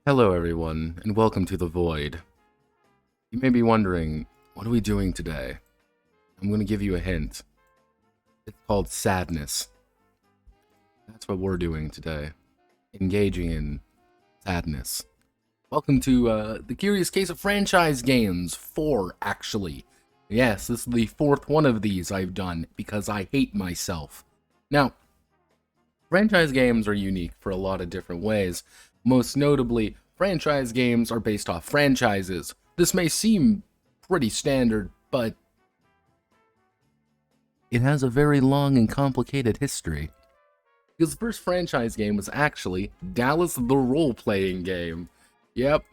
Hello everyone, and welcome to The Void. You may be wondering, what are we doing today? I'm going to give you a hint. It's called sadness. That's what we're doing today. Engaging in sadness. Welcome to The Curious Case of Franchise Games. 4, actually. Yes, this is the 4th one of these I've done, because I hate myself. Now, franchise games are unique for a lot of different ways. Most notably, franchise games are based off franchises. This may seem pretty standard, but it has a very long and complicated history. Because the first franchise game was actually Dallas the Role-Playing Game. Yep,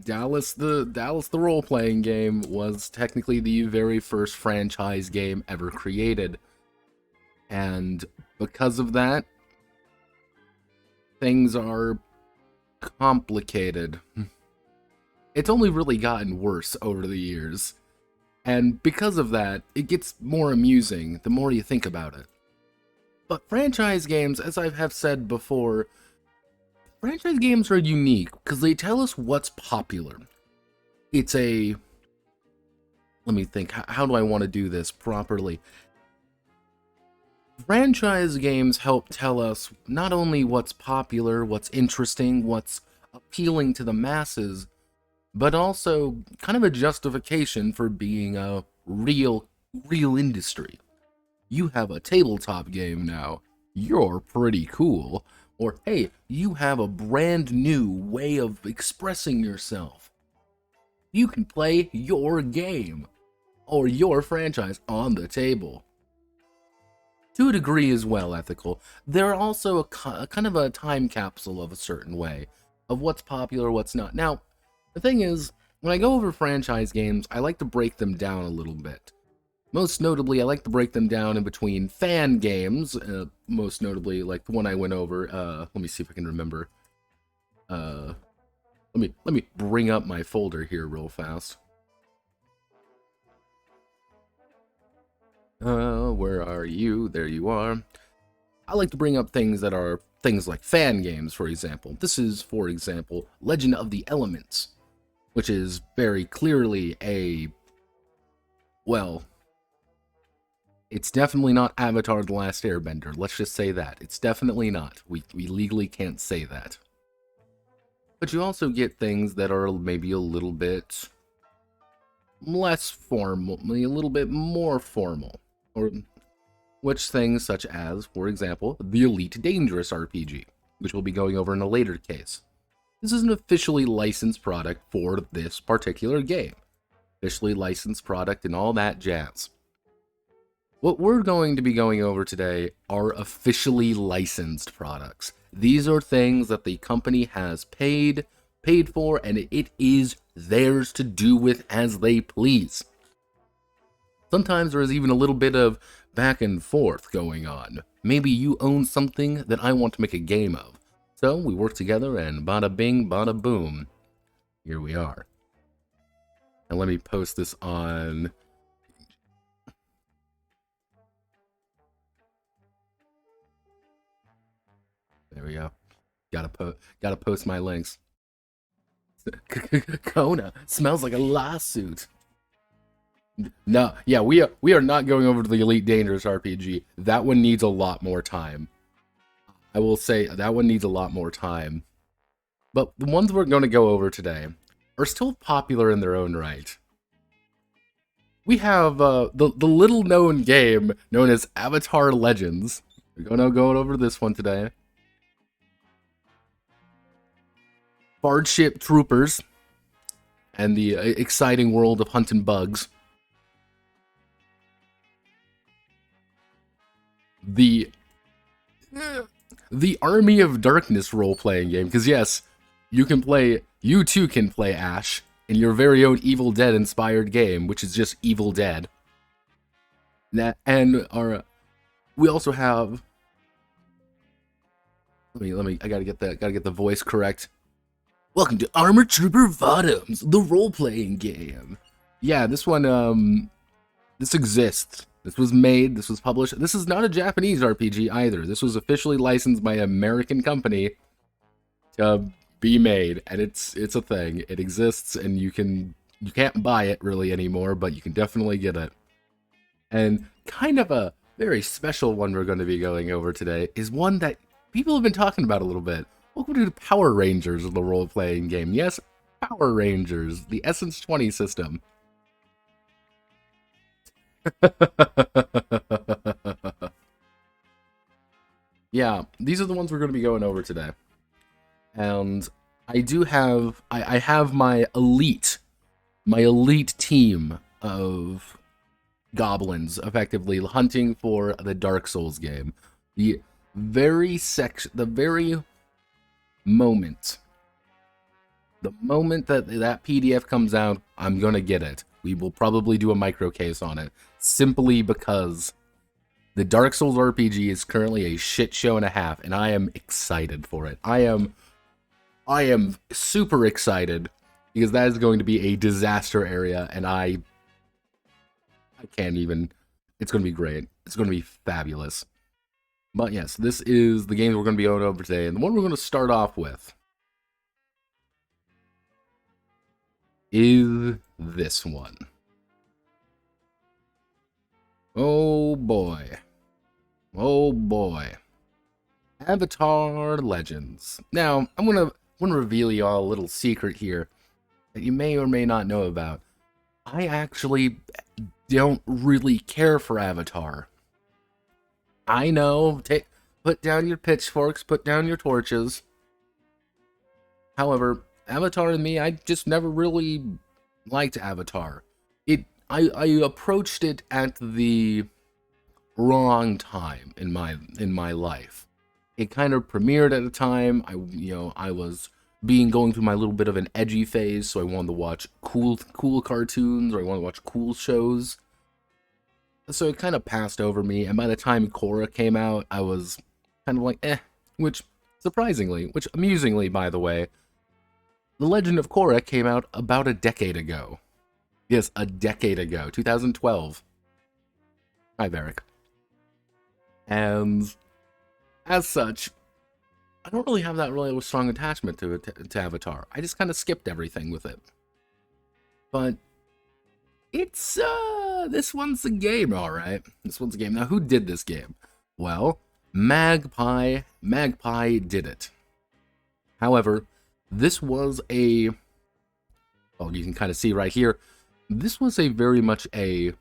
Dallas the Role-Playing Game was technically the very first franchise game ever created. And because of that, things are complicated. It's only really gotten worse over the years. And because of that, it gets more amusing the more you think about it. But franchise games, as I have said before, franchise games are unique because they tell us what's popular. It's a... Let me think, how do I want to do this properly? Franchise games help tell us not only what's popular, what's interesting, what's appealing to the masses, but also kind of a justification for being a real industry. You have a tabletop game now. You're pretty cool. Or, hey, you have a brand new way of expressing yourself. You can play your game or your franchise on the table. To a degree as well ethical. They're also a kind of a time capsule of a certain way, of what's popular, what's not. Now, the thing is, when I go over franchise games, I like to break them down a little bit. Most notably, I like to break them down in between fan games, most notably, like the one I went over, let me see if I can remember. Let me bring up my folder here real fast. Where are you? There you are. I like to bring up things that are things like fan games, for example. This is, for example, Legend of the Elements, which is very clearly a, well, it's definitely not Avatar: The Last Airbender. Let's just say that. It's definitely not. We legally can't say that. But you also get things that are maybe a little bit less formal, a little bit more formal. Or which things such as, for example, the Elite Dangerous RPG, which we'll be going over in a later case. This is an officially licensed product for this particular game. Officially licensed product and all that jazz. What we're going to be going over today are officially licensed products. These are things that the company has paid for, and it is theirs to do with as they please. Sometimes there is even a little bit of back and forth going on. Maybe you own something that I want to make a game of. So we work together and bada bing, bada boom. Here we are. And let me post this on... There we go. Gotta post my links. Kona smells like a lawsuit. No, yeah, we are not going over to the Elite Dangerous RPG. That one needs a lot more time. I will say that one needs a lot more time. But the ones we're going to go over today are still popular in their own right. We have the little known game known as Avatar Legends. We're going to go over this one today. Starship Troopers and the exciting world of hunting bugs. The Army of Darkness role-playing game, because yes, you too can play Ash in your very own Evil Dead inspired game, which is just Evil Dead. And we also have, let me I gotta get the voice correct. Welcome to Armored Trooper VOTOMS, the role-playing game. Yeah, this one, this exists. This was made, this was published. This is not a Japanese RPG either. This was officially licensed by an American company to be made, and it's a thing. It exists, and you can't buy it really anymore, but you can definitely get it. And kind of a very special one we're going to be going over today is one that people have been talking about a little bit. Welcome to the Power Rangers of the role-playing game. Yes, Power Rangers, the Essence 20 system. Yeah, these are the ones we're going to be going over today. And I have my elite team of goblins effectively hunting for the Dark Souls game. The very moment that PDF comes out, I'm gonna get it. We will probably do a micro case on it, simply because the Dark Souls RPG is currently a shit show and a half, and I am excited for it. I am super excited because that is going to be a disaster area, and I can't even. It's going to be great. It's going to be fabulous. But yes, this is the games we're going to be going over today, and the one we're going to start off with is this one. Oh boy. Oh boy. Avatar Legends. Now, I'm gonna reveal y'all a little secret here that you may or may not know about. I actually don't really care for Avatar. I know, put down your pitchforks, put down your torches. However, Avatar and me, I just never really liked Avatar. I approached it at the wrong time in my life. It kind of premiered at a time I was going through my little bit of an edgy phase, so I wanted to watch cool cartoons, or I wanted to watch cool shows. So it kind of passed over me, and by the time Korra came out, I was kind of like, eh. Which amusingly, by the way, The Legend of Korra came out about a decade ago. Yes, a decade ago, 2012. Hi, Varric. And as such, I don't really have that really strong attachment to Avatar. I just kind of skipped everything with it. But it's, this one's a game, alright. This one's a game. Now, who did this game? Well, Magpie did it. However, this was a, well, you can kind of see right here, this was a very much a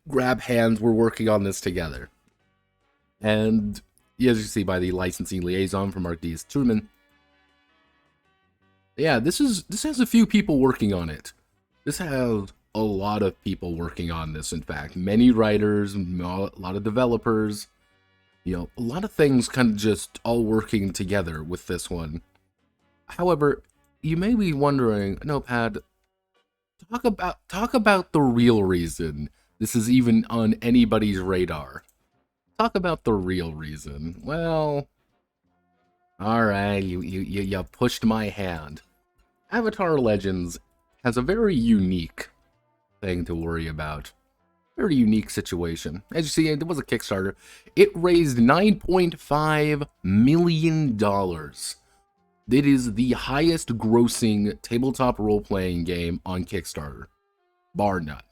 grab hands, we're working on this together. And as you can see by the licensing liaison from Mark D.S. Truman, yeah, this has a few people working on it. This has a lot of people working on this, in fact. Many writers, a lot of developers, a lot of things kind of just all working together with this one. However, you may be wondering, Notepad, talk about the real reason this is even on anybody's radar. Talk about the real reason. Well, alright, you pushed my hand. Avatar Legends has a very unique thing to worry about. Very unique situation. As you see, it was a Kickstarter. It raised $9.5 million. It is the highest grossing tabletop role-playing game on Kickstarter. Bar none.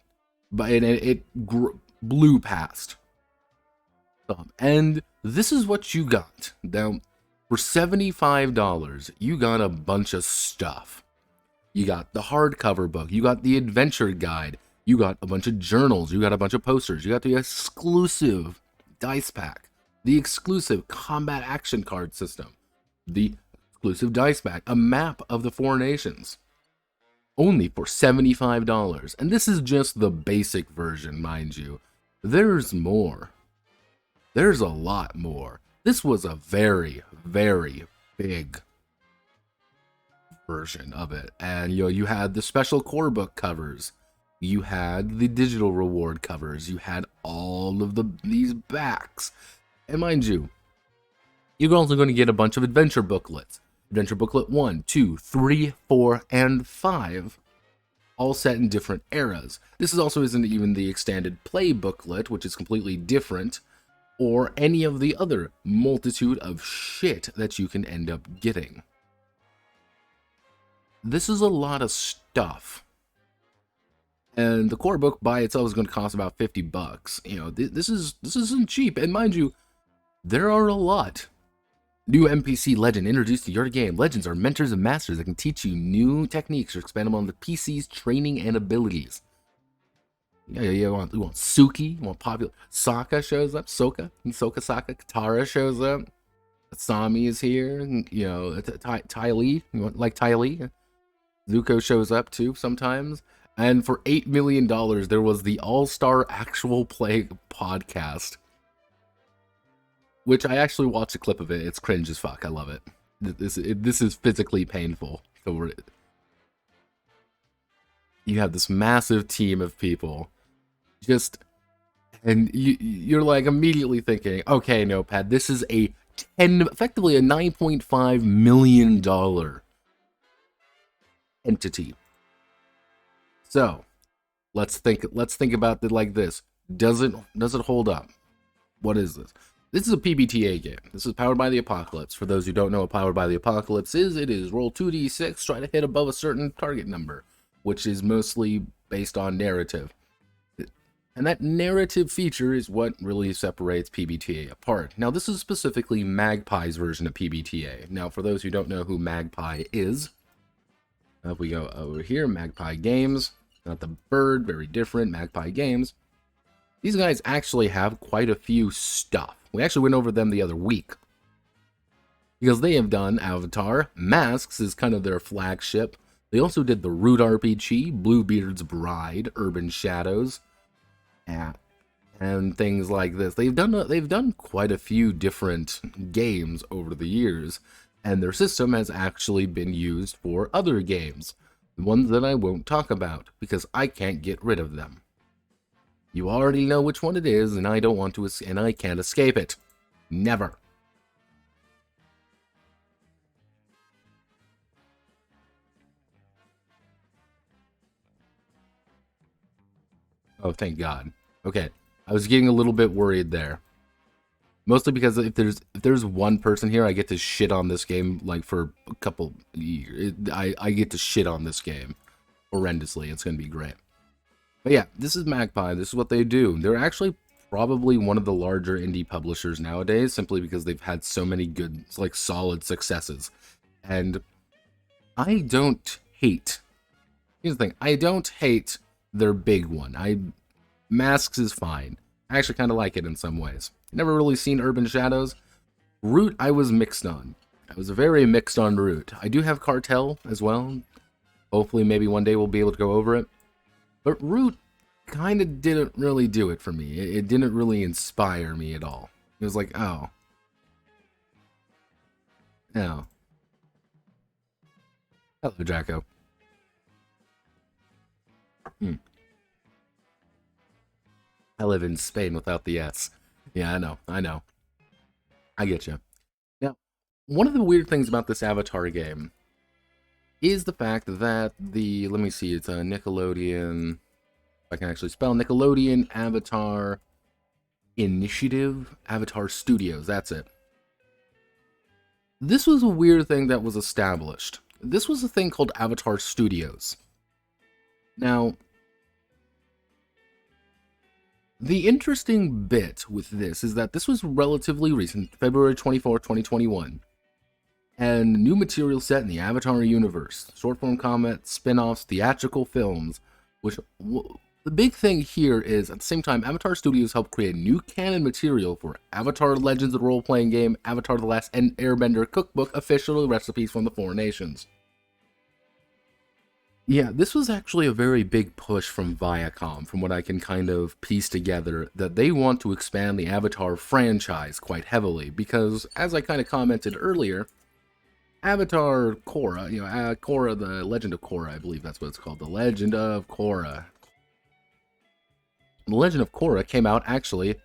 But it blew past. And this is what you got. Now, for $75, you got a bunch of stuff. You got the hardcover book, you got the adventure guide, you got a bunch of journals, you got a bunch of posters, you got the exclusive dice pack, the exclusive combat action card system, the exclusive dice pack, a map of the 4 nations. Only for $75. And this is just the basic version, mind you. There's more. There's a lot more. This was a very, very big version of it. And you had the special core book covers. You had the digital reward covers. You had all of these backs. And mind you, you're also going to get a bunch of adventure booklets. Adventure booklet 1, 2, 3, 4, and 5. All set in different eras. This is also isn't even the extended play booklet, which is completely different. or any of the other multitude of shit that you can end up getting. This is a lot of stuff. And the core book by itself is going to cost about $50. You know, this isn't cheap. And mind you, there are a lot. New NPC legend introduced to your game. Legends are mentors and masters that can teach you new techniques or expand upon the PC's training and abilities. Yeah, you want Suki, you want popular. Sokka shows up. Sokka, Sokka. Katara shows up. Asami is here. You know, Ty Lee. You want like Ty Lee? Zuko shows up too sometimes. And for $8 million, there was the All-Star Actual Play podcast, which I actually watched a clip of it. It's cringe as fuck. I love it. This is physically painful. So you have this massive team of people, and you're like immediately thinking, okay, Notepad, this is effectively a $9.5 million entity. So, let's think about it like this. Does it hold up? What is this? This is a PBTA game. This is Powered by the Apocalypse. For those who don't know what Powered by the Apocalypse is, it is roll 2d6, try to hit above a certain target number, which is mostly based on narrative. And that narrative feature is what really separates PBTA apart. Now, this is specifically Magpie's version of PBTA. Now, for those who don't know who Magpie is, if we go over here, Magpie Games, not the bird, very different, Magpie Games. These guys actually have quite a few stuff. We actually went over them the other week, because they have done Avatar. Masks is kind of their flagship. They also did the Root RPG, Bluebeard's Bride, Urban Shadows, and things like this. They've done quite a few different games over the years, and their system has actually been used for other games, ones that I won't talk about because I can't get rid of them. You already know which one it is, and I don't want to, and I can't escape it. Never. Oh, thank God. Okay, I was getting a little bit worried there. Mostly because if there's one person here, I get to shit on this game like for a couple years. I get to shit on this game horrendously. It's gonna be great. But yeah, this is Magpie. This is what they do. They're actually probably one of the larger indie publishers nowadays, simply because they've had so many good, like, solid successes. And I don't hate. Here's the thing. I don't hate their big one. Masks is fine. I actually kind of like it in some ways. Never really seen Urban Shadows. Root, I was mixed on. I was very mixed on Root. I do have Cartel as well. Hopefully, maybe one day we'll be able to go over it. But Root kind of didn't really do it for me. It didn't really inspire me at all. It was like, oh. No. Hello, Draco. I live in Spain without the S. Yeah, I know. I get you. Now, one of the weird things about this Avatar game is the fact that let me see, it's a Nickelodeon, if I can actually spell, Nickelodeon Avatar Initiative, Avatar Studios, that's it. This was a weird thing that was established. This was a thing called Avatar Studios. Now, the interesting bit with this is that this was relatively recent, February 24, 2021, and new material set in the Avatar universe, short-form comics, spin-offs, theatrical films, which, the big thing here is, at the same time, Avatar Studios helped create new canon material for Avatar Legends, the role-playing game, Avatar The Last Airbender cookbook, official recipes from the Four Nations. Yeah, this was actually a very big push from Viacom, from what I can kind of piece together, that they want to expand the Avatar franchise quite heavily, because, as I kind of commented earlier, Avatar Korra, Korra, the Legend of Korra, I believe that's what it's called, the Legend of Korra. The Legend of Korra came out, actually,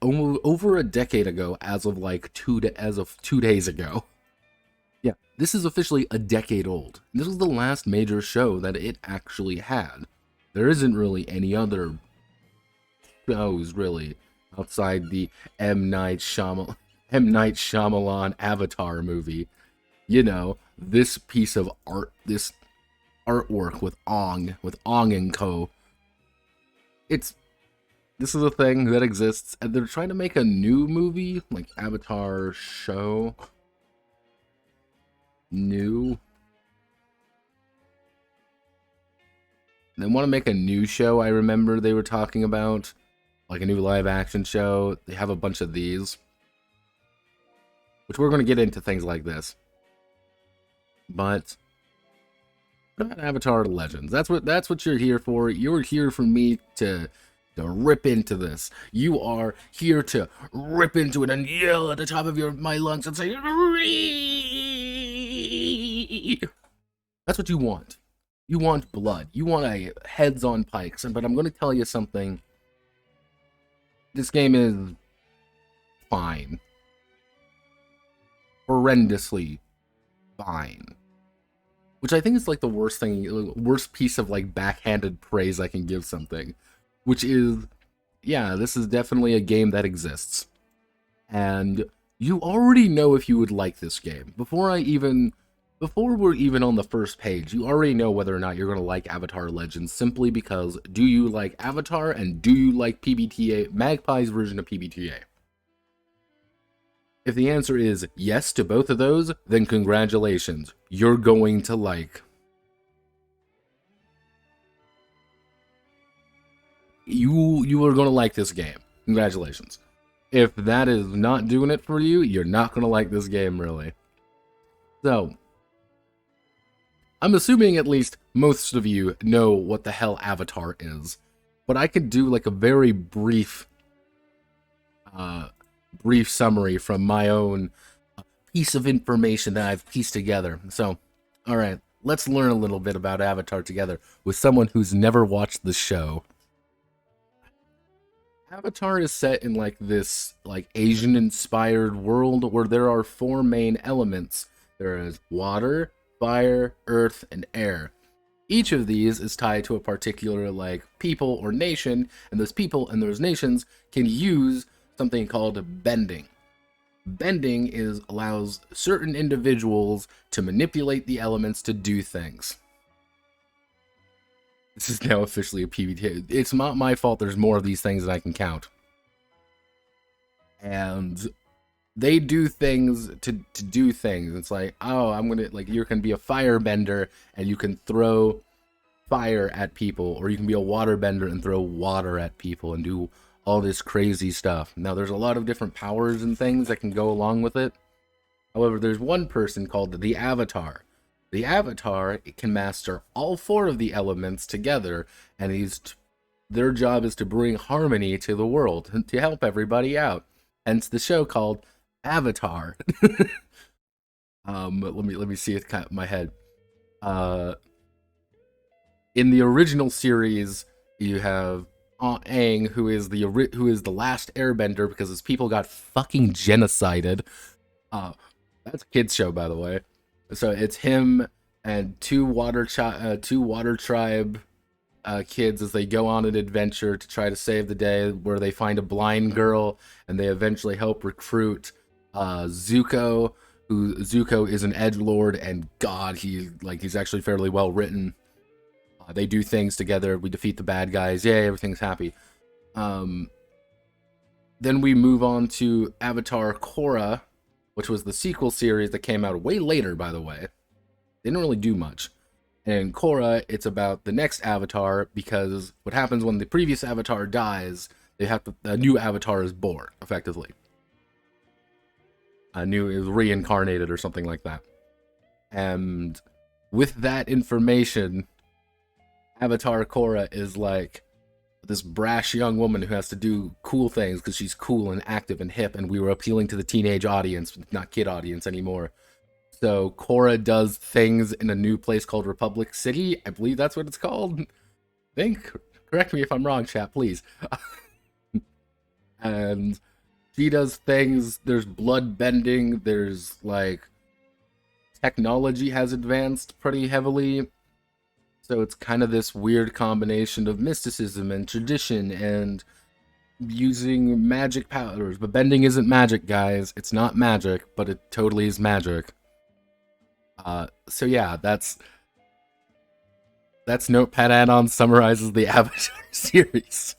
over a decade ago, as of 2 days ago. Yeah, this is officially a decade old. This was the last major show that it actually had. There isn't really any other shows, really. outside the M. Night Shyamalan Avatar movie. You know, this piece of art, this artwork with Ong and Co. This is a thing that exists, and they're trying to make a new movie, like Avatar show. New. They want to make a new show, I remember they were talking about. Like a new live action show. They have a bunch of these. Which we're going to get into things like this. But what about Avatar Legends? That's what you're here for. You're here for me to rip into this. You are here to rip into it and yell at the top of my lungs and say, "Ree!" That's what you want. You want blood. You want a heads on pikes. But I'm going to tell you something. This game is fine. Horrendously fine. Which I think is like the worst piece of like backhanded praise I can give something. Which is, yeah, this is definitely a game that exists. And you already know if you would like this game. Before we're even on the first page, you already know whether or not you're going to like Avatar Legends, simply because do you like Avatar and do you like PBTA, Magpie's version of PBTA? If the answer is yes to both of those, then congratulations. You're going to like. You are going to like this game. Congratulations. If that is not doing it for you, you're not going to like this game, really. So, I'm assuming at least most of you know what the hell Avatar is. But I could do like a very brief summary from my own piece of information that I've pieced together. So, alright, let's learn a little bit about Avatar together with someone who's never watched the show. Avatar is set in like this like Asian-inspired world where there are 4 main elements. There is water, fire, earth, and air. Each of these is tied to a particular like people or nation, and those people and those nations can use something called bending. Bending allows certain individuals to manipulate the elements to do things. This is now officially a PBT. It's not my fault there's more of these things than I can count. And they do things to do things. It's like, oh, I'm gonna, like, you can be a firebender and you can throw fire at people, or you can be a waterbender and throw water at people and do all this crazy stuff. Now, there's a lot of different powers and things that can go along with it. However, there's one person called the Avatar. The Avatar can master all 4 of the elements together, and their job is to bring harmony to the world and to help everybody out. Hence the show called Avatar. Let me see it in my head. In the original series, you have Aang, who is the last airbender because his people got fucking genocided. That's a kid's show, by the way. So it's him and 2 water tribe kids as they go on an adventure to try to save the day, where they find a blind girl and they eventually help recruit Zuko. Zuko is an edgelord, and God, he's actually fairly well written. They do things together. We defeat the bad guys. Yay, everything's happy. Then we move on to Avatar Korra, which was the sequel series that came out way later, by the way. They didn't really do much. And Korra, it's about the next Avatar, because what happens when the previous Avatar dies, a new Avatar is born, effectively. A new is reincarnated or something like that. And with that information, Avatar Korra is like this brash young woman who has to do cool things because she's cool and active and hip, and we were appealing to the teenage audience, not kid audience anymore. So Korra does things in a new place called Republic City. I believe that's what it's called. I think. Correct me if I'm wrong, chat, please. And she does things. There's blood bending. There's like technology has advanced pretty heavily. So it's kind of this weird combination of mysticism and tradition and using magic powers. But bending isn't magic, guys. It's not magic, but it totally is magic. So yeah, that's Notepad add-on summarizes the Avatar series.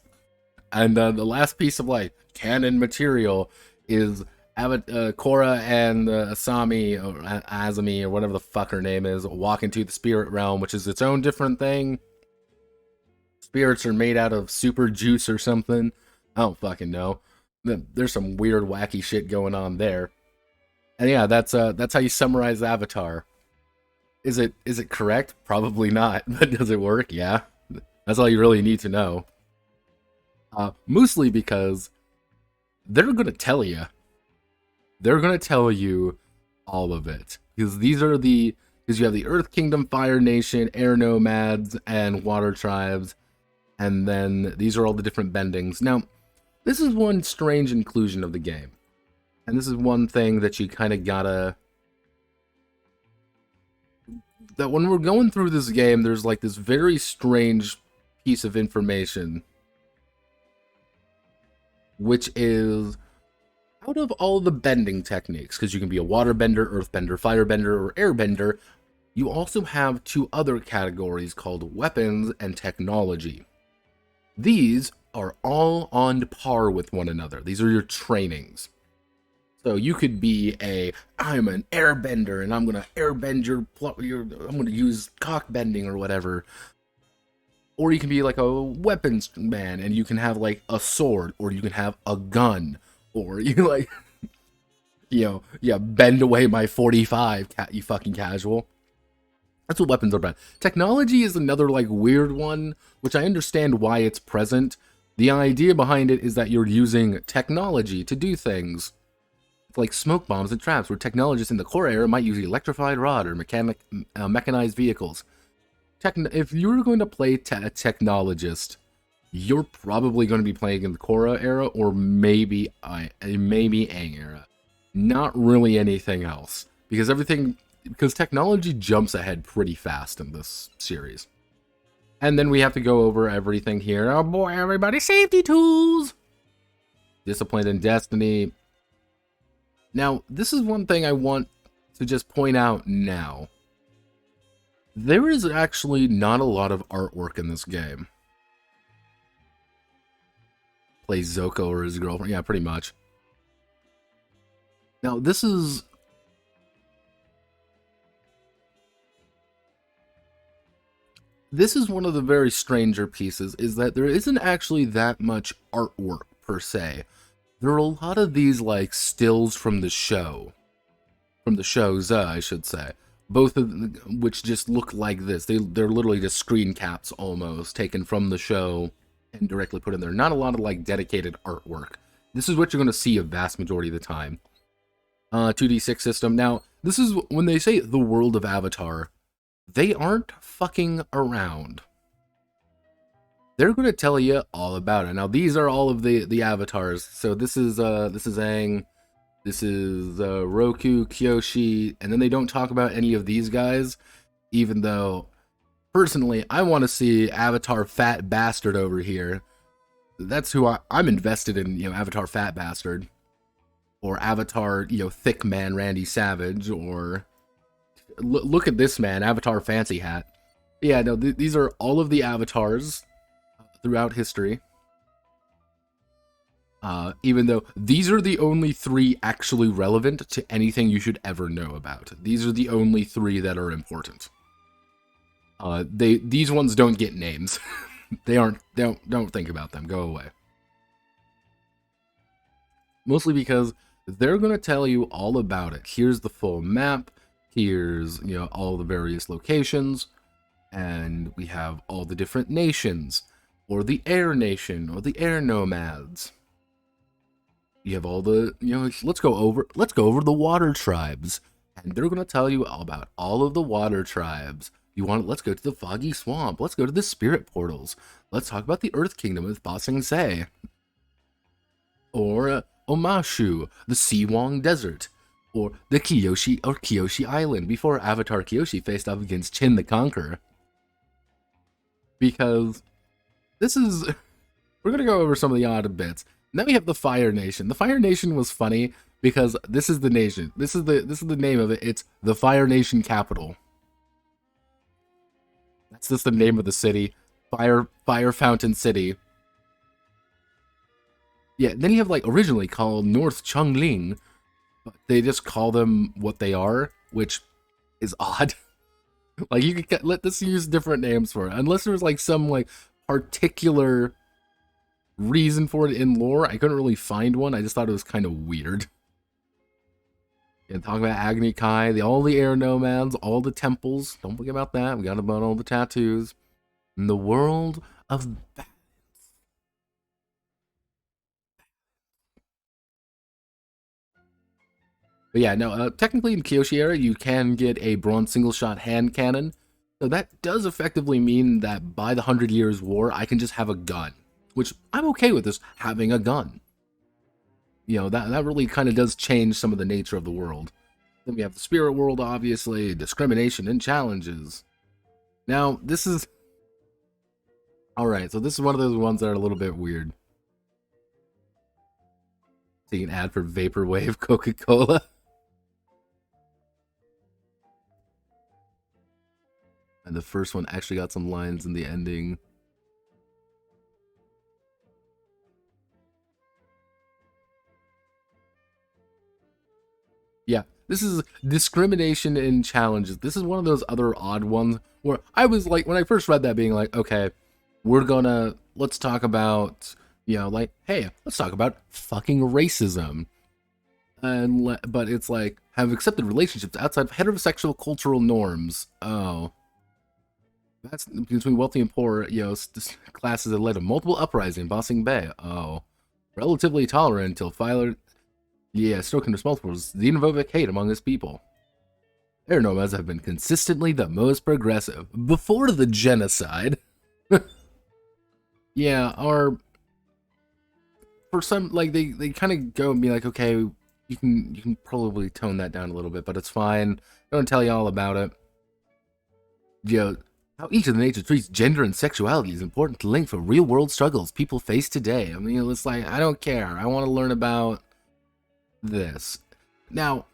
And the last piece of like canon material is Korra and Asami or Azami or whatever the fuck her name is walk into the spirit realm, which is its own different thing. Spirits are made out of super juice or something. I don't fucking know. There's some weird wacky shit going on there. And yeah, that's how you summarize Avatar. Is it correct? Probably not. But does it work? Yeah. That's all you really need to know. Mostly because they're gonna tell you. They're gonna tell you all of it. Because you have the Earth Kingdom, Fire Nation, Air Nomads, and Water Tribes. And then these are all the different bendings. Now, this is one strange inclusion of the game. And this is one thing that you kind of gotta... That when we're going through this game, there's like this very strange piece of information. Which is, out of all the bending techniques, because you can be a water bender, earth bender, fire bender, or air bender, you also have two other categories called weapons and technology. These are all on par with one another. These are your trainings. So you could be I'm an airbender and I'm going to airbend I'm going to use cock bending or whatever. Or you can be like a weapons man and you can have like a sword, or you can have a gun, or you like, bend away my 45, you fucking casual. That's what weapons are about. Technology is another like weird one, which I understand why it's present. The idea behind it is that you're using technology to do things. Like smoke bombs and traps, where technologists in the core era might use electrified rod or mechanized vehicles. If you're going to play a technologist, you're probably going to be playing in the Korra era or maybe Aang era. Not really anything else, because technology jumps ahead pretty fast in this series. And then we have to go over everything here. Oh boy, everybody, safety tools! Discipline and destiny. Now, this is one thing I want to just point out now. There is actually not a lot of artwork in this game. Plays Zoko or his girlfriend. Yeah, pretty much. Now, this is one of the very stranger pieces, is that there isn't actually that much artwork per se. There are a lot of these like stills from the shows, I should say. Both of them, which just look like this. They're literally just screen caps almost, taken from the show and directly put in there. Not a lot of like dedicated artwork. This is what you're going to see a vast majority of the time. 2d6 system. Now, this is when they say the world of Avatar, they aren't fucking around. They're going to tell you all about it. Now, these are all of the avatars. So this is Aang, this is Roku, Kyoshi, and then they don't talk about any of these guys, even though, personally, I want to see Avatar Fat Bastard over here. That's who I'm invested in, Avatar Fat Bastard. Or Avatar, Thick Man Randy Savage, or look at this man, Avatar Fancy Hat. Yeah, no, these are all of the avatars throughout history. Even though these are the only 3 actually relevant to anything you should ever know about. These are the only 3 that are important. These ones don't get names. Don't think about them. Go away. Mostly because they're going to tell you all about it. Here's the full map. Here's, all the various locations. And we have all the different nations. Or the Air Nation, or the Air Nomads. You have all the, let's go over the Water Tribes. And they're going to tell you all about all of the Water Tribes. Let's go to the Foggy Swamp. Let's go to the Spirit Portals. Let's talk about the Earth Kingdom with Ba Sing Se. Or Omashu, the Siwang Desert. Or the Kyoshi Island, before Avatar Kyoshi faced off against Chin the Conqueror. Because this is we're gonna go over some of the odd bits. And then we have the Fire Nation. The Fire Nation was funny because this is the nation. This is the name of it. It's the Fire Nation capital. That's just the name of the city. Fire Fountain City. Yeah, then you have like originally called North Chongling, but they just call them what they are, which is odd. Like you could let this use different names for it, unless there's like some like particular reason for it in lore. I couldn't really find one. I just thought it was kind of weird. And talking about Agni Kai, all the air nomads, all the temples. Don't forget about that. We got about all the tattoos. In the world of balance. But yeah, no, technically in Kyoshi era, you can get a bronze single-shot hand cannon. So that does effectively mean that by the 100 Years' War, I can just have a gun. Which, I'm okay with this, having a gun. You know, that really kind of does change some of the nature of the world. Then we have the spirit world, obviously, discrimination and challenges. Now, this is... Alright, so this is one of those ones that are a little bit weird. See an ad for Vaporwave Coca-Cola. And the first one actually got some lines in the ending. Yeah, this is discrimination and challenges. This is one of those other odd ones where I was like, when I first read that, being like, okay, let's talk about, you know, like, hey, let's talk about fucking racism. But it's like, have accepted relationships outside of heterosexual cultural norms. Oh. That's between wealthy and poor, you know, classes that led to multiple uprisings in Bossing Bay. Oh. Relatively tolerant until Filer... Yeah, stoking responsible for xenophobic hate among his people. Air nomads have been consistently the most progressive. Before the genocide. Yeah, or... For some, like, they kind of go and be like, okay, you can probably tone that down a little bit, but it's fine. I'm gonna tell you all about it. You know, how each of the nature treats gender and sexuality is important to link for real-world struggles people face today. I mean, it's like, I don't care. I want to learn about this. Now,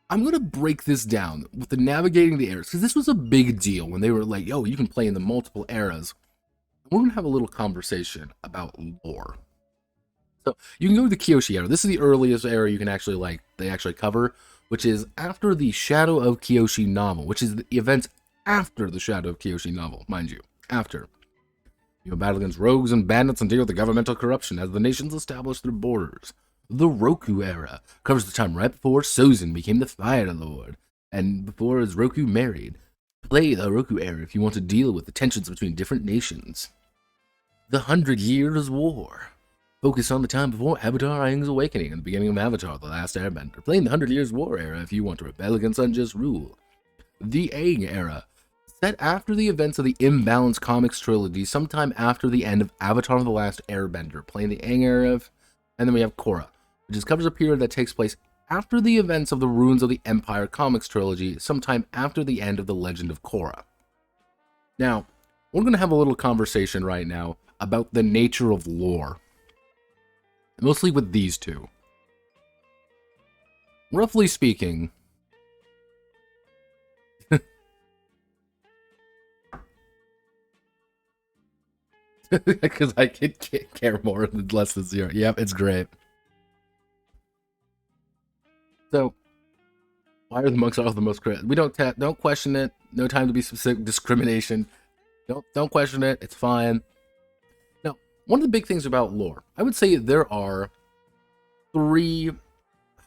I'm going to break this down with the navigating the eras, because this was a big deal when they were like, yo, you can play in the multiple eras. We're going to have a little conversation about lore. So, you can go to the Kyoshi era. This is the earliest era you can actually, like, they actually cover, which is after the Shadow of Kyoshi novel, which is the events after the Shadow of Kyoshi novel, mind you. After. You battle against rogues and bandits and deal with the governmental corruption as the nations establish their borders. The Roku era covers the time right before Sozin became the Fire Lord, and before his Roku married. Play the Roku era if you want to deal with the tensions between different nations. The 100 Years' War. Focus on the time before Avatar Aang's awakening and the beginning of Avatar: The Last Airbender. Playing the 100 Years' War era if you want to rebel against unjust rule. The Aang era. Set after the events of the Imbalanced Comics trilogy, sometime after the end of Avatar: The Last Airbender. Playing the Aang era. And then we have Korra, which covers a period that takes place after the events of the Ruins of the Empire Comics trilogy, sometime after the end of The Legend of Korra. Now, we're going to have a little conversation right now about the nature of lore. Mostly with these two. Roughly speaking, because I can't care more than less than 0. Yep, it's great. So, why are the monks all the most correct? We don't question it. No time to be specific. Discrimination. Don't question it. It's fine. Now, one of the big things about lore, I would say there are 3.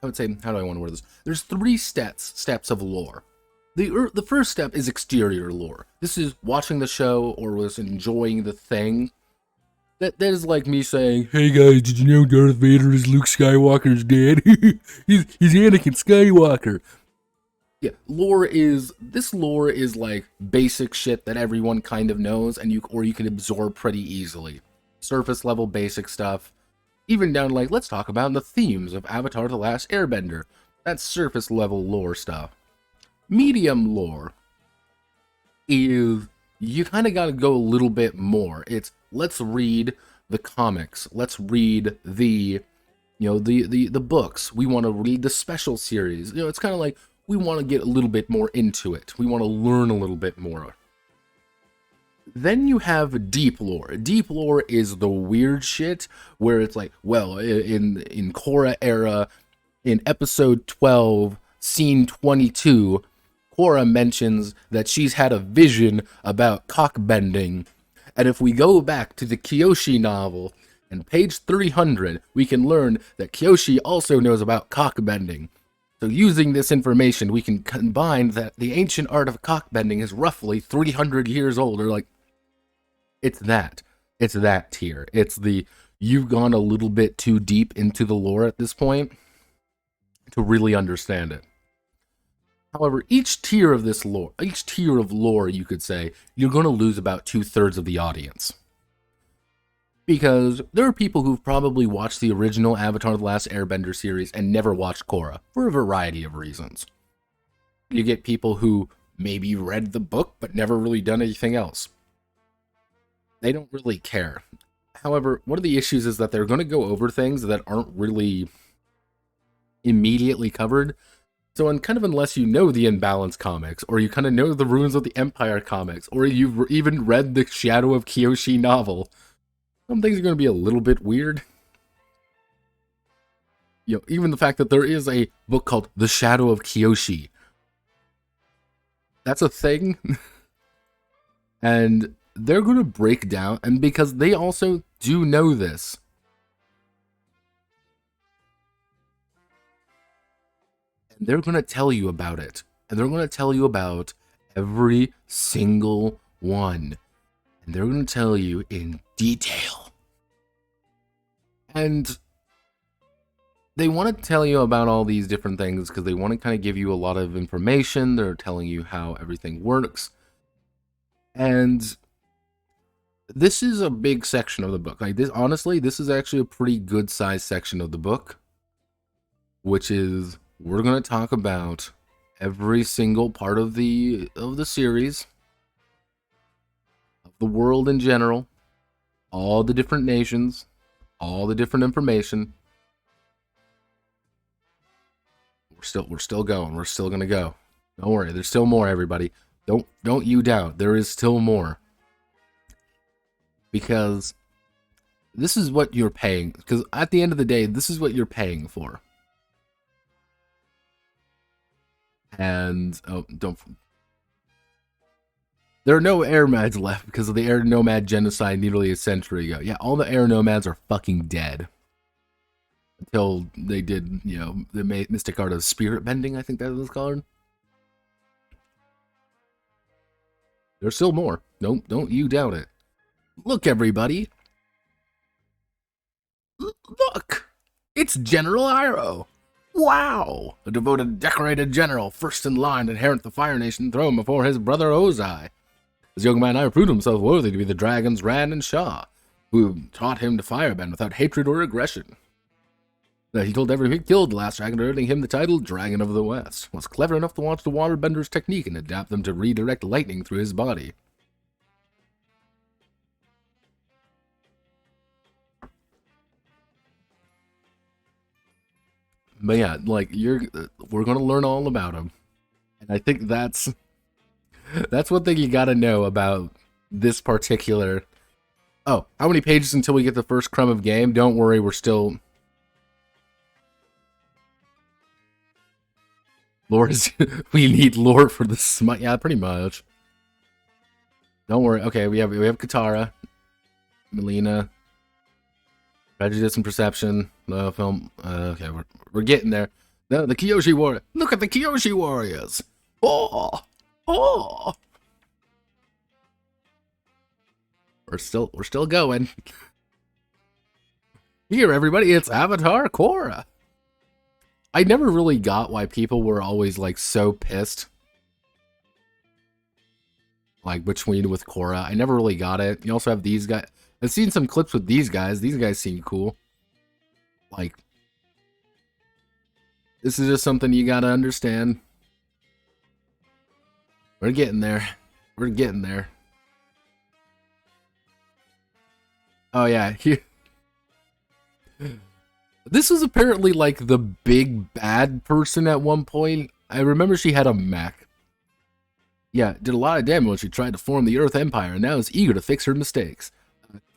I would say, how do I want to word this? There's 3 steps of lore. The first step is exterior lore. This is watching the show or was enjoying the thing. That is like me saying, hey guys, did you know Darth Vader is Luke Skywalker's dad? he's Anakin Skywalker. Yeah, this lore is like basic shit that everyone kind of knows and you can absorb pretty easily. Surface level basic stuff. Even down to like, let's talk about the themes of Avatar: The Last Airbender. That's surface level lore stuff. Medium lore is, you kind of got to go a little bit more. It's, let's read the comics. Let's read the the books. We want to read the special series. It's kind of like we want to get a little bit more into it. We want to learn a little bit more. Then you have deep lore. Deep lore is the weird shit where it's like, well, in Korra era, in episode 12, scene 22, Korra mentions that she's had a vision about cockbending. And if we go back to the Kyoshi novel, and page 300, we can learn that Kyoshi also knows about cockbending. So using this information, we can combine that the ancient art of cockbending is roughly 300 years old. Or like, it's that tier. It's the, you've gone a little bit too deep into the lore at this point to really understand it. However, each tier of lore, you could say, you're going to lose about 2/3 of the audience. Because there are people who've probably watched the original Avatar: The Last Airbender series and never watched Korra, for a variety of reasons. You get people who maybe read the book but never really done anything else. They don't really care. However, one of the issues is that they're going to go over things that aren't really immediately covered. So unless you know the Imbalance comics, or you kind of know the Ruins of the Empire comics, or you've even read the Shadow of Kyoshi novel, some things are going to be a little bit weird. Even the fact that there is a book called The Shadow of Kyoshi. That's a thing. And they're going to break down, and because they also do know this, and they're going to tell you about it. And they're going to tell you about every single one. And they're going to tell you in detail. And they want to tell you about all these different things because they want to kind of give you a lot of information. They're telling you how everything works. And this is a big section of the book. Like this, honestly, this is actually a pretty good sized section of the book, which is, we're going to talk about every single part of the series, of the world in general, all the different nations, all the different information. We're still going. We're still gonna go. Don't worry. There's still more, everybody. Don't you doubt. There is still more. Because this is what you're paying. Because at the end of the day, this is what you're paying for. And there are no air nomads left because of the air nomad genocide nearly a century ago. Yeah, all the air nomads are fucking dead. Until they did, the mystic art of spirit bending, I think that was called. There's still more. Don't you doubt it. Look, everybody. Look! It's General Iroh. Wow! A devoted, decorated general, first in line to inherit the Fire Nation throne before his brother Ozai. This young man proved himself worthy to be the dragon's Ran and Shah, who taught him to firebend without hatred or aggression. He told everyone he killed the last dragon, earning him the title Dragon of the West. Was clever enough to watch the waterbender's technique and adapt them to redirect lightning through his body. But yeah, like we're gonna learn all about him, and I think that's one thing you gotta know about this particular. Oh, how many pages until we get the first crumb of game? Don't worry, we're still. Lore is we need lore for the smite. Yeah, pretty much. Don't worry. Okay, we have Katara, Melina, Prejudice and Perception, the film. Okay, we're getting there. The Kyoshi Warrior. Look at the Kyoshi Warriors. Oh. We're still going. Here, everybody, it's Avatar Korra. I never really got why people were always like so pissed. Like between with Korra. I never really got it. You also have these guys. I've seen some clips with these guys. These guys seem cool. Like, this is just something you gotta understand. We're getting there. We're getting there. Oh yeah, this was apparently like the big bad person at one point. I remember she had a mech. Yeah, did a lot of damage when she tried to form the Earth Empire, and now is eager to fix her mistakes.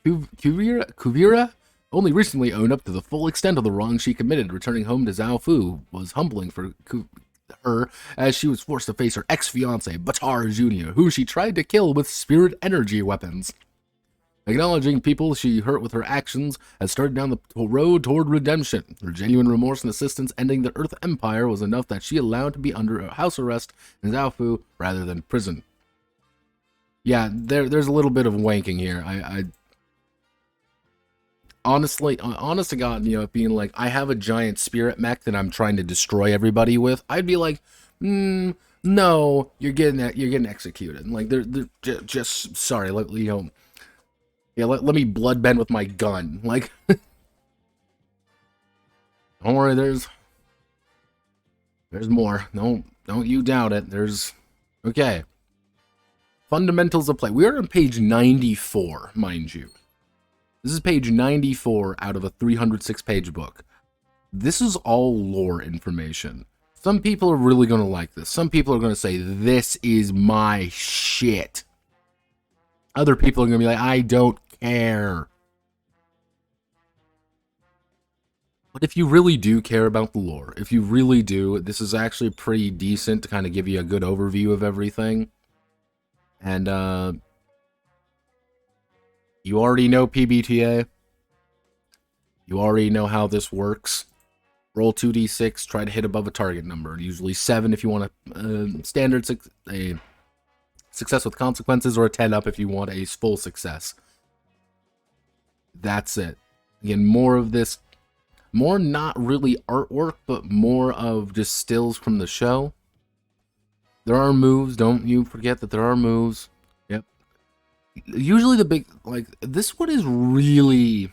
Kuvira only recently owned up to the full extent of the wrong she committed. Returning home to Zhaofu was humbling for her, as she was forced to face her ex-fiancé, Batar Jr., who she tried to kill with spirit energy weapons. Acknowledging people she hurt with her actions has started down the road toward redemption. Her genuine remorse and assistance ending the Earth Empire was enough that she allowed to be under house arrest in Zhaofu rather than prison. Yeah, there's a little bit of wanking here. I honestly, honest to God, you know, being like, I have a giant spirit mech that I'm trying to destroy everybody with, I'd be like, no, you're getting executed. And like, they're just sorry, you know. Yeah, let me bloodbend with my gun. Like, don't worry, there's more. Don't you doubt it. Okay. Fundamentals of play. We are on page 94, mind you. This is page 94 out of a 306-page book. This is all lore information. Some people are really going to like this. Some people are going to say, this is my shit. Other people are going to be like, I don't care. But if you really do care about the lore, if you really do, this is actually pretty decent to kind of give you a good overview of everything. And you already know PBTA. You already know how this works. Roll 2d6, try to hit above a target number. Usually 7 if you want a standard a success with consequences, or a 10 up if you want a full success. That's it. Again, more of this, more not really artwork, but more of just stills from the show. There are moves, don't you forget that there are moves. Yep. Usually the big, like, this one is really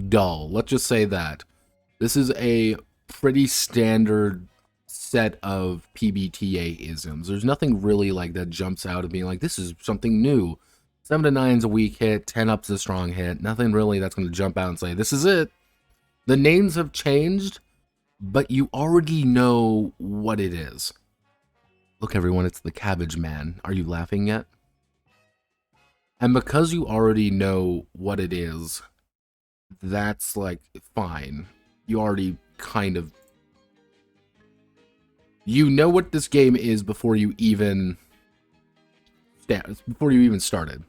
dull. Let's just say that. This is a pretty standard set of PBTA-isms. There's nothing really like that jumps out at being like, this is something new. 7 to 9 is a weak hit, 10 up's a strong hit. Nothing really that's going to jump out and say, this is it. The names have changed, but you already know what it is. Look, everyone, it's the Cabbage Man. Are you laughing yet? And because you already know what it is, that's, like, fine. You already kind of... You know what this game is before you even started.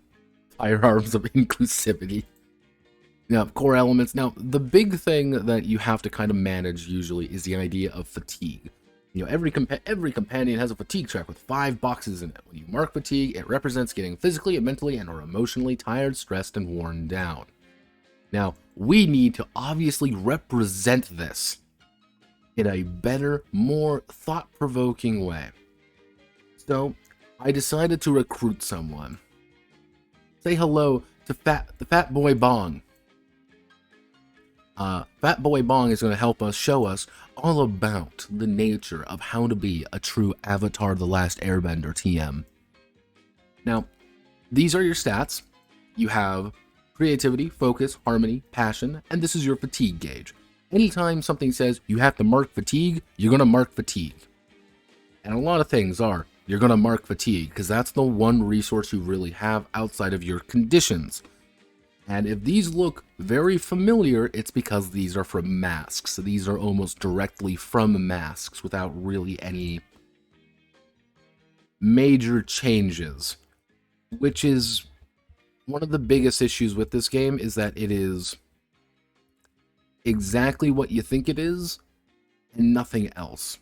Firearms of inclusivity. Now, core elements. Now, the big thing that you have to kind of manage usually is the idea of fatigue. You know, every companion has a fatigue track with 5 boxes in it. When you mark fatigue, it represents getting physically, mentally, and or emotionally tired, stressed, and worn down. Now, we need to obviously represent this in a better, more thought-provoking way. So, I decided to recruit someone. Say hello to the Fat Boy Bong. Fat Boy Bong is going to help us show us all about the nature of how to be a true Avatar The Last Airbender TM. Now, these are your stats. You have creativity, focus, harmony, passion, and this is your fatigue gauge. Anytime something says you have to mark fatigue, you're going to mark fatigue. And a lot of things are, you're going to mark fatigue, because that's the one resource you really have outside of your conditions. And if these look very familiar, it's because these are from masks. These are almost directly from masks without really any major changes. Which is one of the biggest issues with this game, is that it is exactly what you think it is and nothing else.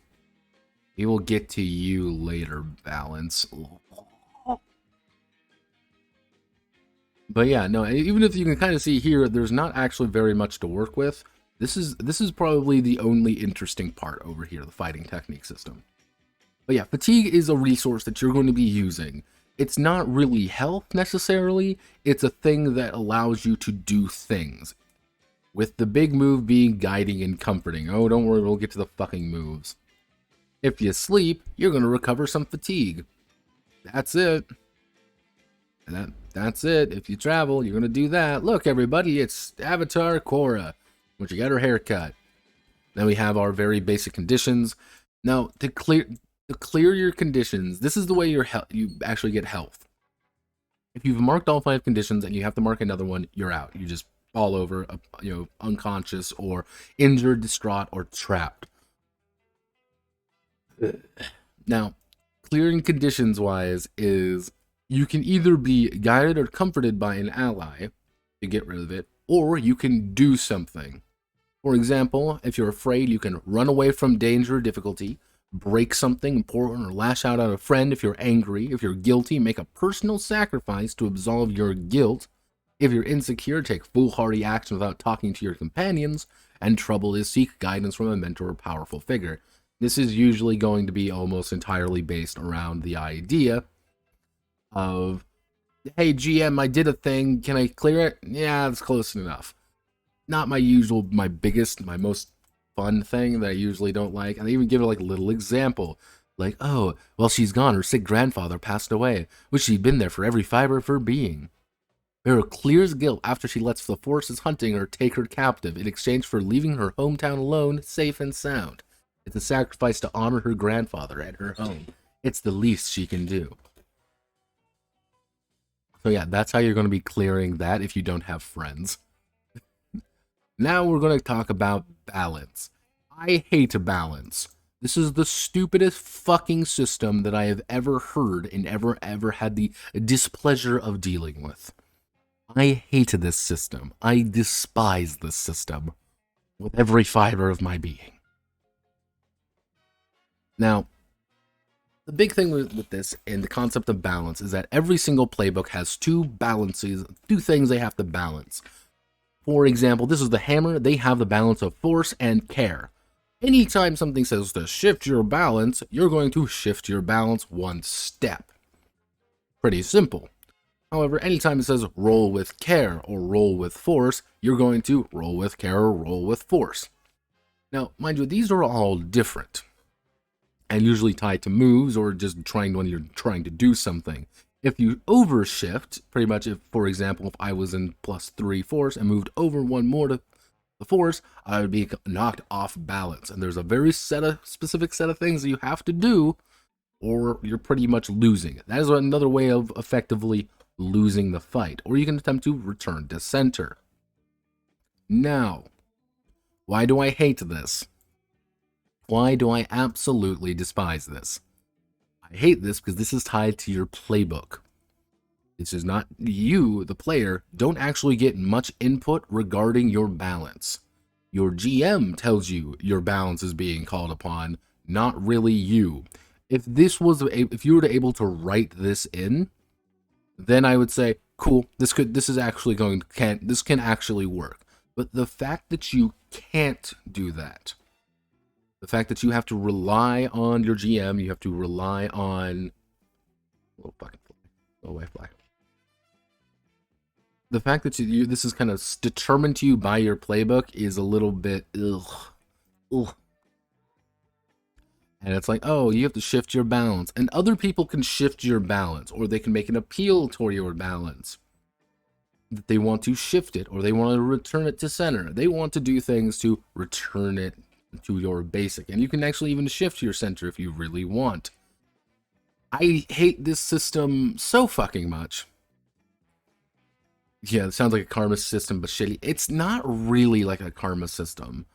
We will get to you later, Balance. But yeah, no, even if you can kind of see here, there's not actually very much to work with. This is probably the only interesting part over here, the fighting technique system. But yeah, fatigue is a resource that you're going to be using. It's not really health necessarily, it's a thing that allows you to do things. With the big move being guiding and comforting. Oh, don't worry, we'll get to the fucking moves. If you sleep, you're going to recover some fatigue. That's it. That's it. If you travel, you're gonna do that. Look, everybody, it's Avatar Korra, when she got her hair cut. Then we have our very basic conditions. Now, to clear your conditions, this is the way you actually get health. If you've marked all 5 conditions and you have to mark another one, you're out. You just fall over, unconscious or injured, distraught, or trapped. Now, clearing conditions wise is you can either be guided or comforted by an ally to get rid of it, or you can do something. For example, if you're afraid, you can run away from danger or difficulty, break something important, or lash out at a friend. If you're angry, if you're guilty, make a personal sacrifice to absolve your guilt. If you're insecure, take foolhardy action without talking to your companions. And trouble is, seek guidance from a mentor or powerful figure. This is usually going to be almost entirely based around the idea of, hey GM, I did a thing, can I clear it? Yeah, that's close enough. Not my most fun thing that I usually don't like. And they even give it like a little example. Like, oh, well, she's gone. Her sick grandfather passed away. Wish she'd been there for every fiber of her being. Vera clears guilt after she lets the forces hunting her take her captive in exchange for leaving her hometown alone, safe and sound. It's a sacrifice to honor her grandfather at her home. It's the least she can do. So yeah, that's how you're going to be clearing that if you don't have friends. Now we're going to talk about balance. I hate balance. This is the stupidest fucking system that I have ever heard and ever had the displeasure of dealing with. I hate this system. I despise this system with every fiber of my being. Now, the big thing with this and the concept of balance is that every single playbook has 2 things they have to balance. For example, this is the hammer. They have the balance of force and care. Anytime something says to shift your balance, you're going to shift your balance 1 step. Pretty simple. However, anytime it says roll with care or roll with force, you're going to roll with care or roll with force. Now, mind you, these are all different and usually tied to moves or just when you're trying to do something. If you overshift, pretty much, if, for example, if I was in +3 force and moved over 1 more to the force, I would be knocked off balance. And there's a very specific set of things that you have to do, or you're pretty much losing. That is another way of effectively losing the fight. Or you can attempt to return to center. Now, why do I hate this? Why do I absolutely despise this? I hate this because this is tied to your playbook. This is not you, the player, don't actually get much input regarding your balance. Your GM tells you your balance is being called upon, not really you. If you were able to write this in, then I would say, cool, this can actually work. But the fact that you can't do that, the fact that you have to rely on your GM, you have to rely on the fact that this is kind of determined to you by your playbook is a little bit ugh. And it's like, oh, you have to shift your balance. And other people can shift your balance, or they can make an appeal toward your balance. That they want to shift it, or they want to return it to center. They want to do things to return it to your basic. And you can actually even shift your center if you really want. I hate this system so fucking much. Yeah, it sounds like a karma system, but shitty. It's not really like a karma system.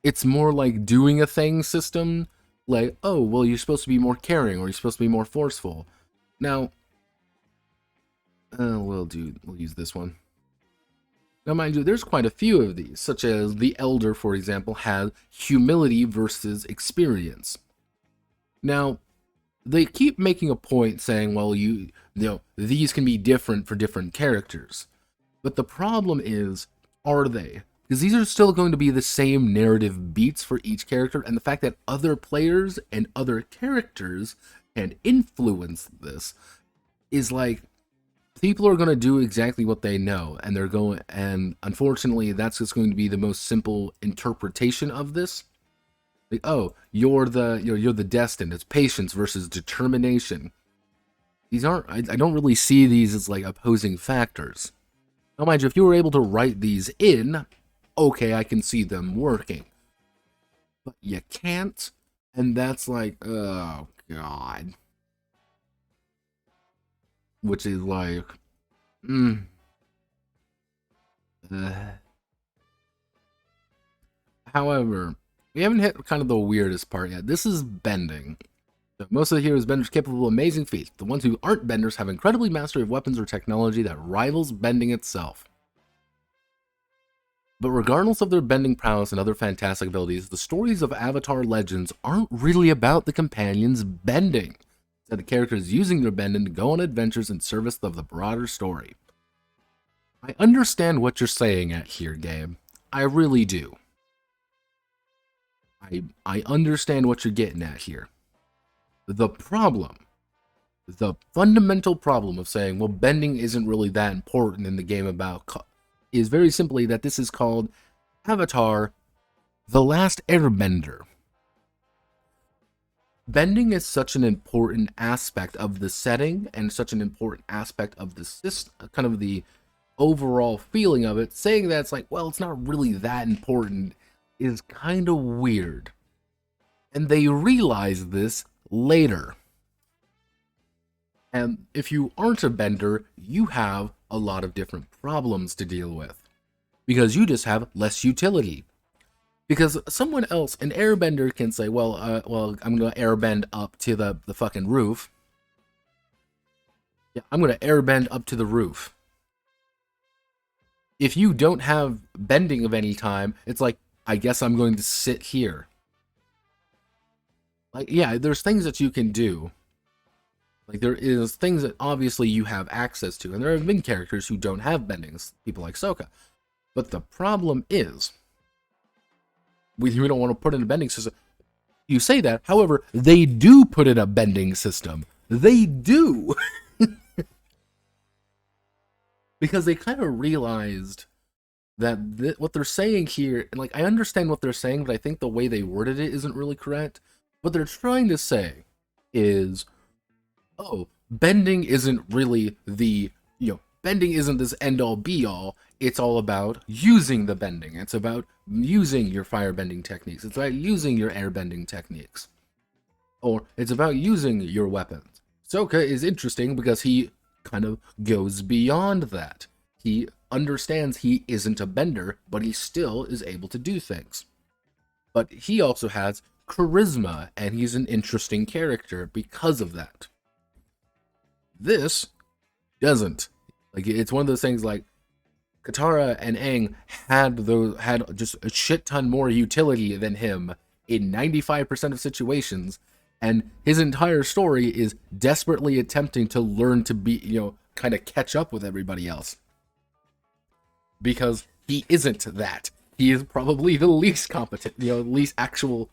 It's more like doing a thing system. Like, oh, well, you're supposed to be more caring, or you're supposed to be more forceful. Now, we'll use this one. Now, mind you, there's quite a few of these, such as the Elder, for example, has humility versus experience. Now, they keep making a point saying, well, these can be different for different characters. But the problem is, are they? Because these are still going to be the same narrative beats for each character, and the fact that other players and other characters can influence this is like, people are going to do exactly what they know, and unfortunately, that's just going to be the most simple interpretation of this. Like, oh, you're the destined. It's patience versus determination. these aren't, I don't really see these as like opposing factors. Now, mind you, if you were able to write these in, okay, I can see them working. But you can't, and that's like, oh god. Which is like, However, we haven't hit kind of the weirdest part yet. This is bending. So most of the heroes benders capable of amazing feats. The ones who aren't benders have incredibly mastery of weapons or technology that rivals bending itself. But regardless of their bending prowess and other fantastic abilities, the stories of Avatar Legends aren't really about the companions bending. Instead, the characters using their bending to go on adventures in service of the broader story. I understand what you're saying at here, game. I really do. I understand what you're getting at here. The fundamental problem of saying, well, bending isn't really that important in the game about, is very simply that this is called Avatar: The Last Airbender. Bending is such an important aspect of the setting and such an important aspect of the system, kind of the overall feeling of it. Saying that it's like, well, it's not really that important is kind of weird. And they realize this later. And if you aren't a bender, you have a lot of different problems to deal with. Because you just have less utility. Because someone else, an airbender, can say, well, I'm going to airbend up to the fucking roof. Yeah, I'm going to airbend up to the roof. If you don't have bending of any time, it's like, I guess I'm going to sit here. Like, yeah, there's things that you can do. Like, there is things that obviously you have access to, and there have been characters who don't have bendings, people like Sokka. But the problem is, we don't want to put in a bending system. You say that, however, they do put in a bending system. They do! Because they kind of realized that what they're saying here, and like, I understand what they're saying, but I think the way they worded it isn't really correct. What they're trying to say is, oh, bending isn't really the, bending isn't this end-all be-all. It's all about using the bending. It's about using your firebending techniques. It's about using your airbending techniques. Or it's about using your weapons. Sokka is interesting because he kind of goes beyond that. He understands he isn't a bender, but he still is able to do things. But he also has charisma, and he's an interesting character because of that. This doesn't. Like, it's one of those things like Katara and Aang had just a shit ton more utility than him in 95% of situations, and his entire story is desperately attempting to learn to be, kind of catch up with everybody else. Because he isn't that. He is probably the least competent, least actual,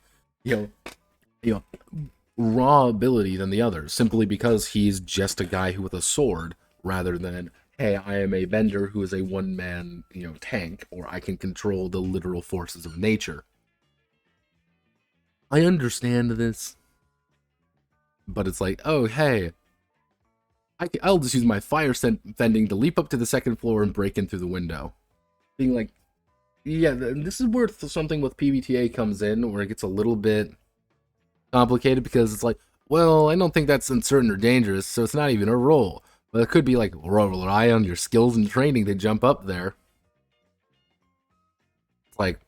raw ability than the others, simply because he's just a guy who with a sword, rather than, hey, I am a bender who is a one-man, tank, or I can control the literal forces of nature. I understand this, but it's like, oh, hey, I'll just use my fire fending to leap up to the second floor and break in through the window. Being like, yeah, this is where something with PBTA comes in, where it gets a little bit complicated, because it's like, well, I don't think that's uncertain or dangerous, so it's not even a roll. But it could be like, rely on your skills and training to jump up there. It's like,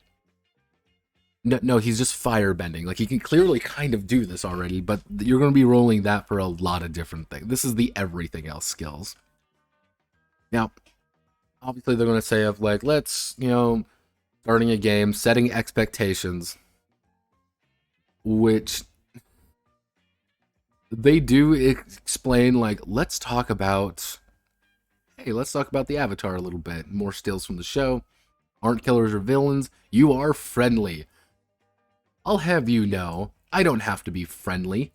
no, he's just firebending. Like, he can clearly kind of do this already, but you're going to be rolling that for a lot of different things. This is the everything else skills. Now, obviously they're going to say of like, let's, starting a game, setting expectations, which they do explain, like, let's talk about the Avatar a little bit. More stills from the show. Aren't killers or villains. You are friendly. I'll have you know, I don't have to be friendly.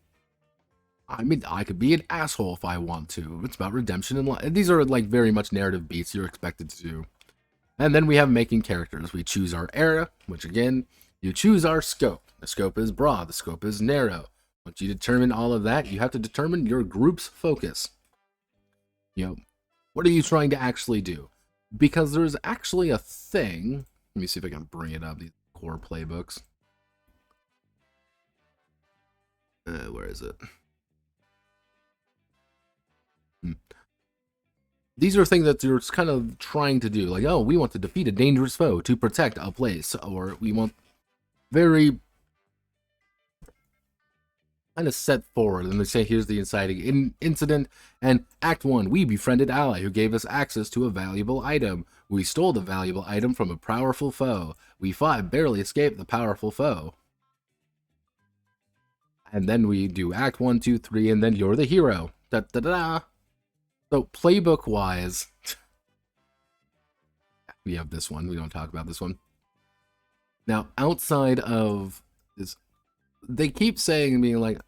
I mean, I could be an asshole if I want to. It's about redemption and life. These are like very much narrative beats you're expected to do. And then we have making characters. We choose our era, which again, you choose our scope. The scope is broad, the scope is narrow. Once you determine all of that, you have to determine your group's focus. You know, what are you trying to actually do? Because there's actually a thing. Let me see if I can bring it up. These core playbooks. Where is it? These are things that you're kind of trying to do. Like, oh, we want to defeat a dangerous foe to protect a place. Or we want very kind of set forward. And they say, here's the inciting incident. And Act 1, we befriended ally who gave us access to a valuable item. We stole the valuable item from a powerful foe. We fought and barely escaped the powerful foe. And then we do Act 1, 2, 3, and then you're the hero. Da da da. So, playbook-wise, we have this one. We don't talk about this one. Now, outside of this, they keep saying and being like,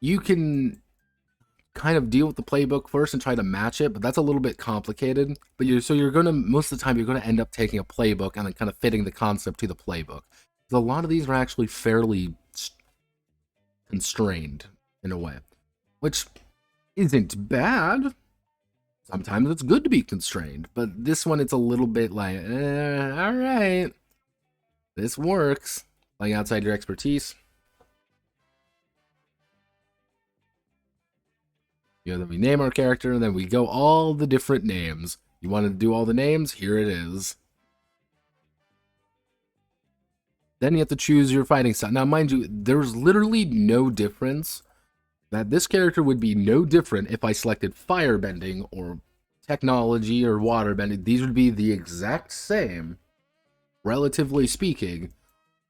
you can kind of deal with the playbook first and try to match it, but that's a little bit complicated. But you're going to, most of the time, you're going to end up taking a playbook and then kind of fitting the concept to the playbook. So a lot of these are actually fairly constrained in a way, which isn't bad. Sometimes it's good to be constrained, but this one, it's a little bit like, all right, this works. Playing outside your expertise. Then we name our character, and then we go all the different names. You want to do all the names? Here it is. Then you have to choose your fighting style. Now, mind you, there's literally no difference. That this character would be no different if I selected firebending or technology or waterbending. These would be the exact same, relatively speaking.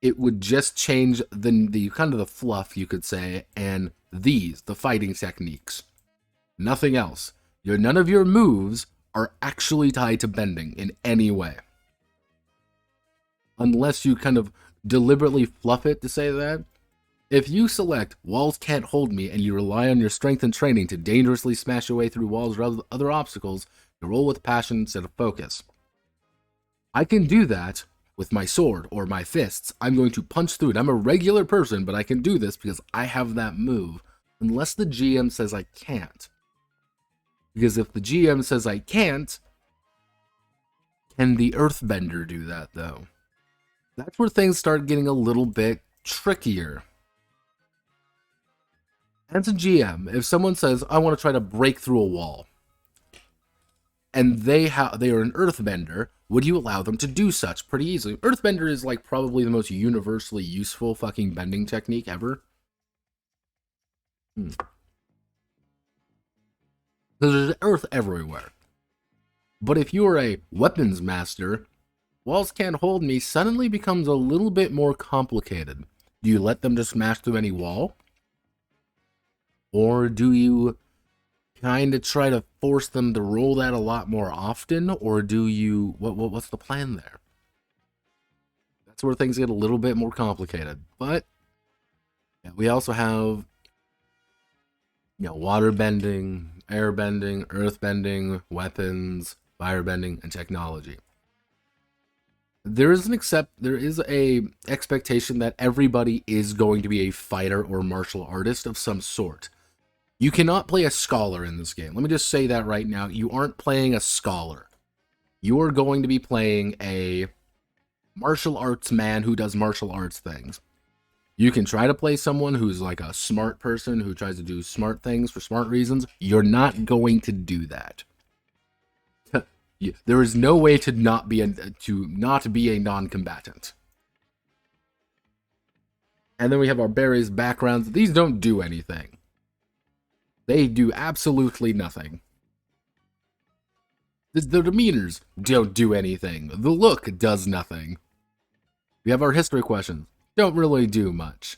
It would just change the kind of the fluff, you could say, and the fighting techniques. Nothing else. None of your moves are actually tied to bending in any way. Unless you kind of deliberately fluff it to say that. If you select walls can't hold me and you rely on your strength and training to dangerously smash your way through walls or other obstacles, you roll with passion instead of focus. I can do that with my sword or my fists. I'm going to punch through it. I'm a regular person, but I can do this because I have that move. Unless the GM says I can't. Because if the GM says I can't, can the Earthbender do that, though? That's where things start getting a little bit trickier. As a GM, if someone says, I want to try to break through a wall, and they are an Earthbender, would you allow them to do such pretty easily? Earthbender is like probably the most universally useful fucking bending technique ever. Because there's earth everywhere. But if you are a weapons master, walls can't hold me suddenly becomes a little bit more complicated. Do you let them just smash through any wall? Or do you kind of try to force them to roll that a lot more often? Or do you... What's the plan there? That's where things get a little bit more complicated. But yeah, we also have... water bending, air bending, earth bending, weapons, fire bending, and technology. There is a expectation that everybody is going to be a fighter or martial artist of some sort. You cannot play a scholar in this game. Let me just say that right now. You aren't playing a scholar. You are going to be playing a martial arts man who does martial arts things. You can try to play someone who's like a smart person who tries to do smart things for smart reasons. You're not going to do that. There is no way to not be a non-combatant. And then we have our berries backgrounds. These don't do anything. They do absolutely nothing. The demeanors don't do anything. The look does nothing. We have our history questions. Don't really do much.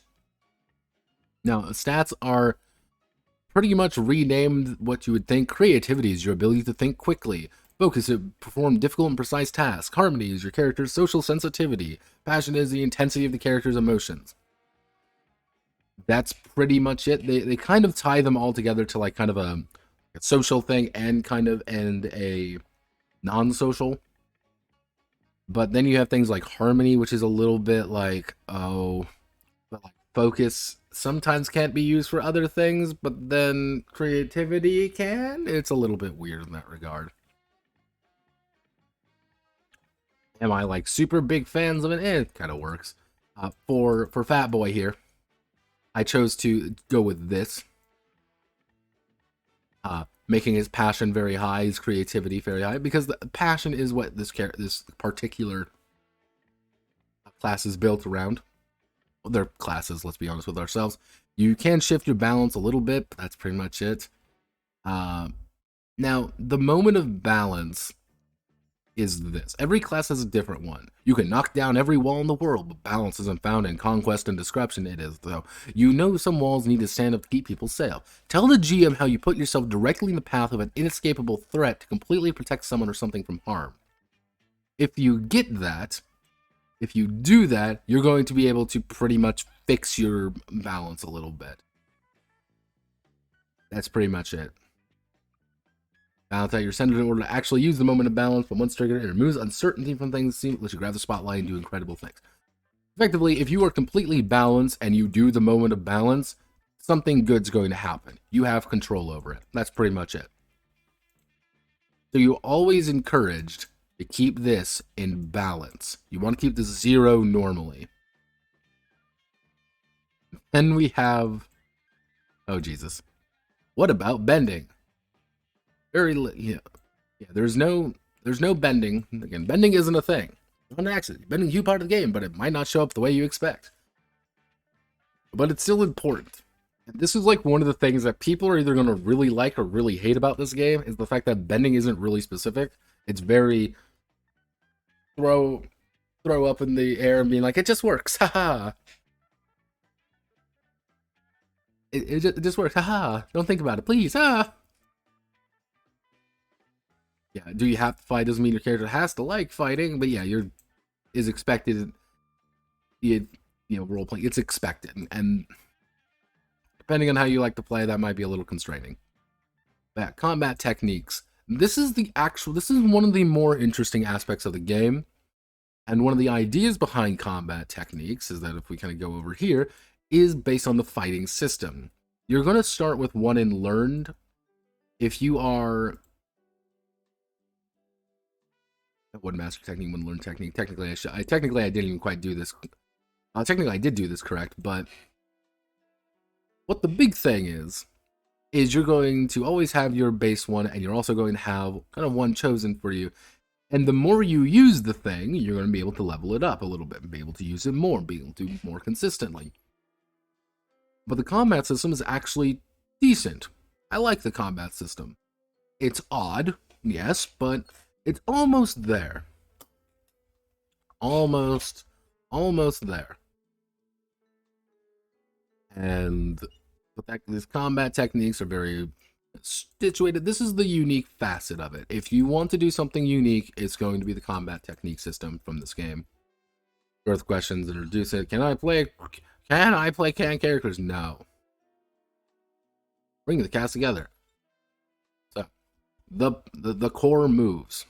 Now, stats are pretty much renamed what you would think. Creativity is your ability to think quickly. Focus to perform difficult and precise tasks. Harmony is your character's social sensitivity. Passion is the intensity of the character's emotions. That's pretty much it. They kind of tie them all together to like kind of a social thing and a non-social. But then you have things like harmony, which is a little bit like, but like focus sometimes can't be used for other things, but then creativity can. It's a little bit weird in that regard. Am I like super big fans of it? It kind of works. For Fat Boy here, I chose to go with this. Making his passion very high, his creativity very high, because the passion is what this particular class is built around. Well, they're classes, let's be honest with ourselves. You can shift your balance a little bit, but that's pretty much it. Now, the moment of balance is this. Every class has a different one. You can knock down every wall in the world, but balance isn't found in conquest and description. It is, though. You know some walls need to stand up to keep people safe. Tell the GM how you put yourself directly in the path of an inescapable threat to completely protect someone or something from harm. If you get that, if you do that, you're going to be able to pretty much fix your balance a little bit. That's pretty much it. Balance out your center in order to actually use the moment of balance, but once triggered, it removes uncertainty from things, lets you grab the spotlight and do incredible things. Effectively, if you are completely balanced and you do the moment of balance, something good's going to happen. You have control over it. That's pretty much it. So you're always encouraged to keep this in balance. You want to keep the 0 normally. Then we have... oh, Jesus. What about bending? Yeah, there's no bending. Again, bending isn't a thing. Not an accident. Bending is a huge part of the game, but it might not show up the way you expect. But it's still important. And this is like one of the things that people are either going to really like or really hate about this game, is the fact that bending isn't really specific. It's very throw up in the air and being like, it just works, haha. It just works, haha. Don't think about it, please, ah. Yeah, do you have to fight? Doesn't mean your character has to like fighting, but yeah, is expected. Role playing, it's expected, and depending on how you like to play, that might be a little constraining. But combat techniques. This is one of the more interesting aspects of the game, and one of the ideas behind combat techniques is that if we kind of go over here, is based on the fighting system. You're going to start with one in learned. If you are one master technique, one learned technique. Technically, I didn't even quite do this. Technically, I did do this correct, but what the big thing is you're going to always have your base one, and you're also going to have kind of one chosen for you. And the more you use the thing, you're going to be able to level it up a little bit, and be able to use it more, be able to do more consistently. But the combat system is actually decent. I like the combat system. It's odd, yes, but it's almost there. Almost there. And these combat techniques are very situated. This is the unique facet of it. If you want to do something unique, it's going to be the combat technique system from this game. Earth questions introduce it. Can I play can characters? No. Bring the cast together. So, the core moves.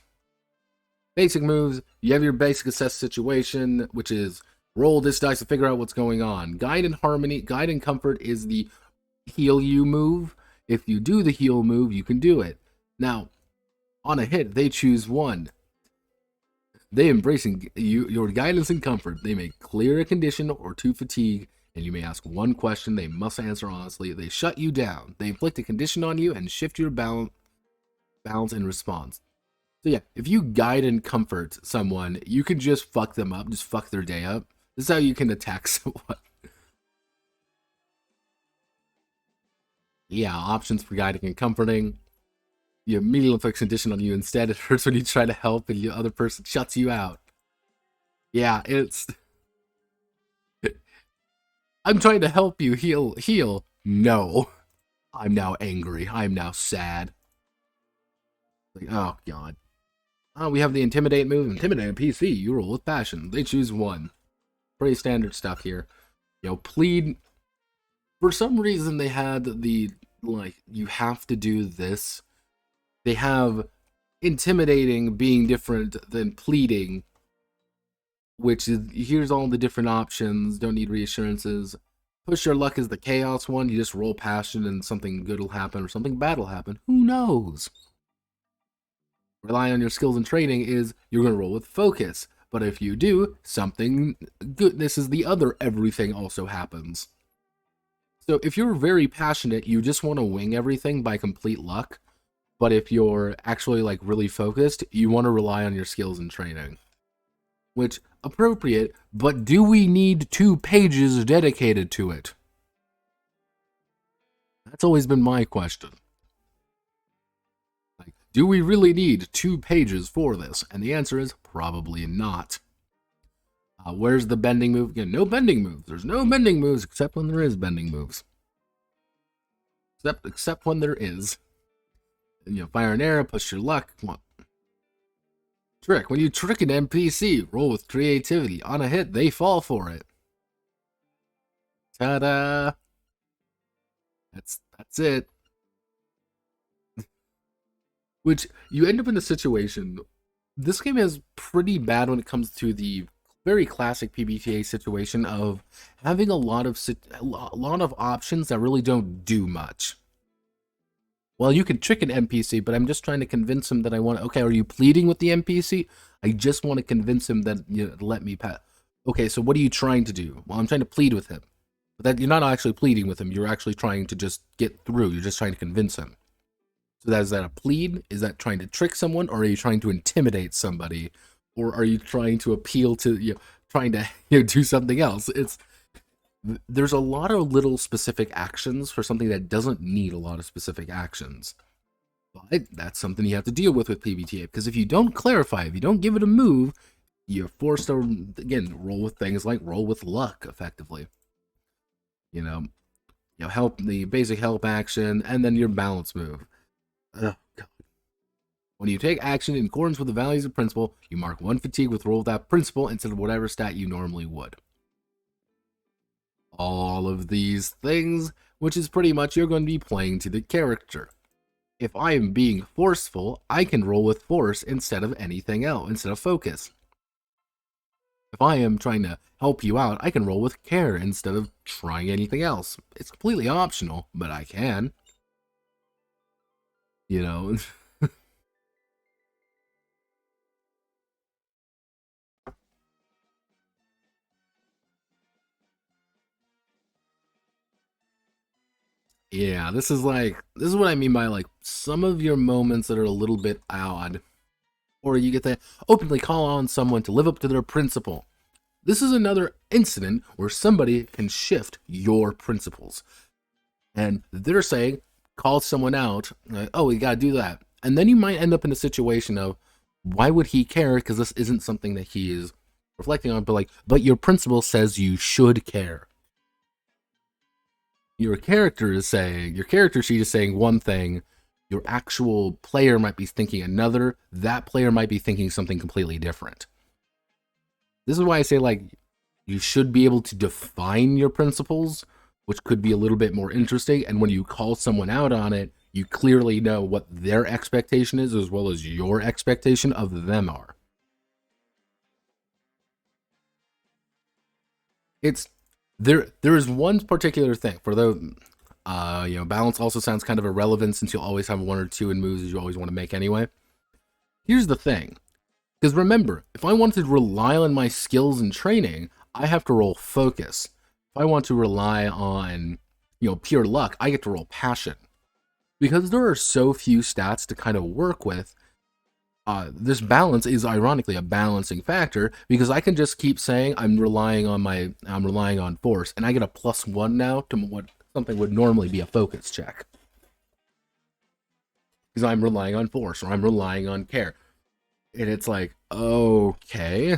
Basic moves, you have your basic assess situation, which is roll this dice to figure out what's going on. Guide and harmony, guide and comfort is the heal you move. If you do the heal move, you can do it. Now, on a hit, they choose one. They embracing your guidance and comfort. They may clear a condition or 2 fatigue, and you may ask one question they must answer honestly. They shut you down. They inflict a condition on you and shift your balance in response. So yeah, if you guide and comfort someone, you can just fuck them up, just fuck their day up. This is how you can attack someone. Yeah, options for guiding and comforting. You immediately inflict condition on you instead. It hurts when you try to help and the other person shuts you out. Yeah, it's... I'm trying to help you heal. No. I'm now angry. I'm now sad. Like, oh, God. Oh, we have the Intimidate move. Intimidate PC. You roll with passion. They choose one. Pretty standard stuff here. Plead. For some reason, they had the, you have to do this. They have intimidating being different than pleading, which is, here's all the different options. Don't need reassurances. Push your luck is the chaos one. You just roll passion and something good will happen or something bad will happen. Who knows? Rely on your skills and training is you're going to roll with focus. But if you do, something good, this is the other everything also happens. So if you're very passionate, you just want to wing everything by complete luck. But if you're actually like really focused, you want to rely on your skills and training. Which, appropriate, but do we need 2 pages dedicated to it? That's always been my question. Like, do we really need 2 pages for this? And the answer is probably not. Where's the bending move? Again, no bending moves. There's no bending moves except when there is bending moves. Except when there is. You know, fire an arrow, push your luck. Come on. Trick. When you trick an NPC, roll with creativity. On a hit, they fall for it. Ta-da! That's it. Which, you end up in a situation... This game is pretty bad when it comes to the very classic PBTA situation of having a lot of options that really don't do much. Well, you can trick an NPC, but I'm just trying to convince him that I want to... Okay, are you pleading with the NPC? I just want to convince him that, you know, let me pass. Okay, so what are you trying to do? Well, I'm trying to plead with him. But that you're not actually pleading with him. You're actually trying to just get through. You're just trying to convince him. So is that a plead? Is that trying to trick someone? Or are you trying to intimidate somebody? Or are you trying to appeal to, you know, trying to, you know, do something else? There's a lot of little specific actions for something that doesn't need a lot of specific actions. But that's something you have to deal with PBTA, because if you don't clarify, if you don't give it a move, you're forced to, again, roll with things like roll with luck, effectively. You know, help, the basic help action, and then your balance move. Oh, God. When you take action in accordance with the values of principle, you mark 1 fatigue with roll with that principle instead of whatever stat you normally would. All of these things, which is pretty much you're going to be playing to the character. If I am being forceful, I can roll with force instead of anything else, instead of focus. If I am trying to help you out, I can roll with care instead of trying anything else. It's completely optional, but I can. You know... Yeah, this is what I mean by, like, some of your moments that are a little bit odd. Or you get to openly call on someone to live up to their principle. This is another incident where somebody can shift your principles. And they're saying, call someone out, like, oh, we gotta do that. And then you might end up in a situation of, why would he care? Because this isn't something that he is reflecting on, but your principle says you should care. Your character sheet is saying one thing, your actual player might be thinking another, that player might be thinking something completely different. This is why I say, like, you should be able to define your principles, which could be a little bit more interesting, and when you call someone out on it, you clearly know what their expectation is as well as your expectation of them are. There is one particular thing for the, you know, balance also sounds kind of irrelevant since you'll always have 1 or 2 in moves you always want to make anyway. Here's the thing, because remember, if I wanted to rely on my skills and training, I have to roll focus. If I want to rely on, you know, pure luck, I get to roll passion. Because there are so few stats to kind of work with, this balance is ironically a balancing factor, because I can just keep saying I'm relying on force, and I get a +1 now to what something would normally be a focus check. Because I'm relying on force, or I'm relying on care. And it's like, okay.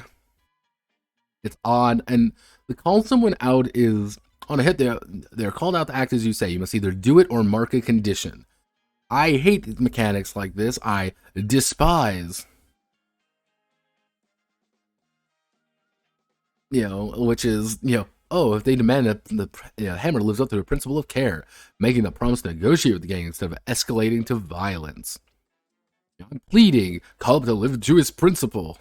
It's odd, and the call someone out is, on a hit, they're called out to act as you say. You must either do it or mark a condition. I hate mechanics like this. I despise, you know, which is, you know, oh, if they demand that the hammer lives up to the principle of care, making the promise to negotiate with the gang instead of escalating to violence. You know, I'm pleading, call him to live to his principle.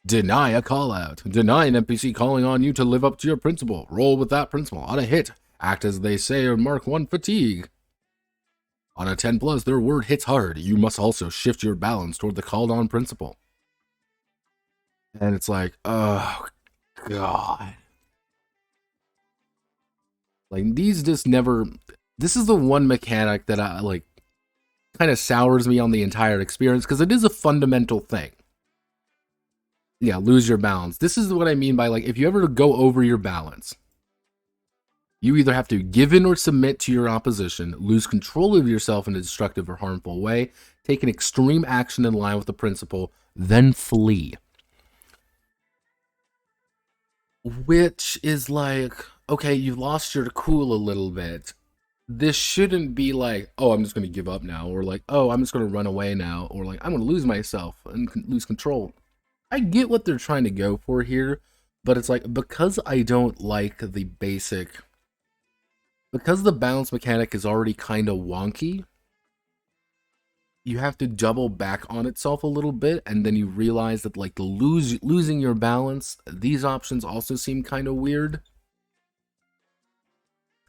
Deny a call out. Deny an NPC calling on you to live up to your principle. Roll with that principle. On a hit, act as they say or mark 1 fatigue. On a 10 plus, their word hits hard. You must also shift your balance toward the called on principle. And it's like, oh, God. Like, these just never... This is the one mechanic that I, like, kind of sours me on the entire experience, because it is a fundamental thing. Yeah, lose your balance. This is what I mean by, like, if you ever go over your balance, you either have to give in or submit to your opposition, lose control of yourself in a destructive or harmful way, take an extreme action in line with the principle, then flee. Which is like, okay, you lost your cool a little bit. This shouldn't be like, oh, I'm just going to give up now, or like, oh, I'm just going to run away now, or like, I'm going to lose myself and lose control. I get what they're trying to go for here, but it's like, because I don't like the basic... Because the balance mechanic is already kind of wonky, you have to double back on itself a little bit, and then you realize that, like, losing your balance, these options also seem kind of weird.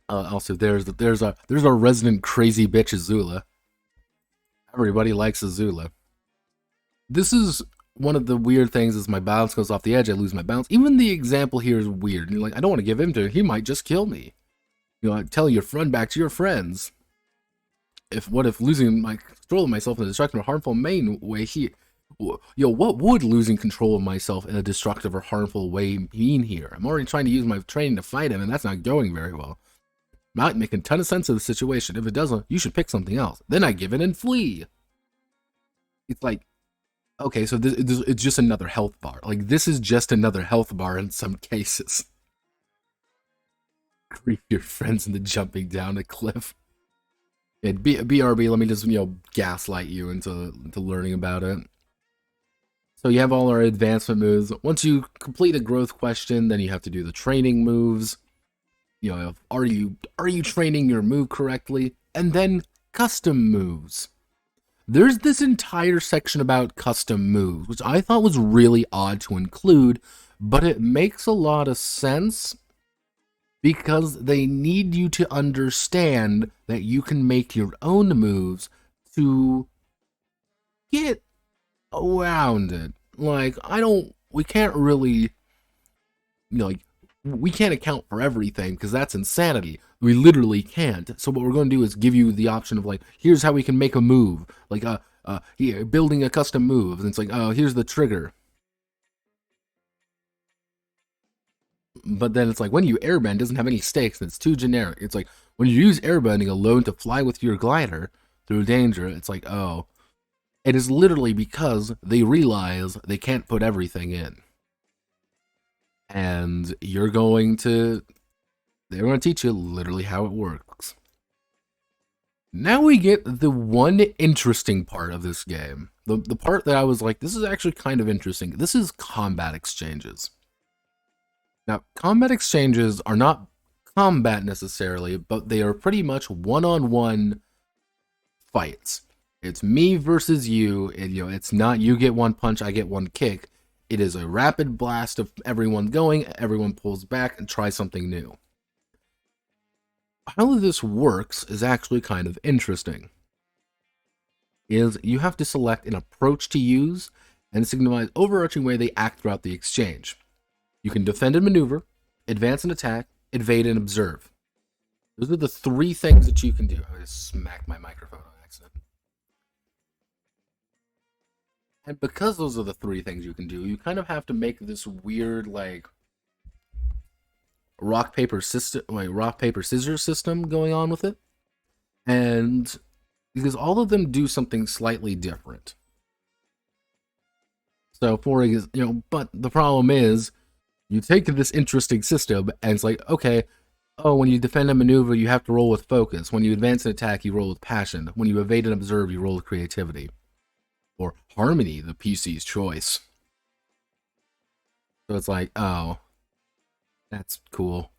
Also, there's our resident crazy bitch Azula. Everybody likes Azula. This is one of the weird things: is my balance goes off the edge, I lose my balance. Even the example here is weird. You're like, I don't want to give him to him. He might just kill me. You know, like telling your friend back to your friends. What if losing my control of myself in a destructive or harmful main way? What would losing control of myself in a destructive or harmful way mean here? I'm already trying to use my training to fight him, and that's not going very well. Might make a ton of sense of the situation. If it doesn't, you should pick something else. Then I give in and flee. It's like, okay, so it's just another health bar. Like, this is just another health bar in some cases. Grief your friends into jumping down a cliff. Yeah, BRB, let me just, gaslight you into learning about it. So you have all our advancement moves. Once you complete a growth question, then you have to do the training moves. Are you training your move correctly? And then custom moves. There's this entire section about custom moves, which I thought was really odd to include, but it makes a lot of sense because they need you to understand that you can make your own moves to get around it. Like, we can't really, we can't account for everything because that's insanity. We literally can't. So what we're going to do is give you the option of, like, here's how we can make a move. Like, here, building a custom move. And it's like, oh, here's the trigger. But then it's like, when you airbend, it doesn't have any stakes and it's too generic. It's like, when you use airbending alone to fly with your glider through danger, it's like, oh. It is literally because they realize they can't put everything in. And they're going to teach you literally how it works. Now we get the one interesting part of this game. The part that I was like, this is actually kind of interesting. This is combat exchanges. Now, combat exchanges are not combat necessarily, but they are pretty much one-on-one fights. It's me versus you, and it's not you get one punch, I get one kick. It is a rapid blast of everyone going, everyone pulls back and tries something new. How this works is actually kind of interesting. You have to select an approach to use and signifies overarching way they act throughout the exchange. You can defend and maneuver, advance and attack, evade and observe. Those are the three things that you can do. I just smacked my microphone on accident. And because those are the three things you can do, you kind of have to make this weird, like, rock paper scissors system going on with it. And because all of them do something slightly different. So but the problem is, you take this interesting system and it's like, okay, when you defend and maneuver, you have to roll with focus. When you advance and attack, you roll with passion. When you evade and observe, you roll with creativity. Or harmony, the PC's choice. So it's like, oh, that's cool.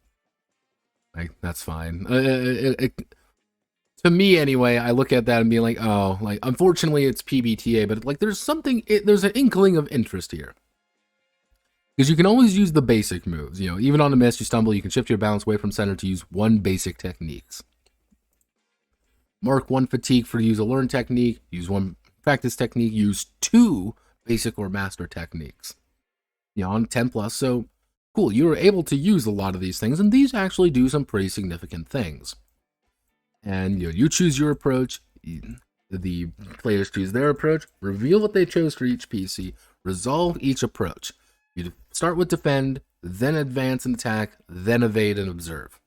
Like, that's fine. To me, anyway, I look at that and be like, oh, like, unfortunately, it's PBTA, but like, there's an inkling of interest here. Because you can always use the basic moves. You know, even on a miss, you stumble, you can shift your balance away from center to use one basic techniques. Mark 1 fatigue for use a learn technique, use 1 practice technique, use 2 basic or master techniques. You know, on 10 plus, so cool, you're able to use a lot of these things, and these actually do some pretty significant things. And you choose your approach, the players choose their approach, reveal what they chose for each PC, resolve each approach. You start with defend, then advance and attack, then evade and observe.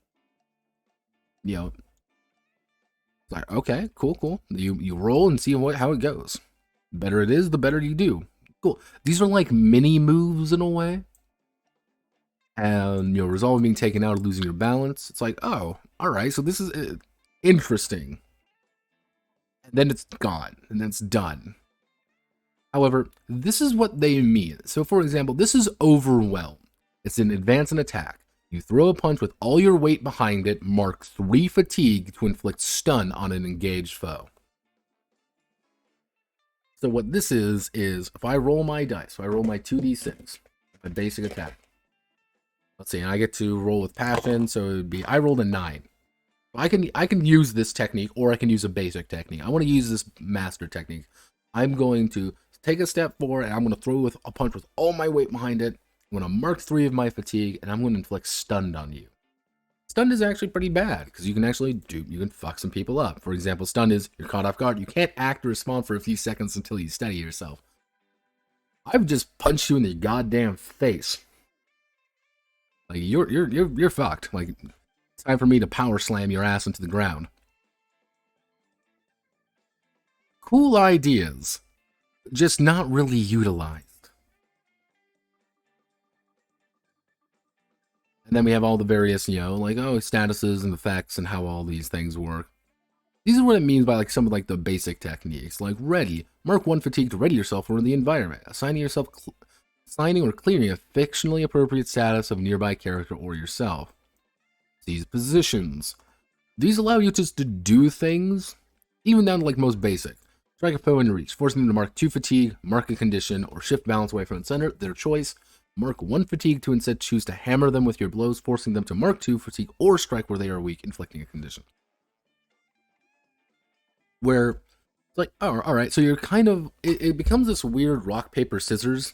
You know, like, okay, cool. You roll and see how it goes. The better it is, the better you do. Cool. These are like mini moves in a way. And resolve being taken out or losing your balance. It's like, oh, alright, so this is interesting. And then it's gone, and then it's done. However, this is what they mean. So for example, this is overwhelm. It's an advance and attack. You throw a punch with all your weight behind it, mark 3 fatigue to inflict stun on an engaged foe. So what this is if I roll my dice, so I roll my 2d6, my basic attack. Let's see, and I get to roll with passion, so it would be, I rolled a 9. I can use this technique, or I can use a basic technique. I want to use this master technique. I'm going to take a step forward, and I'm going to throw with a punch with all my weight behind it. I'm going to mark 3 of my fatigue, and I'm going to inflict stunned on you. Stunned is actually pretty bad, because you can fuck some people up. For example, stunned is, you're caught off guard. You can't act or respond for a few seconds until you steady yourself. I've just punched you in the goddamn face. Like, you're fucked. Like, it's time for me to power slam your ass into the ground. Cool ideas, just not really utilized. And then we have all the various, like, statuses and effects and how all these things work. These are what it means by, like, some of, like, the basic techniques. Like, ready. Mark 1 fatigue to ready yourself for the environment. Assigning or clearing a fictionally appropriate status of a nearby character or yourself. These positions. These allow you just to do things, even down to, like, most basic. Strike a foe in reach, forcing them to mark 2 fatigue, mark a condition, or shift balance away from the center, their choice. Mark 1 fatigue to instead choose to hammer them with your blows, forcing them to mark 2 fatigue or strike where they are weak, inflicting a condition. Where it's like, oh, alright, so you're kind of, it becomes this weird rock, paper, scissors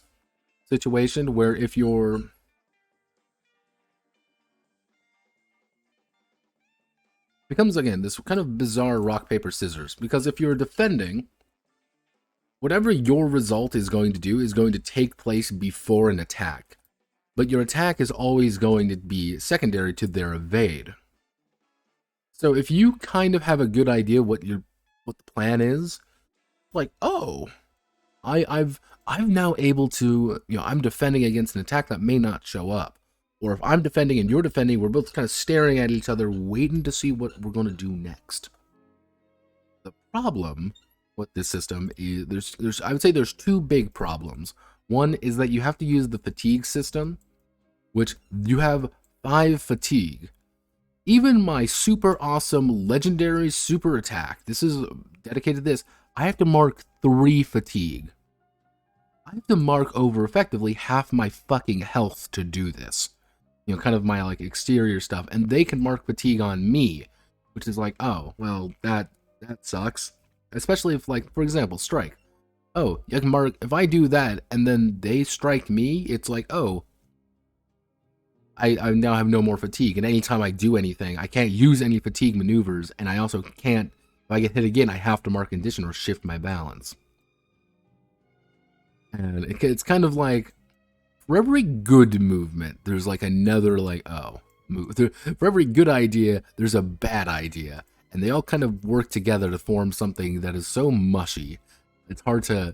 situation where if you're, becomes again this kind of bizarre rock, paper, scissors, because if you're defending, whatever your result is going to do is going to take place before an attack. But your attack is always going to be secondary to their evade. So if you kind of have a good idea what the plan is, like, oh, I've now able to, I'm defending against an attack that may not show up. Or if I'm defending and you're defending, we're both kind of staring at each other, waiting to see what we're going to do next. The problem with this system is I would say there's 2 big problems. One is that you have to use the fatigue system, which you have 5 fatigue. Even my super awesome legendary super attack, this is dedicated to this, I have to mark 3 fatigue. I have to mark over effectively half my fucking health to do this. Kind of my like exterior stuff, and they can mark fatigue on me, which is like, oh, well, that sucks. Especially if, like, for example, strike. Oh, you can mark, if I do that and then they strike me, it's like, oh, I now have no more fatigue, and anytime I do anything, I can't use any fatigue maneuvers, and I also can't, if I get hit again, I have to mark condition or shift my balance. And it's kind of like, for every good movement, there's like another, like, for every good idea, there's a bad idea. And they all kind of work together to form something that is so mushy, it's hard to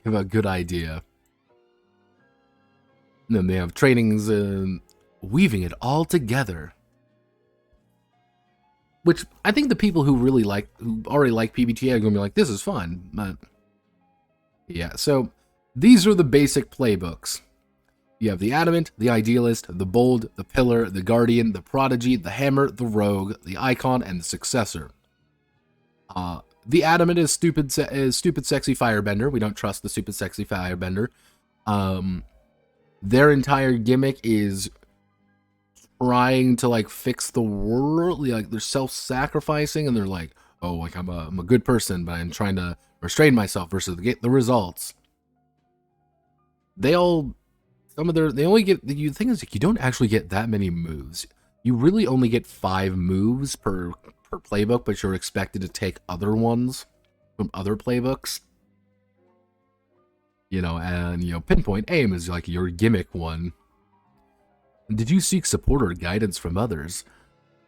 give a good idea. And then they have trainings weaving it all together. Which, I think the people who already like PBTA are going to be like, this is fun. But yeah, so these are the basic playbooks. You have the Adamant, the Idealist, the Bold, the Pillar, the Guardian, the Prodigy, the Hammer, the Rogue, the Icon, and the Successor. The Adamant is stupid, sexy Firebender. We don't trust the stupid, sexy Firebender. their entire gimmick is trying to like fix the world. Like they're self-sacrificing, and they're like, oh, like I'm a good person, but I'm trying to restrain myself versus get the results. They only get, the thing is, like, you don't actually get that many moves. You really only get 5 moves per playbook, but you're expected to take other ones from other playbooks. You know, and, you know, pinpoint aim is like your gimmick one. Did you seek support or guidance from others?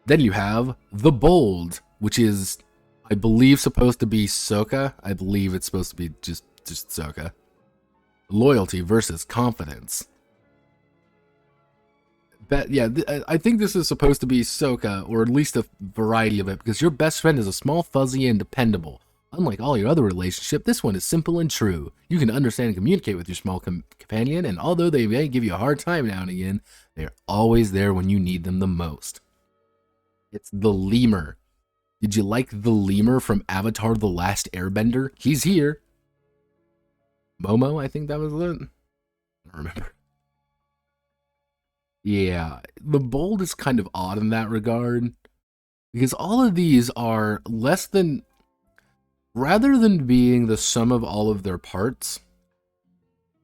Then you have the bold, which is, I believe, supposed to be Soka. I believe it's supposed to be just Soka. Loyalty versus confidence. But yeah, I think this is supposed to be Soka, or at least a variety of it, because your best friend is a small, fuzzy, and dependable. Unlike all your other relationships, this one is simple and true. You can understand and communicate with your small companion, and although they may give you a hard time now and again, they're always there when you need them the most. It's the lemur. Did you like the lemur from Avatar: The Last Airbender? He's here. Momo, I think that was it. I don't remember. Yeah, the bold is kind of odd in that regard, because all of these are less than, rather than being the sum of all of their parts,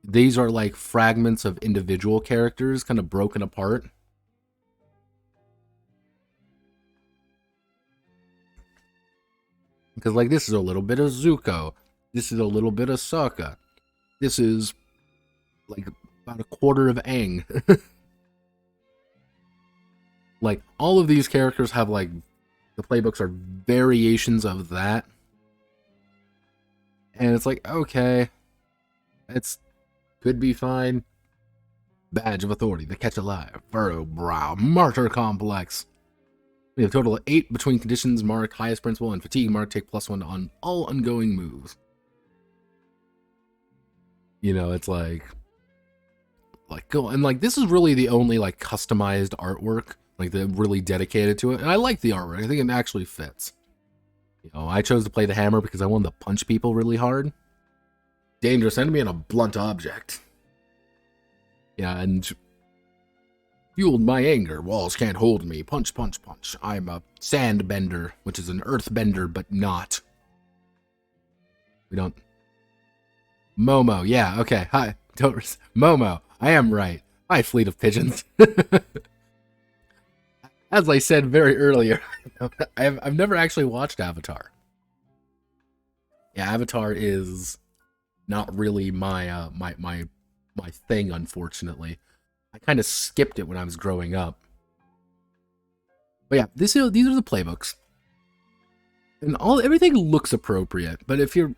these are like fragments of individual characters kind of broken apart. Because like this is a little bit of Zuko, this is a little bit of Sokka, this is like about a quarter of Aang. Like, all of these characters have, like, the playbooks are variations of that. And it's like, okay, it's, could be fine. Badge of Authority, The Catch Alive, Furrow Brow, Martyr Complex. We have a total of 8 between conditions marked highest principle and fatigue marked take +1 on all ongoing moves. You know, it's like go, and like this is really the only like customized artwork, like they're really dedicated to it, and I like the artwork. I think it actually fits. You know, I chose to play the hammer because I wanted to punch people really hard. Dangerous enemy and a blunt object. Yeah, and fueled my anger. Walls can't hold me. Punch, punch, punch. I'm a sand bender, which is an earth bender, but not. We don't. Momo, yeah, okay. Hi, don't. Momo, I am right. Hi, fleet of pigeons. As I said very earlier, I've never actually watched Avatar. Yeah, Avatar is not really my my thing, unfortunately. I kind of skipped it when I was growing up. But yeah, these are the playbooks, and everything looks appropriate. But if you're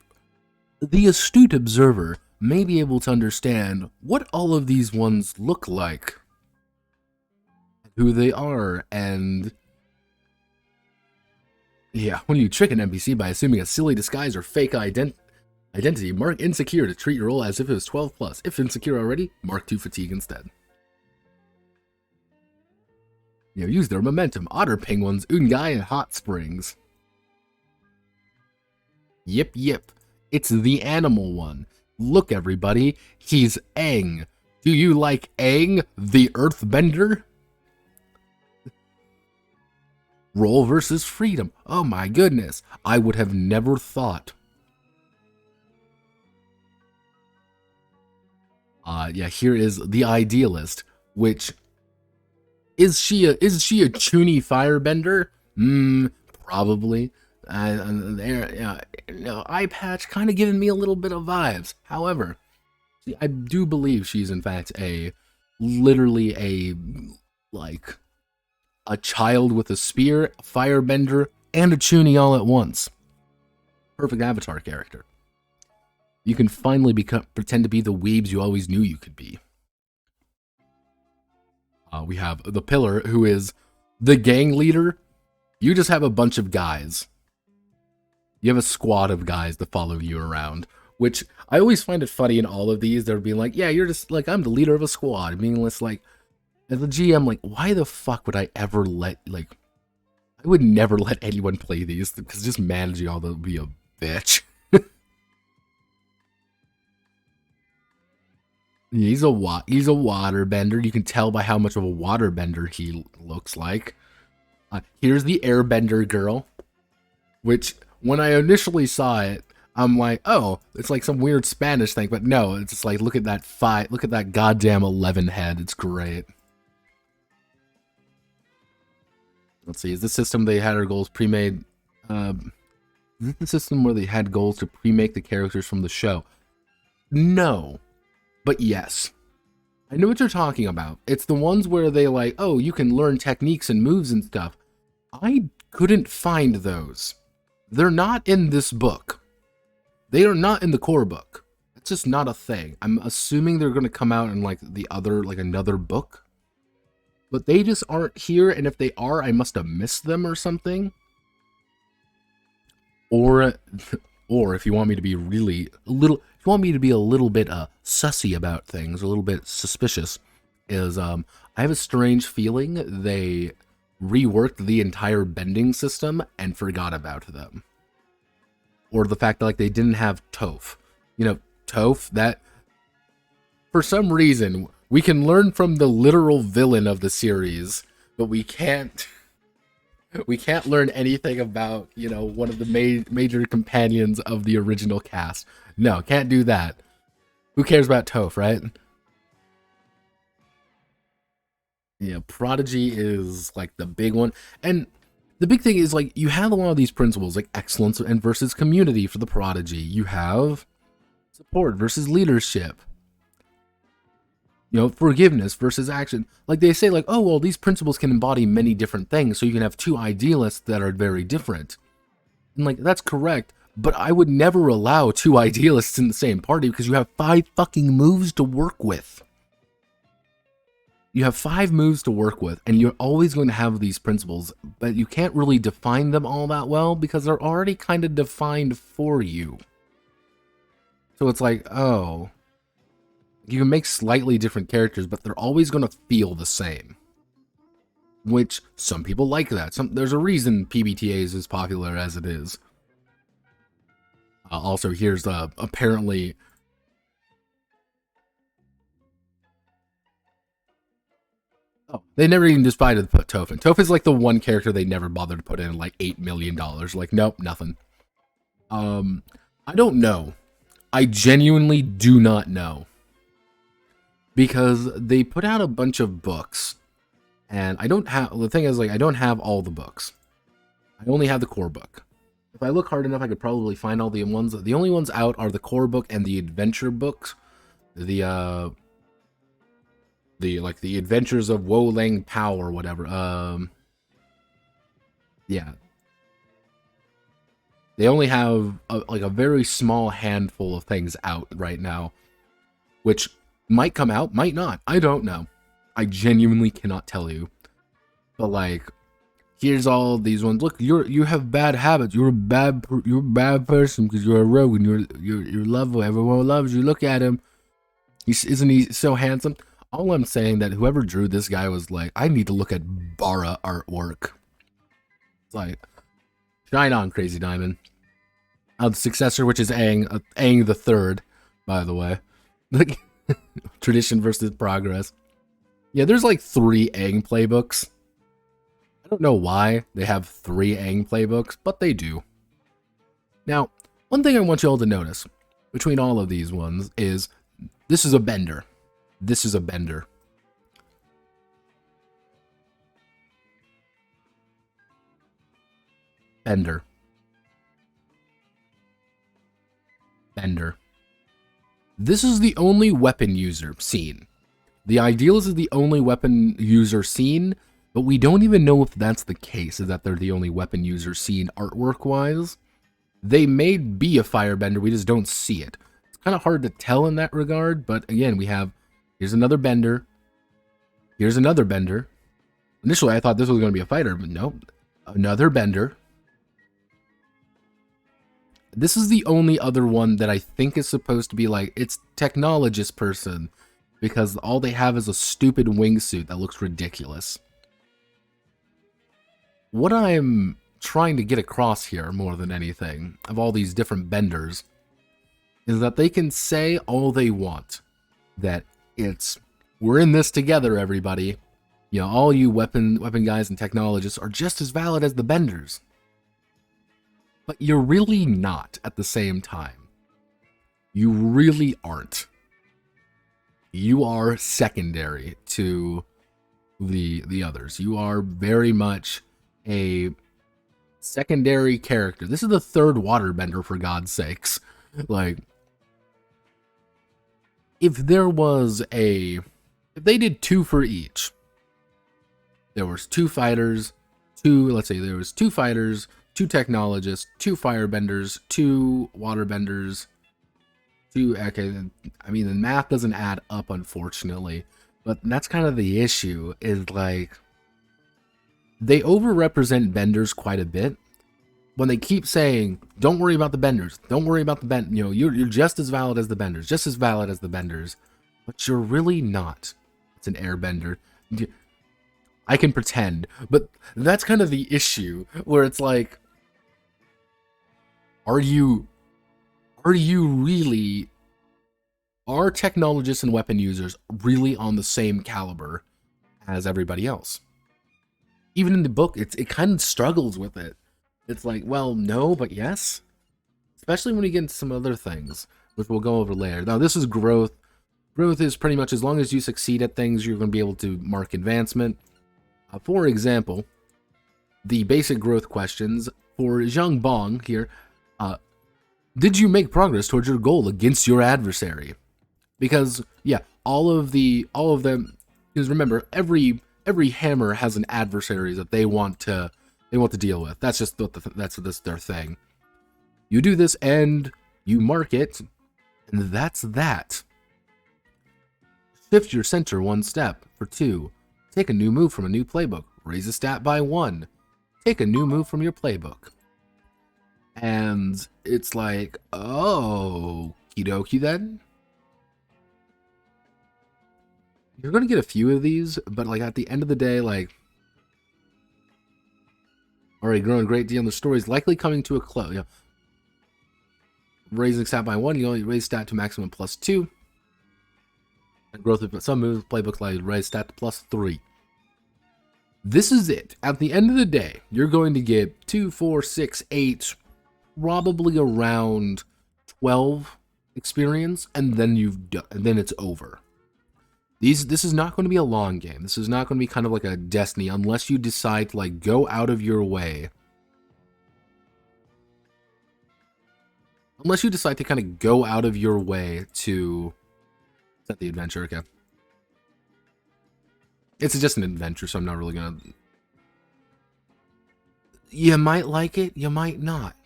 the astute observer, may be able to understand what all of these ones look like, who they are, and yeah, when you trick an NPC by assuming a silly disguise or fake identity, mark insecure to treat your roll as if it was 12+. If insecure already, mark 2 fatigue instead. You know, use their momentum. Otter penguins, Ungai, and hot springs. Yip yip. It's the animal one. Look, everybody, he's Aang. Do you like Aang, the Earthbender? Roll versus freedom. Oh my goodness. I would have never thought. Yeah, here is the idealist, which is she a Chuny firebender? Probably. Eye patch kind of giving me a little bit of vibes. However, I do believe she's in fact literally a child with a spear, a firebender, and a Chuny all at once. Perfect Avatar character. You can finally pretend to be the weebs you always knew you could be. We have the Pillar, who is the gang leader. You just have a bunch of guys. You have a squad of guys that follow you around, which I always find it funny in all of these. They're being like, yeah, you're just like, I'm the leader of a squad. Meaningless, like, as a GM, like, why the fuck would I ever I would never let anyone play these, because just managing all that would be a bitch. He's a waterbender. You can tell by how much of a waterbender he looks like. Here's the airbender girl, which when I initially saw it, I'm like, oh, it's like some weird Spanish thing, but no, it's just like, look at that goddamn 11 head. It's great. Let's see, is this system they had our goals pre-made? Is this the system where they had goals to pre-make the characters from the show? No, but yes. I know what you're talking about. It's the ones where they like, oh, you can learn techniques and moves and stuff. I couldn't find those. They're not in this book. They are not in the core book. It's just not a thing. I'm assuming they're going to come out in like the other, like another book. But they just aren't here, and if they are, I must have missed them or something. Or if you want me to be really a little, if you want me to be a little bit sussy about things, a little bit suspicious, is I have a strange feeling they reworked the entire bending system and forgot about them. Or the fact that like they didn't have Toph. You know, Toph, that for some reason we can learn from the literal villain of the series, but we can't learn anything about, you know, one of the major companions of the original cast. No, can't do that. Who cares about Toph, right? Yeah, Prodigy is like the big one. And the big thing is like you have a lot of these principles like excellence and versus community for the Prodigy. You have support versus leadership. You know, forgiveness versus action. Like they say like, oh, well, these principles can embody many different things. So you can have two idealists that are very different. And like, that's correct. But I would never allow two idealists in the same party because you have 5 fucking moves to work with. You have 5 moves to work with, and you're always going to have these principles, but you can't really define them all that well because they're already kind of defined for you. So it's like, oh, you can make slightly different characters, but they're always going to feel the same. Which, some people like that. There's a reason PBTA is as popular as it is. Also, here's apparently... Oh, they never even decided to put Toph in. Toph is like the one character they never bothered to put in like $8 million. Like, nope, nothing. I don't know. I genuinely do not know. Because they put out a bunch of books. And I don't have... The thing is, like, I don't have all the books. I only have the core book. If I look hard enough, I could probably find all the ones. The only ones out are the core book and the adventure books. The Adventures of Wo Lang Pao or whatever. Yeah. They only have a very small handful of things out right now, which might come out, might not. I don't know. I genuinely cannot tell you. But like, here's all these ones. Look, you have bad habits. You're a bad person because you're a rogue and you're lovable. Everyone loves you. Look at him. Isn't he so handsome? All I'm saying that whoever drew this guy was like, I need to look at Bara artwork. It's like, shine on, Crazy Diamond. The successor, which is Aang the Third, by the way. Like, tradition versus progress. Yeah, there's like 3 Aang playbooks. I don't know why they have 3 Aang playbooks, but they do. Now, one thing I want you all to notice between all of these ones is this is a bender. This is a bender. Bender. Bender. This is the only weapon user seen. The Idealist is the only weapon user seen, but we don't even know if that's the case, is that they're the only weapon user seen artwork-wise. They may be a firebender, we just don't see it. It's kind of hard to tell in that regard, but again, we have... Here's another bender. Here's another bender. Initially, I thought this was going to be a fighter, but nope. Another bender. This is the only other one that I think is supposed to be like, it's technologist person, because all they have is a stupid wingsuit that looks ridiculous. What I'm trying to get across here, more than anything, of all these different benders, is that they can say all they want. That It's, we're in this together, everybody. You know, all you weapon guys and technologists are just as valid as the benders. But you're really not at the same time. You really aren't. You are secondary to the others. You are very much a secondary character. This is the third waterbender, for God's sakes. Like, if they did 2 for each, there was 2 fighters, let's say there was 2 fighters, 2 technologists, 2 firebenders, 2 waterbenders, 2, okay, I mean, the math doesn't add up, unfortunately, but that's kind of the issue, is like, they overrepresent benders quite a bit. When they keep saying, don't worry about the benders, don't worry about the bend, you know, you're just as valid as the benders, just as valid as the benders, but you're really not. It's an airbender. I can pretend, but that's kind of the issue, where it's like, are technologists and weapon users really on the same caliber as everybody else? Even in the book, it kind of struggles with it. It's like, well, no, but yes. Especially when we get into some other things, which we'll go over later. Now, this is growth. Growth is pretty much as long as you succeed at things, you're going to be able to mark advancement. For example, the basic growth questions for Zhang Bong here. Did you make progress towards your goal against your adversary? Because, yeah, all of them, because remember, every hammer has an adversary that they want to deal with. That's just that's their thing. You do this and you mark it, and that's that. Shift your center 1 step. For 2, take a new move from a new playbook. Raise a stat by 1. Take a new move from your playbook. And it's like, oh, okie dokie then. You're gonna get a few of these, but like at the end of the day, like, already growing a great deal, and the story is likely coming to a close. You know, raising stat by 1, you only raise stat to maximum +2. And growth of some moves, playbook like raise stat to +3. This is it. At the end of the day, you're going to get 2, 4, 6, 8, probably around 12 experience, and then then it's over. This is not going to be a long game. This is not going to be kind of like a Destiny, unless you decide to like go out of your way. Unless you decide to kind of go out of your way to set the adventure, okay. It's just an adventure, so I'm not really gonna... You might like it, you might not.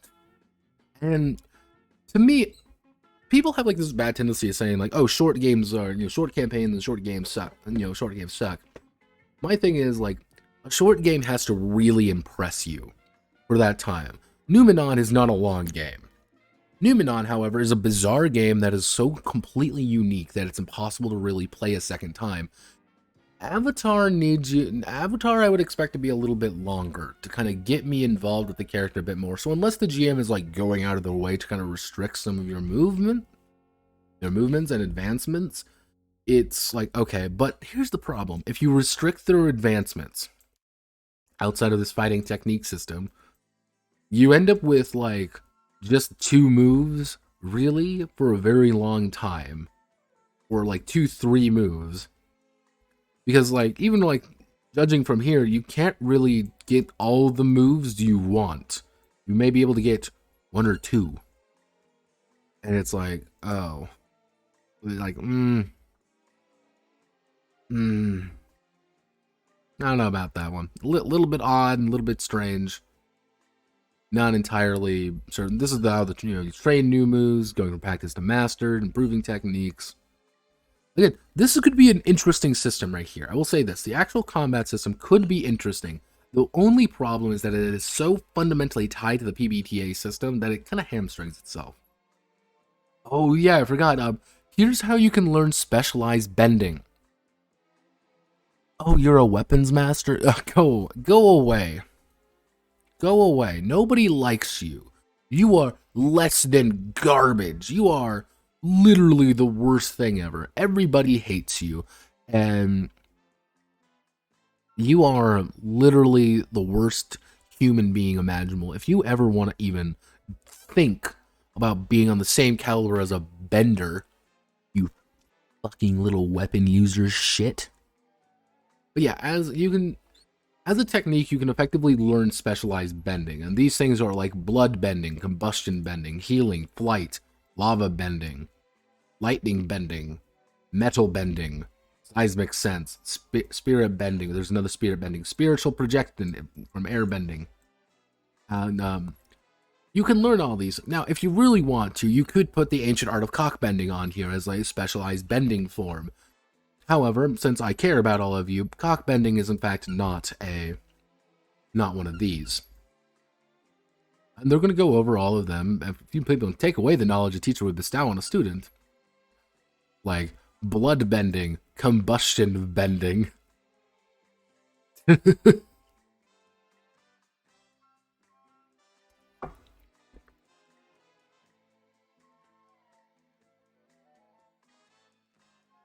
And to me, people have like this bad tendency of saying like, oh, short games are, you know, short campaigns and short games suck. And, you know, short games suck. My thing is like, a short game has to really impress you for that time. Numenon is not a long game. Numenon, however, is a bizarre game that is so completely unique that it's impossible to really play a second time. Avatar needs you. Avatar, I would expect to be a little bit longer to kind of get me involved with the character a bit more. So unless the GM is like going out of their way to kind of restrict some of your movements and advancements, it's like, okay. But here's the problem: if you restrict their advancements outside of this fighting technique system, you end up with like just 2 moves really for a very long time, or like 2, 3 moves. Because, like, even, like, judging from here, you can't really get all the moves you want. You may be able to get 1 or 2. And it's like, oh. Like, I don't know about that one. A little bit odd and a little bit strange. Not entirely certain. This is how you train new moves, going from practice to mastered, improving techniques. Again, this could be an interesting system right here. I will say this. The actual combat system could be interesting. The only problem is that it is so fundamentally tied to the PBTA system that it kind of hamstrings itself. Oh yeah, I forgot. Here's how you can learn specialized bending. Oh, you're a weapons master? Go away. Go away. Nobody likes you. You are less than garbage. You are literally the worst thing ever. Everybody hates you, and you are literally the worst human being imaginable. If you ever want to even think about being on the same caliber as a bender, you fucking little weapon user shit. But yeah, as a technique, you can effectively learn specialized bending, and these things are like blood bending, combustion bending, healing, flight, lava bending, lightning bending, metal bending, seismic sense, spirit bending. There's another spirit bending, spiritual projection from air bending, and you can learn all these. Now, if you really want to, you could put the ancient art of cock bending on here as like a specialized bending form. However, since I care about all of you, cock bending is in fact not one of these. And they're going to go over all of them. If you people take away the knowledge a teacher would bestow on a student, like blood bending, combustion bending.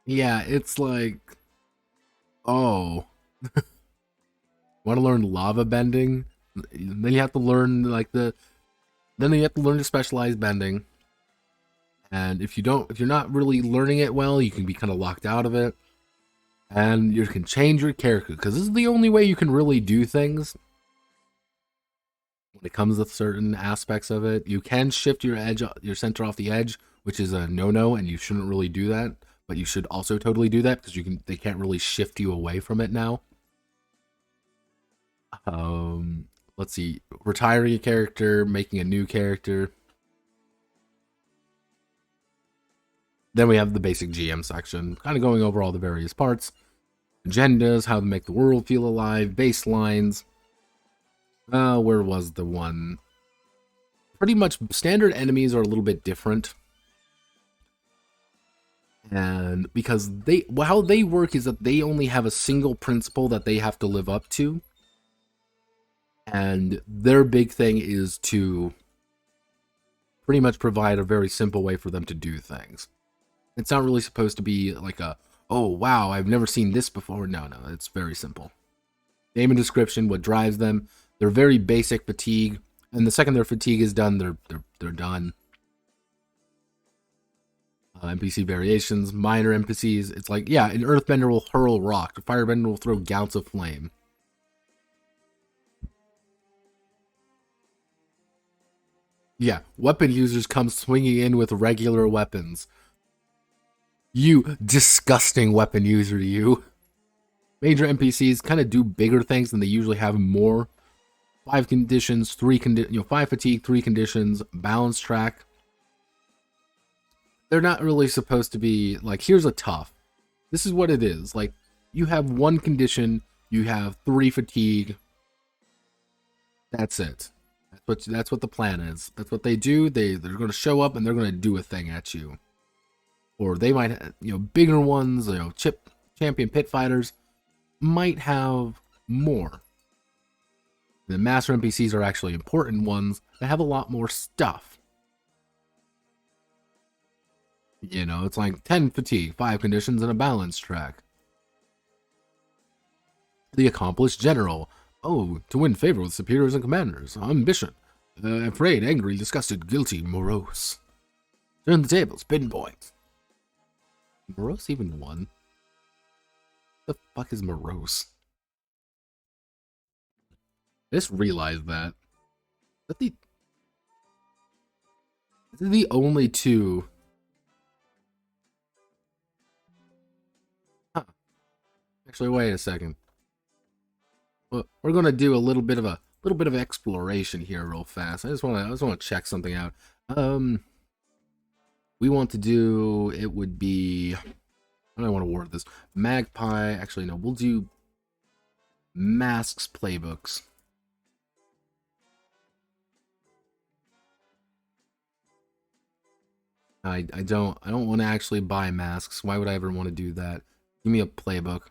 Yeah, it's like, oh, want to learn lava bending? Then you have to learn then you have to learn the specialized bending. And if you're not really learning it well, you can be kind of locked out of it. And you can change your character, because this is the only way you can really do things when it comes to certain aspects of it. You can shift your center off the edge, which is a no-no, and you shouldn't really do that. But you should also totally do that, because they can't really shift you away from it now. Let's see, retiring a character, making a new character. Then we have the basic GM section, kind of going over all the various parts. Agendas, how to make the world feel alive, baselines. Where was the one? Pretty much standard enemies are a little bit different. And because how they work is that they only have a single principle that they have to live up to. And their big thing is to pretty much provide a very simple way for them to do things. It's not really supposed to be like oh wow, I've never seen this before. No, it's very simple. Name and description, what drives them. They're very basic fatigue, and the second their fatigue is done, they're done. NPC variations, minor NPCs. It's like, yeah, an earthbender will hurl rock, a firebender will throw gouts of flame. Yeah, weapon users come swinging in with regular weapons. You disgusting weapon user, you. Major NPCs kind of do bigger things than they usually have more. 5 conditions, 5 fatigue, 3 conditions, balance track. They're not really supposed to be like, here's a tough. This is what it is. Like, you have 1 condition, you have 3 fatigue. That's it. That's what the plan is. That's what they do. They're going to show up and they're going to do a thing at you. Or they might, bigger ones, champion pit fighters might have more. The master NPCs are actually important ones that have a lot more stuff. It's like 10 fatigue, 5 conditions, and a balance track. The accomplished general. Oh, to win favor with superiors and commanders. Ambition. Afraid, angry, disgusted, guilty, morose. Turn the tables, pinpoint. Morose even won? What the fuck is morose? I just realized that. Is the only 2? Huh. Actually, wait a second. Well, we're gonna do a little bit of exploration here, real fast. I just want to check something out. We want to do. It would be. How do I want to word this? Magpie. Actually, no. We'll do masks playbooks. I don't want to actually buy masks. Why would I ever want to do that? Give me a playbook.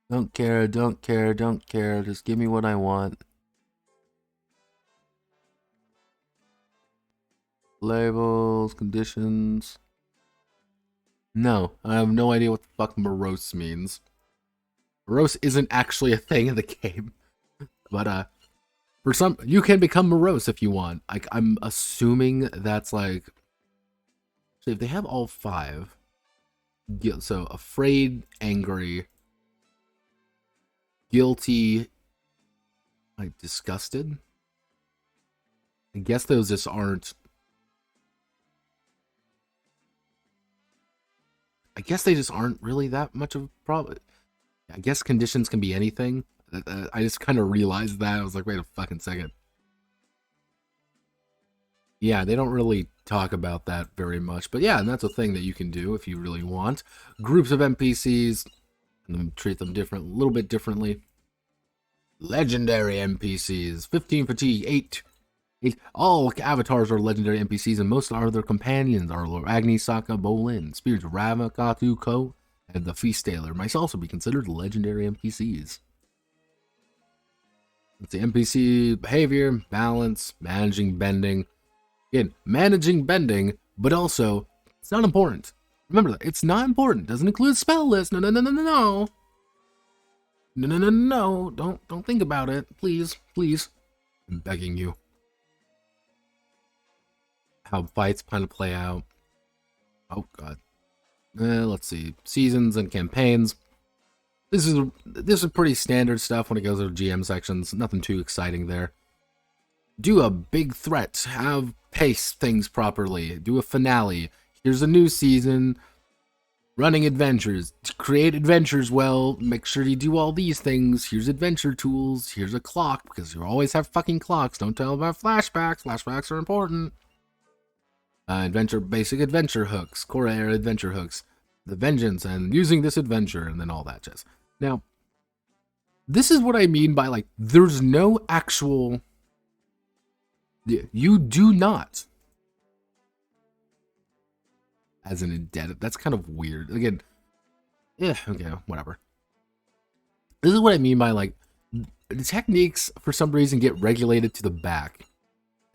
Don't care, don't care, don't care. Just give me what I want. Labels, conditions. No, I have no idea what the fuck morose means. Morose isn't actually a thing in the game. But, for some, you can become morose if you want. Like, I'm assuming that's like... So if they have all 5... So, afraid, angry, guilty, like, disgusted? I guess those just aren't... I guess they just aren't really that much of a problem. I guess conditions can be anything. I just kind of realized that. I was like, wait a fucking second. Yeah, they don't really talk about that very much. But yeah, and that's a thing that you can do if you really want. Groups of NPCs, and treat them a little bit differently. Legendary NPCs, 15 fatigue, 8. All avatars are legendary NPCs, and most are their companions. Are Agni, Sokka, Bolin, Spirits of Rava, Katu, Ko, and the Feast Tailor might also be considered legendary NPCs. Let's see, NPC behavior, balance, managing bending. Again, managing bending, but also, it's not important. Remember that, it's not important. Doesn't include spell list. No, no, no, no, no, no. No, no, no, no. Don't think about it. Please, please. I'm begging you. How fights kind of play out. Oh god. Let's see. Seasons and campaigns. This is pretty standard stuff when it goes to GM sections. Nothing too exciting there. Do a big threat. Have pace things properly. Do a finale. Here's a new season. Running adventures. Create adventures well. Make sure you do all these things. Here's adventure tools. Here's a clock, because you always have fucking clocks. Don't tell about flashbacks. Flashbacks are important. Basic adventure hooks, core adventure hooks, the vengeance, and using this adventure, and then all that jazz. Now, this is what I mean by, like, there's no actual... You do not, as an indebted, that's kind of weird. Again, okay, whatever. This is what I mean by, like, the techniques, for some reason, get regulated to the back.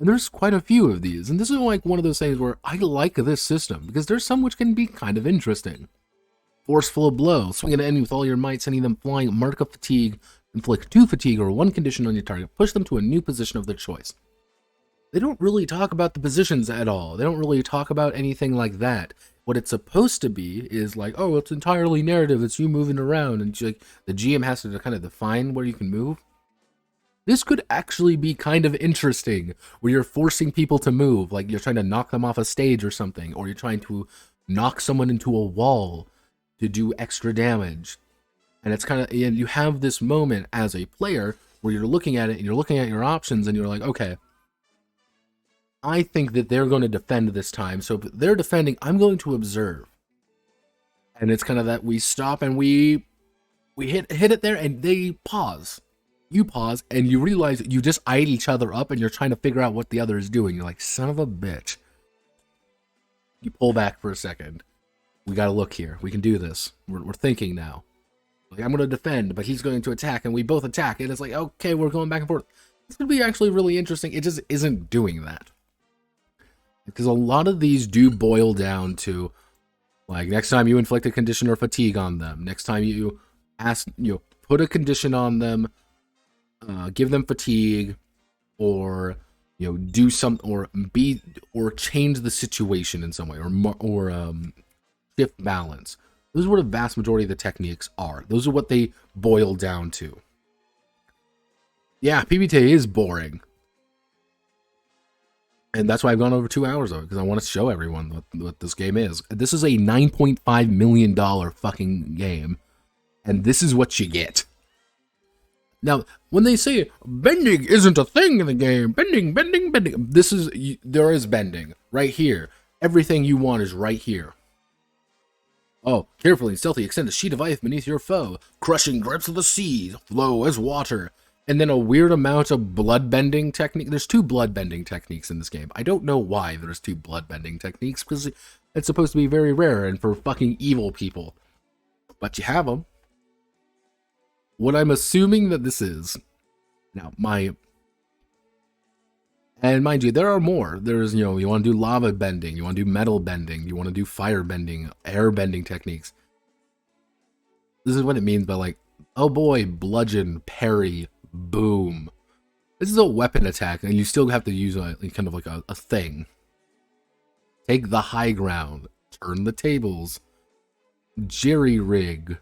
And there's quite a few of these, and this is like one of those things where I like this system, because there's some which can be kind of interesting. Forceful blow, swing at an enemy with all your might, sending them flying, mark of fatigue, inflict 2 fatigue or 1 condition on your target, push them to a new position of their choice. They don't really talk about the positions at all. They don't really talk about anything like that. What it's supposed to be is like, oh, it's entirely narrative, it's you moving around, and like the GM has to kind of define where you can move. This could actually be kind of interesting, where you're forcing people to move, like you're trying to knock them off a stage or something, or you're trying to knock someone into a wall to do extra damage. And it's kind of, and you have this moment as a player where you're looking at it and you're looking at your options and you're like, okay, I think that they're going to defend this time. So if they're defending, I'm going to observe. And it's kind of that we stop and we hit it there and they pause. You pause and you realize you just eyed each other up and you're trying to figure out what the other is doing. You're like, son of a bitch. You pull back for a second. We gotta look here. We can do this. We're thinking now. Like, I'm gonna defend, but he's going to attack, and we both attack. And it's like, okay, we're going back and forth. It's gonna be actually really interesting. It just isn't doing that. Because a lot of these do boil down to, like, next time you inflict a condition or fatigue on them. Next time you put a condition on them, give them fatigue, or do something, or change the situation in some way, or shift balance. Those are what a vast majority of the techniques are. Those are what they boil down to. Yeah, PBTA is boring, and that's why I've gone over 2 hours of it, because I want to show everyone what this game is. This is a $9.5 million fucking game, and this is what you get. Now, when they say bending isn't a thing in the game, bending, there is bending right here. Everything you want is right here. Oh, carefully and stealthy, extend a sheet of ice beneath your foe. Crushing grips of the seas, flow as water. And then a weird amount of blood bending technique. There's 2 blood bending techniques in this game. I don't know why there's 2 blood bending techniques, because it's supposed to be very rare and for fucking evil people. But you have them. what I'm assuming that this is, now, and mind you, there are more. There's, you want to do lava bending, you want to do metal bending, you want to do fire bending, air bending techniques. This is what it means by like, oh boy, bludgeon, parry, boom. This is a weapon attack, and you still have to use kind of like a thing. Take the high ground, turn the tables, jerry-rig,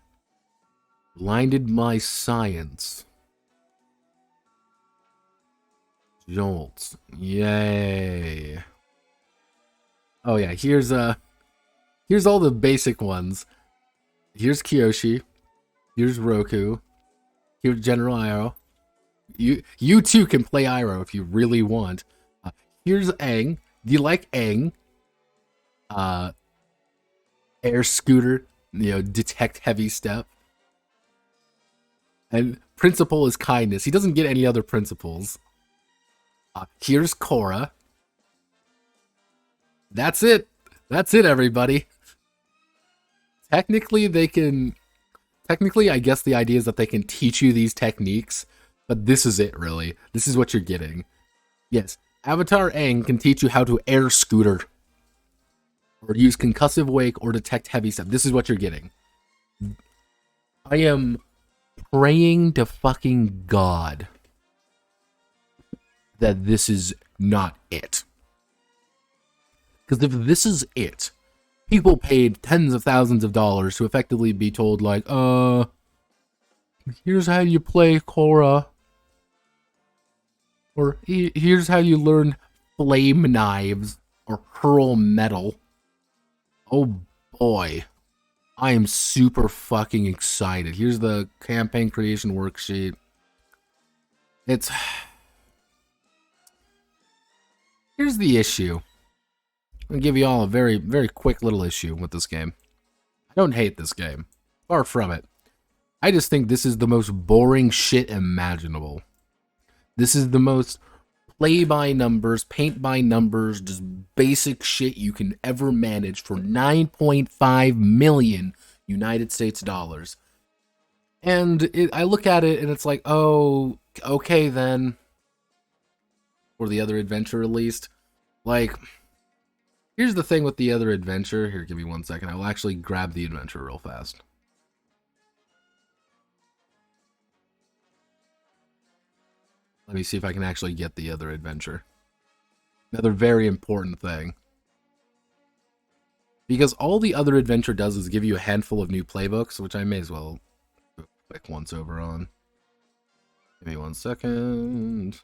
blinded my science. Jolts. Yay. Oh yeah, here's all the basic ones. Here's Kyoshi. Here's Roku. Here's General Iroh. You too can play Iroh if you really want. Here's Aang. Do you like Aang? Air scooter. Detect heavy step. And principle is kindness. He doesn't get any other principles. Here's Korra. That's it. That's it, everybody. Technically, I guess the idea is that they can teach you these techniques, but this is it, really. This is what you're getting. Yes, Avatar Aang can teach you how to air scooter, or use concussive wake, or detect heavy step. This is what you're getting. I am praying to fucking God that this is not it. Because if this is it, people paid tens of thousands of dollars to effectively be told, like, here's how you play Korra. Or here's how you learn flame knives or hurl metal. Oh boy. I am super fucking excited. Here's the campaign creation worksheet. Here's the issue. I'm going to give you all a very, very quick little issue with this game. I don't hate this game. Far from it. I just think this is the most boring shit imaginable. This is the most play by numbers, paint by numbers, just basic shit you can ever manage for 9.5 million United States dollars. And I look at it and it's like, oh, okay then. Or the other adventure released. Like, here's the thing with the other adventure. Here, give me 1 second. I will actually grab the adventure real fast. Let me see if I can actually get the other adventure. Another very important thing. Because all the other adventure does is give you a handful of new playbooks, which I may as well do a quick once over on. Give me 1 second.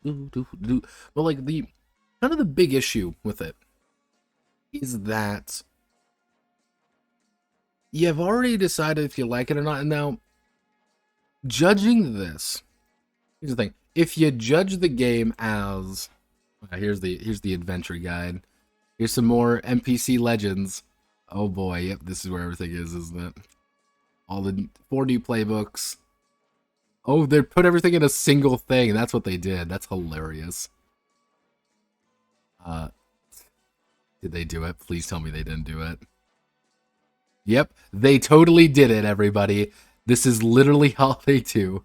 Well, like, kind of the big issue with it is that you've already decided if you like it or not. And now, judging this, here's the thing: if you judge the game as, here's the adventure guide. Here's some more NPC legends. Oh boy, yep, this is where everything is, isn't it? All the 4 new playbooks. Oh, they put everything in a single thing. That's what they did. That's hilarious. Did they do it? Please tell me they didn't do it. Yep, they totally did it, everybody. This is literally how they do.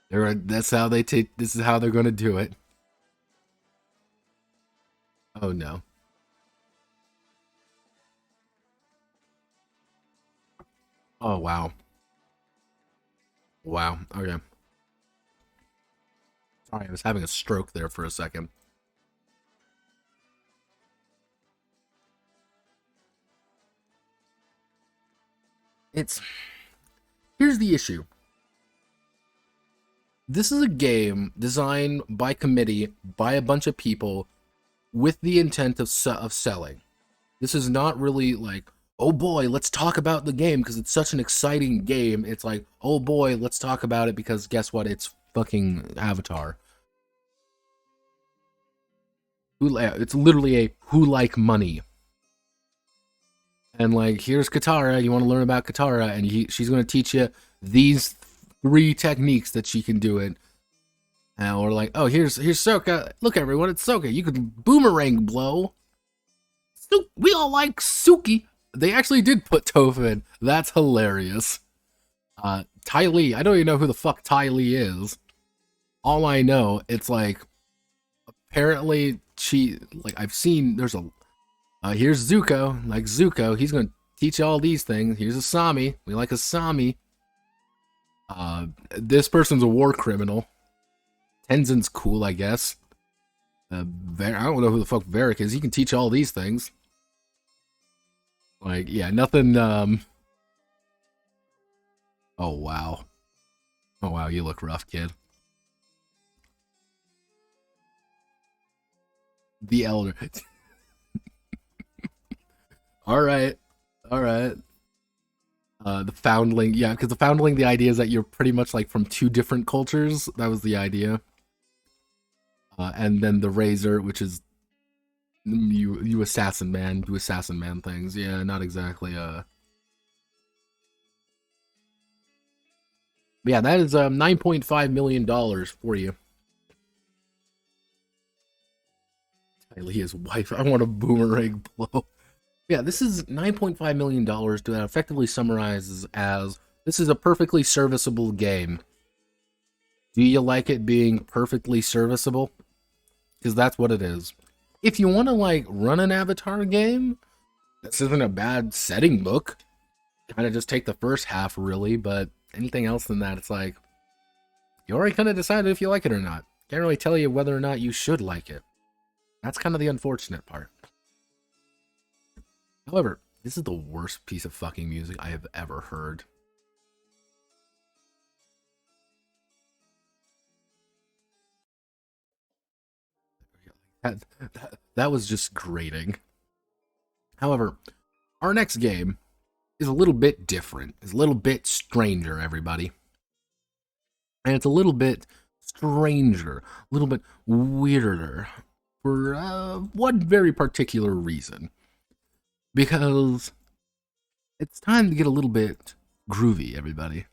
That's how they take. This is how they're going to do it. Oh no. Oh wow. Wow. Okay. Sorry, I was having a stroke there for a second. Here's the issue. This is a game designed by committee by a bunch of people with the intent of selling. This is not really like, oh boy, let's talk about the game because it's such an exciting game. It's like, oh boy, let's talk about it because guess what? It's fucking Avatar. It's literally a who like money. And like, here's Katara. You want to learn about Katara, and she's going to teach you these 3 techniques that she can do it. And we're like, oh, here's Soka. Look, everyone, it's Soka. You can boomerang blow. We all like Suki. They actually did put Toph in. That's hilarious. Ty Lee. I don't even know who the fuck Ty Lee is. All I know, it's like, apparently I've seen, there's here's Zuko. Like Zuko, he's gonna teach you all these things. Here's a Sami. We like a Sami. This person's a war criminal. Tenzin's cool, I guess. I don't know who the fuck Varric is. He can teach all these things. Like, yeah, nothing, Oh, wow. Oh, wow, you look rough, kid. The Elder. Alright. Alright. The Foundling. Yeah, because the Foundling, the idea is that you're pretty much, like, from two different cultures. That was the idea. And then the Razor, which is you assassin man, do assassin man things. Yeah, not exactly, yeah, that is $9.5 million for you. His wife. I want a boomerang blow. Yeah, this is $9.5 million that effectively summarizes as this is a perfectly serviceable game. Do you like it being perfectly serviceable? Because that's what it is. If you want to, like, run an Avatar game, this isn't a bad setting book. Kind of just take the first half, really, but anything else than that, it's like, you already kind of decided if you like it or not. Can't really tell you whether or not you should like it. That's kind of the unfortunate part. However, this is the worst piece of fucking music I have ever heard. That was just grating. However, our next game is a little bit different. It's a little bit stranger, everybody. And it's a little bit stranger, a little bit weirder, for one very particular reason. Because it's time to get a little bit groovy, everybody.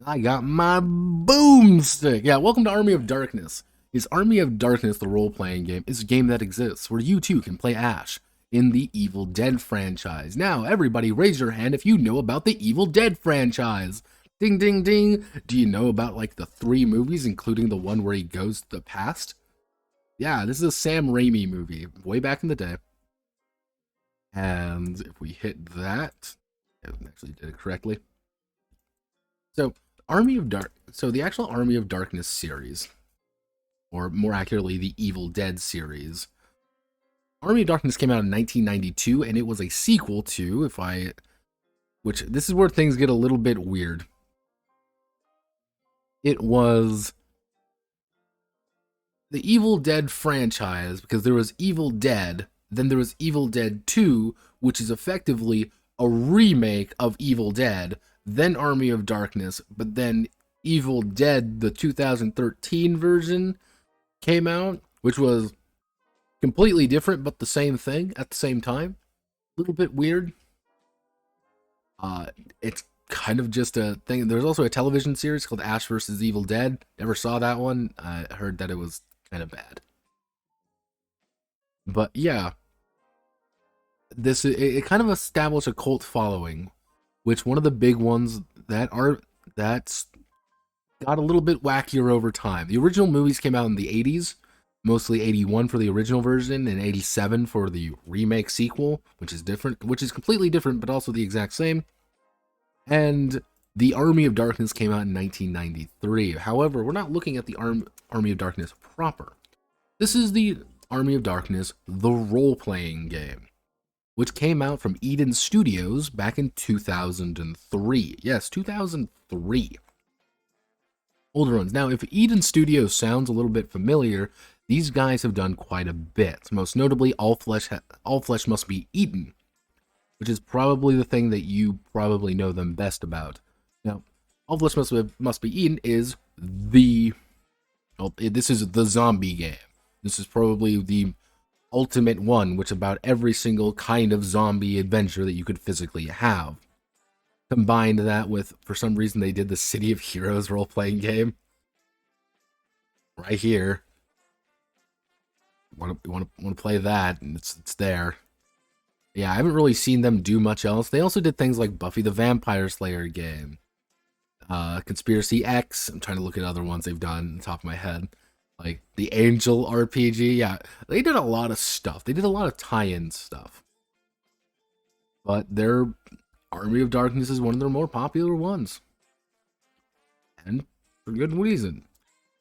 I got my boomstick. Yeah, welcome to Army of Darkness. Is Army of Darkness, the role-playing game, is a game that exists where you too can play Ash in the Evil Dead franchise. Now, everybody raise your hand if you know about the Evil Dead franchise. Ding, ding, ding. Do you know about, like, the 3 movies, including the one where he goes to the past? Yeah, this is a Sam Raimi movie, way back in the day. And if we hit that, I actually did it correctly. So, the actual Army of Darkness series, or more accurately, the Evil Dead series. Army of Darkness came out in 1992, and it was a sequel to, which this is where things get a little bit weird. It was the Evil Dead franchise, because there was Evil Dead, then there was Evil Dead 2, which is effectively a remake of Evil Dead, then Army of Darkness, but then Evil Dead, the 2013 version, came out, which was completely different, but the same thing at the same time. A little bit weird. It's kind of just a thing. There's also a television series called Ash vs. Evil Dead. Never saw that one. I heard that it was kind of bad. But yeah, it kind of established a cult following, which one of the big ones that's got a little bit wackier over time. The original movies came out in the 80s, mostly 81 for the original version and 87 for the remake sequel, which is completely different, but also the exact same. And the Army of Darkness came out in 1993. However, we're not looking at the Army of Darkness proper. This is the Army of Darkness, the role-playing game, which came out from Eden Studios back in 2003. Yes, 2003. Older ones. Now, if Eden Studios sounds a little bit familiar, these guys have done quite a bit. Most notably, All Flesh Must Be Eaten, which is probably the thing that you probably know them best about. Now, All Flesh Must Be Eaten is this is the zombie game. This is probably the ultimate one, which about every single kind of zombie adventure that you could physically have. Combined that with, for some reason, they did the City of Heroes role-playing game. right here. Want to play that, and it's there. Yeah, I haven't really seen them do much else. They also did things like Buffy the Vampire Slayer game, Conspiracy X. I'm trying to look at other ones they've done on the top of my head, like the Angel RPG. Yeah, they did a lot of stuff. They did a lot of tie-in stuff, but their Army of Darkness is one of their more popular ones, and for good reason.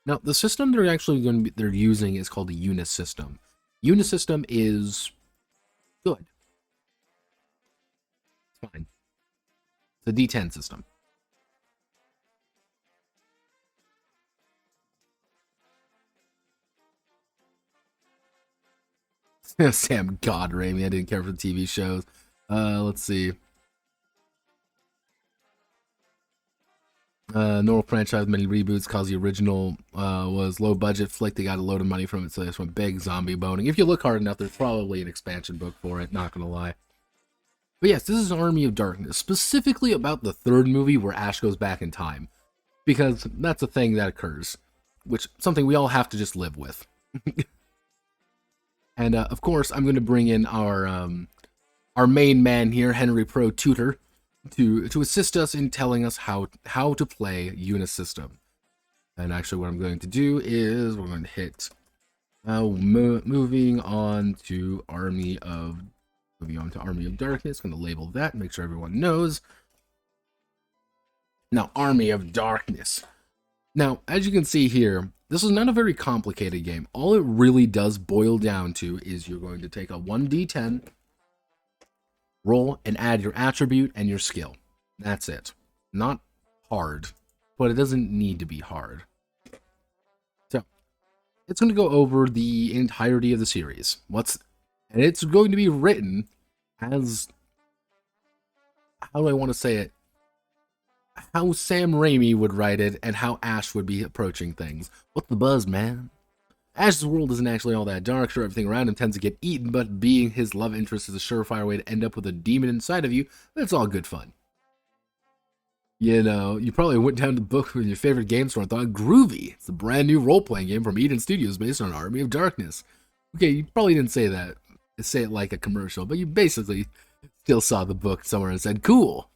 Now, the system they're actually they're using is called a Unis system. Unis system is good. It's fine. It's a D10 system. Sam God Raimi. I didn't care for the TV shows. Let's see. Normal franchise, many reboots, cause the original was low budget flick. They got a load of money from it, so they just went big zombie boning. If you look hard enough, there's probably an expansion book for it, not gonna lie. But yes, this is Army of Darkness, specifically about the third movie where Ash goes back in time. Because that's a thing that occurs, which something we all have to just live with. And of course, I'm going to bring in our main man here, Henry Pro Tutor, to assist us in telling us how to play Unis system. And actually, what I'm going to do is we're going to hit moving on to Army of Darkness. Going to label that, make sure everyone knows. Now, Army of Darkness. Now, as you can see here, this is not a very complicated game. All it really does boil down to is you're going to take a 1d10, roll, and add your attribute and your skill. That's it. Not hard, but it doesn't need to be hard. So, it's going to go over the entirety of the series. And it's going to be written as, how do I want to say it? How Sam Raimi would write it and how Ash would be approaching things. What's the buzz, man? Ash's world isn't actually all that dark. Sure, everything around him tends to get eaten, but being his love interest is a surefire way to end up with a demon inside of you. It's all good fun. You know, you probably went down to the book with your favorite game store and thought, groovy. It's a brand new role-playing game from Eden Studios based on Army of Darkness. Okay, you probably didn't say that. Say it like a commercial, but you basically still saw the book somewhere and said, cool.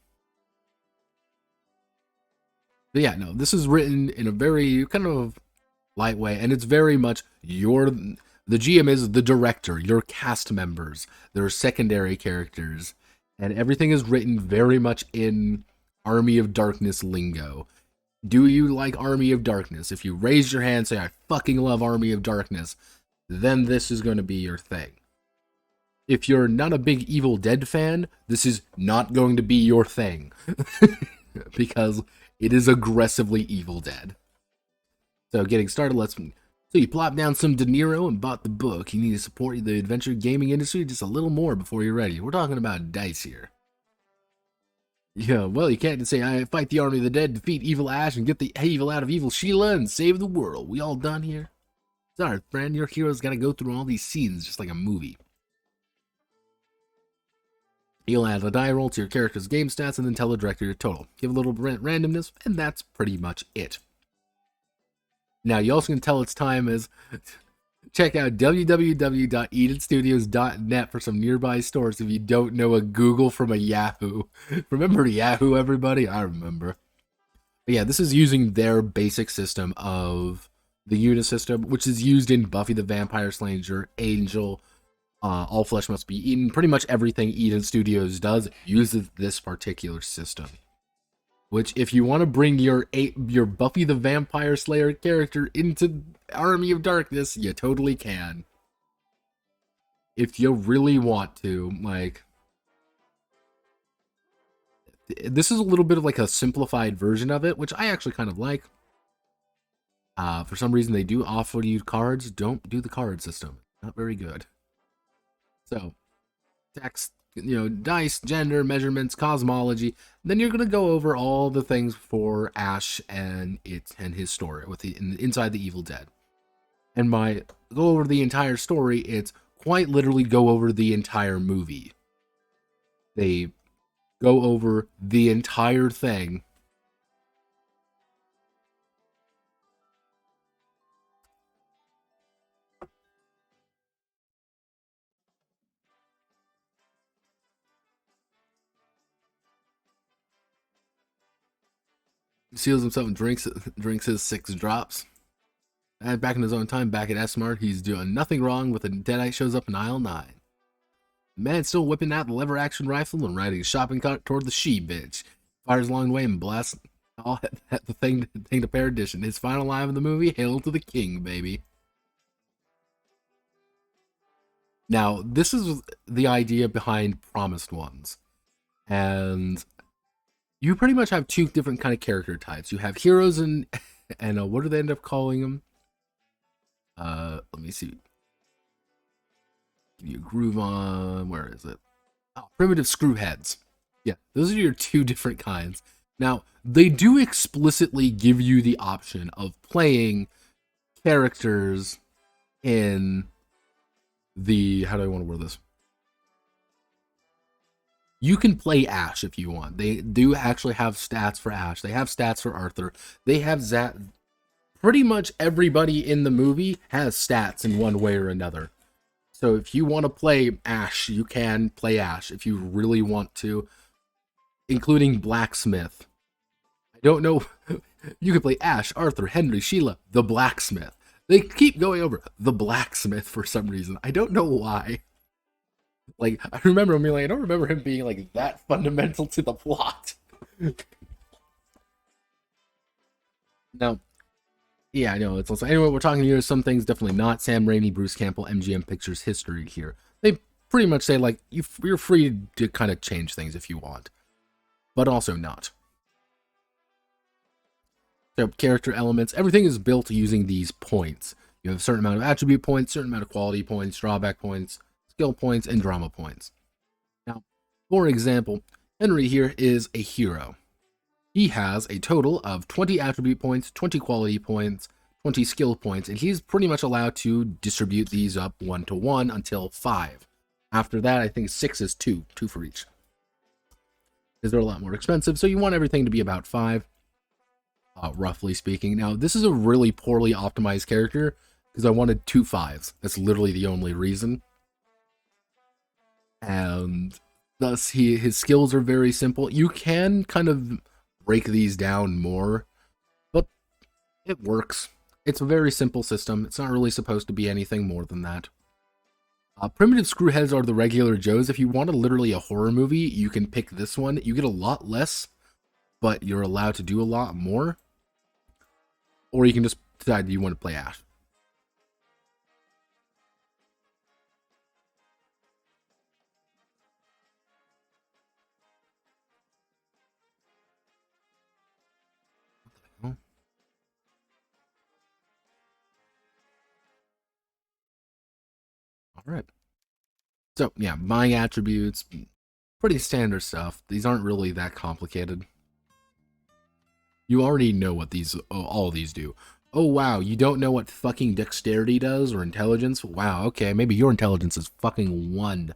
But yeah, no, this is written in a very kind of light way, and it's very much the GM is the director, your cast members, there are secondary characters, and everything is written very much in Army of Darkness lingo. Do you like Army of Darkness? If you raise your hand, say, I fucking love Army of Darkness, then this is going to be your thing. If you're not a big Evil Dead fan, this is not going to be your thing. Because it is aggressively Evil Dead. So getting started, so you plop down some De Niro and bought the book. You need to support the adventure gaming industry just a little more before you're ready. We're talking about dice here. Yeah, well, you can't say, I fight the army of the dead, defeat evil Ash, and get the evil out of evil Sheila, and save the world. We all done here? Sorry, friend, your hero's gotta go through all these scenes just like a movie. You'll add a die roll to your character's game stats and then tell the director your total. Give a little randomness, and that's pretty much it. Now, you also can tell it's time as check out www.edenstudios.net for some nearby stores if you don't know a Google from a Yahoo. Remember Yahoo, everybody? I remember. But yeah, this is using their basic system of the Unis system, which is used in Buffy the Vampire Slayer, Angel, All Flesh Must Be Eaten. Pretty much everything Eden Studios does uses this particular system. Which, if you want to bring your Buffy the Vampire Slayer character into Army of Darkness, you totally can. If you really want to, like... This is a little bit of like a simplified version of it, which I actually kind of like. For some reason, they do offer you cards. Don't do the card system. Not very good. So, text, dice, gender, measurements, cosmology. Then you're gonna go over all the things for Ash and his story with inside the Evil Dead. And by go over the entire story, it's quite literally go over the entire movie. They go over the entire thing. He seals himself and drinks his 6 drops. And back in his own time, back at S-Mart, he's doing nothing wrong when a Deadite shows up in aisle 9. The man's still whipping out the lever-action rifle and riding a shopping cart toward the she-bitch. Fires a long way and blasts all at the thing to perdition. His final line of the movie, hail to the king, baby. Now, this is the idea behind Promised Ones. And you pretty much have 2 different kind of character types. You have heroes and what do they end up calling them? Let me see. Give you a groove on. Where is it? Oh, primitive screwheads. Yeah, those are your 2 different kinds. Now, they do explicitly give you the option of playing characters in the... How do I want to word this? You can play Ash if you want. They do actually have stats for Ash. They have stats for Arthur. They have pretty much everybody in the movie has stats in one way or another. So if you want to play Ash, you can play Ash if you really want to, including Blacksmith. I don't know. You can play Ash, Arthur, Henry, Sheila, the Blacksmith. They keep going over the Blacksmith for some reason. I don't know why. Like, I remember him being like, I don't remember him being like that fundamental to the plot. Now, yeah, I know. It's also, anyway, we're talking here, some things definitely not Sam Raimi, Bruce Campbell, MGM Pictures history here. They pretty much say, like, you're free to kind of change things if you want. But also not. So, character elements, everything is built using these points. You have a certain amount of attribute points, certain amount of quality points, drawback points, skill points, and drama points. Now, for example, Henry here is a hero. He has a total of 20 attribute points, 20 quality points, 20 skill points, and he's pretty much allowed to distribute these up 1-to-1 until 5. After that, I think 6 is 2 for each. Because they're a lot more expensive, so you want everything to be about 5, roughly speaking. Now, this is a really poorly optimized character, because I wanted 2 5s. That's literally the only reason. And thus, his skills are very simple. You can kind of break these down more, but it works. It's a very simple system. It's not really supposed to be anything more than that. Primitive screwheads are the regular Joes. If you want literally a horror movie, you can pick this one. You get a lot less, but you're allowed to do a lot more. Or you can just decide you want to play Ash. Alright. So, yeah, buying attributes, pretty standard stuff. These aren't really that complicated. You already know what all of these do. Oh, wow, you don't know what fucking dexterity does or intelligence? Wow, okay, maybe your intelligence is fucking 1.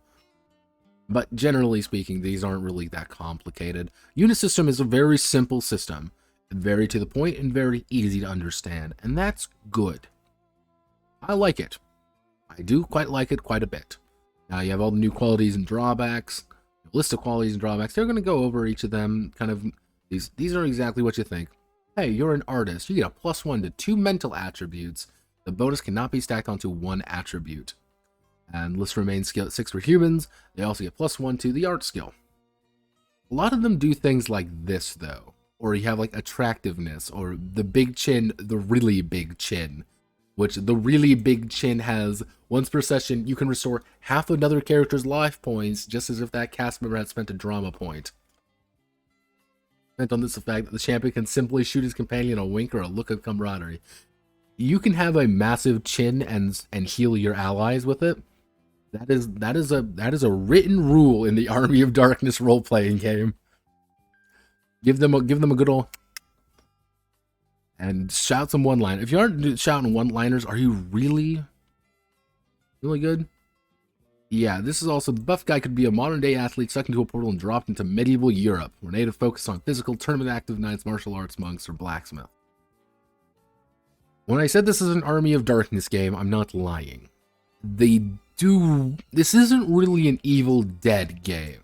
But generally speaking, these aren't really that complicated. Unisystem is a very simple system. Very to the point and very easy to understand. And that's good. I like it. I do quite like it quite a bit. Now you have all the new qualities and drawbacks, list of qualities and drawbacks. They're going to go over each of them. Kind of these are exactly what you think. Hey, you're an artist. You get a +1 to 2 mental attributes. The bonus cannot be stacked onto 1 attribute. And list remains skill at 6 for humans. They also get +1 to the art skill. A lot of them do things like this though, or you have like attractiveness or the big chin, the really big chin. Which the really big chin has, once per session, you can restore half another character's life points, just as if that cast member had spent a drama point. Spent on this effect that the champion can simply shoot his companion a wink or a look of camaraderie. You can have a massive chin and heal your allies with it. That is a written rule in the Army of Darkness role-playing game. Give them a good old... And shout some one-liners. If you aren't shouting one-liners, are you really good? Yeah, this is also, the buff guy could be a modern-day athlete sucked into a portal and dropped into medieval Europe, where native focus on physical, tournament active knights, martial arts, monks, or blacksmith. When I said this is an Army of Darkness game, I'm not lying. This isn't really an Evil Dead game.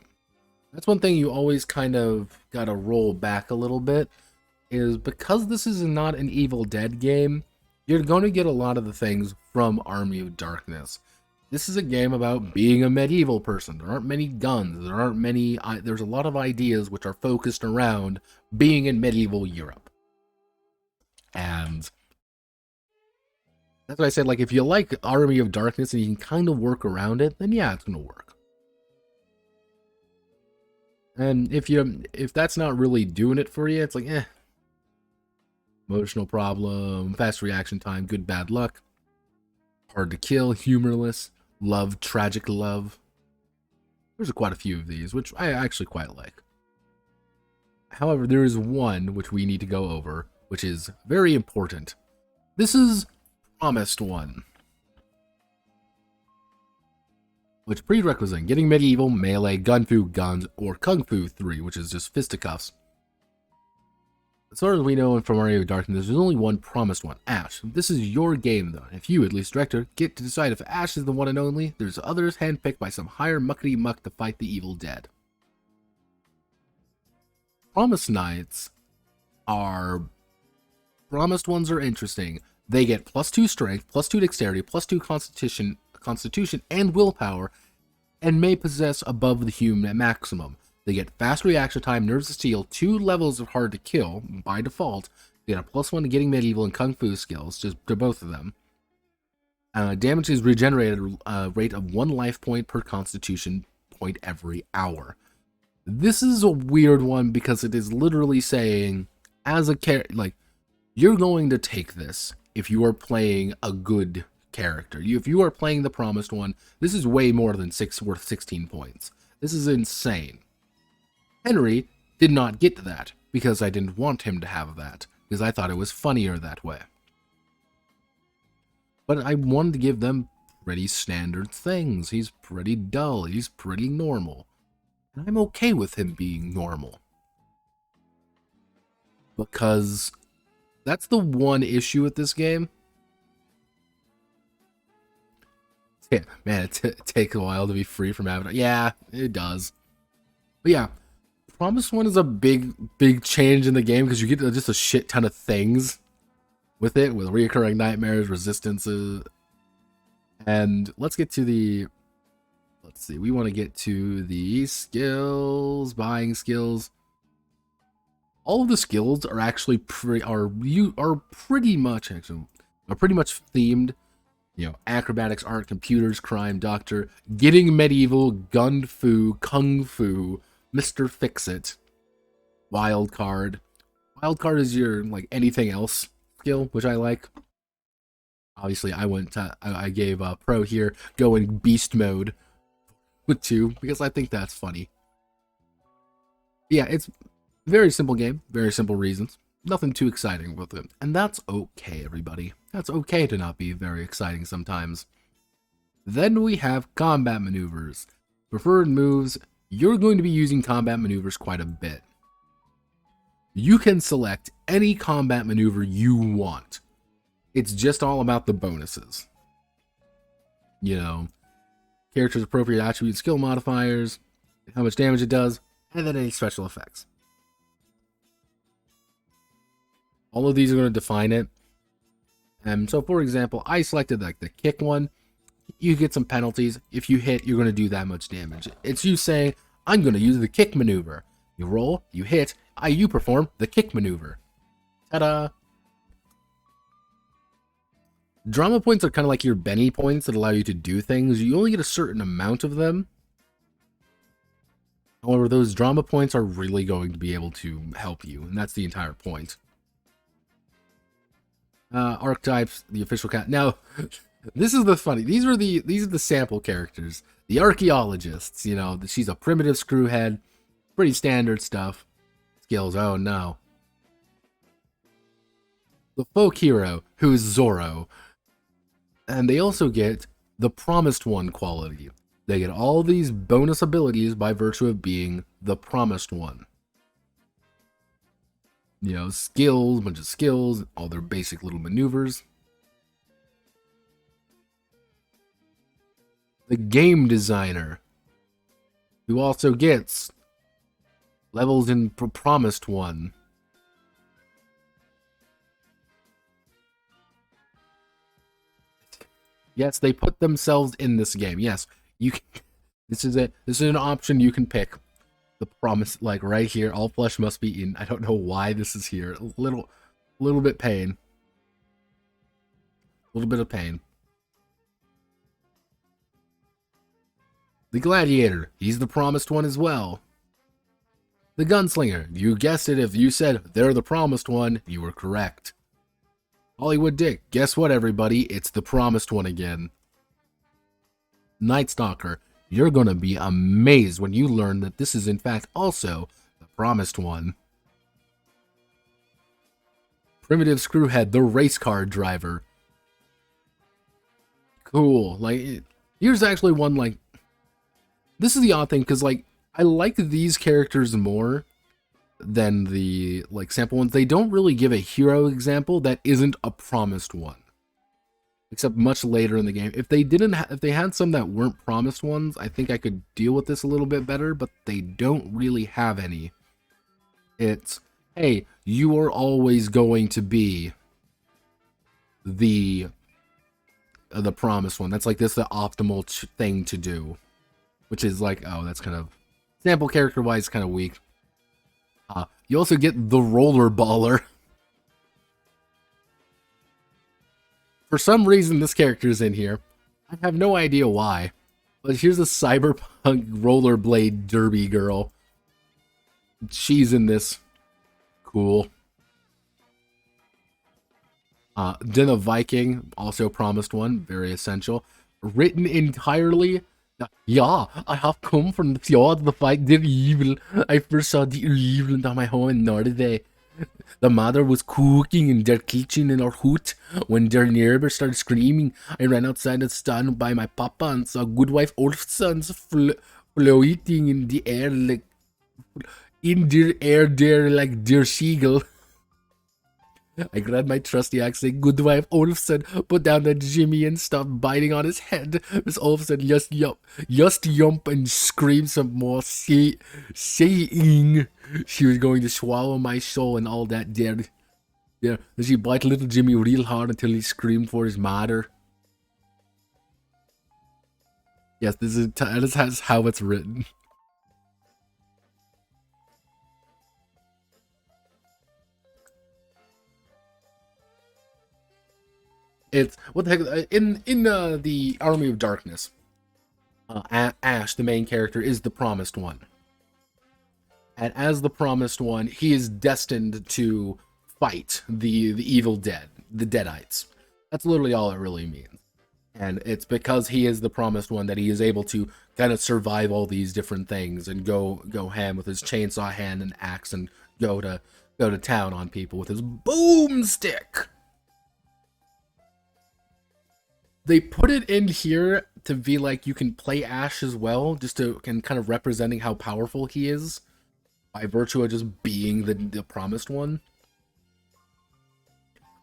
That's one thing you always kind of gotta roll back a little bit. is because this is not an Evil Dead game, you're going to get a lot of the things from Army of Darkness. This is a game about being a medieval person. There aren't many guns. There aren't many. There's a lot of ideas which are focused around being in medieval Europe. And that's why I said, like, if you like Army of Darkness and you can kind of work around it, then yeah, it's going to work. And if that's not really doing it for you, it's like, emotional problem, fast reaction time, good bad luck, hard to kill, humorless, love, tragic love. There's quite a few of these, which I actually quite like. However, there is one which we need to go over, which is very important. This is Promised One, which prerequisite getting medieval, melee, gunfu, guns, or kung fu 3, which is just fisticuffs. As far as we know from Army of Darkness, there's only one Promised One, Ash. This is your game, though. If you, at least director, get to decide if Ash is the one and only, there's others handpicked by some higher muckety-muck to fight the evil dead. Promised Knights are... Promised ones are interesting. They get +2 strength, +2 dexterity, +2 constitution, and willpower, and may possess above the human maximum. They get fast reaction time, nerves of steel, 2 levels of hard to kill by default. They get a +1 to getting medieval and kung fu skills, just to both of them. Damage is regenerated rate of 1 life point per constitution point every hour. This is a weird one because it is literally saying, as a character, like, you're going to take this if you are playing a good character. If you are playing the Promised One, this is way more than worth 16 points. This is insane. Henry did not get that because I didn't want him to have that, because I thought it was funnier that way. But I wanted to give them pretty standard things. He's pretty dull. He's pretty normal. And I'm okay with him being normal. Because that's the one issue with this game. Yeah, man, it takes a while to be free from Avatar. Yeah, it does. But yeah, Promised One is a big change in the game because you get just a shit ton of things with it, with recurring nightmares, resistances. And let's get to the... Let's see, we want to get to the skills, buying skills. All of the skills are actually pretty much themed. You know, acrobatics, art, computers, crime, doctor, getting medieval, gun fu, kung fu, Mr. Fix-It, wild card. Wild card is your, like, anything else skill, which I like. Obviously, I gave pro here, go in beast mode with 2, because I think that's funny. Yeah, it's a very simple game, very simple reasons. Nothing too exciting with it. And that's okay, everybody. That's okay to not be very exciting sometimes. Then we have combat maneuvers. Preferred moves. You're going to be using combat maneuvers quite a bit. You can select any combat maneuver you want. It's just all about the bonuses. You know, character's appropriate attribute skill modifiers, how much damage it does, and then any special effects. All of these are going to define it. So, for example, I selected like the kick one. You get some penalties. If you hit, you're going to do that much damage. It's you saying, I'm going to use the kick maneuver. You roll, you hit, you perform the kick maneuver. Ta-da! Drama points are kind of like your Benny points that allow you to do things. You only get a certain amount of them. However, those drama points are really going to be able to help you, and that's the entire point. Archetypes, the official cat. Now, this is the funny. These are the sample characters. The archaeologists, you know, she's a primitive screwhead. Pretty standard stuff. Skills, oh no. The folk hero, who's Zorro. And they also get the Promised One quality. They get all these bonus abilities by virtue of being the Promised One. You know, skills, bunch of skills, all their basic little maneuvers. The game designer, who also gets levels in Promised One. Yes, they put themselves in this game. Yes, you can, this is it. This is an option you can pick. The promise, like right here, all flesh must be eaten. I don't know why this is here. A little bit pain. A little bit of pain. The gladiator, he's the promised one as well. The gunslinger, you guessed it. If you said they're the promised one, you were correct. Hollywood Dick, guess what, everybody? It's the promised one again. Night Stalker, you're gonna be amazed when you learn that this is in fact also the promised one. Primitive Screwhead, the race car driver. Cool. Like, here's actually one, like, this is the odd thing, because, like, I like these characters more than the, like, sample ones. They don't really give a hero example that isn't a promised one. Except much later in the game. If they didn't, if they had some that weren't promised ones, I think I could deal with this a little bit better, but they don't really have any. It's, hey, you are always going to be the promised one. That's like, this the optimal thing to do. Which is like, oh, that's kind of, sample character-wise, kind of weak. You also get the rollerballer. For some reason, this character is in here. I have no idea why. But here's a cyberpunk rollerblade derby girl. She's in this. Cool. Den of Viking, also promised one, very essential. Written entirely. Yeah, I have come from the fjord to fight the evil. I first saw the evil in my home in Norway. The mother was cooking in their kitchen in our hut. When their neighbor started screaming, I ran outside and stood by my papa and saw Goodwife Olfsson's floating in the air like like dear seagull. I grabbed my trusty axe, saying, Goodwife Olfsson, put down the Jimmy and stopped biting on his head. Miss Olfsson just jump and scream some more, saying she was going to swallow my soul and all that there. Then she bite little Jimmy real hard until he screamed for his mother. Yes, this is how it's written. It's, what the heck, in the Army of Darkness, Ash, the main character, is the promised one. And as the promised one, he is destined to fight the evil dead, the Deadites. That's literally all it really means. And it's because he is the promised one that he is able to kind of survive all these different things and go ham with his chainsaw hand and axe and go to town on people with his boomstick. They put it in here to be like you can play Ash as well, just to kind of representing how powerful he is by virtue of just being the promised one.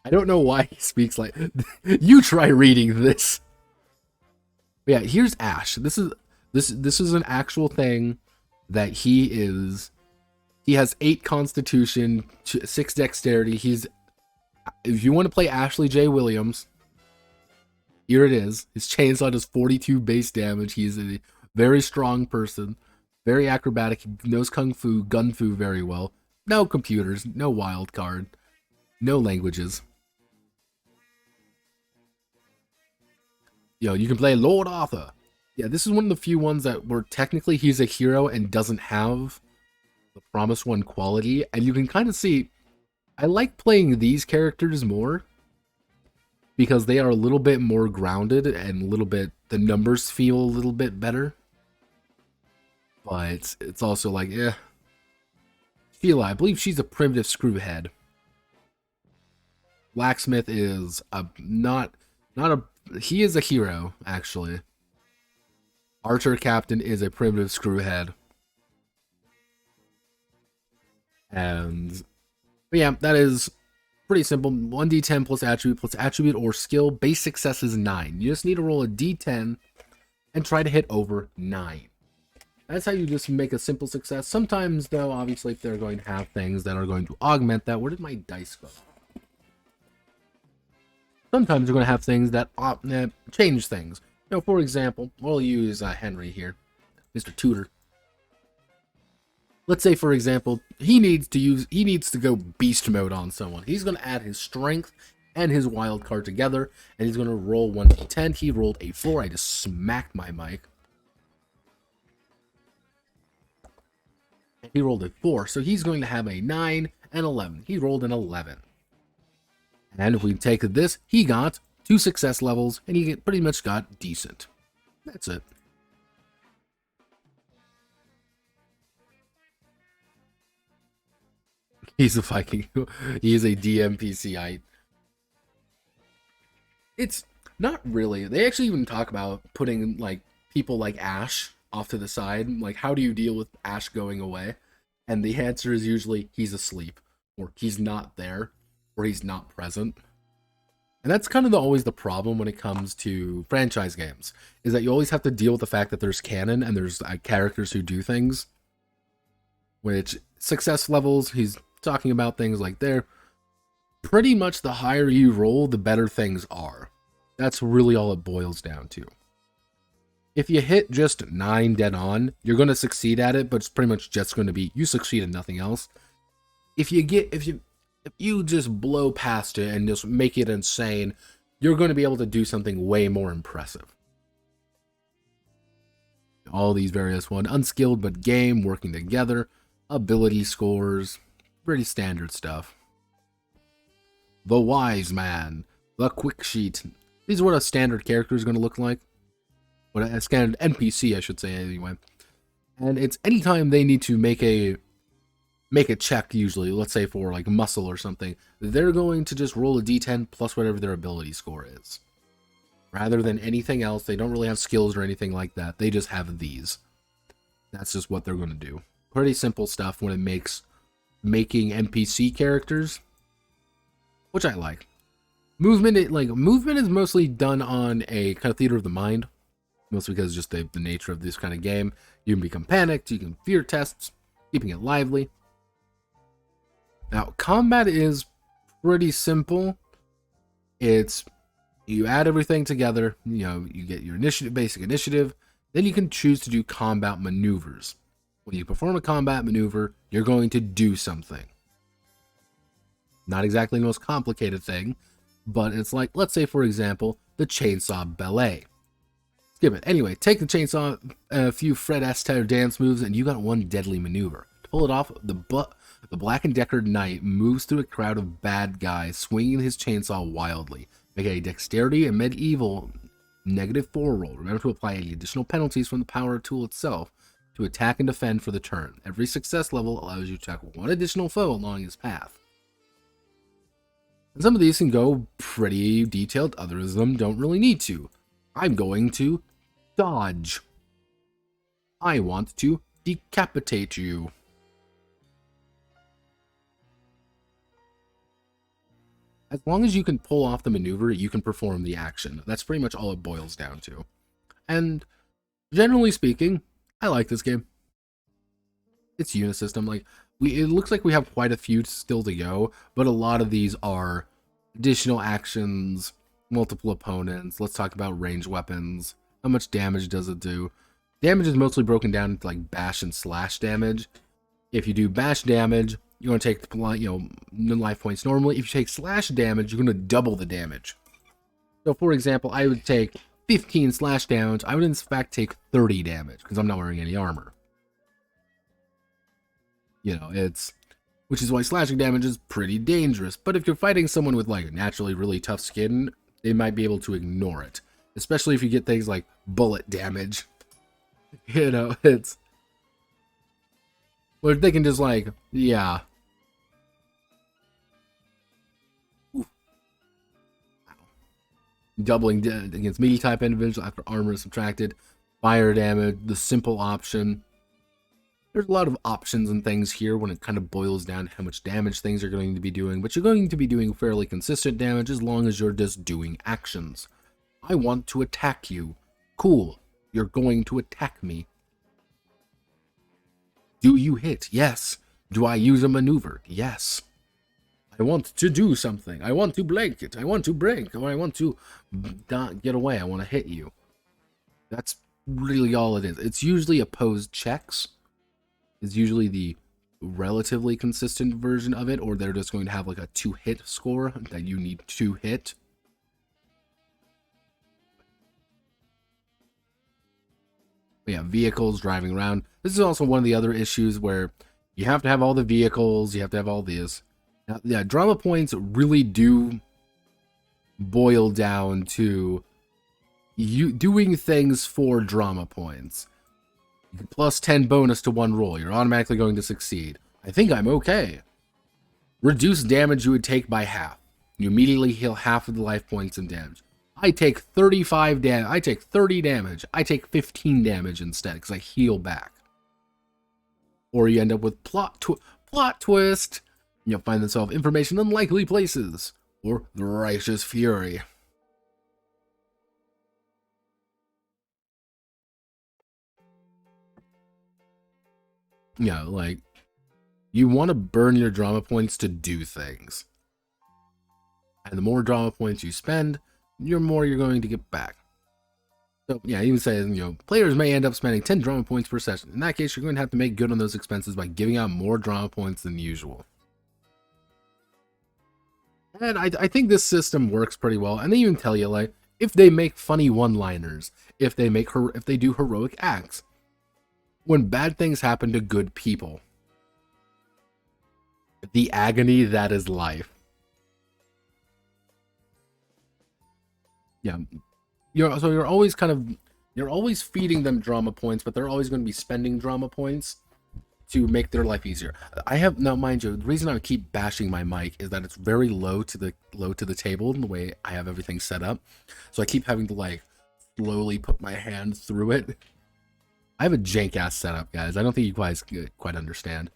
I don't know why he speaks like you try reading this. But yeah, here's Ash. This is an actual thing that he has 8 constitution, 6 dexterity. If you want to play Ashley J. Williams, here it is. His chainsaw does 42 base damage. He's a very strong person. Very acrobatic. He knows kung fu, gun fu very well. No computers. No wild card. No languages. Yo, you can play Lord Arthur. Yeah, this is one of the few ones that where technically he's a hero and doesn't have the promised one quality. And you can kind of see, I like playing these characters more, because they are a little bit more grounded and a little bit, the numbers feel a little bit better. But it's also like, Sheila, I believe she's a primitive screwhead. Blacksmith is he is a hero, actually. Archer Captain is a primitive screwhead. But yeah, that is pretty simple. 1d10 plus attribute or skill. Base success is 9. You just need to roll a d10 and try to hit over 9. That's how you just make a simple success. Sometimes, though, obviously, if they're going to have things that are going to augment that. Where did my dice go? sometimes you're going to have things that change things. You know, for example, we'll use Henry here, Mr. Tutor. Let's say, for example, he needs to go beast mode on someone. He's going to add his strength and his wild card together, and he's going to roll 1d10. He rolled a 4. I just smacked my mic. He rolled a 4, so he's going to have a 9 and 11. He rolled an 11. And if we take this, he got 2 success levels, and he pretty much got decent. That's it. He's a Viking. He is a DMPC. It's not really. They actually even talk about putting like people like Ash off to the side. Like, how do you deal with Ash going away? And the answer is usually he's asleep, or he's not there, or he's not present. And that's kind of always the problem when it comes to franchise games, is that you always have to deal with the fact that there's canon and there's characters who do things. Which success levels, he's talking about things like they're pretty much the higher you roll, the better things are. That's really all it boils down to. If you hit just 9 dead on, you're going to succeed at it, but it's pretty much just going to be you succeed at nothing else. If you just blow past it and just make it insane, you're going to be able to do something way more impressive. All these various unskilled but game, working together, ability scores, pretty standard stuff. The Wise Man, the Quick Sheet. These are what a standard character is going to look like. What a standard NPC, I should say, anyway. And it's anytime they need to make a check, usually, let's say for like muscle or something, they're going to just roll a d10 plus whatever their ability score is. Rather than anything else, they don't really have skills or anything like that. They just have these. That's just what they're going to do. Pretty simple stuff when it makes making NPC characters, which I like. Movement is mostly done on a kind of theater of the mind, mostly because just the nature of this kind of game. You can become panicked, you can fear tests, keeping it lively. Now, combat is pretty simple. It's you add everything together, you get your basic initiative, then you can choose to do combat maneuvers. When you perform a combat maneuver, you're going to do something. Not exactly the most complicated thing, but it's like, let's say, for example, the chainsaw ballet. Skip it. Anyway, take the chainsaw, a few Fred Astaire dance moves, and you got one deadly maneuver. To pull it off, the Black and Decker Knight moves through a crowd of bad guys, swinging his chainsaw wildly. Make a dexterity and medieval -4 roll. Remember to apply any additional penalties from the power tool itself to attack and defend for the turn. Every success level allows you to attack one additional foe along his path. And some of these can go pretty detailed, others of them don't really need to. I'm going to dodge. I want to decapitate you. As long as you can pull off the maneuver, you can perform the action. That's pretty much all it boils down to. And generally speaking, I like this game. It's unisystem. It looks like we have quite a few still to go, but a lot of these are additional actions, multiple opponents. Let's talk about ranged weapons. How much damage does it do? Damage is mostly broken down into like bash and slash damage. If you do bash damage, you're going to take life points normally. If you take slash damage, you're going to double the damage. So for example, I would take 15 slash damage. I would in fact take 30 damage because I'm not wearing any armor. Which is why slashing damage is pretty dangerous. But if you're fighting someone with like naturally really tough skin, they might be able to ignore it. Especially if you get things like bullet damage. It's where they can just yeah. Ooh. Doubling against melee type individuals after armor is subtracted. Fire damage, the simple option. There's a lot of options and things here when it kind of boils down to how much damage things are going to be doing, but you're going to be doing fairly consistent damage as long as you're just doing actions. I want to attack you. Cool. You're going to attack me. Do you hit? Yes. Do I use a maneuver? Yes. I want to do something. I want to blank it. I want to break. Or I want to not get away. I want to hit you. That's really all it is. It's usually opposed checks. It's usually the relatively consistent version of it, or they're just going to have like a 2-hit score that you need to hit. But yeah, vehicles driving around. This is also one of the other issues where you have to have all the vehicles, you have to have all these. Now, yeah, drama points really do boil down to you doing things for drama points. Plus 10 bonus to one roll. You're automatically going to succeed. I think I'm okay. Reduce damage you would take by half. You immediately heal half of the life points and damage. I take 35 damage. I take 30 damage. I take 15 damage instead because I heal back. Or you end up with plot twist. You'll find yourself information in unlikely places. Or the righteous fury. Yeah, like, you want to burn your drama points to do things. And the more drama points you spend, the more you're going to get back. So, yeah, even saying, players may end up spending 10 drama points per session. In that case, you're going to have to make good on those expenses by giving out more drama points than usual. And I think this system works pretty well. And they even tell you, like, if they make funny one-liners, if they do heroic acts, when bad things happen to good people, the agony that is life. Yeah, you're always feeding them drama points, but they're always going to be spending drama points to make their life easier. Now, mind you, the reason I keep bashing my mic is that it's very low to the table in the way I have everything set up, so I keep having to like slowly put my hand through it. I have a jank ass setup, guys. I don't think you guys quite understand,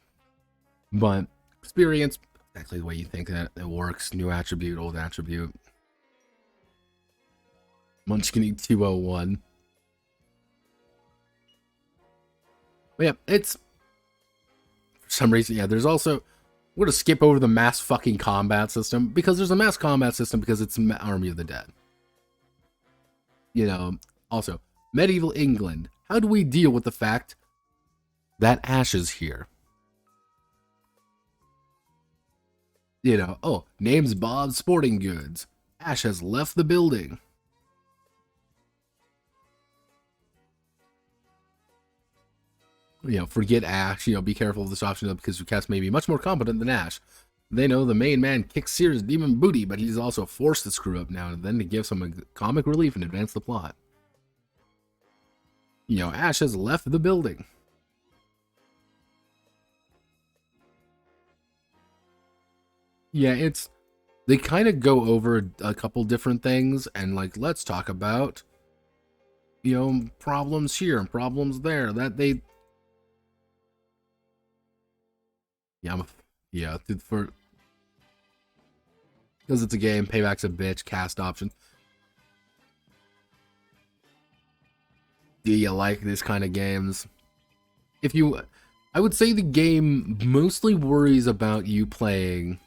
but experience exactly the way you think that it works. New attribute, old attribute. Munchkin 201. But yeah, it's for some reason, yeah, there's also, we're gonna skip over the mass fucking combat system because there's a mass combat system because it's Army of the Dead. Also, medieval England. How do we deal with the fact that Ash is here? Oh, name's Bob Sporting Goods. Ash has left the building. Forget Ash. Be careful of this option because your cast may be much more competent than Ash. They know the main man kicks Sears' demon booty, but he's also forced to screw up now and then to give some comic relief and advance the plot. Ash has left the building. Yeah, they kind of go over a couple different things and like, let's talk about, problems here and problems there that they, because it's a game, payback's a bitch, cast option. Do you like this kind of games? I would say the game mostly worries about you playing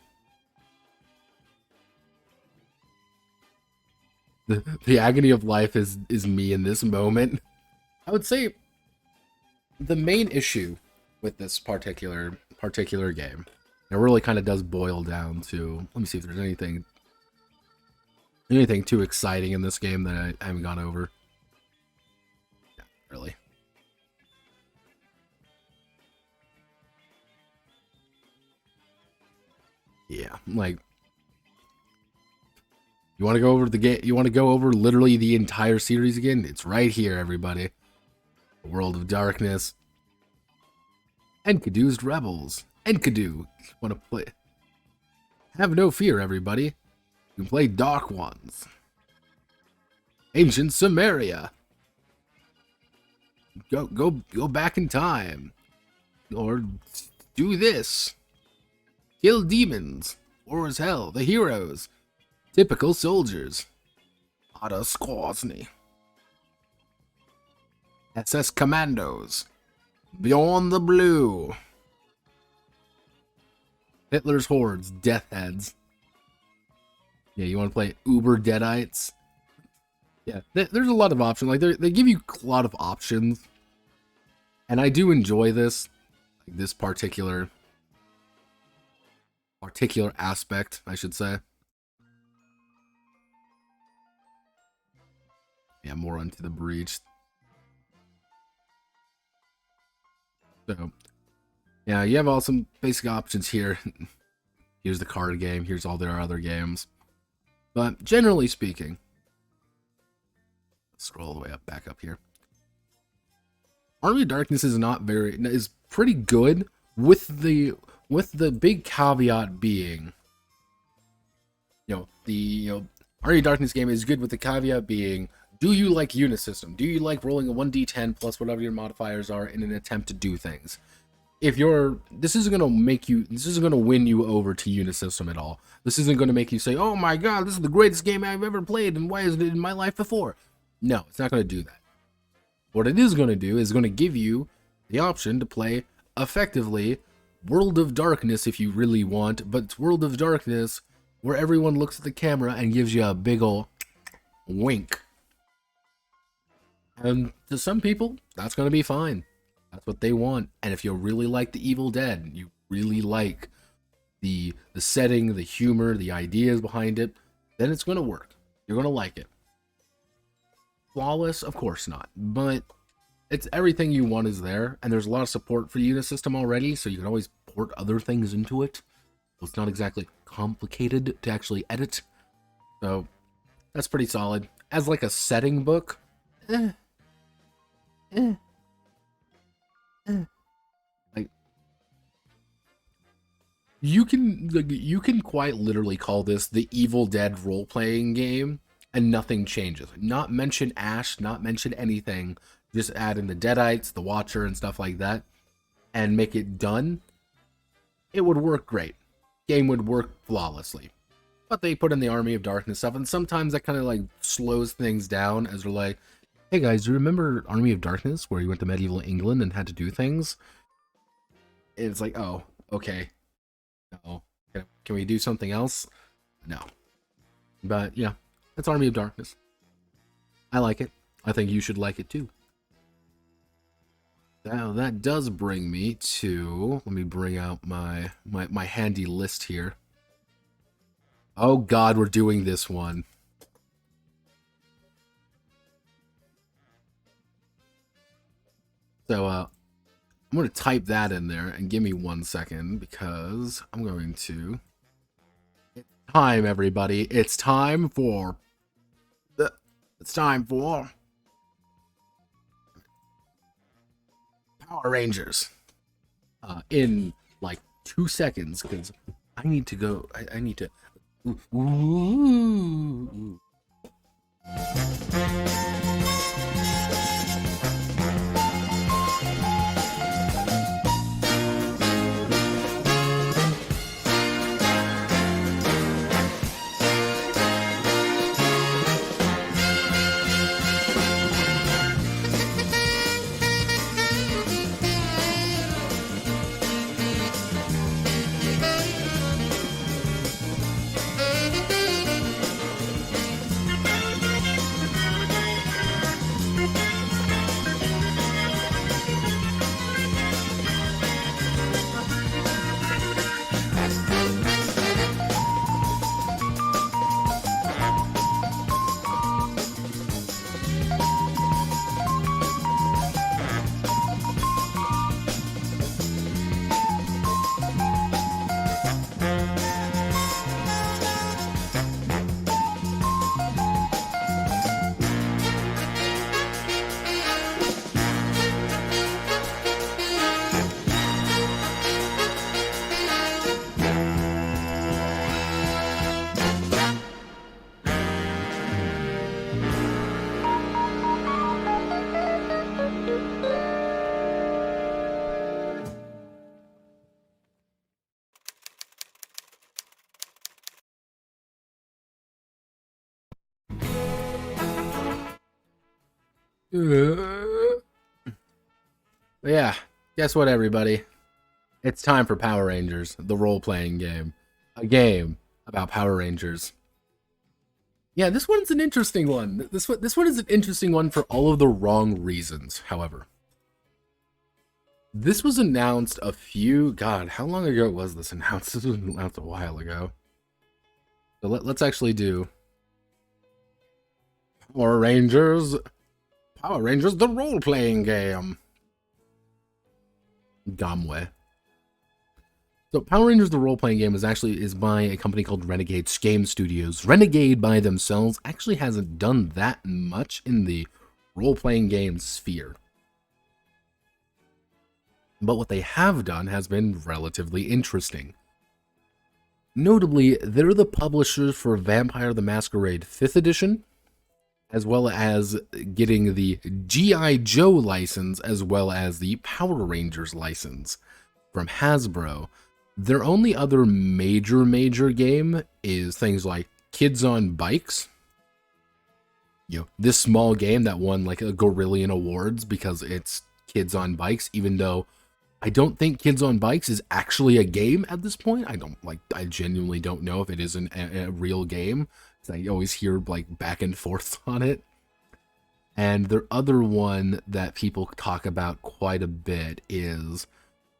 the agony of life is me in this moment. I would say the main issue with this particular game, it really kind of does boil down to, let me see if there's anything too exciting in this game that I haven't gone over. Yeah, really. Yeah, like, you want to go over the game? You want to go over literally the entire series again? It's right here, everybody. World of Darkness. Enkidu's Rebels. Enkidu. Want to play? Have no fear, everybody. You can play Dark Ones. Ancient Samaria. Go back in time. Or do this. Kill demons. War as hell. The heroes. Typical soldiers. Otta Squasny. SS Commandos. Beyond the Blue. Hitler's Hordes, Death Heads. Yeah, you want to play Uber Deadites? Yeah, there's a lot of options. Like they give you a lot of options, and I do enjoy this, like this particular aspect, I should say. Yeah, more onto the breach. So, yeah, you have all some basic options here. Here's the card game. Here's all their other games. But generally speaking, scroll all the way up, back up here. Army of Darkness is pretty good, with the big caveat being, the Army of Darkness game is good with the caveat being, do you like Unisystem? Do you like rolling a 1d10 plus whatever your modifiers are in an attempt to do things? This isn't gonna win you over to Unisystem at all. This isn't gonna make you say, oh my god, this is the greatest game I've ever played, and why isn't it in my life before? No, it's not gonna do that. What it is gonna do is gonna give you the option to play effectively World of Darkness if you really want, but it's World of Darkness where everyone looks at the camera and gives you a big ol' wink. And to some people, that's gonna be fine. That's what they want. And if you really like the Evil Dead, you really like the setting, the humor, the ideas behind it, then it's gonna work. You're gonna like it. Flawless? Of course not. But it's everything you want is there, and there's a lot of support for Unisystem already, so you can always port other things into it. So it's not exactly complicated to actually edit. So that's pretty solid. As like a setting book, like you can quite literally call this the Evil Dead role-playing game, and nothing changes. Not mention Ash, not mention anything. Just add in the Deadites, the Watcher, and stuff like that, and make it done. It would work great. Game would work flawlessly. But they put in the Army of Darkness stuff, and sometimes that kind of like slows things down, as they're like, hey guys, do you remember Army of Darkness, where you went to medieval England and had to do things? And it's like, oh, okay. No. Can we do something else? No. But yeah, that's Army of Darkness. I like it. I think you should like it too. Now that does bring me to, let me bring out my handy list here. Oh god, we're doing this one. So I'm going to type that in there, and give me 1 second, because I'm going to... It's time, everybody. It's time for... Power Rangers. In like 2 seconds, because I need to go... I need to... Ooh. Yeah, guess what, everybody? It's time for Power Rangers, the role-playing game. A game about Power Rangers. Yeah, this one's an interesting one. This one is an interesting one for all of the wrong reasons, however. This was announced God, how long ago was this announced? This was announced a while ago. So let's actually do Power Rangers, the role-playing game. Gamwe. So Power Rangers the role-playing game is by a company called Renegade Game Studios. Renegade by themselves actually hasn't done that much in the role-playing game sphere. But what they have done has been relatively interesting. Notably, they're the publishers for Vampire the Masquerade 5th edition, as well as getting the G.I. Joe license, as well as the Power Rangers license from Hasbro. Their only other major game is things like Kids on Bikes. You know, this small game that won like a Gorillion Awards because it's Kids on Bikes, even though I don't think Kids on Bikes is actually a game at this point. I genuinely don't know if it is a real game. I always hear like back and forth on it. And their other one that people talk about quite a bit is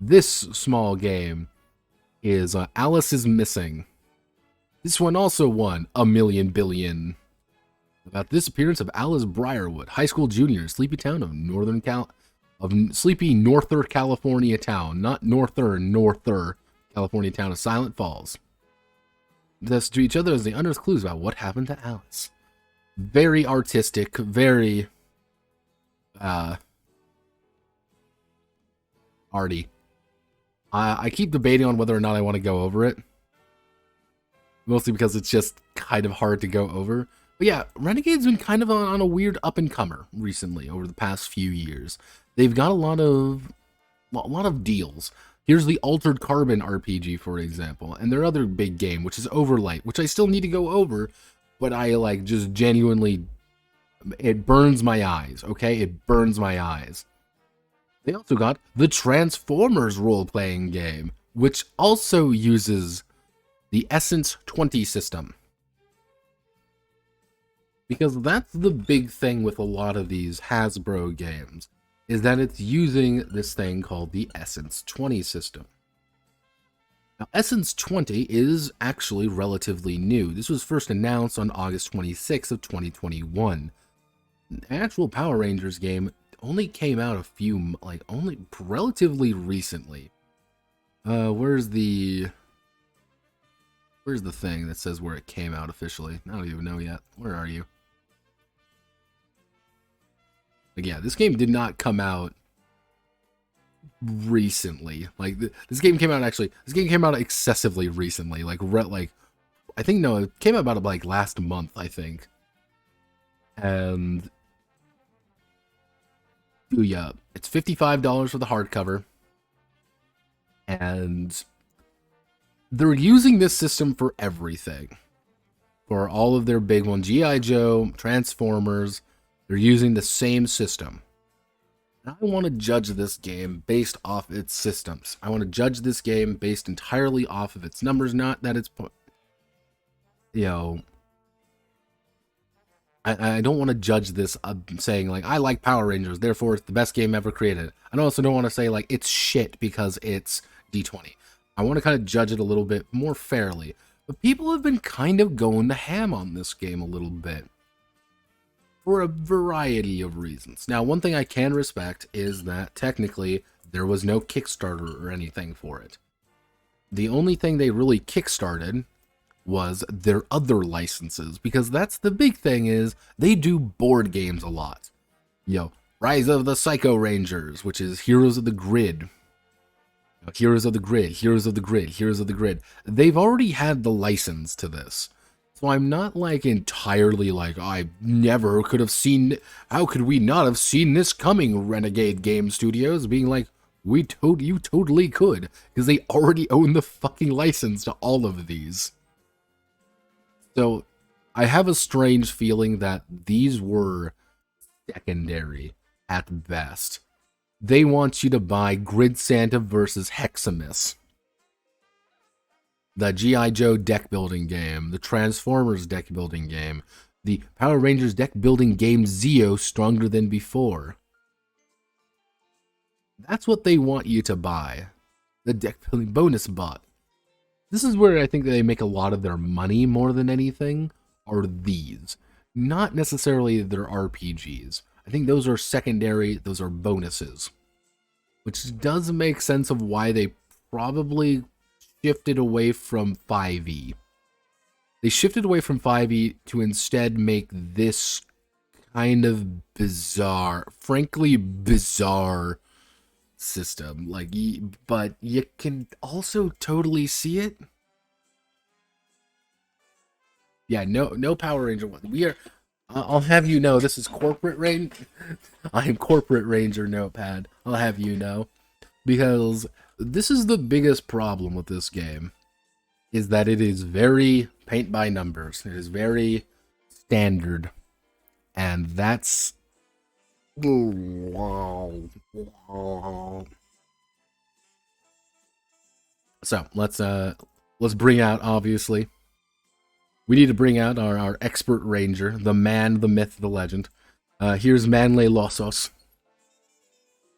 this small game is Alice is Missing. This one also won a million billion. About the disappearance of Alice Briarwood, high school junior, sleepy town of sleepy Norther California town, not Norther California town of Silent Falls. Thus to each other as they unearth clues about what happened to Alice. Very artistic, very arty. I keep debating on whether or not I want to go over it. Mostly because it's just kind of hard to go over. But yeah, Renegade's been kind of on a weird up-and-comer recently, over the past few years. They've got a lot of deals. Here's the Altered Carbon RPG, for example, and their other big game, which is Overlight, which I still need to go over, but I like just genuinely, it burns my eyes, okay? It burns my eyes. They also got the Transformers role-playing game, which also uses the Essence 20 system. Because that's the big thing with a lot of these Hasbro games, is that it's using this thing called the Essence 20 system. Now, Essence 20 is actually relatively new. This was first announced on August 26th of 2021. The actual Power Rangers game only came out only relatively recently. Where's the thing that says where it came out officially? I don't even know yet. Where are you? Like, yeah, this game did not come out recently. Like, this game came out excessively recently. I think, no, it came out about like last month, I think. And yeah, it's $55 for the hardcover. And they're using this system for everything. For all of their big ones, G.I. Joe, Transformers, they're using the same system. And I want to judge this game based off its systems. I want to judge this game based entirely off of its numbers, not that it's, you know, I don't want to judge this saying, like, I like Power Rangers, therefore it's the best game ever created. I also don't want to say, like, it's shit because it's D20. I want to kind of judge it a little bit more fairly. But people have been kind of going to ham on this game a little bit, for a variety of reasons. Now, one thing I can respect is that technically there was no Kickstarter or anything for it. The only thing they really kickstarted was their other licenses, because that's the big thing, is they do board games a lot. You know, Rise of the Psycho Rangers, which is Heroes of the Grid. Heroes of the Grid, Heroes of the Grid, Heroes of the Grid. They've already had the license to this. So I'm not like entirely like, I never could have seen, how could we not have seen this coming, Renegade Game Studios? Being like, you totally could, because they already own the fucking license to all of these. So I have a strange feeling that these were secondary at best. They want you to buy Grid Santa versus Hexamus, the G.I. Joe deck building game, the Transformers deck building game, the Power Rangers deck building game Zeo Stronger Than Before. That's what they want you to buy. The deck building bonus bot. This is where I think they make a lot of their money more than anything, are these. Not necessarily their RPGs. I think those are secondary, those are bonuses. Which does make sense of why they probably shifted away from 5e. They shifted away from 5e to instead make this kind of bizarre, frankly bizarre system. Like, but you can also totally see it. Yeah, no Power Ranger one. We are. I'll have you know, this is corporate range. I am corporate ranger notepad. I'll have you know, because this is the biggest problem with this game, is that it is very paint by numbers. It is very standard, and that's so. Let's bring out, obviously. We need to bring out our expert ranger, the man, the myth, the legend. Here's Manley Lossos,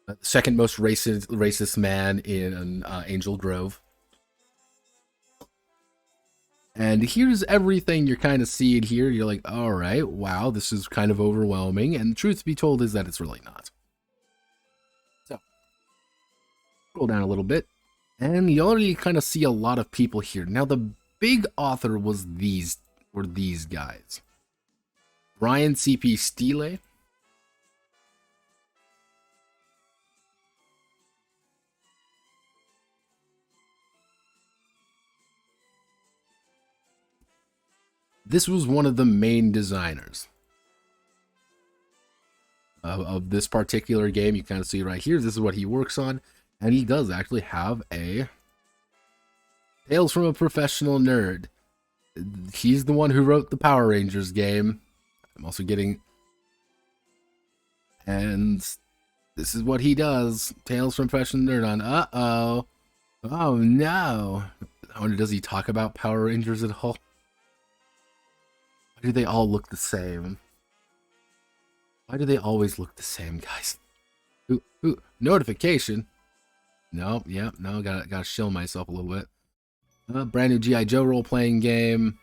the second most racist man in Angel Grove. And here's everything you're kind of seeing here. You're like, all right, wow, this is kind of overwhelming. And the truth be told is that it's really not. So, scroll down a little bit. And you already kind of see a lot of people here. Now, the big author were these guys. Brian C.P. Steele. This was one of the main designers of this particular game. You kind of see right here, this is what he works on. And he does actually have a Tales from a Professional Nerd. He's the one who wrote the Power Rangers game. I'm also getting... And this is what he does. Tales from a Professional Nerd on. Uh-oh. Oh, no. I wonder, does he talk about Power Rangers at all? Why do they all look the same? Why do they always look the same, guys? Ooh, notification. No, yeah, no, gotta shill myself a little bit. Brand new G.I. Joe role-playing game.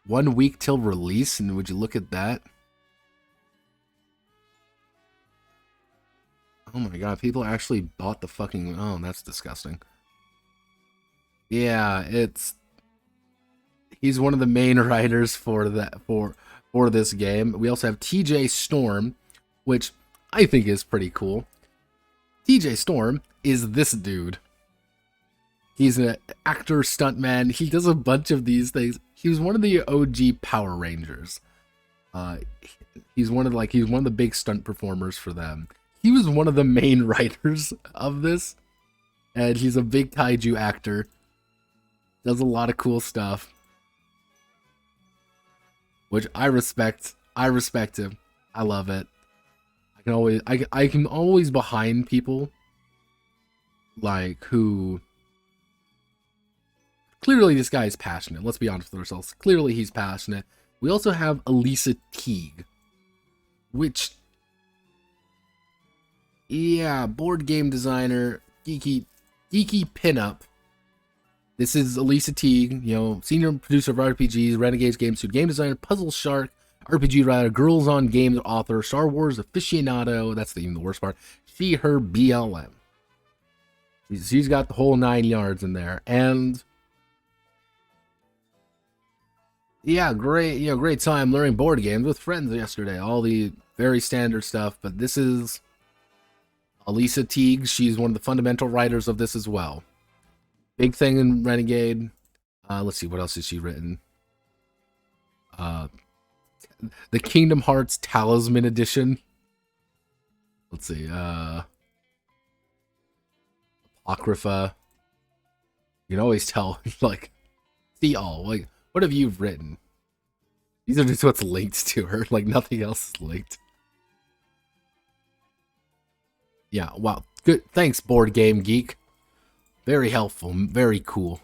One week till release, and would you look at that? Oh my god, people actually bought the fucking... Oh, that's disgusting. Yeah, he's one of the main writers for that for this game. We also have TJ Storm, which I think is pretty cool. TJ Storm is this dude. He's an actor, stuntman. He does a bunch of these things. He was one of the OG Power Rangers. He's one of the big stunt performers for them. He was one of the main writers of this, and he's a big kaiju actor. Does a lot of cool stuff, which I respect. I respect him. I love it. I can always behind people like who clearly this guy is passionate. Let's be honest with ourselves. Clearly he's passionate. We also have Elisa Teague, which, yeah, board game designer, geeky pinup. This is Elisa Teague, you know, senior producer of RPGs, Renegade Games, game designer, Puzzle Shark, RPG writer, Girls on Games author, Star Wars aficionado. That's even the worst part. She, her, BLM. She's got the whole 9 yards in there, and yeah, great time learning board games with friends yesterday. All the very standard stuff, but this is Elisa Teague. She's one of the fundamental writers of this as well. Big thing in Renegade. Let's see, what else has she written? The Kingdom Hearts Talisman Edition. Let's see, Apocrypha. You can always tell, like, see all. Like, what have you written? These are just what's linked to her. Like, nothing else is linked. Yeah, wow. Good. Thanks, Board Game Geek. Very helpful. Very cool.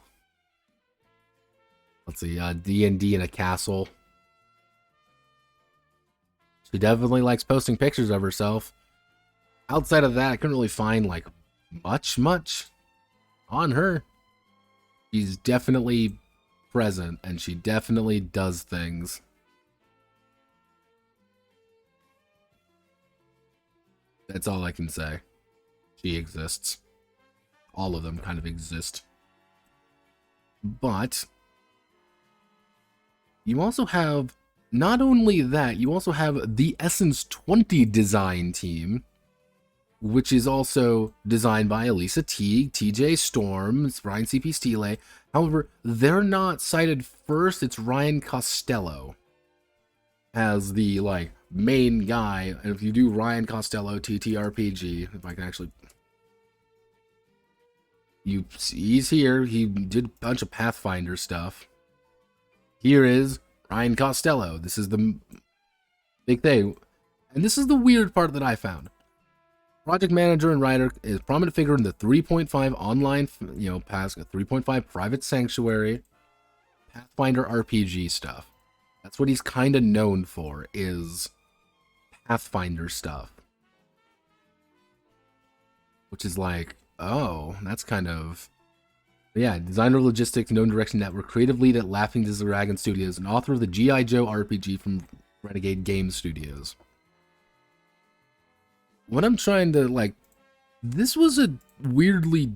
Let's see. D&D in a castle. She definitely likes posting pictures of herself. Outside of that, I couldn't really find, like, much on her. She's definitely present, and she definitely does things. That's all I can say. She exists. All of them kind of exist. But you also have, not only that, you also have the Essence 20 design team, which is also designed by Elisa Teague, TJ Storm, Ryan C.P. Stile. However, they're not cited first. It's Ryan Costello as the, like, main guy. And if you do Ryan Costello TTRPG, if I can actually... He's here. He did a bunch of Pathfinder stuff. Here is Ryan Costello. This is the big thing. And this is the weird part that I found. Project manager and writer is a prominent figure in the 3.5 online, past 3.5 private sanctuary, Pathfinder RPG stuff. That's what he's kind of known for, is Pathfinder stuff. Which is like, oh, that's kind of... Yeah, designer of logistics, known direction network, creative lead at Laughing Dragon Studios, and author of the G.I. Joe RPG from Renegade Game Studios. What I'm trying to, like, this was a weirdly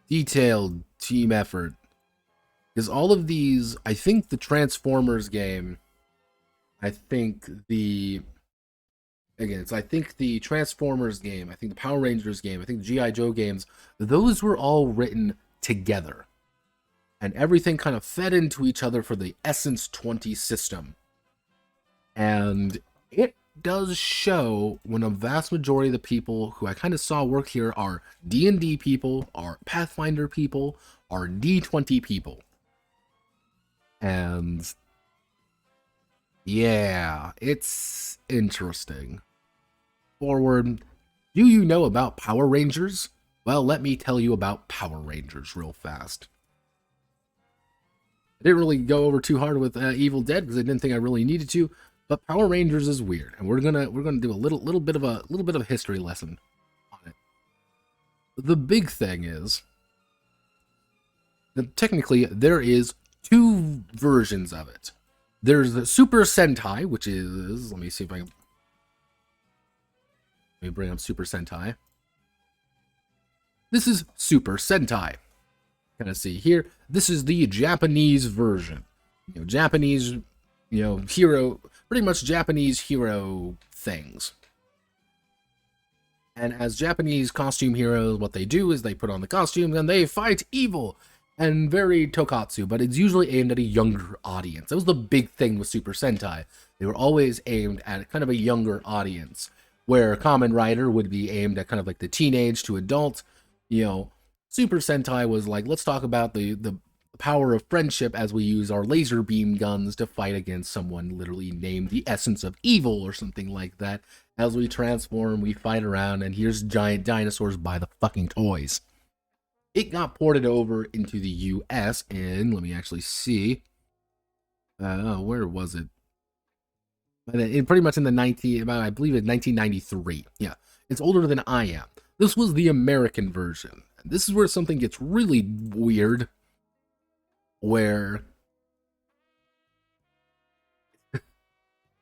detailed team effort. Because all of these, I think the Transformers game, I think the Transformers game, I think the Power Rangers game, I think the G.I. Joe games, those were all written together. And everything kind of fed into each other for the Essence 20 system. And it does show when a vast majority of the people who I kind of saw work here are D&D people, are Pathfinder people, are D20 people. And yeah, it's interesting. Forward, do you know about Power Rangers? Well, let me tell you about Power Rangers real fast. I didn't really go over too hard with Evil Dead because I didn't think I really needed to. But Power Rangers is weird, and we're gonna do a little bit of a history lesson on it. The big thing is that technically there is two versions of it. There's the Super Sentai, which is, let me see if I can, let me bring up Super Sentai. This is Super Sentai. Kind of see here. This is the Japanese version. Japanese, hero. Pretty much Japanese hero things. And as Japanese costume heroes, what they do is they put on the costumes and they fight evil. And very Tokatsu, but it's usually aimed at a younger audience. That was the big thing with Super Sentai. They were always aimed at kind of a younger audience, where Kamen Rider would be aimed at kind of like the teenage to adult. Super Sentai was like, let's talk about the power of friendship as we use our laser beam guns to fight against someone literally named the essence of evil or something like that. As we transform, we fight around, and here's giant dinosaurs by the fucking toys. It got ported over into the US in, let me actually see, where was it? Pretty much in the I believe it's 1993. Yeah, it's older than I am. This was the American version. This is where something gets really weird. Where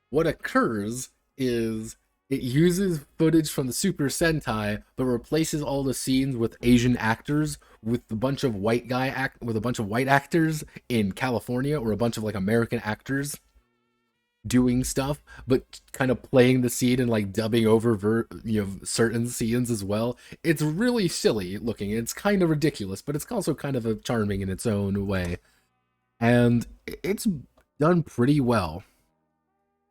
what occurs is it uses footage from the Super Sentai, but replaces all the scenes with Asian actors with a bunch of white actors in California, or a bunch of like American actors doing stuff, but kind of playing the scene and like dubbing over certain scenes as well. It's really silly looking. It's kind of ridiculous, but it's also kind of charming in its own way. And it's done pretty well.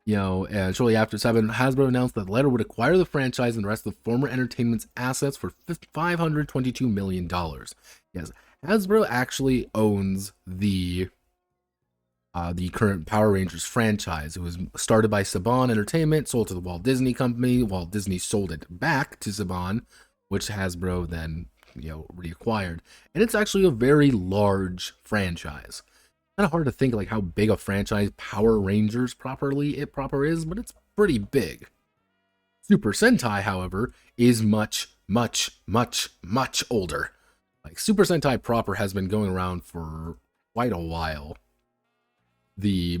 And shortly after 7, Hasbro announced that the letter would acquire the franchise and the rest of former entertainment's assets for $522 million. Yes, Hasbro actually owns the the current Power Rangers franchise. It was started by Saban Entertainment, sold to the Walt Disney Company. Walt Disney sold it back to Saban, which Hasbro then, reacquired. And it's actually a very large franchise. Kind of hard to think like how big a franchise Power Rangers proper is, but it's pretty big. Super Sentai, however, is much, much, much, much older. Like, Super Sentai proper has been going around for quite a while. The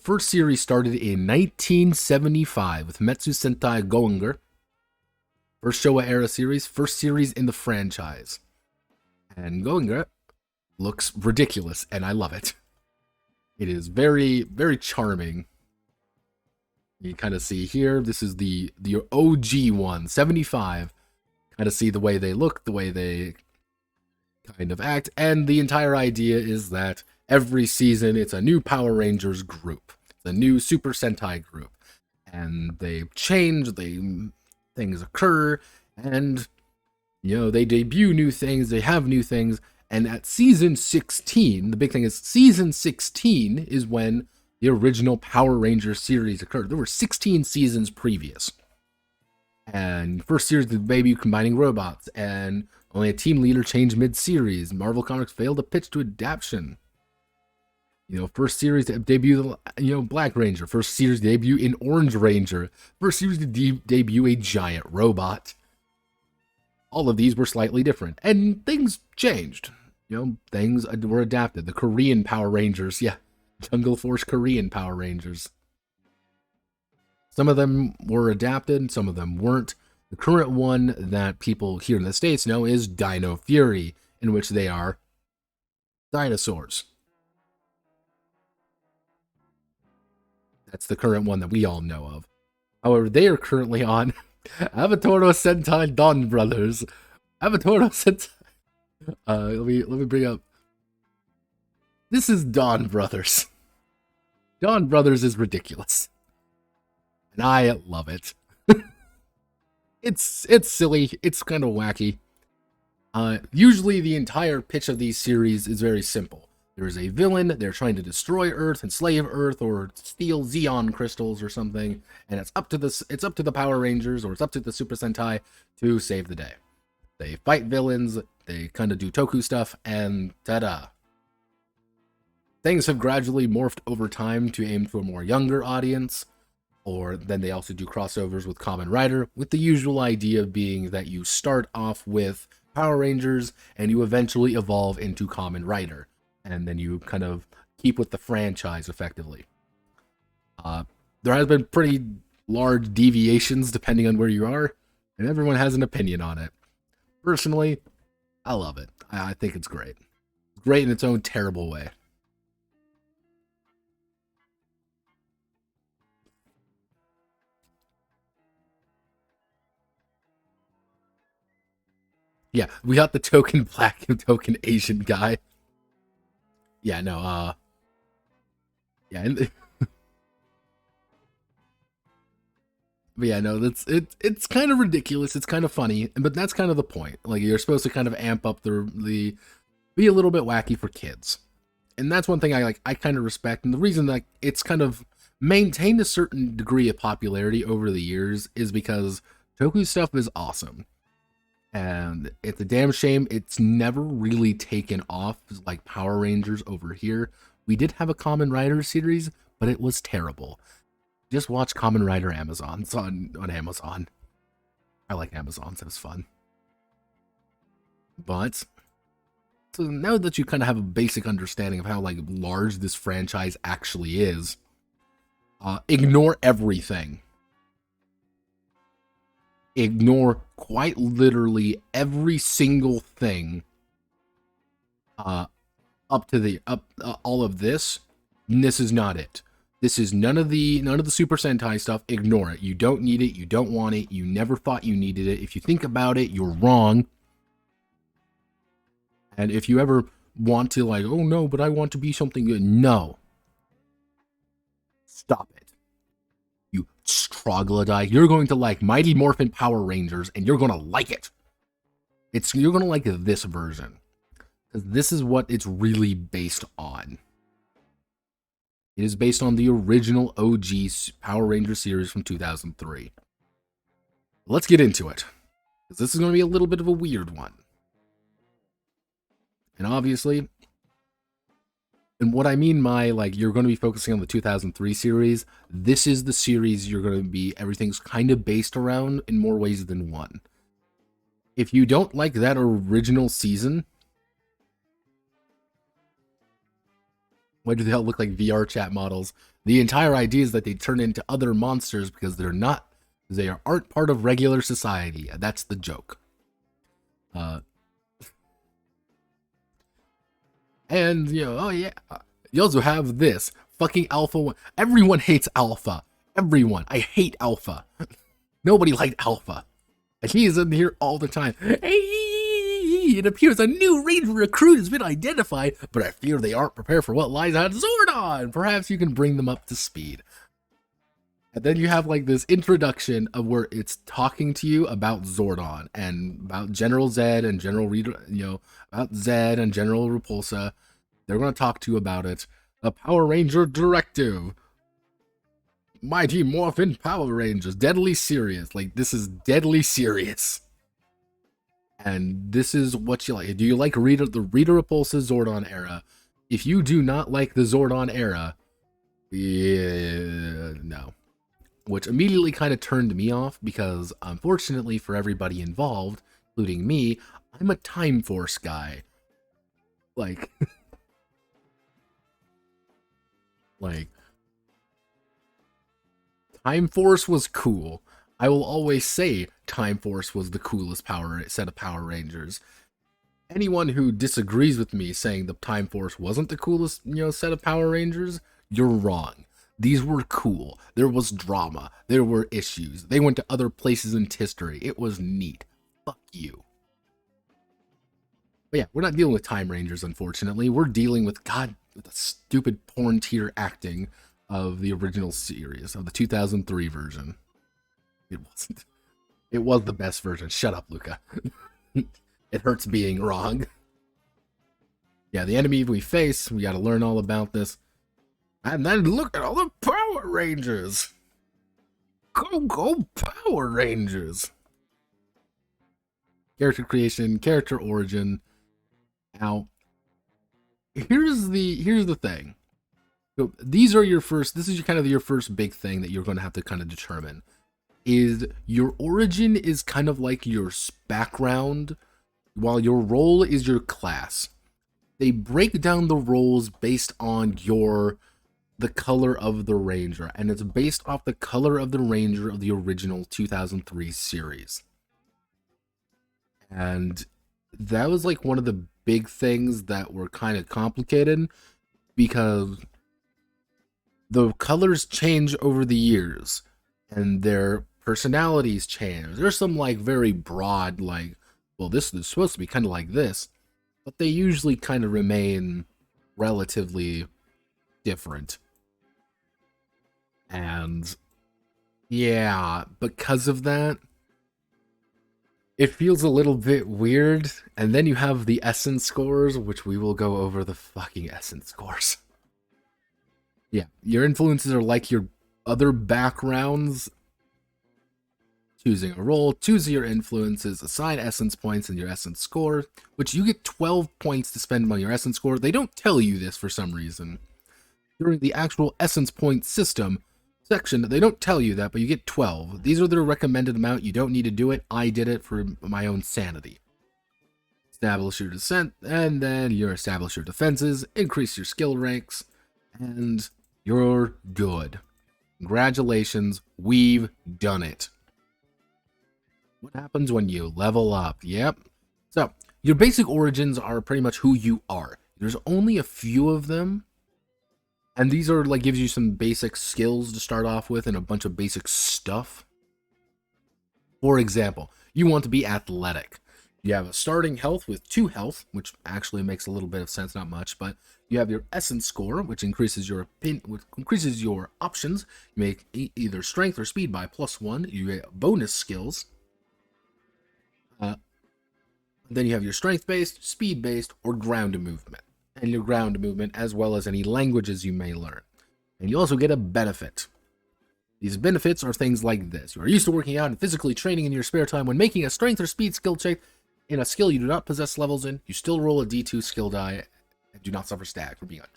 first series started in 1975 with Metsu Sentai Gonger. First Showa era series, first series in the franchise. And Gonger looks ridiculous, and I love it. It is very, very charming. You kind of see here, this is the OG one, 75. Kind of see the way they look, the way they kind of act, and the entire idea is that every season it's a new Power Rangers group. It's a new Super Sentai group. And they change, things occur, and, they debut new things, they have new things, and at season 16, the big thing is season 16 is when the original Power Rangers series occurred. There were 16 seasons previous. And first series, the debut combining robots, and only a team leader changed mid-series. Marvel Comics failed to pitch to adaptation. First series to debut, Black Ranger. First series debut in Orange Ranger. First series to debut a giant robot. All of these were slightly different, and things changed. Things were adapted. The Korean Power Rangers, Jungle Force Korean Power Rangers. Some of them were adapted, some of them weren't. The current one that people here in the States know is Dino Fury, in which they are dinosaurs. That's the current one that we all know of. However, they are currently on Avatoro Sentai Dawn Brothers. Avatoro Sentai. Let me bring up. This is Dawn Brothers. Dawn Brothers is ridiculous, and I love it. It's silly. It's kind of wacky. Usually, the entire pitch of these series is very simple. There is a villain, they're trying to destroy Earth, enslave Earth, or steal Xeon crystals or something, and it's up to the Power Rangers, or it's up to the Super Sentai to save the day. They fight villains, they kind of do toku stuff, and ta-da. Things have gradually morphed over time to aim to a more younger audience, or then they also do crossovers with Kamen Rider, with the usual idea being that you start off with Power Rangers, and you eventually evolve into Kamen Rider. And then you kind of keep with the franchise effectively. There has been pretty large deviations depending on where you are, and everyone has an opinion on it. Personally, I love it. I think it's great. It's great in its own terrible way. Yeah, we got the token black and token Asian guy. Yeah, no, yeah, but yeah, no, it's kind of ridiculous. It's kind of funny, but that's kind of the point. Like, you're supposed to kind of amp up the be a little bit wacky for kids, and that's one thing I kind of respect. And the reason that it's kind of maintained a certain degree of popularity over the years is because Toku stuff is awesome. And it's a damn shame it's never really taken off like Power Rangers over here. We did have a Kamen Rider series, but it was terrible. Just watch Kamen Rider Amazons on Amazon. I like Amazon, so it's fun. But so now that you kind of have a basic understanding of how like large this franchise actually is, ignore everything. Ignore quite literally every single thing up all of this. And this is not it. This is none of the Super Sentai stuff. Ignore it. You don't need it. You don't want it. You never thought you needed it. If you think about it, you're wrong. And if you ever want to like, oh no, but I want to be something good. No. Stop it. You troglodyte. You're going to like Mighty Morphin Power Rangers, and you're going to like it. You're going to like this version. Because this is what it's really based on. It is based on the original OG Power Ranger series from 2003. Let's get into it, because this is going to be a little bit of a weird one. And obviously, and what I mean by, like, you're going to be focusing on the 2003 series, this is the series you're going to be, everything's kind of based around in more ways than one. If you don't like that original season, why do they all look like VR chat models? The entire idea is that they turn into other monsters because they aren't part of regular society. That's the joke. And, you know, oh yeah, you also have this fucking Alpha one. Everyone hates Alpha. Everyone. I hate Alpha. Nobody liked Alpha. And he is in here all the time. Hey! It appears a new Ranger recruit has been identified, but I fear they aren't prepared for what lies ahead. Zordon! Perhaps you can bring them up to speed. And then you have like this introduction of where it's talking to you about Zordon and about General Zed and General Reader, you know, about Zed and General Repulsa. They're going to talk to you about it. A Power Ranger directive. Mighty Morphin Power Rangers. Deadly serious. Like, this is deadly serious. And this is what you like. Do you like the Rita Repulsa Zordon era? If you do not like the Zordon era, yeah, no. Which immediately kind of turned me off because, unfortunately for everybody involved, including me, I'm a Time Force guy. Like, Time Force was cool. I will always say Time Force was the coolest set of Power Rangers. Anyone who disagrees with me saying the Time Force wasn't the coolest, you know, set of Power Rangers, you're wrong. These were cool. There was drama. There were issues. They went to other places in history. It was neat. Fuck you. But yeah, we're not dealing with Time Rangers, unfortunately. We're dealing with, with the stupid porn tier acting of the original series, of the 2003 version. It wasn't. It was the best version. Shut up, Luca. It hurts being wrong. Yeah, the enemy we face, we gotta learn all about this. And then look at all the Power Rangers! Go Power Rangers! Character creation, character origin. Now, here's the thing. So this is kind of your first big thing that you're going to have to kind of determine. Is your origin is kind of like your background, while your role is your class. They break down the roles based on the color of the Ranger, and it's based off the color of the Ranger of the original 2003 series. And that was like one of the big things that were kind of complicated, because the colors change over the years and their personalities change. There's some like very broad, like, well, this is supposed to be kind of like this, but they usually kind of remain relatively different. And yeah, because of that, it feels a little bit weird. And then you have the essence scores, which we will go over the fucking essence scores. Yeah, your influences are like your other backgrounds. Choosing a role, choose your influences, assign essence points and your essence score, which you get 12 points to spend on your essence score. They don't tell you this for some reason. During the actual essence point system section, they don't tell you that, but you get 12. These are their recommended amount. You don't need to do it. I did it for my own sanity. Establish your descent, and then you establish your defenses, increase your skill ranks, and you're good. Congratulations, we've done it. What happens when you level up? Yep. So, your basic origins are pretty much who you are. There's only a few of them. And these are like, gives you some basic skills to start off with and a bunch of basic stuff. For example, you want to be athletic. You have a starting health with 2 health, which actually makes a little bit of sense, not much, but you have your essence score, which increases your options. You make either strength or speed by +1. You get bonus skills. Then you have your strength-based, speed-based, or ground movement. And your ground movement, as well as any languages you may learn. And you also get a benefit. These benefits are things like this. You are used to working out and physically training in your spare time. When making a strength or speed skill check in a skill you do not possess levels in, you still roll a D2 skill die and do not suffer stag for being untrained.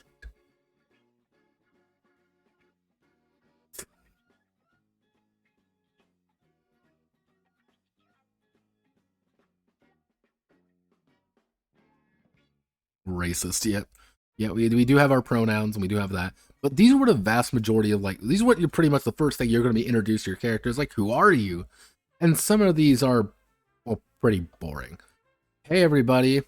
Racist, yep. Yeah, we do have our pronouns and we do have that. But these are what a vast majority of, like, these are what you're pretty much the first thing you're going to be introduced to your characters. Like, who are you? And some of these are, well, pretty boring. Hey, everybody,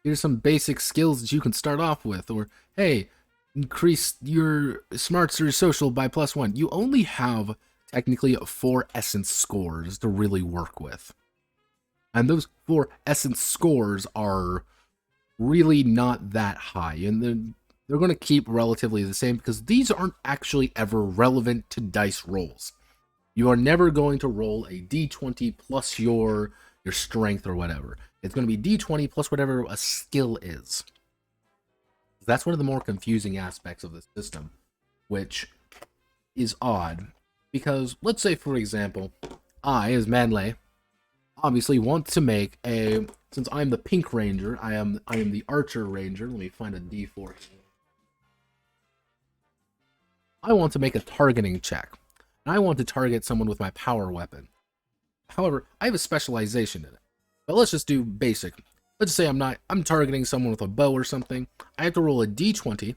here's some basic skills that you can start off with. Or, hey, increase your smarts or social by +1. You only have, technically, 4 essence scores to really work with. And those 4 essence scores are really not that high. And they're going to keep relatively the same because these aren't actually ever relevant to dice rolls. You are never going to roll a d20 plus your strength or whatever. It's going to be d20 plus whatever a skill is. That's one of the more confusing aspects of the system, which is odd. Because, let's say, for example, I, as Manley, obviously want to make a... Since I'm the pink ranger, I am the archer ranger. Let me find a d4 here. I want to make a targeting check. And I want to target someone with my power weapon. However, I have a specialization in it. But let's just do basic. Let's say I'm targeting someone with a bow or something. I have to roll a d20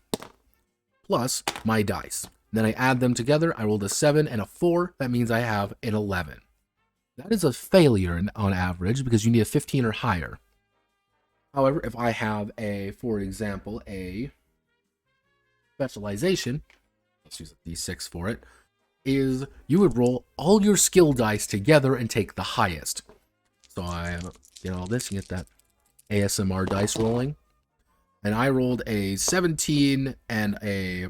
plus my dice. Then I add them together. I rolled a 7 and a 4. That means I have an 11. That is a failure on average because you need a 15 or higher. However, if I have for example, a specialization, let's use a d6 for it, is you would roll all your skill dice together and take the highest. So I get all this, you get that ASMR dice rolling. And I rolled a 17 and a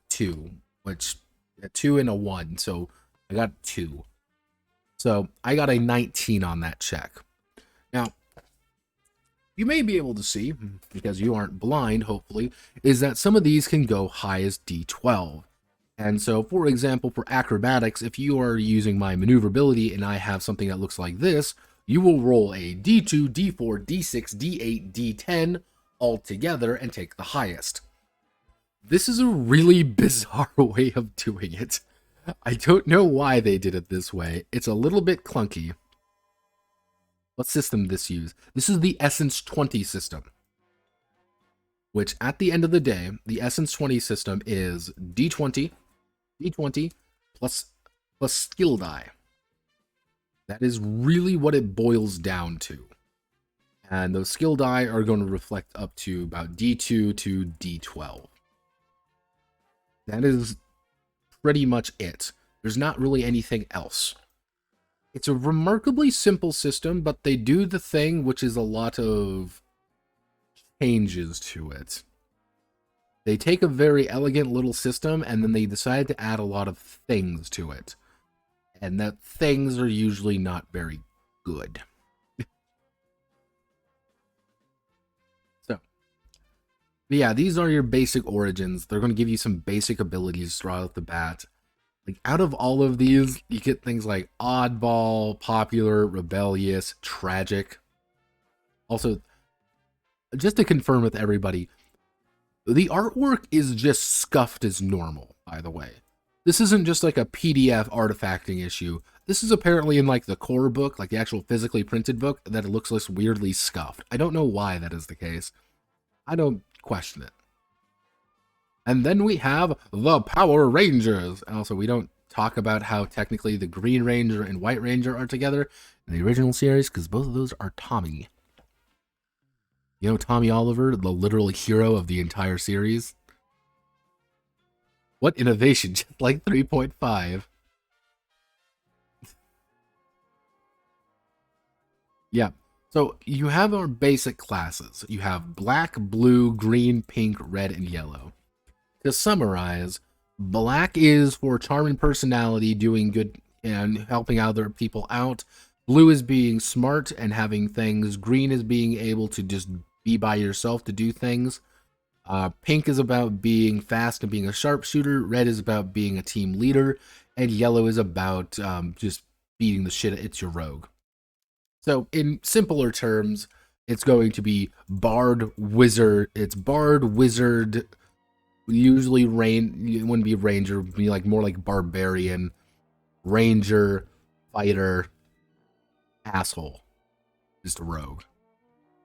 2, which a 2 and a 1, so I got 2. So I got a 19 on that check. Now, you may be able to see, because you aren't blind, hopefully, is that some of these can go high as D12. And so, for example, for acrobatics, if you are using my maneuverability and I have something that looks like this, you will roll a D2, D4, D6, D8, D10 all together and take the highest. This is a really bizarre way of doing it. I don't know why they did it this way. It's a little bit clunky. What system did this use? This is the Essence 20 system. Which, at the end of the day, the Essence 20 system is D20 plus skill die. That is really what it boils down to. And those skill die are going to reflect up to about D2 to D12. That is pretty much it. There's not really anything else. It's a remarkably simple system, but they do the thing which is a lot of changes to it. They take a very elegant little system and then they decide to add a lot of things to it. And that things are usually not very good. So, yeah, these are your basic origins. They're going to give you some basic abilities right off the bat. Like, out of all of these, you get things like oddball, popular, rebellious, tragic. Also, just to confirm with everybody, the artwork is just scuffed as normal, by the way. This isn't just like a PDF artifacting issue. This is apparently in like the core book, like the actual physically printed book, that it looks like weirdly scuffed. I don't know why that is the case. I don't question it. And then we have the Power Rangers. Also, we don't talk about how technically the Green Ranger and White Ranger are together in the original series, because both of those are Tommy. You know Tommy Oliver, the literal hero of the entire series? What innovation, just like 3.5. Yeah, so you have our basic classes. You have black, blue, green, pink, red, and yellow. To summarize, black is for charm and personality, doing good and helping other people out. Blue is being smart and having things. Green is being able to just be by yourself to do things. Pink is about being fast and being a sharpshooter. Red is about being a team leader. And yellow is about just beating the shit. It's your rogue. So in simpler terms, it's going to be bard, wizard. It's bard, wizard. Usually it wouldn't be ranger. It would be like more like barbarian, ranger, fighter, asshole. Just a rogue.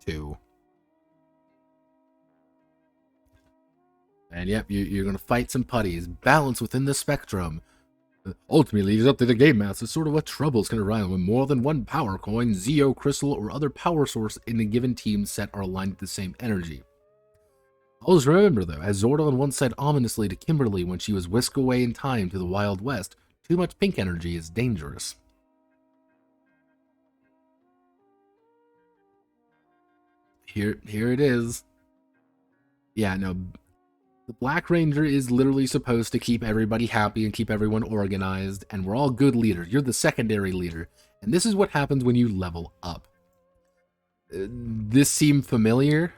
2. And yep, you're going to fight some putties. Balance within the spectrum. Ultimately, it's up to the game master sort of what troubles can arise when more than one power coin, Zeo, crystal, or other power source in a given team set are aligned with the same energy. Always remember, though, as Zordon once said ominously to Kimberly when she was whisked away in time to the Wild West, too much pink energy is dangerous. Here it is. Yeah, no, the Black Ranger is literally supposed to keep everybody happy and keep everyone organized, and we're all good leaders. You're the secondary leader, and this is what happens when you level up. This seemed familiar.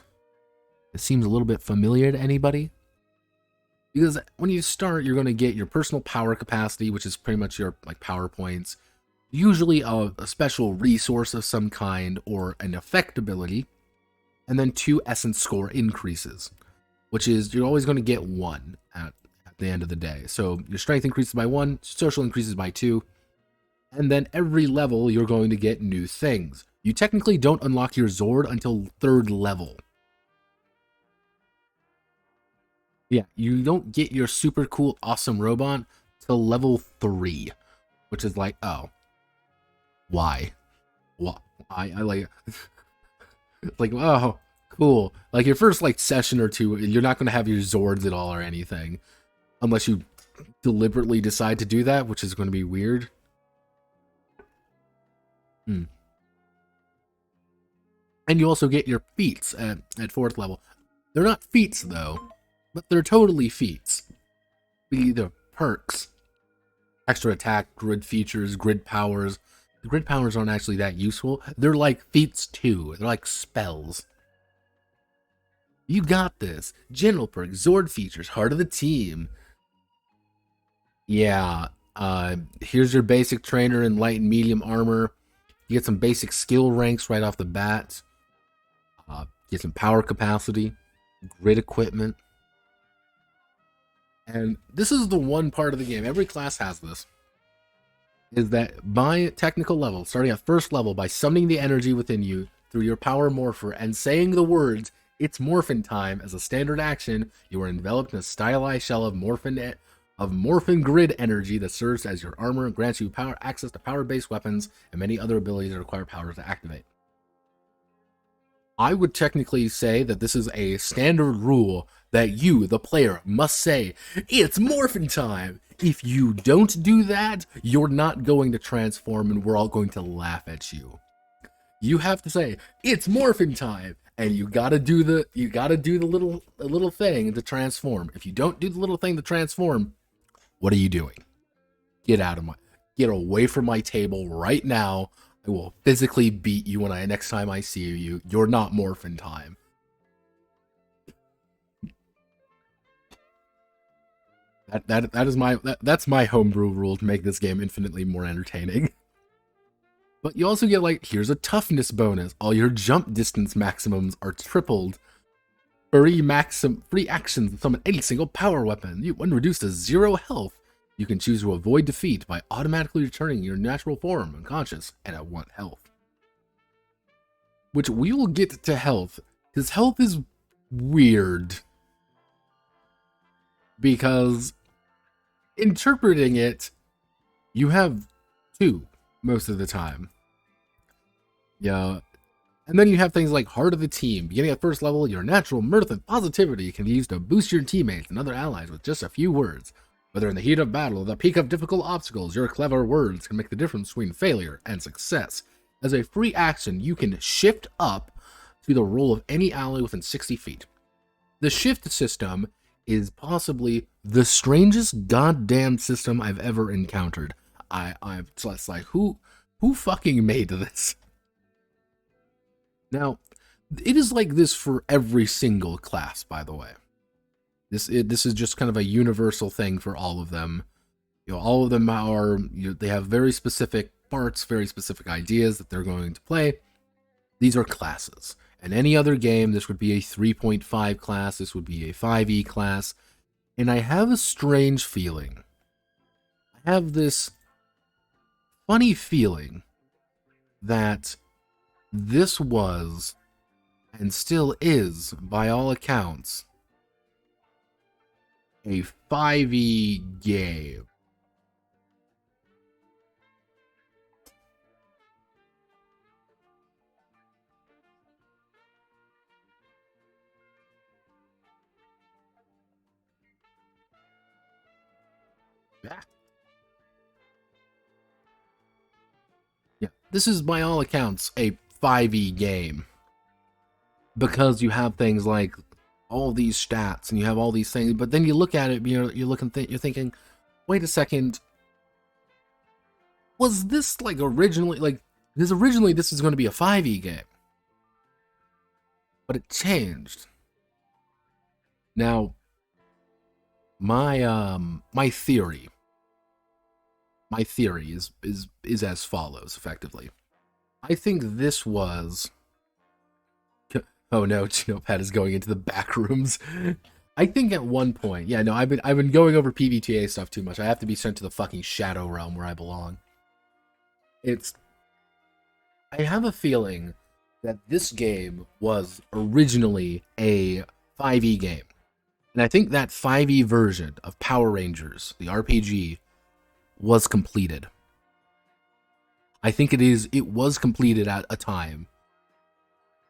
It seems a little bit familiar to anybody. Because when you start, you're going to get your personal power capacity, which is pretty much your like power points. Usually a special resource of some kind or an effect ability. And then 2 essence score increases, which is you're always going to get 1 at the end of the day. So your strength increases by 1, social increases by 2, and then every level you're going to get new things. You technically don't unlock your Zord until 3rd level. Yeah, you don't get your super cool, awesome robot till level 3, which is like, oh, why? Why? I like, like, oh, cool. Like your first like session or 2, you're not going to have your Zords at all or anything, unless you deliberately decide to do that, which is going to be weird. And you also get your feats at 4th level. They're not feats though, but they're totally feats. Either perks, extra attack, grid features, grid powers. The grid powers aren't actually that useful. They're like feats too. They're like spells. You got this. General perks, Zord features, heart of the team. Yeah. Here's your basic trainer in light and medium armor. You get some basic skill ranks right off the bat. Get some power capacity, grid equipment. And this is the one part of the game, every class has this, is that by technical level, starting at 1st level, by summoning the energy within you through your power morpher and saying the words, "It's morphin time" as a standard action, you are enveloped in a stylized shell of morphin grid energy that serves as your armor and grants you power access to power-based weapons and many other abilities that require power to activate. I would technically say that this is a standard rule that you, the player, must say, "It's morphin time." If you don't do that, you're not going to transform and we're all going to laugh at you. You have to say, "It's morphin time," and you gotta do the little thing to transform. If you don't do the little thing to transform, what are you doing? Get away from my table right now. I will physically beat you when next time I see you. You're not morphin time. That's my homebrew rule to make this game infinitely more entertaining. But you also get like, here's a toughness bonus. All your jump distance maximums are tripled. Free actions to summon any single power weapon. When reduced to 0 health, you can choose to avoid defeat by automatically returning your natural form, unconscious, and at 1 health. Which we will get to health, because health is weird. Because interpreting it, you have 2 most of the time. Yeah. And then you have things like Heart of the Team. Beginning at 1st level, your natural mirth and positivity can be used to boost your teammates and other allies with just a few words. Whether in the heat of battle or the peak of difficult obstacles, your clever words can make the difference between failure and success. As a free action, you can shift up to the role of any ally within 60 feet. The shift system is possibly the strangest goddamn system I've ever encountered. I'm just like, who fucking made this? Now, it is like this for every single class, by the way. This is just kind of a universal thing for all of them. All of them are, they have very specific parts, very specific ideas that they're going to play. These are classes. In any other game, this would be a 3.5 class, this would be a 5e class, and I have a strange feeling. I have this funny feeling that this was, and still is, by all accounts, a 5e game. Yeah, this is by all accounts a 5e game. Because you have things like all these stats and you have all these things, but then you look at it, you're thinking, wait a second, was this like originally, like, because originally this is going to be a 5e game, but it changed. Now, my theory is as follows, effectively. I think this was, oh no, Geopad is going into the back rooms. I think at one point, yeah, no, I've been going over PBTA stuff too much. I have to be sent to the fucking Shadow Realm where I belong. I have a feeling that this game was originally a 5e game. And I think that 5e version of Power Rangers, the RPG, was completed. I think it was completed at a time.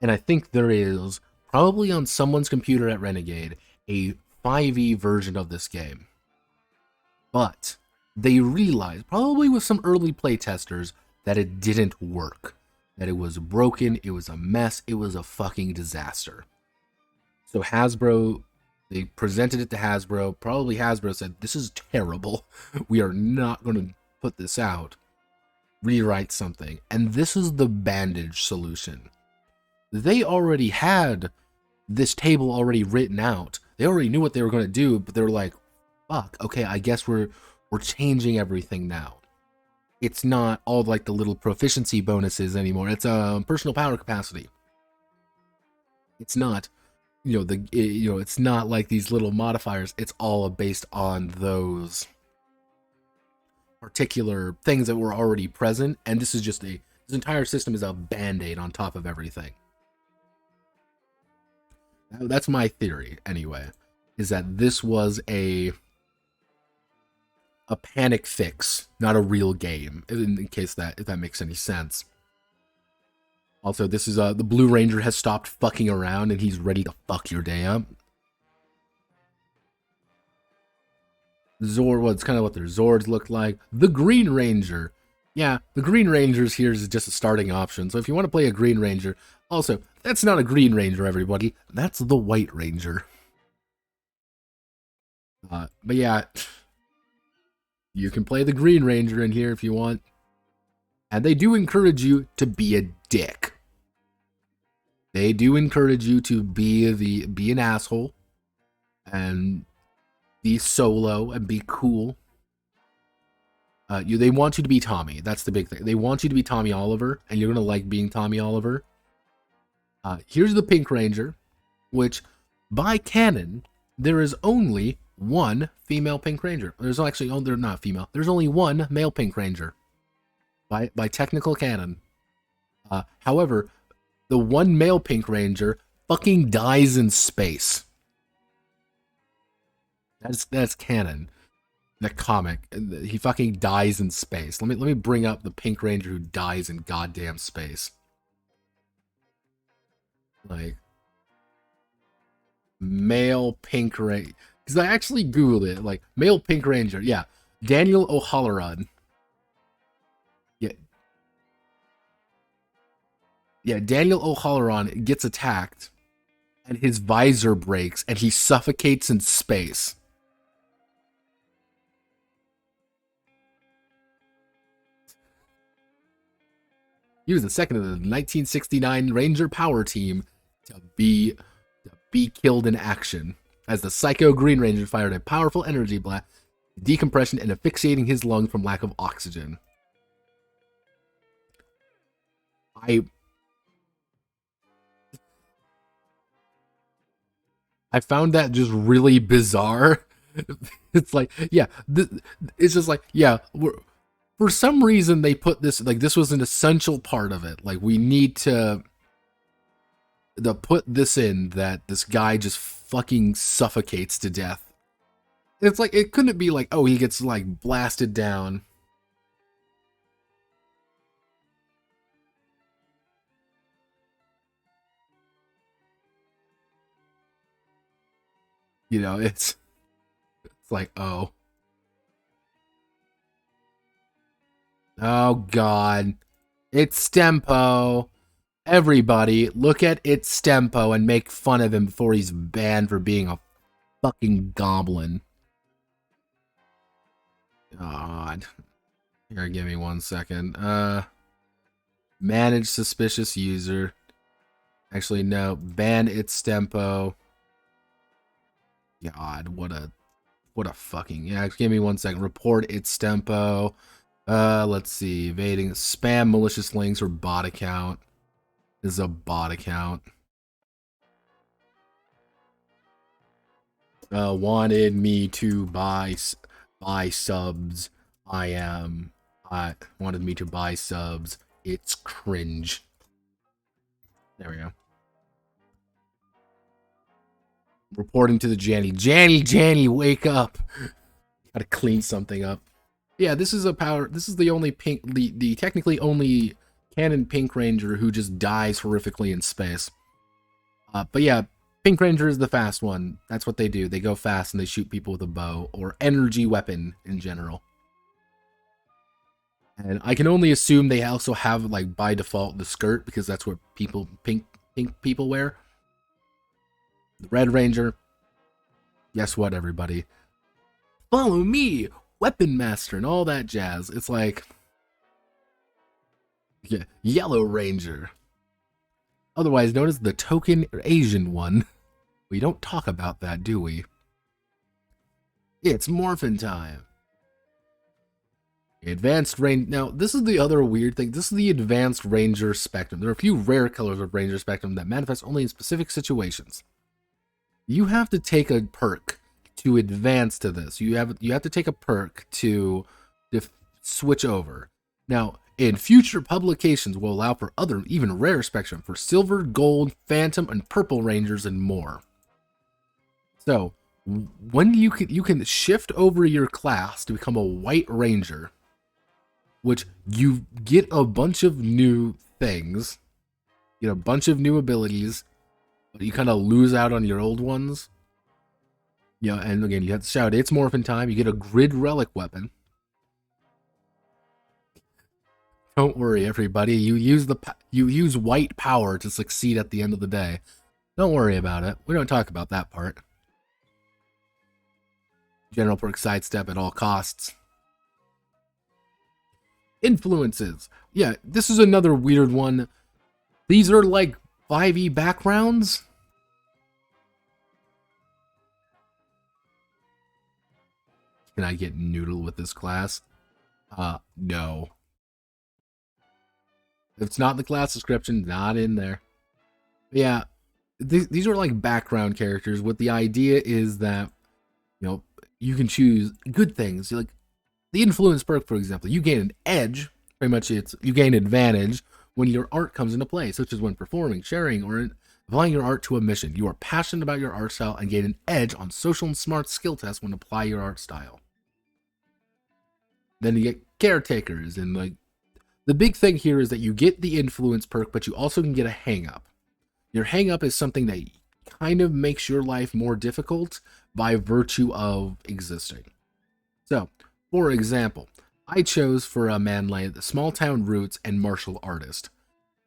And I think there is, probably on someone's computer at Renegade, a 5e version of this game. But they realized, probably with some early playtesters, that it didn't work. That it was broken, it was a mess, it was a fucking disaster. So Hasbro, they presented it to Hasbro. Probably Hasbro said, this is terrible. We are not going to put this out. Rewrite something. And this is the bandage solution. They already had this table already written out. They already knew what they were going to do, but they were like, fuck, okay, I guess we're changing everything now. It's not all like the little proficiency bonuses anymore. It's personal power capacity. It's not, it's not like these little modifiers. It's all based on those particular things that were already present, and this is just this entire system is a band-aid on top of everything. That's my theory, anyway, is that this was a panic fix, not a real game, in case if that makes any sense. Also, this is the Blue Ranger has stopped fucking around and he's ready to fuck your day up. Zord, well, it's kind of what their Zords look like. The Green Ranger. Yeah, the Green Rangers here is just a starting option. So if you want to play a Green Ranger, also, that's not a Green Ranger, everybody. That's the White Ranger. But yeah, you can play the Green Ranger in here if you want. And they do encourage you to be a dick. They do encourage you to be an asshole and be solo and be cool. They want you to be Tommy. That's the big thing. They want you to be Tommy Oliver, and you're gonna like being Tommy Oliver. Here's the Pink Ranger, which by canon there is only one female Pink Ranger. There's actually they're not female. There's only one male Pink Ranger. By technical canon. However, the one male Pink Ranger fucking dies in space. That's canon. The comic, he fucking dies in space. Let me bring up the Pink Ranger who dies in goddamn space. Like, male Pink Ranger, because I actually googled it. Like, male Pink Ranger, yeah, Daniel O'Halloran. Yeah, Daniel O'Halloran gets attacked, and his visor breaks, and he suffocates in space. He was the second of the 1969 Ranger Power Team to be killed in action. as the Psycho Green Ranger fired a powerful energy blast, decompression and asphyxiating his lungs from lack of oxygen. I found that just really bizarre. It's like, yeah, it's just like, yeah, for some reason they put this, like, this was an essential part of it. Like, we need to put this in, that this guy just fucking suffocates to death. It's like, it couldn't be like, oh, he gets like blasted down. You know, it's like, oh god, it's Stempo. Everybody, look at It's Stempo and make fun of him before he's banned for being a fucking goblin. God. Here, give me 1 second. Manage suspicious user. Actually, no. Ban It's Stempo. God, what a fucking... Yeah, give me 1 second. Report It's Stempo. Let's see. Evading spam malicious links or bot account. This is a bot account. Wanted me to buy subs. I wanted me to buy subs. It's cringe. There we go. Reporting to the Janny. Janny, wake up. Gotta clean something up. Yeah, this is the only pink, the technically only canon Pink Ranger who just dies horrifically in space. But yeah, Pink Ranger is the fast one. That's what they do. They go fast and they shoot people with a bow or energy weapon in general. And I can only assume they also have, like, by default, the skirt, because that's what pink people wear. The Red Ranger. Guess what, everybody? Follow me, Weapon Master, and all that jazz. It's like, yeah, Yellow Ranger, otherwise known as the token Asian one. We don't talk about that, do we? It's morphin' time. Advanced range. Now, this is the other weird thing. This is the Advanced Ranger Spectrum. There are a few rare colors of Ranger Spectrum that manifest only in specific situations. You have to take a perk to advance to this. You have to take a perk to switch over. Now, in future publications, will allow for other, even rare spectrum for silver, gold, phantom, and purple rangers and more. So, when you can shift over your class to become a white ranger, which you get a bunch of new things, you get a bunch of new abilities, but you kind of lose out on your old ones. Yeah, and again, you have to shout, it's morphin' time. You get a grid relic weapon. Don't worry, everybody. You use white power to succeed at the end of the day. Don't worry about it. We don't talk about that part. General perk sidestep at all costs. Influences. Yeah, this is another weird one. These are like 5e backgrounds. Can I get noodle with this class? No. If it's not in the class description, not in there. But yeah, these are like background characters. What the idea is that, you know, you can choose good things. Like the influence perk, for example, you gain an edge. Pretty much, you gain advantage when your art comes into play, such as when performing, sharing, or applying your art to a mission. You are passionate about your art style and gain an edge on social and smart skill tests when apply your art style. Then you get caretakers, and like the big thing here is that you get the influence perk, but you also can get a hang up. Your hang up is something that kind of makes your life more difficult by virtue of existing. So, for example, I chose for a manlay the small town roots and martial artist.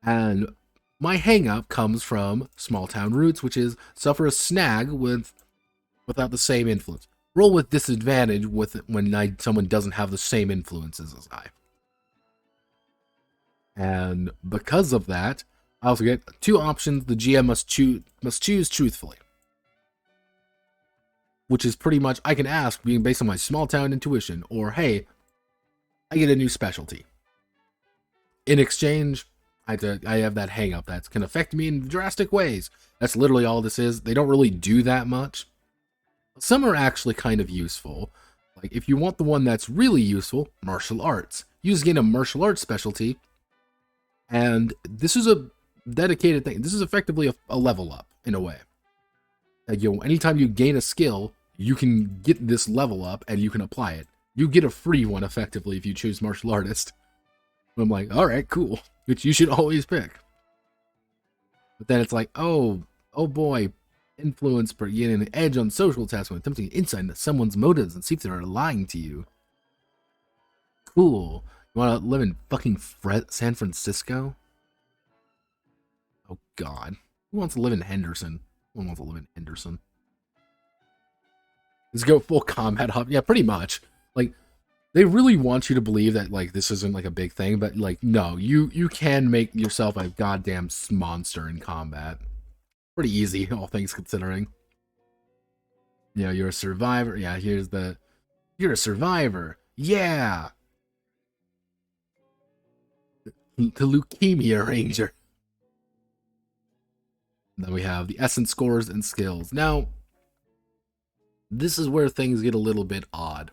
And my hang up comes from small town roots, which is suffer a snag without the same influence. Roll with disadvantage when someone doesn't have the same influences as I. And because of that, I also get two options the GM must choose truthfully. which is pretty much I can ask being based on my small town intuition, or hey, I get a new specialty. In exchange, I have that hang up that can affect me in drastic ways. That's literally all this is. They don't really do that much. Some are actually kind of useful. Like, if you want the one that's really useful, martial arts. You just gain a martial arts specialty, and this is a dedicated thing. This is effectively a level up, in a way. Like, anytime you gain a skill, you can get this level up, and you can apply it. You get a free one, effectively, if you choose martial artist. I'm like, alright, cool. Which you should always pick. But then it's like, oh boy, influence per getting an edge on social tasks when attempting insight into someone's motives and see if they are lying to you. Cool. You want to live in fucking San Francisco? Oh god. Who wants to live in Henderson? No one wants to live in Henderson. Let's go full combat hub. Yeah, pretty much. Like, they really want you to believe that, like, this isn't, like, a big thing, but, like, no, you can make yourself a goddamn monster in combat. Pretty easy, all things considering. You know, you're a survivor. Yeah, you're a survivor. Yeah! The Leukemia Ranger. And then we have the essence scores and skills. Now, this is where things get a little bit odd.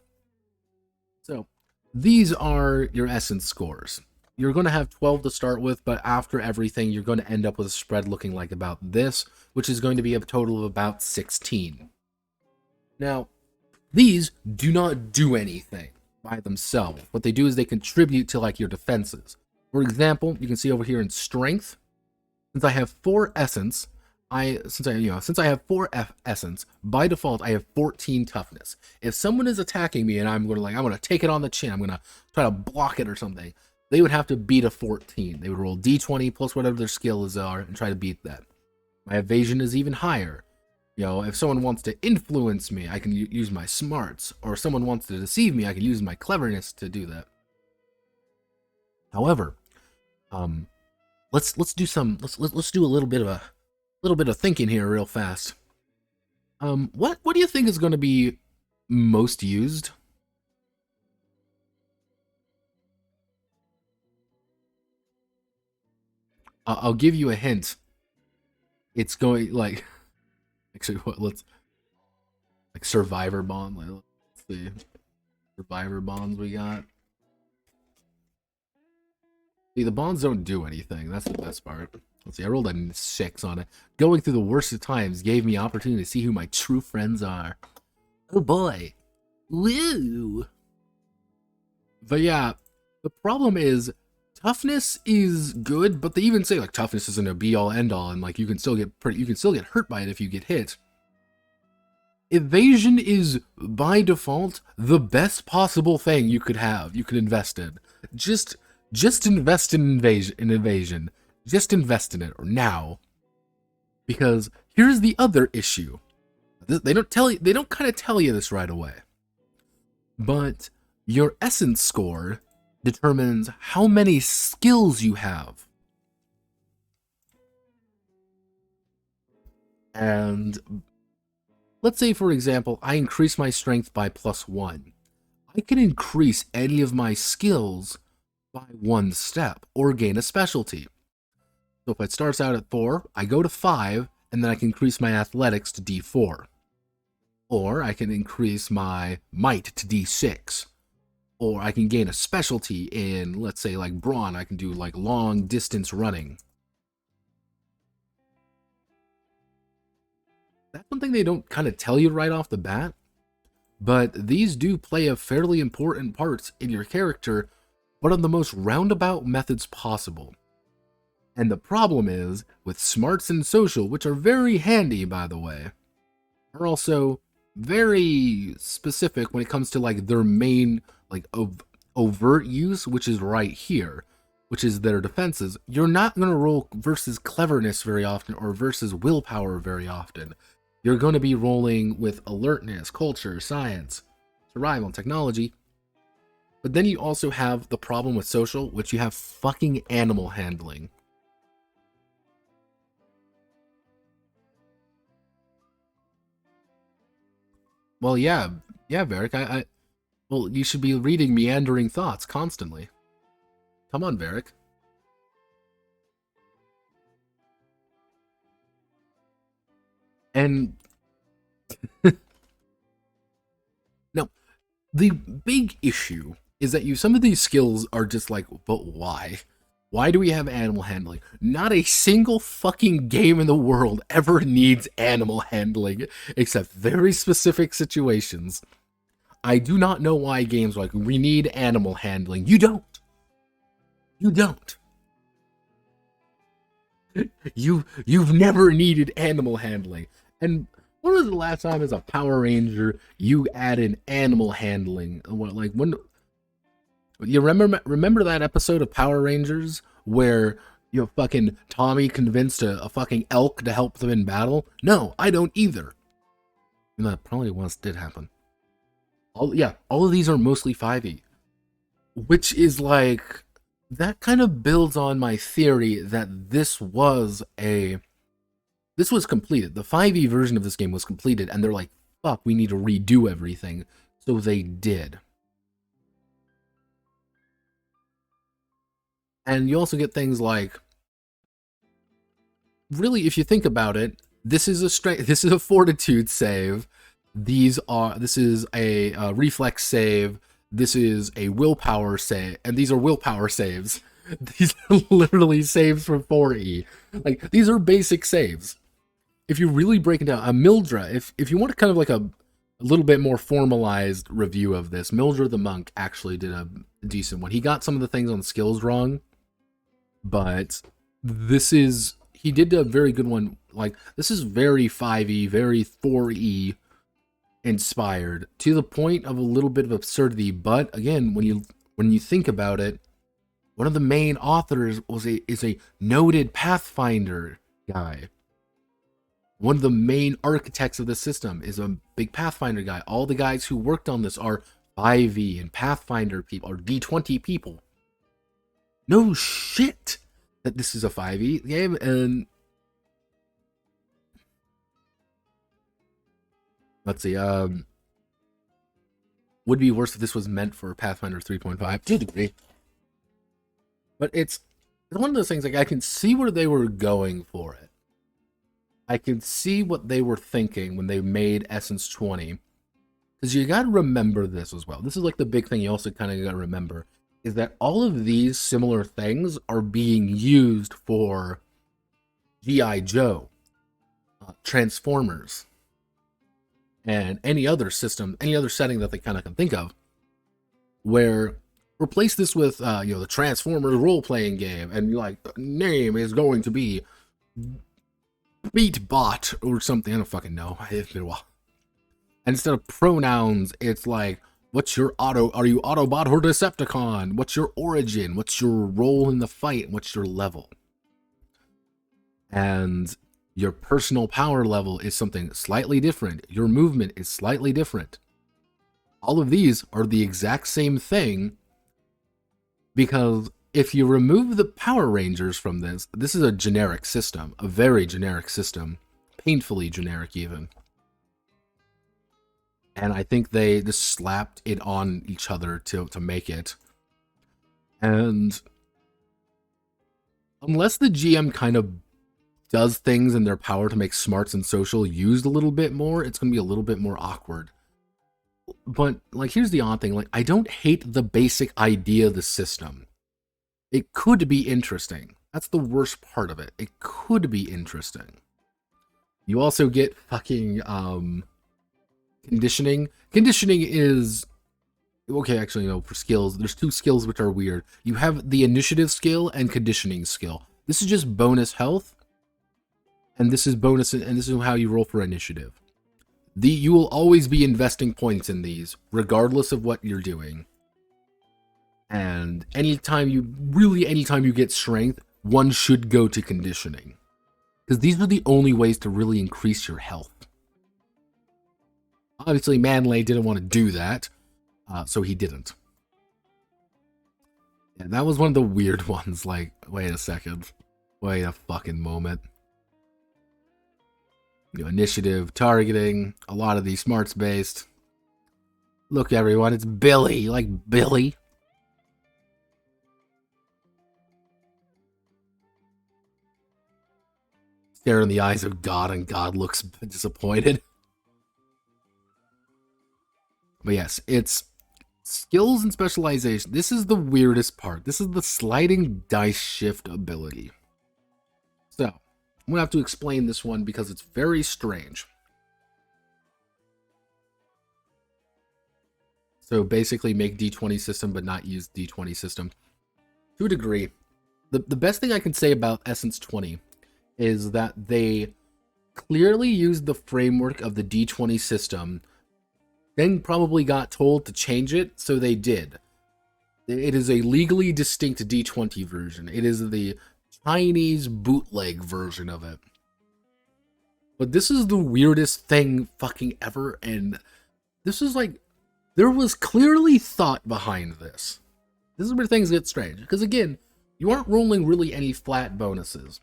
So, these are your essence scores. You're going to have 12 to start with, but after everything, you're going to end up with a spread looking like about this, which is going to be a total of about 16. Now, these do not do anything by themselves. What they do is they contribute to, like, your defenses. For example, you can see over here in strength, since I have 4 essence, since I have 4 essence, by default I have 14 toughness. If someone is attacking me and I'm gonna take it on the chin, I'm gonna try to block it or something, they would have to beat a 14. They would roll d20 plus whatever their skills are and try to beat that. My evasion is even higher. You know, if someone wants to influence me, I can use my smarts, or if someone wants to deceive me, I can use my cleverness to do that. However, let's do a little bit of thinking here real fast. What do you think is going to be most used? I'll give you a hint. It's going like actually let's survivor bond. Let's see, survivor bonds we got. See, the bonds don't do anything. That's the best part. Let's see, I rolled a 6 on it. Going through the worst of times gave me opportunity to see who my true friends are. Oh boy. Woo! But yeah, the problem is, toughness is good, but they even say, like, toughness isn't a be-all, end-all, and, like, you can still get hurt by it if you get hit. Evasion is, by default, the best possible thing you could have, you could invest in. Just invest in evasion. Just invest in it, or now. Because here's the other issue. They don't kind of tell you this right away. But your essence score determines how many skills you have. And let's say, for example, I increase my strength by +1. I can increase any of my skills by 1 step, or gain a specialty. So if it starts out at 4, I go to 5, and then I can increase my athletics to D4. Or I can increase my might to D6. Or I can gain a specialty in, let's say, like brawn. I can do, like, long distance running. That's one thing they don't kind of tell you right off the bat. But these do play a fairly important part in your character, but on the most roundabout methods possible. And the problem is, with smarts and social, which are very handy, by the way, are also very specific when it comes to, like, their main, like, overt use, which is right here, which is their defenses. You're not going to roll versus cleverness very often, or versus willpower very often. You're going to be rolling with alertness, culture, science, survival, and technology. But then you also have the problem with social, which you have fucking animal handling. Well, yeah, Varric. Well, you should be reading meandering thoughts constantly. Come on, Varric. And no, the big issue is that some of these skills are just like, but why? Why do we have animal handling? Not a single fucking game in the world ever needs animal handling, except very specific situations. I do not know why games are like, we need animal handling. You don't. You don't. You've never needed animal handling. And when was the last time as a Power Ranger you added animal handling? Like when you remember that episode of Power Rangers where fucking Tommy convinced a fucking elk to help them in battle? No, I don't either. And that probably once did happen. All of these are mostly 5e, which is like, that kind of builds on my theory that this was completed. The 5e version of this game was completed, and they're like, fuck, we need to redo everything. So they did. And you also get things like, really, if you think about it, this is a fortitude save. This is a reflex save. This is a willpower save, and these are willpower saves. These are literally saves from 4e. Like, these are basic saves. If you really break it down, Mildra, if you want kind of like a little bit more formalized review of this, Mildra the Monk actually did a decent one. He got some of the things on skills wrong, but he did a very good one. Like, this is very 5e, very 4e inspired, to the point of a little bit of absurdity. But again, when you think about it, one of the main authors is a noted Pathfinder guy. One of the main architects of the system is a big Pathfinder guy. All the guys who worked on this are 5e and Pathfinder people, or D20 people. No shit that this is a 5e game, and let's see, would be worse if this was meant for Pathfinder 3.5 to a degree. But it's one of those things, like, I can see where they were going for it. I can see what they were thinking when they made Essence 20. Because you gotta remember this as well. This is like the big thing you also kind of gotta remember, is that all of these similar things are being used for G.I. Joe, Transformers, and any other system, any other setting that they kind of can think of, where replace this with, the Transformers role-playing game, and like, the name is going to be Beatbot or something. I don't fucking know. It's been a while. And instead of pronouns, it's like, are you Autobot or Decepticon? What's your origin? What's your role in the fight? What's your level? And your personal power level is something slightly different. Your movement is slightly different. All of these are the exact same thing, because if you remove the Power Rangers from this is a generic system, a very generic system, painfully generic even. And I think they just slapped it on each other to make it. And unless the GM kind of does things in their power to make smarts and social used a little bit more, it's going to be a little bit more awkward. But, like, here's the odd thing. Like, I don't hate the basic idea of the system. It could be interesting. That's the worst part of it. It could be interesting. You also get fucking, conditioning. Conditioning is... Okay, actually, no, for skills, there's two skills which are weird. You have the initiative skill and conditioning skill. This is just bonus health. And this is bonus, and this is how you roll for initiative. You will always be investing points in these, regardless of what you're doing. And anytime you get strength, one should go to conditioning. Because these are the only ways to really increase your health. Obviously, Manley didn't want to do that, so he didn't. And that was one of the weird ones, like, wait a second. Wait a fucking moment. Initiative, targeting, a lot of these smarts based. Look, everyone, it's Billy. Like Billy. Stare in the eyes of God, and God looks disappointed. But yes, it's skills and specialization. This is the weirdest part. This is the sliding dice shift ability. So, I'm going to have to explain this one because it's very strange. So basically make D20 system, but not use D20 system. To a degree, the best thing I can say about Essence 20 is that they clearly used the framework of the D20 system, then probably got told to change it, so they did. It is a legally distinct D20 version. It is the Chinese bootleg version of it. But this is the weirdest thing fucking ever, and this is like, there was clearly thought behind this. This is where things get strange, because again, you aren't rolling really any flat bonuses.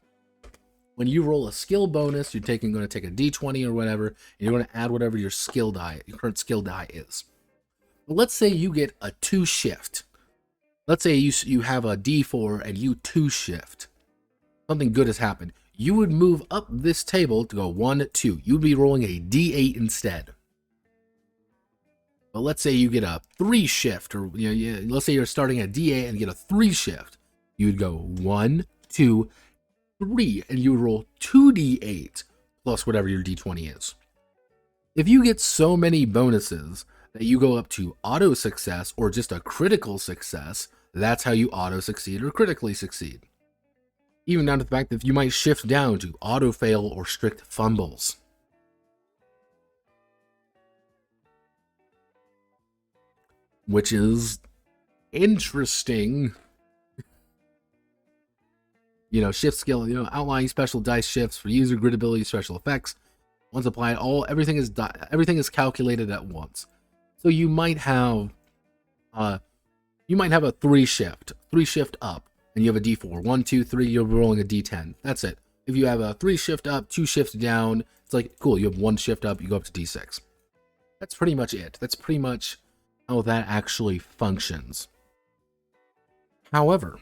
When you roll a skill bonus, you're going to take a D20 or whatever, and you're going to add whatever your skill die, your current skill die is. But let's say you get a 2 shift. Let's say you have a D4 and you 2 shift. Something good has happened. You would move up this table to go 1, 2. You'd be rolling a D8 instead. But let's say you get a 3 shift, or let's say you're starting at D8 and get a 3 shift. You'd go 1, 2, 3, and you would roll 2d8 plus whatever your d20 is. If you get so many bonuses that you go up to auto success or just a critical success, that's how you auto succeed or critically succeed. Even down to the fact that you might shift down to auto fail or strict fumbles. Which is interesting. Shift skill, outlining special dice shifts for user grid ability special effects. Once applied, everything is calculated at once. So you might have a 3 shift up, and you have a D4. 1, 2, 3, you're rolling a D10. That's it. If you have a 3 shift up, 2 shifts down, it's like, cool, you have 1 shift up, you go up to D6. That's pretty much it. That's pretty much how that actually functions. However,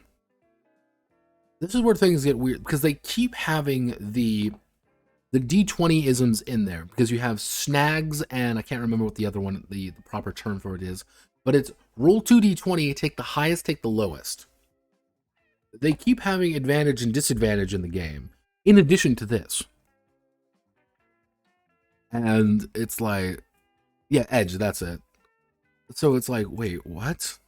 this is where things get weird, because they keep having the D20 isms in there, because you have snags, and I can't remember what the other one, the proper term for it is, but it's roll 2d20, take the highest, take the lowest. They keep having advantage and disadvantage in the game, in addition to this. And it's like, yeah, edge, that's it. So it's like, wait, what?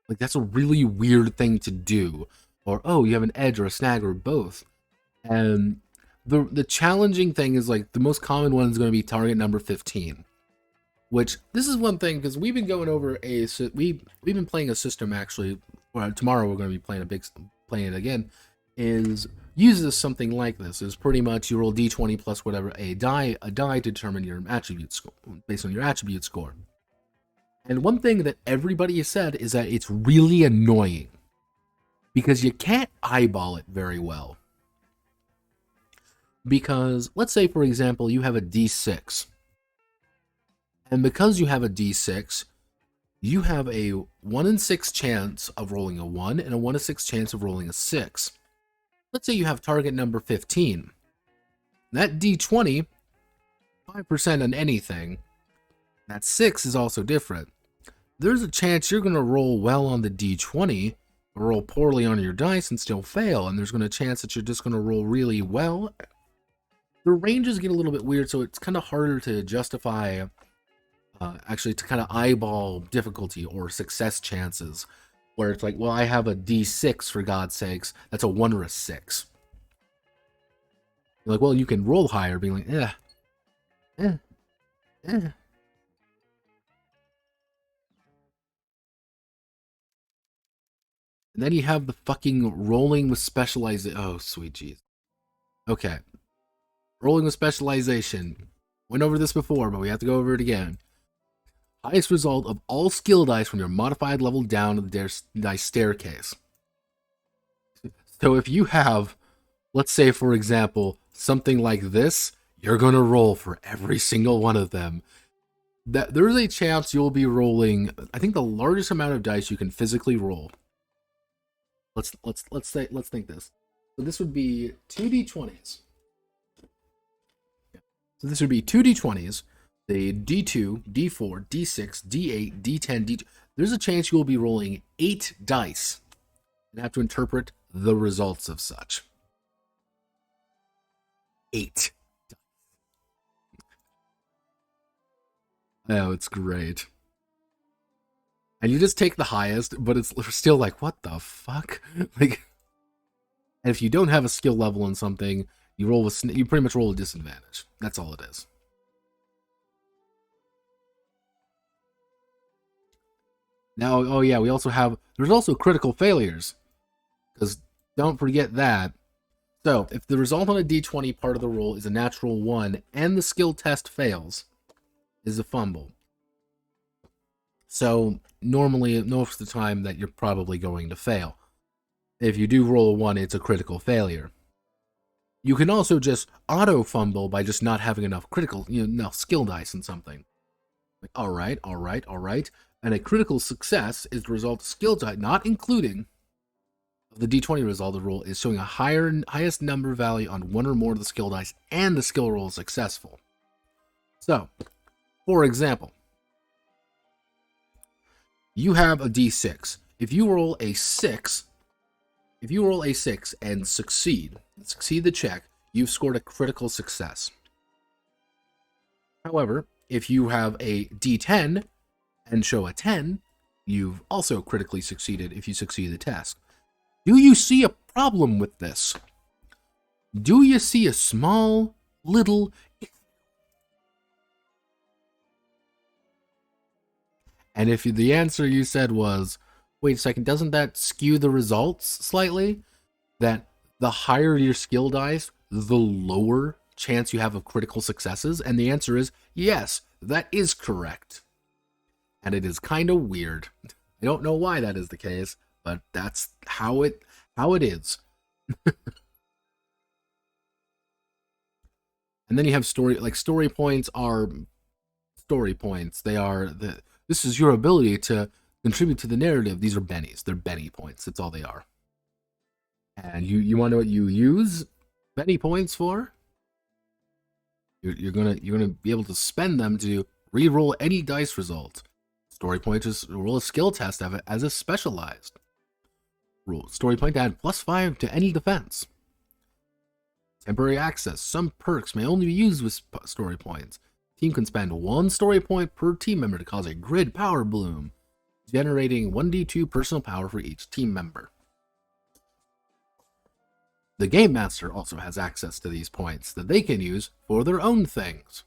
Like, that's a really weird thing to do. Or, oh, you have an edge or a snag or both. And the challenging thing is, like, the most common one is going to be target number 15. Which, this is one thing, because we've been going over we've been playing a system, actually, or tomorrow we're going to be playing it again, uses something like this. Is pretty much you roll d20 plus whatever, a die to determine your attribute score, based on your attribute score. And one thing that everybody has said is that it's really annoying because you can't eyeball it very well. Because let's say, for example, you have a D6. And because you have a D6, you have a 1 in 6 chance of rolling a 1 and a 1 in 6 chance of rolling a 6. Let's say you have target number 15. That D20, 5% on anything. That 6 is also different. There's a chance you're going to roll well on the D20, or roll poorly on your dice and still fail, and there's going to be a chance that you're just going to roll really well. The ranges get a little bit weird, so it's kind of harder to justify, actually to kind of eyeball difficulty or success chances, where it's like, well, I have a D6, for God's sakes, that's a 1 or a 6. You're like, well, you can roll higher, being like, And then you have the fucking rolling with specialization. Oh, sweet jeez. Okay. Rolling with specialization. Went over this before, but we have to go over it again. Highest result of all skill dice from your modified level down the dice staircase. So if you have, let's say, for example, something like this, you're going to roll for every single one of them. That there's a chance you'll be rolling, I think the largest amount of dice you can physically roll. Let's think this. So this would be 2d20s. So this would be 2d20s, the d2, d4, d6, d8, d10, d2. There's a chance you will be rolling 8 dice and have to interpret the results of such. 8. Oh, it's great. And you just take the highest, but it's still like, what the fuck? Like, and if you don't have a skill level in something, you pretty much roll a disadvantage. That's all it is. Now, oh yeah, there's also critical failures. Because don't forget that. So, if the result on a d20 part of the roll is a natural 1 and the skill test fails, is a fumble. So, normally, most of the time that you're probably going to fail. If you do roll a 1, it's a critical failure. You can also just auto-fumble by just not having enough enough skill dice in something. Like, alright. And a critical success is the result of skill dice, not including the d20 result of the roll, is showing a highest number value on one or more of the skill dice, and the skill roll is successful. So, for example, you have a d6. If you roll a 6 and succeed the check, you've scored a critical success. However, if you have a d10 and show a 10, you've also critically succeeded if you succeed the test. Do you see a problem with this? Do you see a small, little... And if the answer you said was, wait a second, doesn't that skew the results slightly? That the higher your skill dice, the lower chance you have of critical successes? And the answer is, yes, that is correct. And it is kind of weird. I don't know why that is the case, but that's how it is. And then you have story points are story points. This is your ability to contribute to the narrative. These are bennies. They're Benny points. That's all they are. And you want to know what you use Benny points for? You're gonna be able to spend them to re-roll any dice result. Story point is roll a skill test of it as a specialized rule. Story point to add +5 to any defense. Temporary access. Some perks may only be used with story points. Team can spend 1 story point per team member to cause a grid power bloom, generating 1d2 personal power for each team member. The Game Master also has access to these points that they can use for their own things.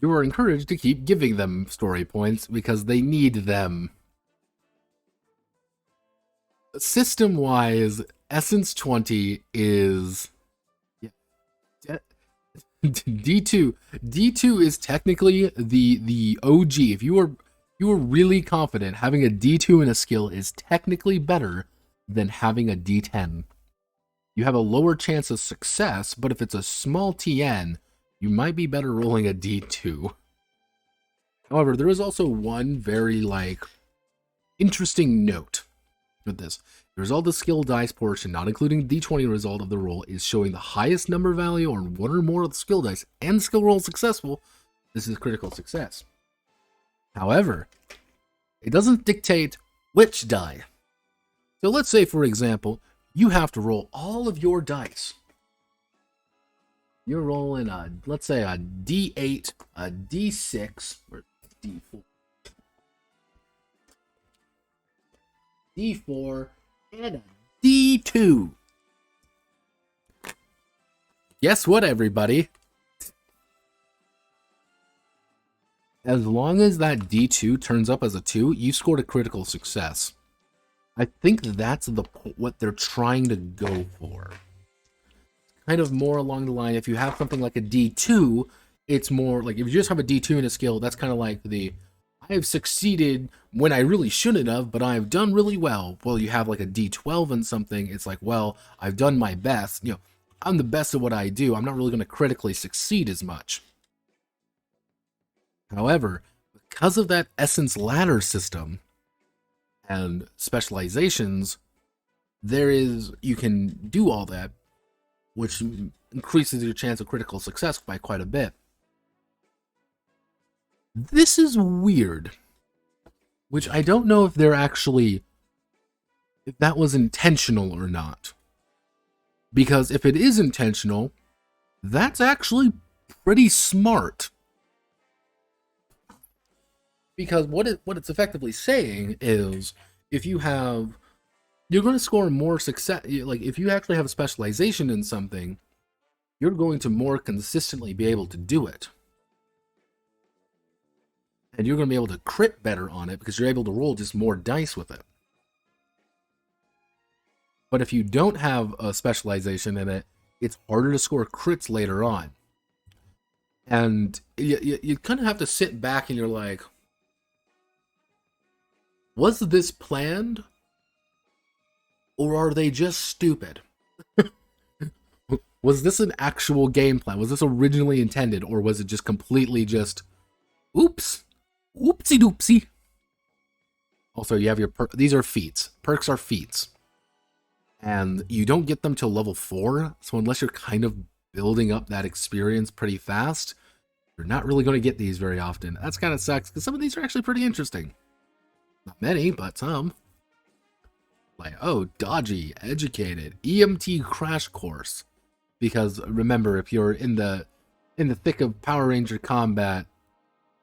You are encouraged to keep giving them story points because they need them. System-wise, Essence 20 is... D2. D2 is technically the OG. If you are really confident, having a D2 in a skill is technically better than having a D10. You have a lower chance of success, but if it's a small TN, you might be better rolling a D2. However, there is also one very, interesting note with this. The result of the skill dice portion, not including D20 result of the roll, is showing the highest number value on one or more of the skill dice and skill roll successful. This is critical success. However, it doesn't dictate which die. So let's say, for example, you have to roll all of your dice. You're rolling let's say a D8, a D6, or D4. D4, and a D2. Guess what, everybody? As long as that D2 turns up as a 2, you scored a critical success. I think that's what they're trying to go for. Kind of more along the line, if you have something like a D2, it's more like, if you just have a D2 in a skill, that's kind of like I have succeeded when I really shouldn't have, but I've done really well. Well, you have like a D12 and something. It's like, well, I've done my best. You know, I'm the best at what I do. I'm not really going to critically succeed as much. However, because of that essence ladder system and specializations, you can do all that, which increases your chance of critical success by quite a bit. This is weird, which I don't know if if that was intentional or not. Because if it is intentional, that's actually pretty smart. Because what it's effectively saying is, if you're going to score more success. Like, if you actually have a specialization in something, you're going to more consistently be able to do it. And you're going to be able to crit better on it because you're able to roll just more dice with it. But if you don't have a specialization in it, it's harder to score crits later on. And you kind of have to sit back and you're like, was this planned? Or are they just stupid? Was this an actual game plan? Was this originally intended? Or was it just completely just, oops, oopsie doopsie? Also, you have these are feats. Perks are feats. And you don't get them till level 4. So unless you're kind of building up that experience pretty fast, you're not really going to get these very often. That's kind of sucks, because some of these are actually pretty interesting. Not many, but some. Like, oh, dodgy, educated, EMT crash course. Because remember, if you're in the thick of Power Ranger combat,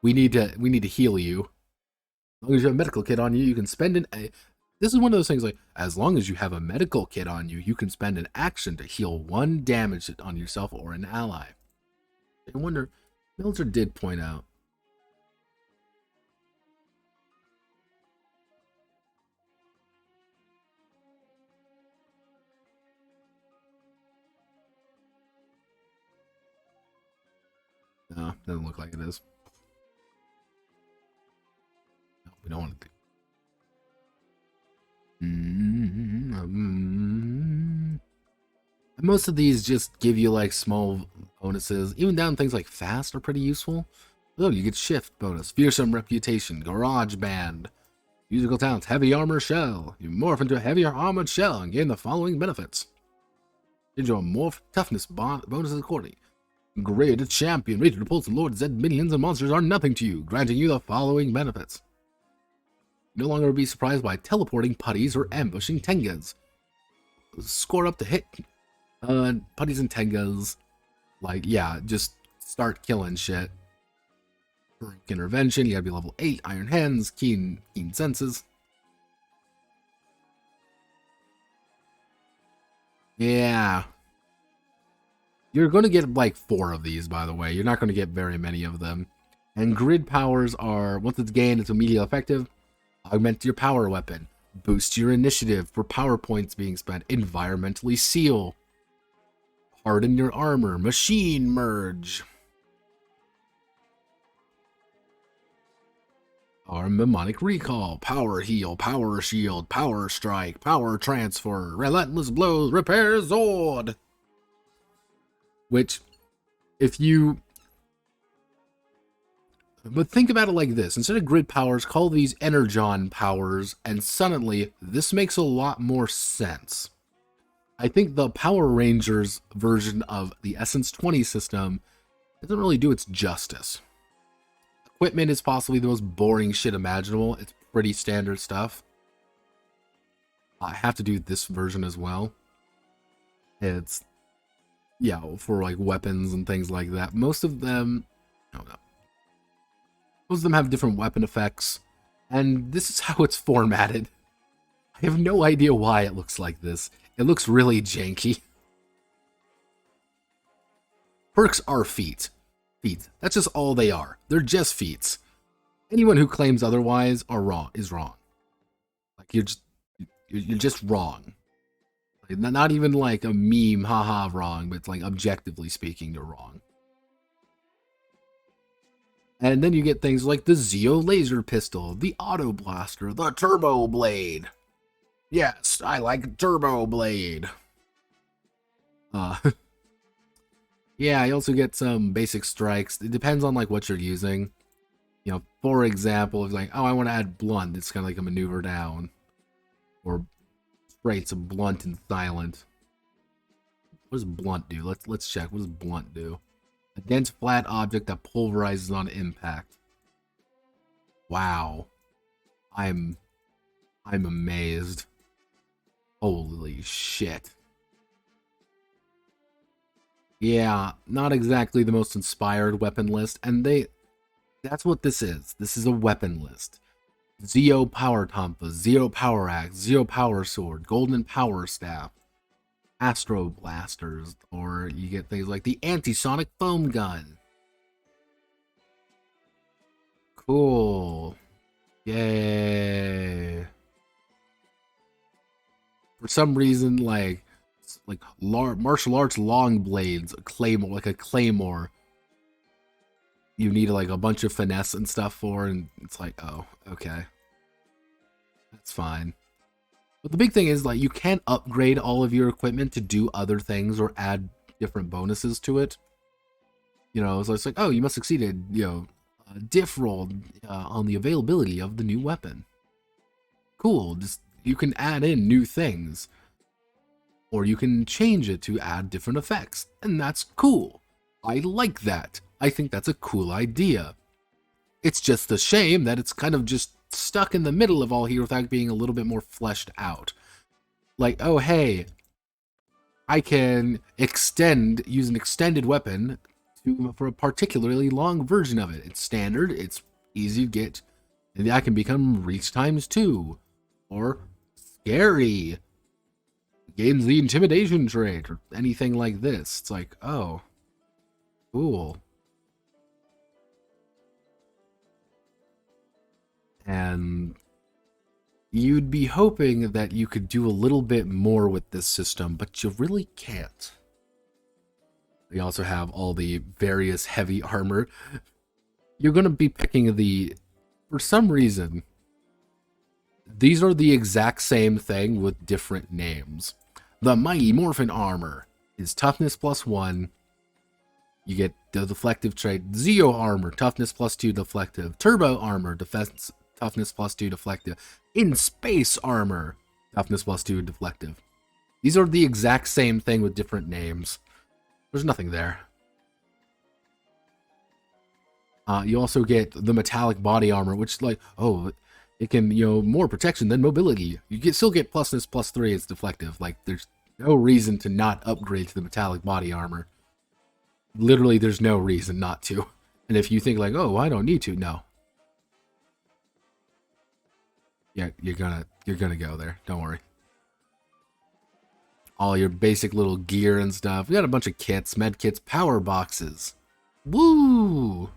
we need to heal you. As long as you have a medical kit on you, you can spend this is one of those things, like, as long as you have a medical kit on you, you can spend an action to heal 1 damage on yourself or an ally. I wonder, Milzer did point out. No, doesn't look like it is. No, we don't want to do. Most of these just give you like small bonuses. Even down things like fast are pretty useful. Oh, you get shift bonus, fearsome reputation, garage band, musical talents, heavy armor shell. You morph into a heavier armored shell and gain the following benefits. Change your morph toughness bonuses accordingly. Grid champion, ready to repulse Lord Zed minions and monsters are nothing to you, granting you the following benefits. No longer be surprised by teleporting putties or ambushing tengas. Score up to hit putties and tengas. Like, yeah, just start killing shit. Heroic intervention, you gotta be level 8. Iron hands, keen senses. Yeah. You're gonna get like 4 of these, by the way. You're not gonna get very many of them. And grid powers are, once it's gained, it's immediately effective. Augment your power weapon. Boost your initiative for power points being spent. Environmentally seal. Harden your armor. Machine merge. Our mnemonic recall. Power heal. Power shield. Power strike. Power transfer. Relentless blows. Repair Zord. Which, if you... But think about it like this. Instead of grid powers, call these energon powers, and suddenly, this makes a lot more sense. I think the Power Rangers version of the Essence 20 system doesn't really do its justice. Equipment is possibly the most boring shit imaginable. It's pretty standard stuff. I have to do this version as well. It's, yeah, for like weapons and things like that. Most of them, I don't know. Most of them have different weapon effects, and this is how it's formatted. I have no idea why it looks like this. It looks really janky. Perks are feats. Feats. That's just all they are. They're just feats. Anyone who claims otherwise is wrong. Like, you're just wrong. Like, not even like a meme, haha, wrong, but it's like objectively speaking, you're wrong. And then you get things like the Zeo laser pistol, the auto blaster, the turbo blade. Yes, I like turbo blade. Yeah, you also get some basic strikes. It depends on like what you're using. You know, for example, if like, oh, I want to add blunt, it's kind of like a maneuver down. Or straight to blunt and silent. What does blunt do? Let's check. What does blunt do? A dense flat object that pulverizes on impact. Wow. I'm amazed. Holy shit. Yeah, not exactly the most inspired weapon list, and that's what this is. This is a weapon list. Zeo Power Tonfa, Zeo Power Axe, Zeo Power Sword, Golden Power Staff, Astro Blasters, or you get things like the Anti-Sonic Foam Gun. Cool. Yay. For some reason, like martial arts long blades, a claymore, you need like a bunch of finesse and stuff for, and it's like, oh, okay. That's fine. But the big thing is, like, you can't upgrade all of your equipment to do other things or add different bonuses to it. You know, so it's like, oh, you must succeeded, you know, diff roll on the availability of the new weapon. Cool, just you can add in new things. Or you can change it to add different effects, and that's cool. I like that. I think that's a cool idea. It's just a shame that it's kind of just stuck in the middle of all here without being a little bit more fleshed out. Like, oh hey, I can use an extended weapon for a particularly long version of it. It's standard, it's easy to get, and I can become reach times 2. Or scary. Gains the intimidation trait, or anything like this. It's like, oh, cool. And you'd be hoping that you could do a little bit more with this system, but you really can't. We also have all the various heavy armor. You're going to be picking for some reason, these are the exact same thing with different names. The Mighty Morphin Armor is toughness +1. You get the deflective trait. Zeo Armor, toughness +2 deflective. Turbo Armor, defense, toughness +2 deflective. In Space Armor, toughness +2 deflective. These are the exact same thing with different names. There's nothing there. You also get the Metallic Body Armor, which is like, oh, it can, you know, more protection than mobility. You still get plusness +3, it's deflective. Like, there's no reason to not upgrade to the Metallic Body Armor. Literally, there's no reason not to. And if you think like, oh, I don't need to, no. Yeah, you're gonna go there. Don't worry. All your basic little gear and stuff. We got a bunch of kits, med kits, power boxes. Woo!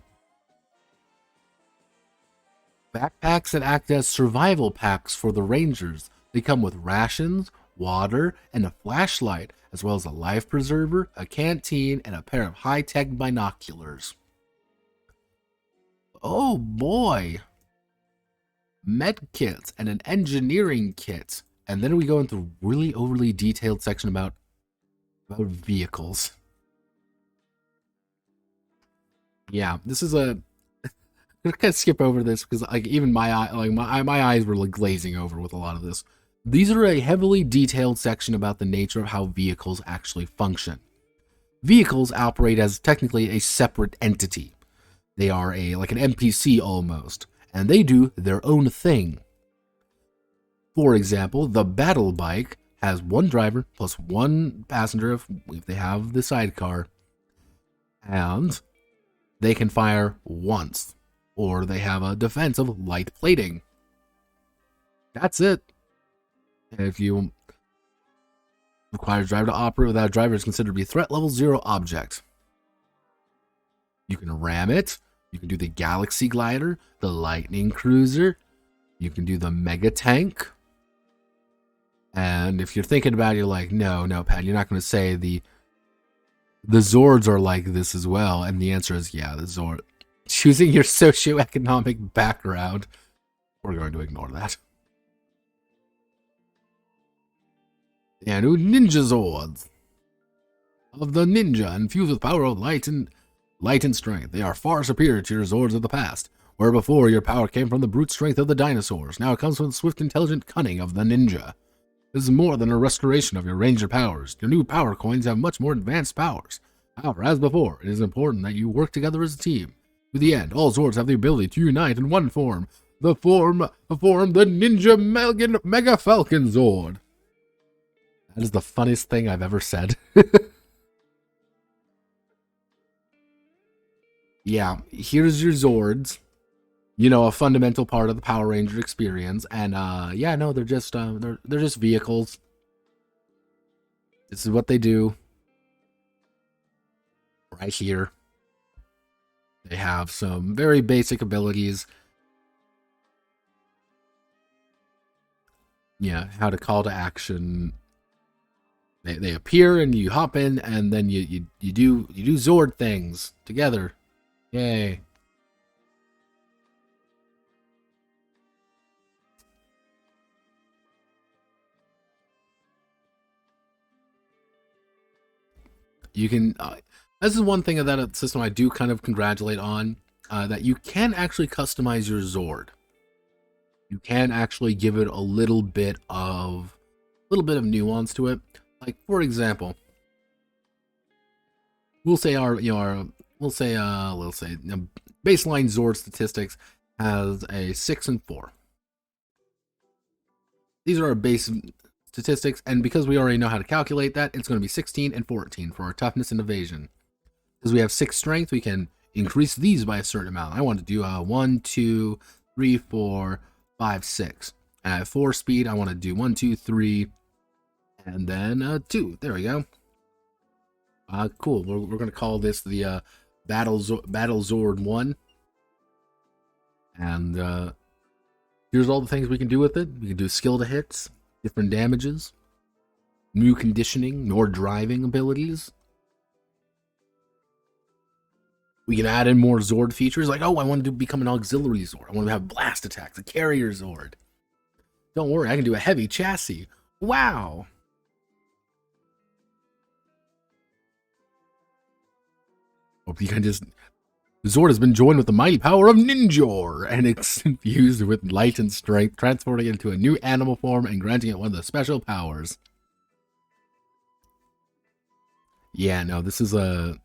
Backpacks that act as survival packs for the Rangers. They come with rations, water, and a flashlight, as well as a life preserver, a canteen, and a pair of high-tech binoculars. Oh boy! Med kits and an engineering kit. And then we go into a really overly detailed section about vehicles. Yeah, this is a... I'm gonna skip over this because like even my eyes were like glazing over with a lot of this. These are a heavily detailed section about the nature of how vehicles actually function. Vehicles operate as technically a separate entity. They are like an NPC almost, and they do their own thing. For example, the battle bike has one driver plus one passenger if they have the sidecar, and they can fire once, or they have a defense of light plating. That's it. If you require a driver to operate without a driver, is considered to be threat level 0 object. You can ram it. You can do the Galaxy Glider, the Lightning Cruiser. You can do the Mega Tank. And if you're thinking about it, you're like, no, Pat, you're not going to say the Zords are like this as well. And the answer is, yeah, the Choosing your socioeconomic background. We're going to ignore that. And ninja swords. Of the ninja, infused with power of light and strength. They are far superior to your swords of the past, where before your power came from the brute strength of the dinosaurs. Now it comes from the swift, intelligent cunning of the ninja. This is more than a restoration of your ranger powers. Your new power coins have much more advanced powers. However, as before, it is important that you work together as a team. To the end, all swords have the ability to unite in one form. The Ninja Mega Falcon Sword. That is the funniest thing I've ever said. Yeah, here's your Zords. You know, a fundamental part of the Power Ranger experience. And yeah, no, they're just vehicles. This is what they do. Right here. They have some very basic abilities. Yeah, how to call to action. They appear and you hop in, and then you do Zord things together. Yay. You can this is one thing of that system I do kind of congratulate on, that you can actually customize your Zord. You can actually give it a little bit of nuance to it. Like, for example, we'll say baseline Zord statistics has a 6 and 4. These are our base statistics, and because we already know how to calculate that, it's going to be 16 and 14 for our toughness and evasion. Because we have 6 strength, we can increase these by a certain amount. I want to do 1, 2, 3, 4, 5, 6. And I have 4 speed. I want to do 1, 2, 3, and then 2. There we go. Cool. We're going to call this the Battle Zord 1. And here's all the things we can do with it. We can do skill to hits, different damages, new conditioning, more driving abilities. We can add in more Zord features, like, oh, I want to become an auxiliary Zord. I want to have blast attacks, a carrier Zord. Don't worry, I can do a heavy chassis. Wow! Hope you can just... Zord has been joined with the mighty power of Ninjor, and it's infused with light and strength, transporting it into a new animal form and granting it one of the special powers. Yeah, no, this is a...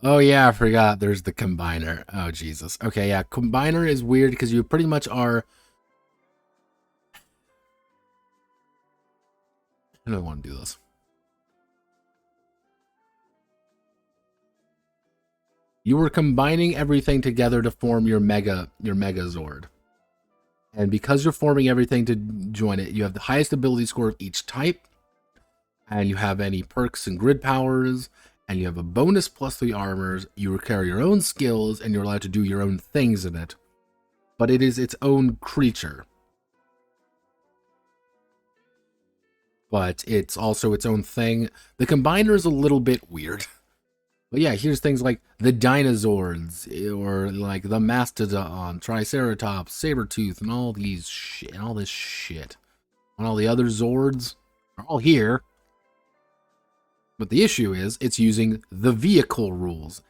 Oh yeah, I forgot there's the Combiner. Oh Jesus. Okay, yeah, Combiner is weird because you pretty much are... I don't want to do this. You were combining everything together to form your Mega Zord. And because you're forming everything to join it, you have the highest ability score of each type. And you have any perks and grid powers. And you have a bonus +3 armors. You carry your own skills, and you're allowed to do your own things in it. But it is its own creature. But it's also its own thing. The Combiner is a little bit weird. But yeah, here's things like the Dinozords, or like the Mastodon, Triceratops, Sabretooth, and all these shit, and all this shit. And all the other Zords are all here. But the issue is, it's using the vehicle rules.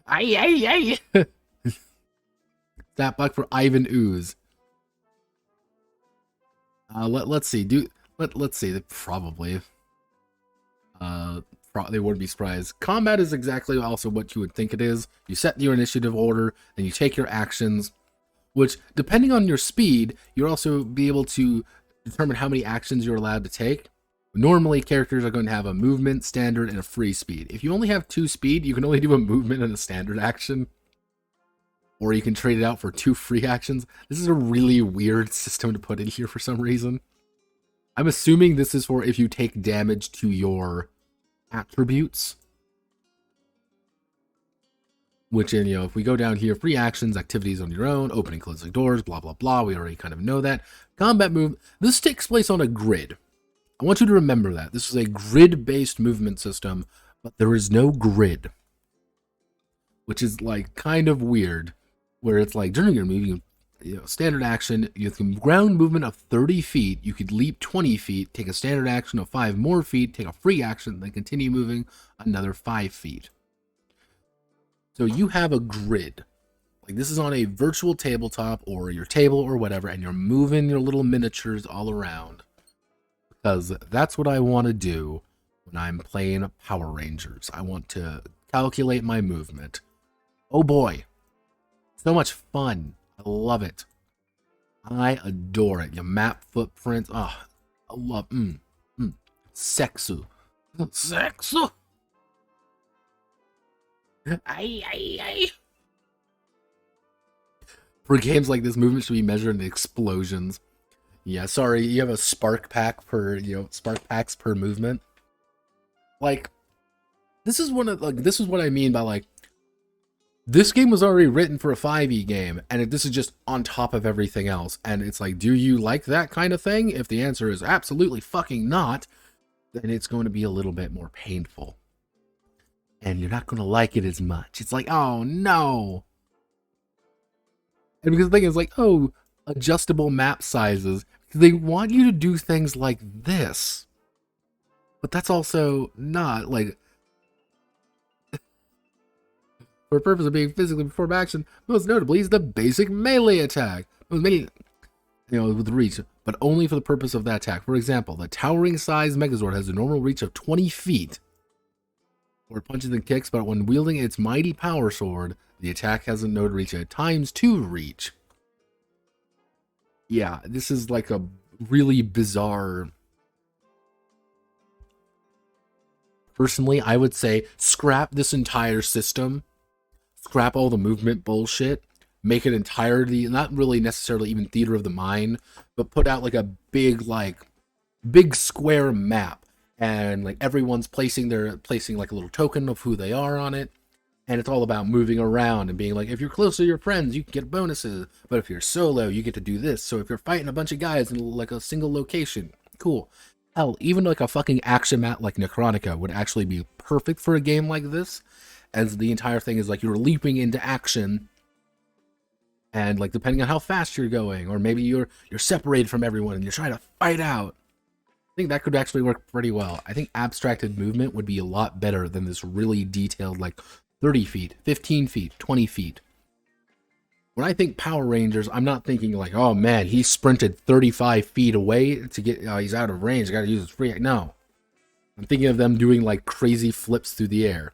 Aye. Stat block for Ivan Ooze. Let's see. Let's see. Probably. They wouldn't be surprised. Combat is exactly also what you would think it is. You set your initiative order, and you take your actions, which, depending on your speed, you'll also be able to determine how many actions you're allowed to take. Normally, characters are going to have a movement, standard, and a free speed. If you only have 2 speed, you can only do a movement and a standard action. Or you can trade it out for 2 free actions. This is a really weird system to put in here for some reason. I'm assuming this is for if you take damage to your attributes. Which, if we go down here, free actions, activities on your own, opening, closing doors, blah, blah, blah. We already kind of know that. Combat move. This takes place on a grid. I want you to remember that. This is a grid-based movement system, but there is no grid. which is like kind of weird, where it's like during your move, standard action, you have ground movement of 30 feet, you could leap 20 feet, take a standard action of 5 more feet, take a free action, then continue moving another 5 feet. So you have a grid. Like this is on a virtual tabletop or your table or whatever, and you're moving your little miniatures all around. Because that's what I want to do when I'm playing Power Rangers. I want to calculate my movement. Oh boy. So much fun. I love it. I adore it. Your map footprints. Oh, I love Sexu. Sexu. Ay. For games like this, movement should be measured in explosions. Yeah, sorry, you have a spark pack per, spark packs per movement. Like, this is what I mean by like, this game was already written for a 5e game, and this is just on top of everything else. And it's like, do you like that kind of thing? If the answer is absolutely fucking not, then it's going to be a little bit more painful. And you're not going to like it as much. It's like, oh no. And because the thing is like, oh, adjustable map sizes. They want you to do things like this. But that's also not like, for the purpose of being physically performed action, most notably is the basic melee attack. With reach, but only for the purpose of that attack. For example, the towering size Megazord has a normal reach of 20 feet. Where it punches and kicks, but when wielding its mighty power sword, the attack has a noted reach at ×2 reach. Yeah, this is like a really bizarre. Personally, I would say scrap this entire system. Scrap all the movement bullshit. Make it entirely, not really necessarily even theater of the mind, but put out like a big square map. And like everyone's placing like a little token of who they are on it. And it's all about moving around and being like, if you're close to your friends, you can get bonuses. But if you're solo, you get to do this. So if you're fighting a bunch of guys in like a single location, cool. Hell, even like a fucking action map like Necronica would actually be perfect for a game like this. As the entire thing is like you're leaping into action. And like depending on how fast you're going, or maybe you're separated from everyone and you're trying to fight out. I think that could actually work pretty well. I think abstracted movement would be a lot better than this really detailed, like 30 feet, 15 feet, 20 feet. When I think Power Rangers, I'm not thinking like, oh man, he sprinted 35 feet away to get, he's out of range, gotta use his free. No. I'm thinking of them doing like crazy flips through the air.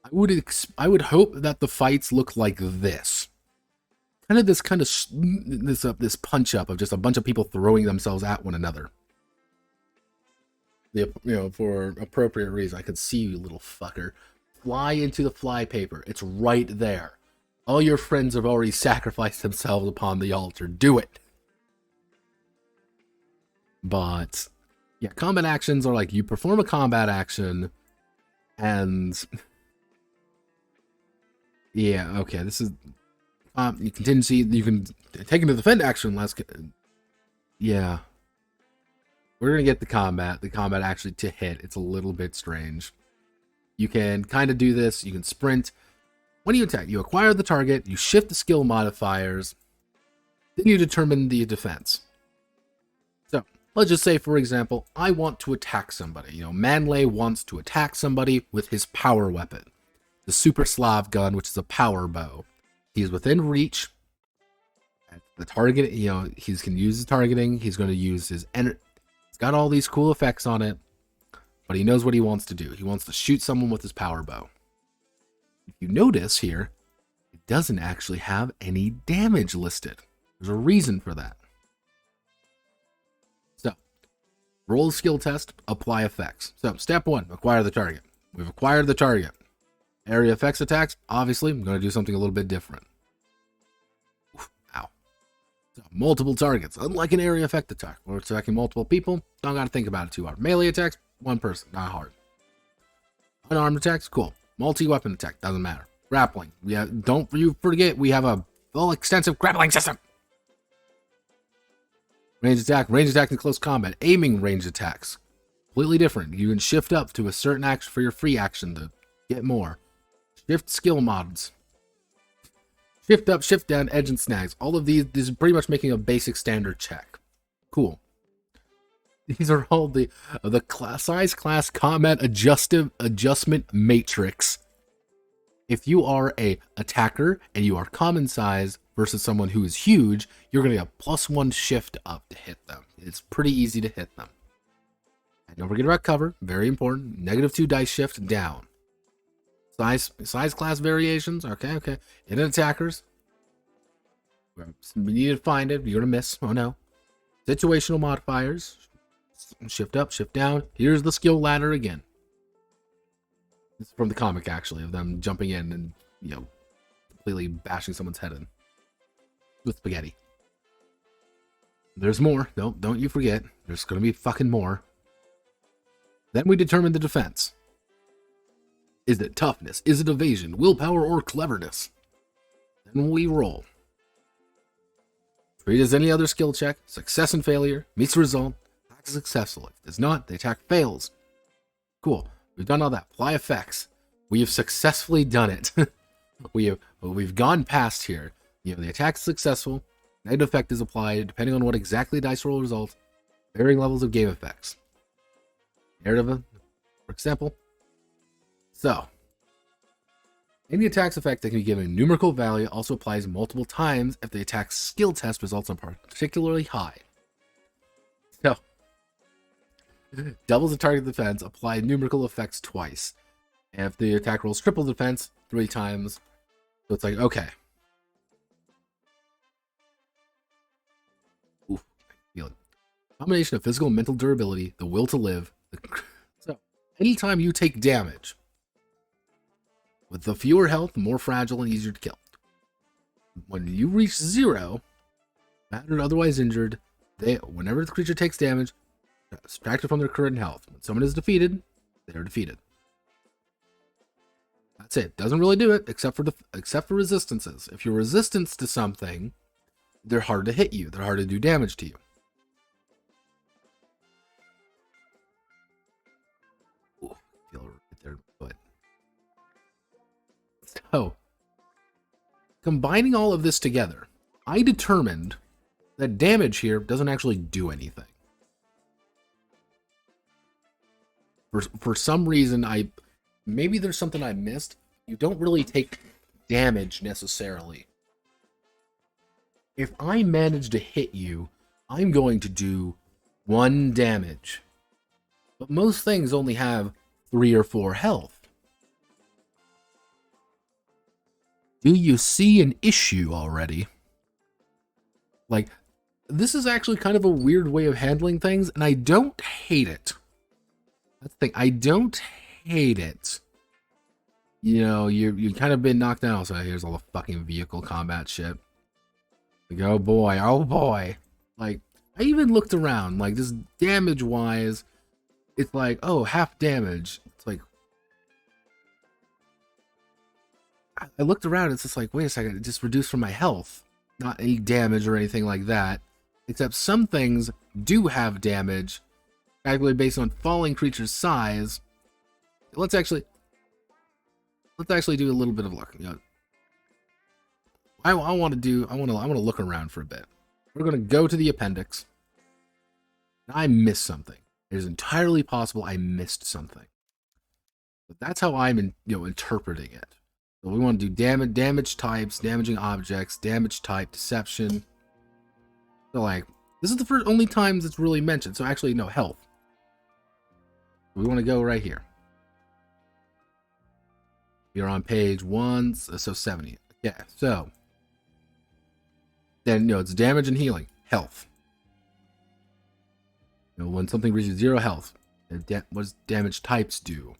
I would hope that the fights look like this. This punch up of just a bunch of people throwing themselves at one another. For appropriate reason. I could see you, little fucker. Fly into the fly paper. It's right there. All your friends have already sacrificed themselves upon the altar. Do it. But yeah, combat actions are like you perform a combat action, and yeah, okay, this is. You contingency, you can take into the defend action. Yeah. We're going to get the combat actually to hit. It's a little bit strange. You can kind of do this. You can sprint. When you attack, you acquire the target, you shift the skill modifiers, then you determine the defense. So, let's just say, for example, I want to attack somebody. Manley wants to attack somebody with his power weapon. The Super Slav gun, which is a power bow. He's within reach. The target, he's going to use his targeting. He's going to use his energy. It's got all these cool effects on it, but he knows what he wants to do. He wants to shoot someone with his power bow. If you notice here, it doesn't actually have any damage listed. There's a reason for that. So, roll a skill test, apply effects. So, step 1, acquire the target. We've acquired the target. Area effects attacks, obviously, I'm going to do something a little bit different. Oof, ow. So, multiple targets, unlike an area effect attack, or attacking multiple people, don't got to think about it too hard. Melee attacks, one person, not hard. Unarmed attacks, cool. Multi-weapon attack, doesn't matter. Grappling, don't you forget, we have a full extensive grappling system. Range attack in close combat. Aiming range attacks, completely different. You can shift up to a certain action for your free action to get more. Shift skill mods. Shift up, shift down, edge and snags. All of these is pretty much making a basic standard check. Cool. These are all the size class combat adjustment matrix. If you are a attacker and you are common size versus someone who is huge, you're going to get +1 shift up to hit them. It's pretty easy to hit them. And don't forget about cover, very important. -2 dice shift down. Size class variations, okay. Hidden attackers. We need to find it. You're going to miss. Oh no. Situational modifiers. Shift up, shift down. Here's the skill ladder again. It's from the comic, actually, of them jumping in and, you know, completely bashing someone's head in with spaghetti. There's more. Don't you forget. There's going to be fucking more. Then we determine the defense. Is it toughness? Is it evasion, willpower, or cleverness? Then we roll. Treat it as any other skill check. Success and failure. Meets the result. Attack is successful. If it does not, the attack fails. Cool. We've done all that. Apply effects. We have successfully done it. We've gone past here. You know, the attack is successful. Negative effect is applied depending on what exactly dice roll results. Varying levels of game effects. Narrative, for example. So, any attack's effect that can be given a numerical value also applies multiple times if the attack's skill test results on particularly high. So, doubles the target defense, apply numerical effects twice. And if the attack rolls triple defense, 3 times. So it's like, okay. Oof, I feel it. Combination of physical and mental durability, the will to live. So, anytime you take damage, with the fewer health, the more fragile and easier to kill. When you reach 0, battered or otherwise injured, whenever the creature takes damage, subtract it from their current health. When someone is defeated, they are defeated. That's it. Doesn't really do it, except for resistances. If you're resistant to something, they're hard to hit you. They're hard to do damage to you. Ooh, I feel it right there, but. So, combining all of this together, I determined that damage here doesn't actually do anything. For some reason, maybe there's something I missed. You don't really take damage necessarily. If I manage to hit you, I'm going to do 1 damage. But most things only have 3 or 4 health. Do you see an issue already? Like, this is actually kind of a weird way of handling things, and I don't hate it. That's the thing. I don't hate it. You know, you kind of been knocked down. So here's all the fucking vehicle combat shit. Like, oh boy. Like, I even looked around. Like, this damage-wise, it's like, oh, half damage. It's like, I looked around. It's just like, wait a second. It just reduced from my health. Not any damage or anything like that. Except some things do have damage. Calculated based on falling creature's size. Let's actually do a little bit of luck. You know, I want to look around for a bit. We're gonna go to the appendix. I missed something. It is entirely possible I missed something. But that's how I'm interpreting it. So we want to do damage types, damaging objects, damage type, deception. So like, this is the only times it's really mentioned. So actually, no, health. We want to go right here. You're on page 1, so 70. Yeah, so then it's damage and healing, health. When something reaches 0 health, what does damage types do?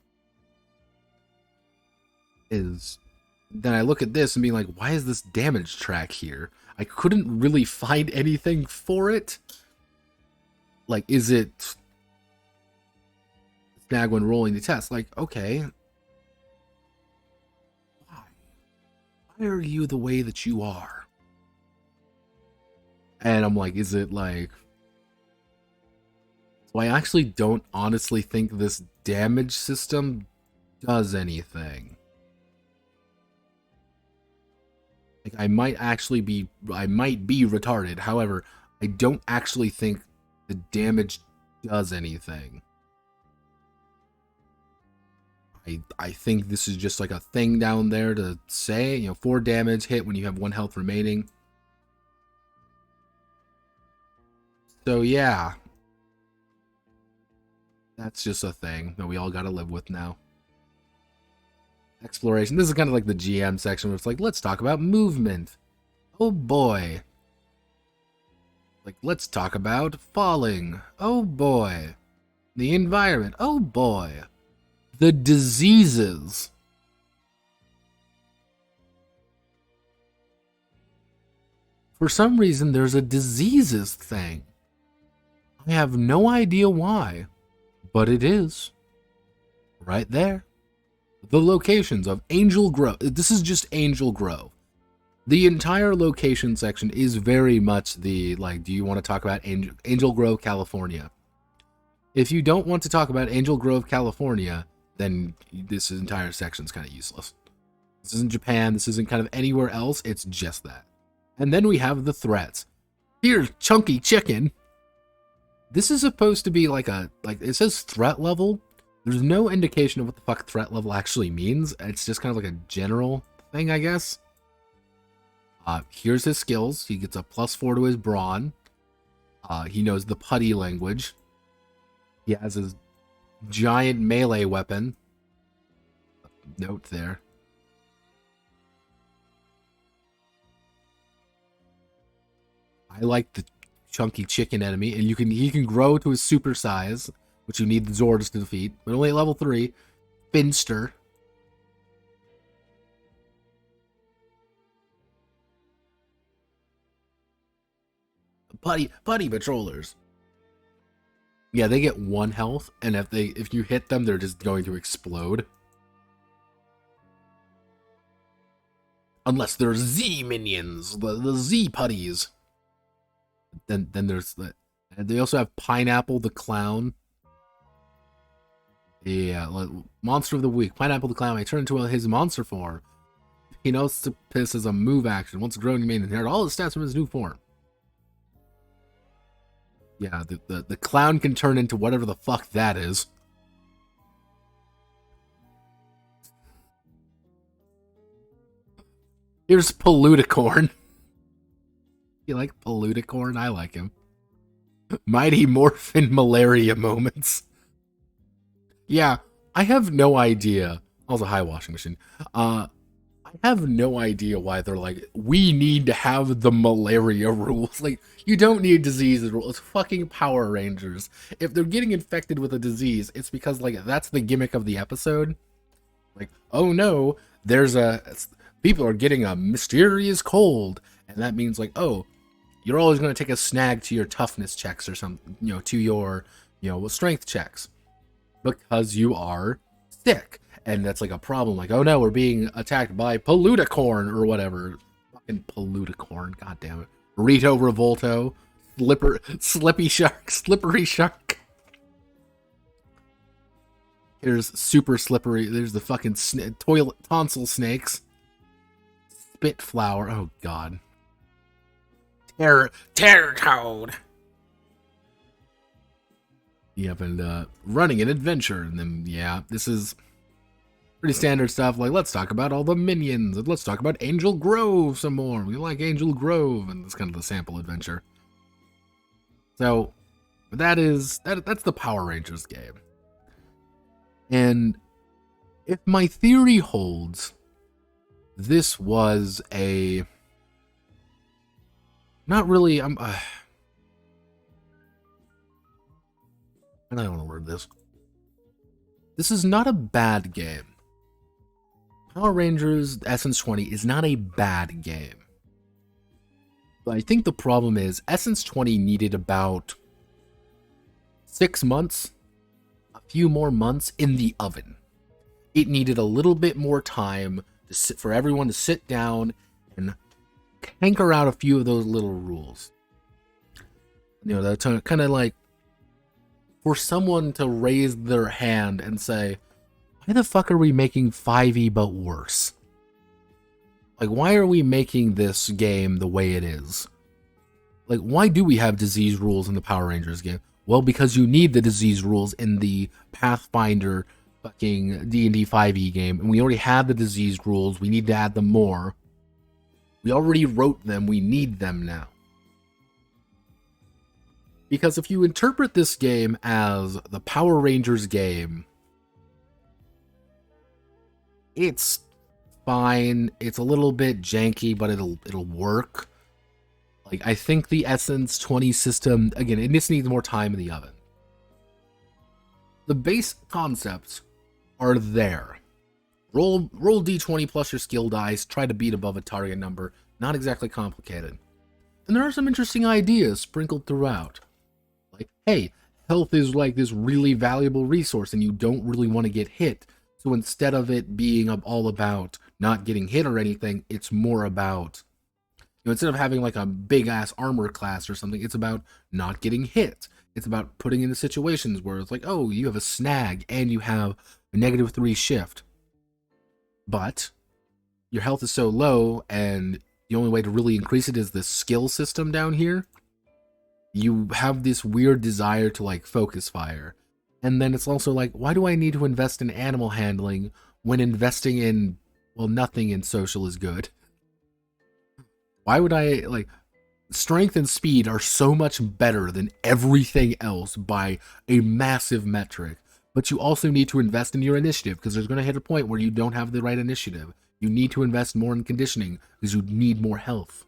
Then I look at this and be like, why is this damage track here? I couldn't really find anything for it. Like, is it snag when rolling the test? Like, okay. Why are you the way that you are? And I'm like, is it like... So I actually don't honestly think this damage system does anything. Like, I might be retarded. However, I don't actually think the damage does anything. I think this is just like a thing down there to say, you know, 4 damage hit when you have 1 health remaining. So yeah, that's just a thing that we all gotta live with now. Exploration. This is kind of like the GM section where it's like, let's talk about movement. Oh boy. Like, let's talk about falling. Oh boy. The environment. Oh boy. The diseases. For some reason, there's a diseases thing. I have no idea why, but it is. Right there. The locations of Angel Grove. This is just Angel Grove. The entire location section is very much the, like, do you want to talk about Angel Grove, California? If you don't want to talk about Angel Grove, California, then this entire section is kind of useless. This isn't Japan. This isn't kind of anywhere else. It's just that. And then we have the threats. Here's Chunky Chicken. This is supposed to be like it says threat level. There's no indication of what the fuck threat level actually means. It's just kind of like a general thing, I guess. Here's his skills. He gets a +4 to his brawn. He knows the putty language. He has his giant melee weapon. Note there. I like the Chunky Chicken enemy, and he can grow to his super size, which you need the Zords to defeat, but only at level 3. Finster. Putty patrollers. Yeah, they get 1 health, and if you hit them, they're just going to explode. Unless they're Z minions, the Z putties. Then there's the. And they also have Pineapple the Clown. Yeah, Monster of the Week. Pineapple the Clown may turn into his monster form. He knows to piss as a move action. Once grown, you may inherit all his stats from his new form. Yeah, the clown can turn into whatever the fuck that is. Here's Poluticorn. You like Poluticorn? I like him. Mighty Morphin Malaria moments. Yeah, I have no idea. Also, hi, washing machine. I have no idea why they're like, we need to have the malaria rules. Like, you don't need diseases rules. It's fucking Power Rangers. If they're getting infected with a disease, it's because, like, that's the gimmick of the episode. Like, oh no, people are getting a mysterious cold. And that means, like, oh, you're always going to take a snag to your toughness checks or something, to your, strength checks. Because you are sick. And that's like a problem. Like, oh no, we're being attacked by Poluticorn or whatever. Fucking Poluticorn, god damn it. Rito Revolto, Slippery Shark. Here's Super Slippery. There's the fucking toilet tonsil snakes. Spitflower. Oh god. Terror Toad. Yep, and running an adventure. And then, yeah, this is pretty standard stuff. Like, let's talk about all the minions. And let's talk about Angel Grove some more. We like Angel Grove. And it's kind of the sample adventure. So, that's the Power Rangers game. And if my theory holds, this was a... Not really... I don't want to word this. This is not a bad game. Power Rangers Essence 20 is not a bad game. But I think the problem is Essence 20 needed about 6 months, a few more months in the oven. It needed a little bit more time for everyone to sit down and hanker out a few of those little rules. That's kind of like for someone to raise their hand and say, why the fuck are we making 5e but worse? Like, why are we making this game the way it is? Like, why do we have disease rules in the Power Rangers game? Well, because you need the disease rules in the Pathfinder fucking D&D 5e game, and we already had the disease rules. We need to add them more. We already wrote them. We need them now. Because if you interpret this game as the Power Rangers game, it's fine. It's a little bit janky, but it'll work. Like, I think the Essence 20 system, again, it just needs more time in the oven. The base concepts are there. Roll d20 plus your skill dice, try to beat above a target number. Not exactly complicated. And there are some interesting ideas sprinkled throughout. Like, hey, health is like this really valuable resource and you don't really want to get hit. So instead of it being all about not getting hit or anything, it's more about, instead of having like a big ass armor class or something, it's about not getting hit. It's about putting into situations where it's like, oh, you have a snag and you have a -3 shift. But your health is so low and the only way to really increase it is this skill system down here. You have this weird desire to like focus fire. And then it's also like, why do I need to invest in animal handling when investing in, well, nothing in social is good? Why would I, like, strength and speed are so much better than everything else by a massive metric. But you also need to invest in your initiative because there's going to hit a point where you don't have the right initiative. You need to invest more in conditioning because you need more health.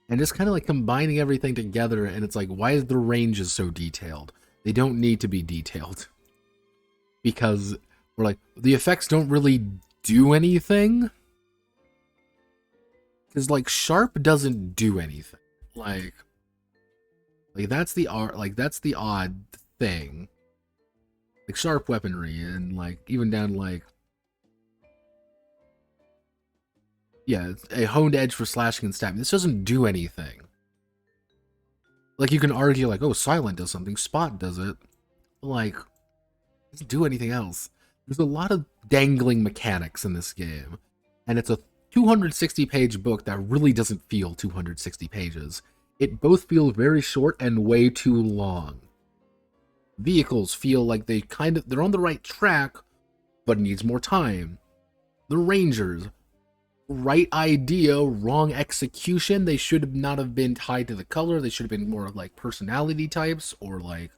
And just kind of like combining everything together, and it's like, why is the ranges so detailed? They don't need to be detailed. Because we're like, the effects don't really do anything. Because like Sharp doesn't do anything. Like that's the odd thing. Like sharp weaponry and like even down like, yeah, a honed edge for slashing and stabbing. This doesn't do anything. Like, you can argue, like, oh, Silent does something, Spot does it. Like, it doesn't do anything else. There's a lot of dangling mechanics in this game. And it's a 260-page book that really doesn't feel 260 pages. It both feels very short and way too long. Vehicles feel like they're on the right track, but needs more time. The Rangers, right idea, wrong execution. They should not have been tied to the color. They should have been more of like personality types or like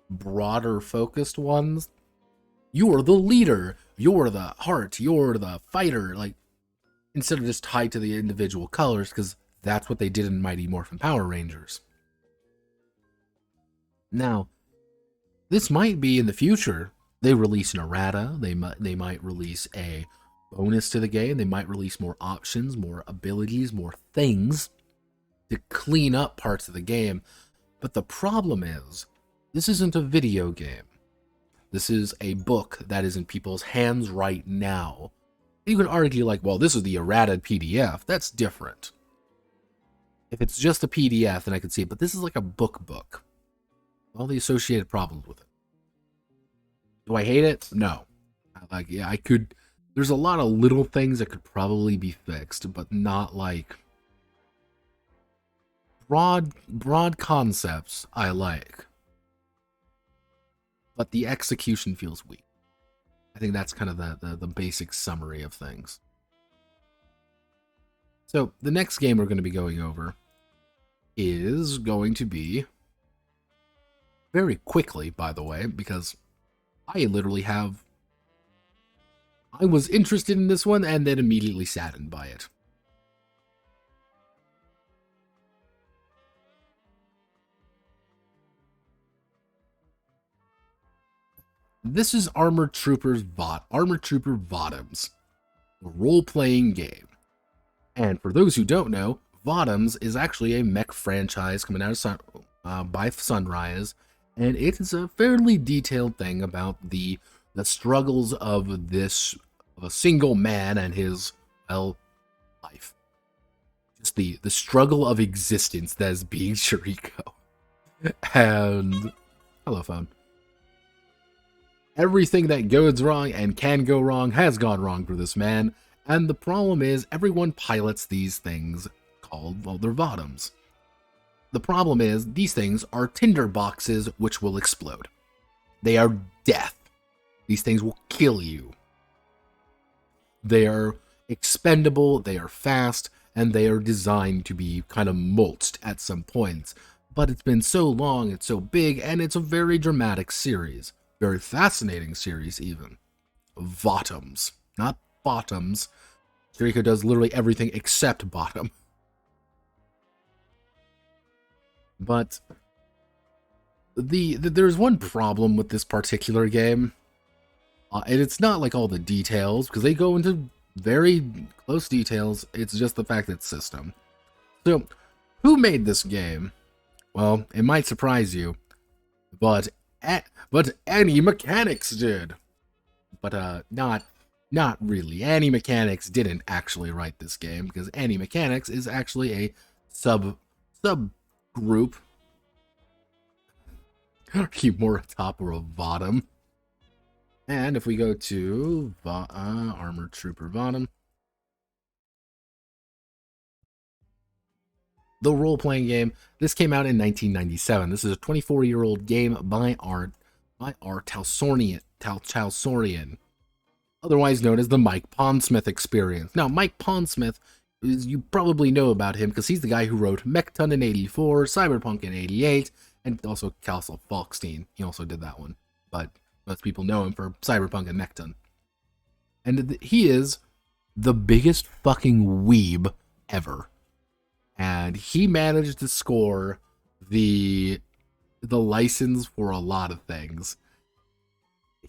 broader focused ones. You're the leader. You're the heart. You're the fighter. Like, instead of just tied to the individual colors, because that's what they did in Mighty Morphin Power Rangers. Now, this might be in the future. They release an errata. They might release a bonus to the game. They might release more options, more abilities, more things to clean up parts of the game. But the problem is, this isn't a video game. This is a book that is in people's hands right now. You can argue like, well, this is the errata PDF. That's different. If it's just a PDF, then I could see it. But this is like a book. All the associated problems with it. Do I hate it? No. Like, yeah, I could. There's a lot of little things that could probably be fixed, but not like broad concepts I like. But the execution feels weak. I think that's kind of the basic summary of things. So the next game we're going to be going over is going to be, very quickly, by the way, because I was interested in this one and then immediately saddened by it. This is Armored Trooper VOTOMS, a role-playing game. And for those who don't know, VOTOMS is actually a mech franchise coming out of by Sunrise, and it is a fairly detailed thing about the struggles of a single man and his, well, life. Just the struggle of existence that is being Shariko. And hello, phone. Everything that goes wrong and can go wrong has gone wrong for this man, and the problem is everyone pilots these things called, well, they're VOTOMs. The problem is these things are tinder boxes which will explode. They are death. These things will kill you. They are expendable, they are fast, and they are designed to be kind of mulched at some points. But it's been so long, it's so big, and it's a very dramatic series. Very fascinating series, even. VOTOMs. Not bottoms. Jericho does literally everything except bottom. But there's one problem with this particular game. And it's not like all the details, because they go into very close details. It's just the fact that it's system. So, who made this game? Well, it might surprise you, but Any Mechanics did. But not really. Any Mechanics didn't actually write this game, because Any Mechanics is actually a subgroup. Are you more a top or a bottom? And if we go to Armored Trooper Bottom, the role-playing game, this came out in 1997. This is a 24-year-old game by our Talsorian, otherwise known as the Mike Pondsmith experience. Now, Mike Pondsmith, you probably know about him because he's the guy who wrote Mechton in 84, Cyberpunk in 88, and also Castle Falkstein. He also did that one, but most people know him for Cyberpunk and Mechton. And he is the biggest fucking weeb ever. And he managed to score the license for a lot of things.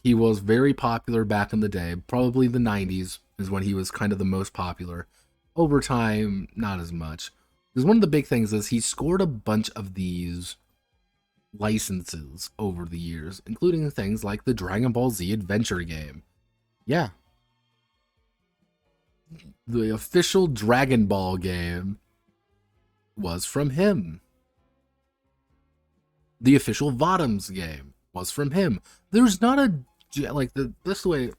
He was very popular back in the day. Probably the 90s is when he was kind of the most popular. Over time, not as much. Because one of the big things is he scored a bunch of these licenses over the years, including things like the Dragon Ball Z adventure game. Yeah. The official Dragon Ball game was from him. The official VOTOMS game was from him. There's not a, like, the best way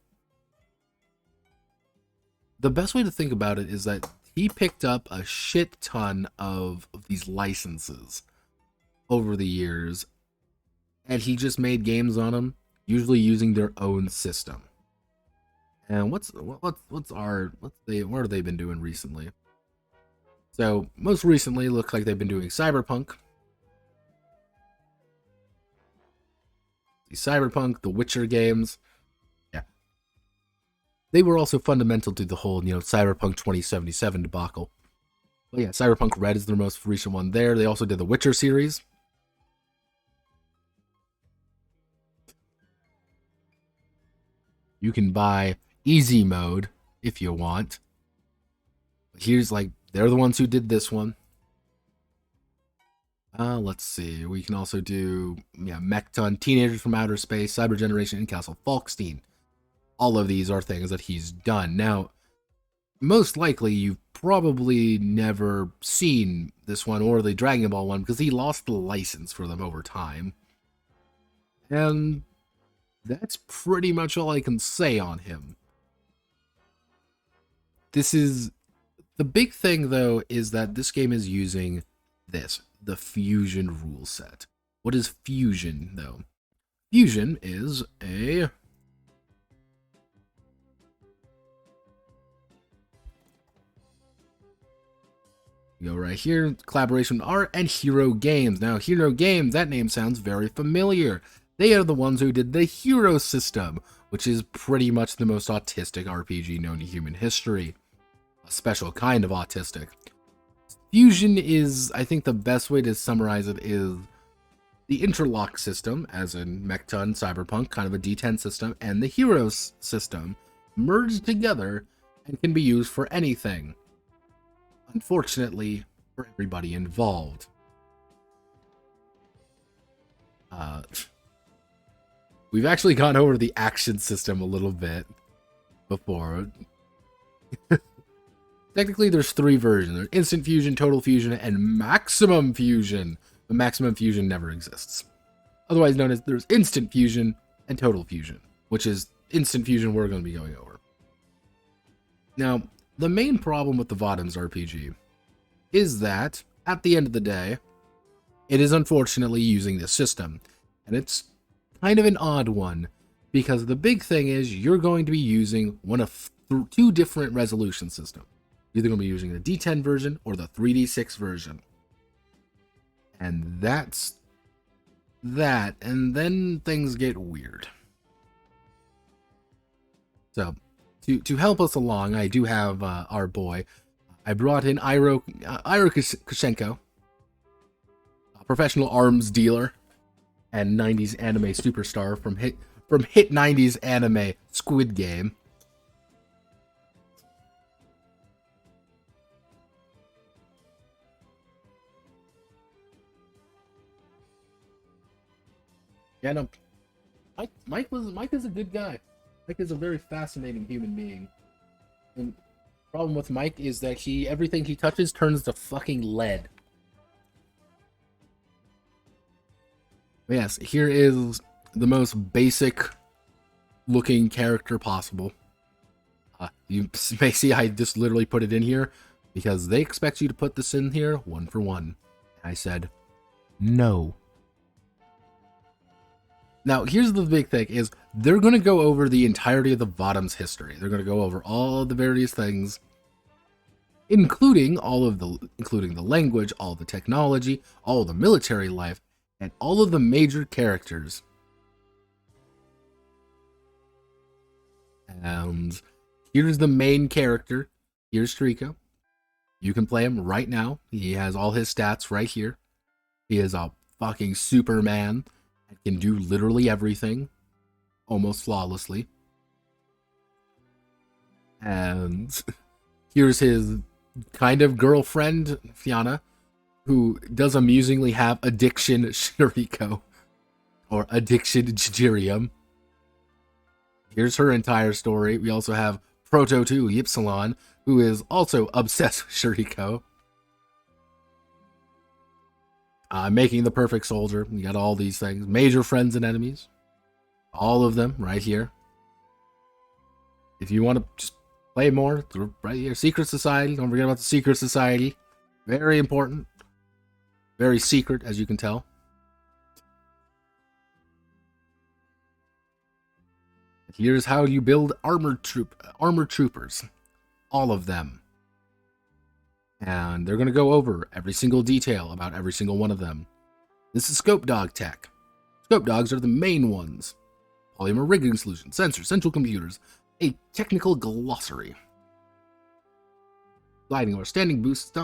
to think about it is that he picked up a shit ton of these licenses over the years, and he just made games on them, usually using their own system. And what have they been doing recently? So, most recently, looks like they've been doing Cyberpunk. The Cyberpunk, the Witcher games. Yeah. They were also fundamental to the whole, Cyberpunk 2077 debacle. But yeah, Cyberpunk Red is their most recent one there. They also did the Witcher series. You can buy easy mode if you want. Here's they're the ones who did this one. Let's see. We can also do Mechton, Teenagers from Outer Space, Cyber Generation, and Castle Falkstein. All of these are things that he's done. Now, most likely you've probably never seen this one or the Dragon Ball one because he lost the license for them over time. And that's pretty much all I can say on him. The big thing, though, is that this game is using the Fusion rule set. What is Fusion, though? Fusion is a... Go right here, collaboration with Art and Hero Games. Now, Hero Games, that name sounds very familiar. They are the ones who did the Hero system, which is pretty much the most autistic RPG known to human history. A special kind of autistic. Fusion is, I think the best way to summarize it is the interlock system, as in Mechton, Cyberpunk, kind of a D10 system, and the Heroes system merged together and can be used for anything. Unfortunately, for everybody involved. We've actually gone over the action system a little bit before. Technically, there's 3 versions. There's Instant Fusion, Total Fusion, and Maximum Fusion. But Maximum Fusion never exists. Otherwise known as there's Instant Fusion and Total Fusion. which is instant fusion we're going to be going over. Now, the main problem with the VOTOMS RPG is that, at the end of the day, it is unfortunately using this system. And it's kind of an odd one, because the big thing is you're going to be using one of two different resolution systems. You're either going to be using the D10 version or the 3D6 version. And that's that, and then things get weird. So, to help us along, I do have our boy. I brought in Iro Kushenko, a professional arms dealer and 90s anime superstar from hit 90s anime Squid Game. Yeah, no, Mike is a good guy. Mike is a very fascinating human being. And the problem with Mike is that everything he touches turns to fucking lead. Yes, here is the most basic looking character possible. You may see I just literally put it in here because they expect you to put this in here one for one. I said, no. Now, here's the big thing, is they're going to go over the entirety of the VOTOMS history. They're going to go over all of the various things, including the language, all the technology, all the military life, and all of the major characters. And here's the main character. Here's Trico. You can play him right now. He has all his stats right here. He is a fucking Superman. Can do literally everything, almost flawlessly. And here's his kind of girlfriend, Fiona, who does amusingly have addiction Shuriko, or addiction Jirium. Here's her entire story. We also have Proto 2 Ypsilon, who is also obsessed with Shuriko. Making the perfect soldier. You got all these things. Major friends and enemies. All of them right here. If you want to just play more, right here. Secret Society. Don't forget about the Secret Society. Very important. Very secret, as you can tell. Here's how you build armored troopers. All of them. And they're going to go over every single detail about every single one of them. This is Scope Dog tech. Scope Dogs are the main ones. Polymer rigging solution, sensors, central computers, a technical glossary. Gliding or standing boost,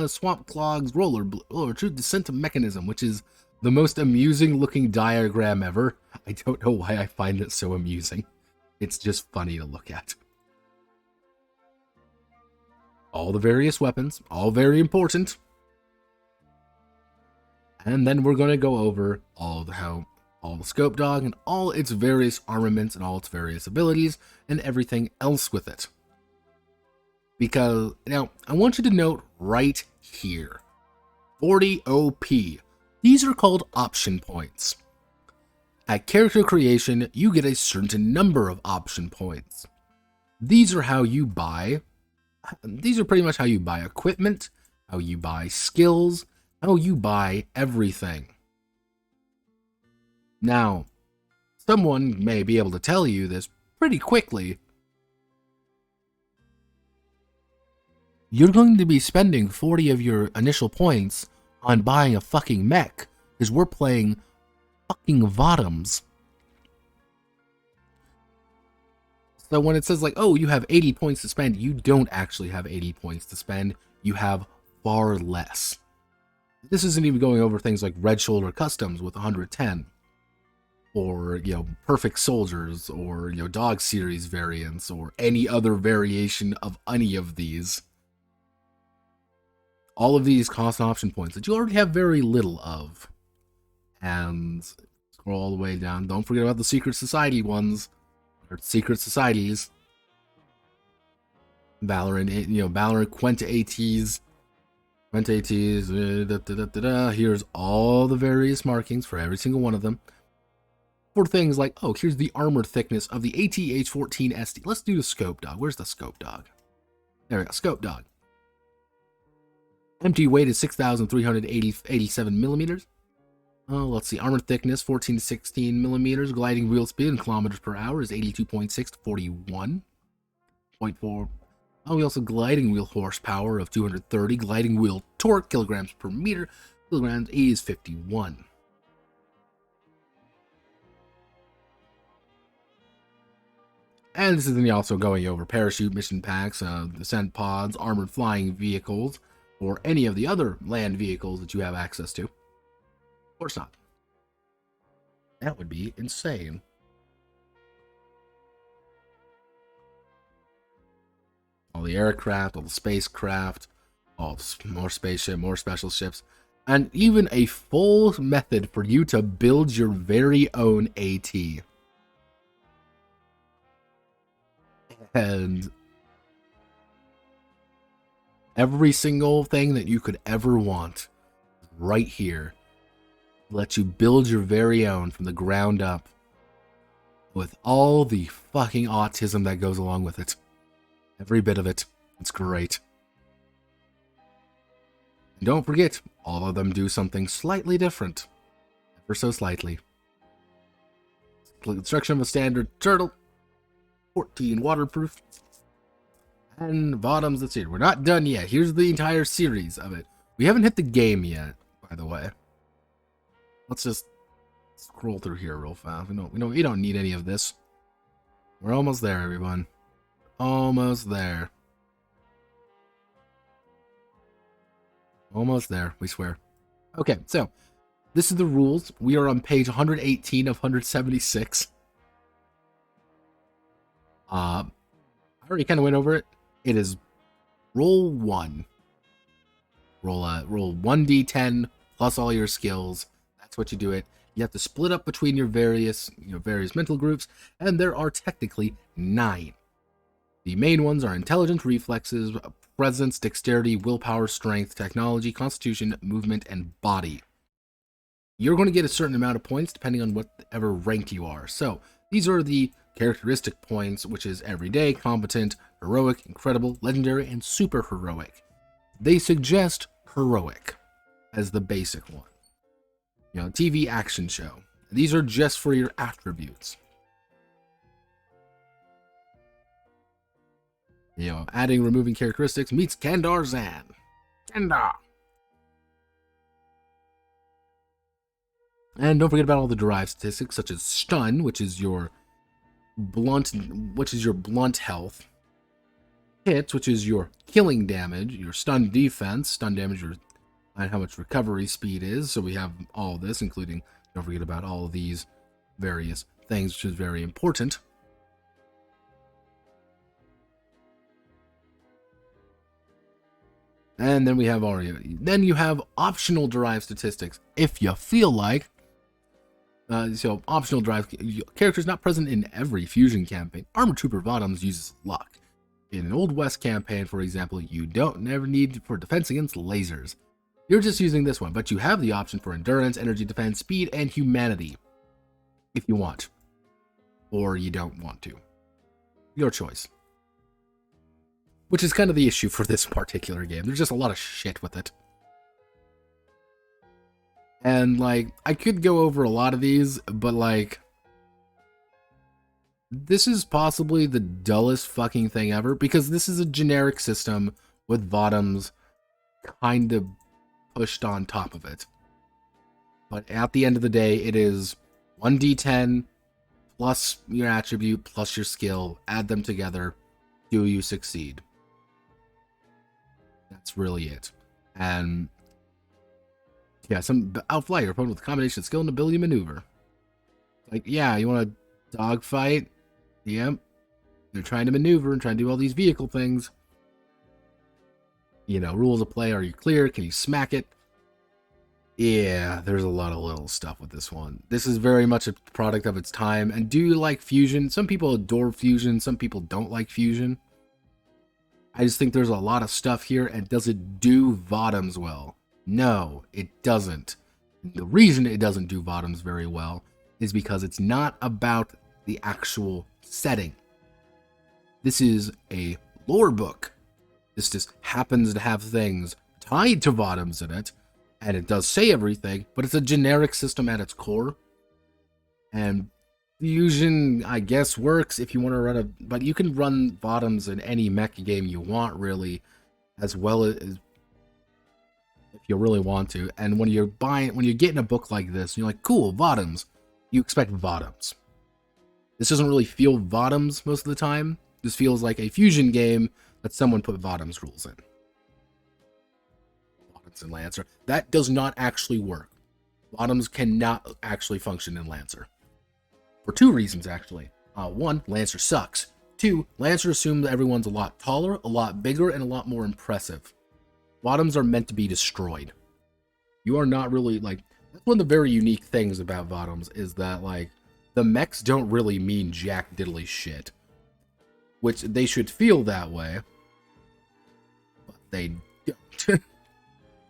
swamp clogs, roller true descent mechanism, which is the most amusing looking diagram ever. I don't know why I find it so amusing. It's just funny to look at. All the various weapons, all very important. And then we're going to go over all the Scope Dog and all its various armaments and all its various abilities and everything else with it. Because, now, I want you to note right here, 40 OP. These are called option points. At character creation, you get a certain number of option points. These are how you buy. These are pretty much how you buy equipment, how you buy skills, how you buy everything. Now, someone may be able to tell you this pretty quickly. You're going to be spending 40 of your initial points on buying a fucking mech, because we're playing fucking VOTOMS. So when it says like, oh, you have 80 points to spend, you don't actually have 80 points to spend. You have far less. This isn't even going over things like Red Shoulder Customs with 110. Or, Perfect Soldiers, or, Dog Series variants, or any other variation of any of these. All of these cost option points that you already have very little of. And scroll all the way down. Don't forget about the Secret Society ones. Or secret societies. Valorant, Quent ATs. Here's all the various markings for every single one of them. for things like, oh, here's the armor thickness of the ATH-14SD. Let's do the scope dog. Where's the scope dog? There we go, scope dog. Empty weight is 6,387 millimeters. Let's see, armor thickness 14 to 16 millimeters. Gliding wheel speed in kilometers per hour is 82.6 to 41.4. Oh, we also gliding wheel horsepower of 230. Gliding wheel torque, kilograms per meter. Kilograms is 51. And this is then also going over parachute mission packs, descent pods, armored flying vehicles, or any of the other land vehicles that you have access to. Of course not. That would be insane. All the aircraft, all the spacecraft, all more spaceship, more special ships, and even a full method for you to build your very own AT. And every single thing that you could ever want right here. Let you build your very own from the ground up with all the fucking autism that goes along with it. Every bit of it. It's great. And don't forget, all of them do something slightly different. Ever so slightly. Construction of a standard turtle. 14 waterproof. And VOTOMS, let's see. We're not done yet. Here's the entire series of it. We haven't hit the game yet, by the way. Let's just scroll through here real fast. We don't need any of this. We're almost there, everyone. Almost there. Almost there, we swear. Okay, so this is the rules. We are on page 118 of 176. I already kind of went over it. It is roll 1. Roll 1d10 plus all your skills. That's what you do it. You have to split up between your various mental groups, and there are technically 9. The main ones are intelligence, reflexes, presence, dexterity, willpower, strength, technology, constitution, movement, and body. You're going to get a certain amount of points depending on whatever rank you are. So these are the characteristic points, which is everyday, competent, heroic, incredible, legendary, and super heroic. They suggest heroic as the basic one. TV action show. These are just for your attributes. Adding, removing characteristics meets Kandar Zan. Kandar. And don't forget about all the derived statistics, such as stun, which is your blunt health. Hits, which is your killing damage. Your stun defense, stun damage, and how much recovery speed is. So we have all this, including, don't forget about all of these various things, which is very important. And then we have then you have optional derived statistics, if you feel like. So optional derived characters not present in every fusion campaign. Armor Trooper VOTOMS uses luck. In an Old West campaign, for example, you don't never need for defense against lasers. You're just using this one, but you have the option for endurance, energy defense, speed, and humanity. If you want. Or you don't want to. Your choice. Which is kind of the issue for this particular game. There's just a lot of shit with it. And, I could go over a lot of these, but, this is possibly the dullest fucking thing ever, because this is a generic system with VOTOMS kind of pushed on top of it. But at the end of the day, it is 1d10 plus your attribute plus your skill. Add them together. Do you succeed? That's really it. And yeah, outfly your opponent with a combination of skill and ability to maneuver. Yeah, you want to dogfight? Yep. They're trying to maneuver and trying to do all these vehicle things. Rules of play. Are you clear? Can you smack it? Yeah, there's a lot of little stuff with this one. This is very much a product of its time. And do you like fusion? Some people adore fusion. Some people don't like fusion. I just think there's a lot of stuff here, and does it do VOTOMS well? No, it doesn't. The reason it doesn't do VOTOMS very well is because it's not about the actual setting. This is a lore book. This just happens to have things tied to VOTOMS in it, and it does say everything, but it's a generic system at its core. And Fusion, I guess, works if you want to run a... But you can run VOTOMS in any mecha game you want, really, as well as if you really want to. And when you're getting a book like this, you're like, cool, VOTOMS. You expect VOTOMS. This doesn't really feel VOTOMS most of the time. This feels like a Fusion game that someone put VOTOMS rules in. VOTOMS in Lancer. That does not actually work. VOTOMS cannot actually function in Lancer. For two reasons, actually. One, Lancer sucks. Two, Lancer assumes everyone's a lot taller, a lot bigger, and a lot more impressive. VOTOMS are meant to be destroyed. You are not really, like... That's one of the very unique things about VOTOMS, is that, like, the mechs don't really mean jack diddly shit. Which they should feel that way. But they don't.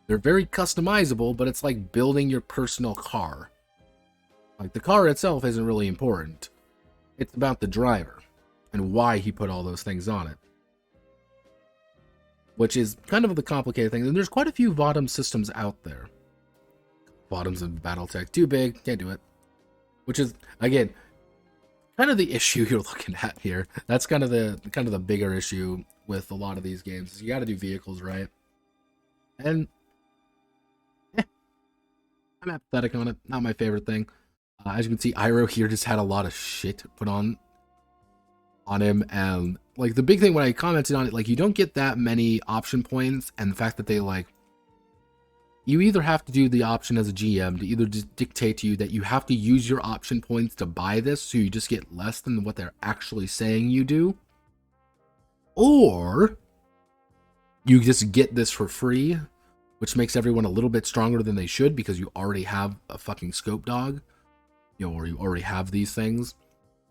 They're very customizable, but it's like building your personal car. Like, the car itself isn't really important. It's about the driver and why he put all those things on it. Which is kind of the complicated thing. And there's quite a few VOTOMS systems out there. VOTOMS and Battletech. Too big. Can't do it. Which is, again, kind of the issue you're looking at here. That's kind of the bigger issue with a lot of these games. Is you got to do vehicles right. And I'm apathetic on it. Not my favorite thing. As you can see, Iroh here just had a lot of shit put on him, and like the big thing when I commented on it, like you don't get that many option points, and the fact that they like you either have to do the option as a GM to either just dictate to you that you have to use your option points to buy this, so you just get less than what they're actually saying you do, or you just get this for free, which makes everyone a little bit stronger than they should because you already have a fucking scope dog. Or you already have these things,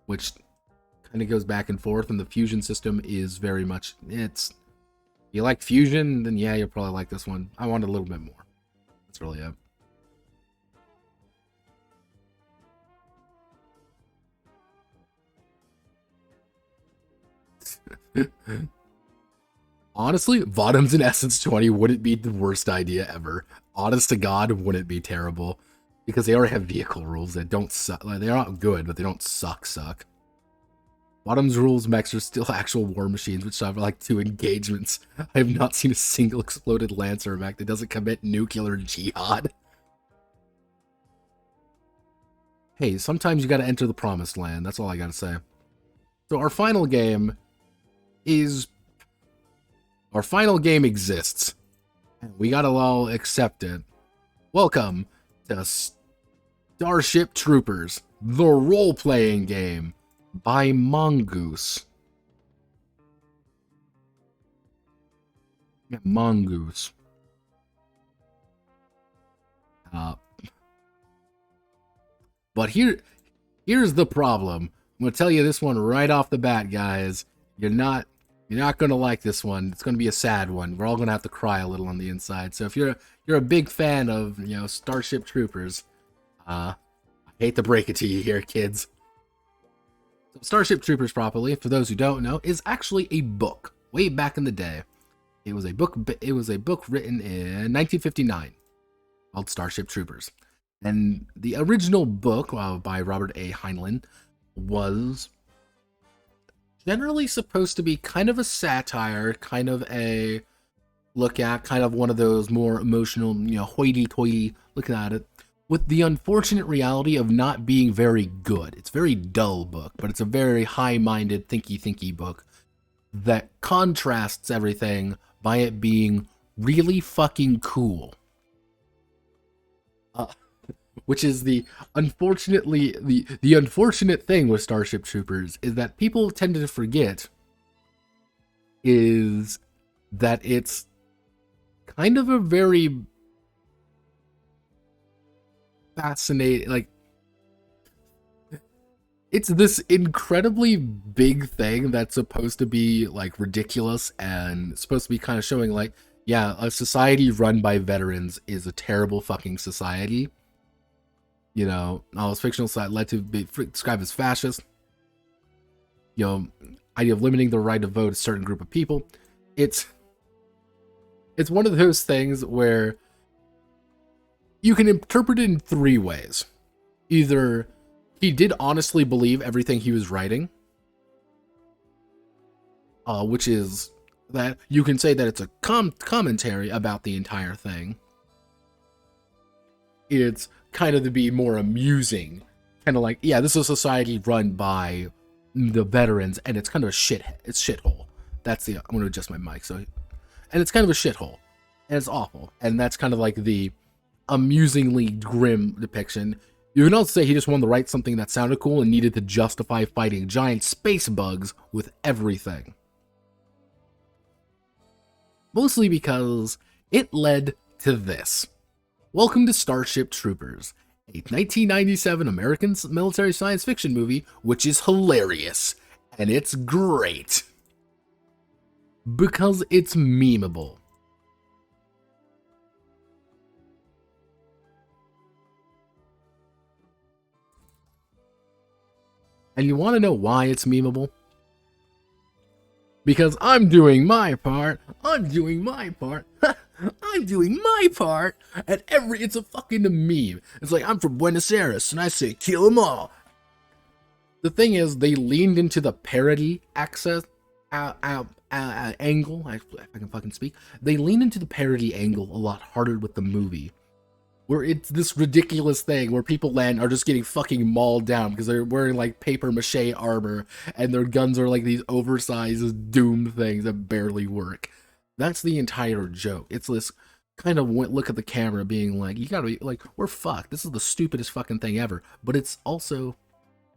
which kind of goes back and forth, and the Fusion system is very much, you like Fusion, then yeah, you'll probably like this one. I want a little bit more. That's really it. Honestly, VOTOMS in Essence 20 wouldn't be the worst idea ever. Honest to God, wouldn't be terrible. Because they already have vehicle rules that don't suck. Like, they're not good, but they don't suck. VOTOMS rules mechs are still actual war machines, which have like 2 engagements. I have not seen a single exploded Lancer mech that doesn't commit nuclear jihad. Hey, sometimes you gotta enter the promised land. That's all I gotta say. So our final game exists. We gotta all accept it. Welcome to Starship Troopers, the role-playing game by Mongoose. Yeah, Mongoose. But here's the problem. I'm gonna tell you this one right off the bat, guys. You're not gonna like this one. It's gonna be a sad one. We're all gonna have to cry a little on the inside. So if you're a big fan of Starship Troopers, I hate to break it to you here, kids. So Starship Troopers, properly, for those who don't know, is actually a book. Way back in the day, it was a book written in 1959 called Starship Troopers, and the original book by Robert A. Heinlein was generally supposed to be kind of a satire, kind of a look at, kind of one of those more emotional, hoity-toity looking at it, with the unfortunate reality of not being very good. It's a very dull book, but it's a very high-minded, thinky book that contrasts everything by it being really fucking cool. Which is the unfortunate thing with Starship Troopers is that people tend to forget is that it's kind of a very fascinating, like, it's this incredibly big thing that's supposed to be like ridiculous and supposed to be kind of showing like, yeah, a society run by veterans is a terrible fucking society. You know, all this fictional side led to be described as fascist. You know, idea of limiting the right to vote a certain group of people. It's one of those things where you can interpret it in three ways. Either he did honestly believe everything he was writing, which is that you can say that it's a commentary about the entire thing. It's kind of to be more amusing, kind of like, yeah, this is a society run by the veterans, and it's kind of a shithole. That's the, I'm going to adjust my mic, so, and it's kind of a shithole, and it's awful, and that's kind of like the amusingly grim depiction. You can also say he just wanted to write something that sounded cool and needed to justify fighting giant space bugs with everything. Mostly because it led to this. Welcome to Starship Troopers, a 1997 American military science fiction movie, which is hilarious, and it's great. Because it's memeable. And you want to know why it's memeable? Because I'm doing my part. I'm doing my part. I'm doing my part. And it's a fucking meme. It's like, I'm from Buenos Aires and I say kill them all. The thing is, they leaned into the parody angle. If I can fucking speak. They leaned into the parody angle a lot harder with the movie. Where it's this ridiculous thing where people are just getting fucking mauled down because they're wearing like paper mache armor and their guns are like these oversized doom things that barely work. That's the entire joke. It's this kind of look at the camera being like, you gotta be like, we're fucked. This is the stupidest fucking thing ever. But it's also,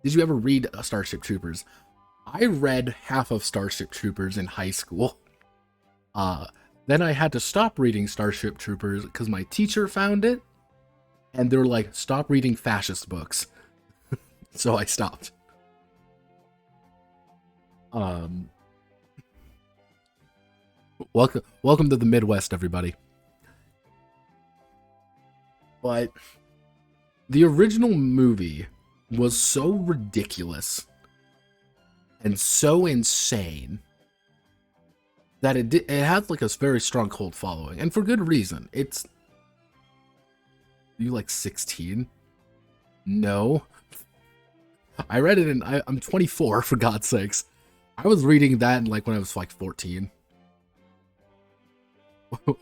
did you ever read Starship Troopers? I read half of Starship Troopers in high school. Then I had to stop reading Starship Troopers because my teacher found it. And they're like, stop reading fascist books. So I stopped. Welcome to the Midwest, everybody. But the original movie was so ridiculous and so insane that it had like a very strong cult following, and for good reason. It's, you like 16? No. I read it in, I'm 24 for God's sakes. I was reading that like when I was like 14.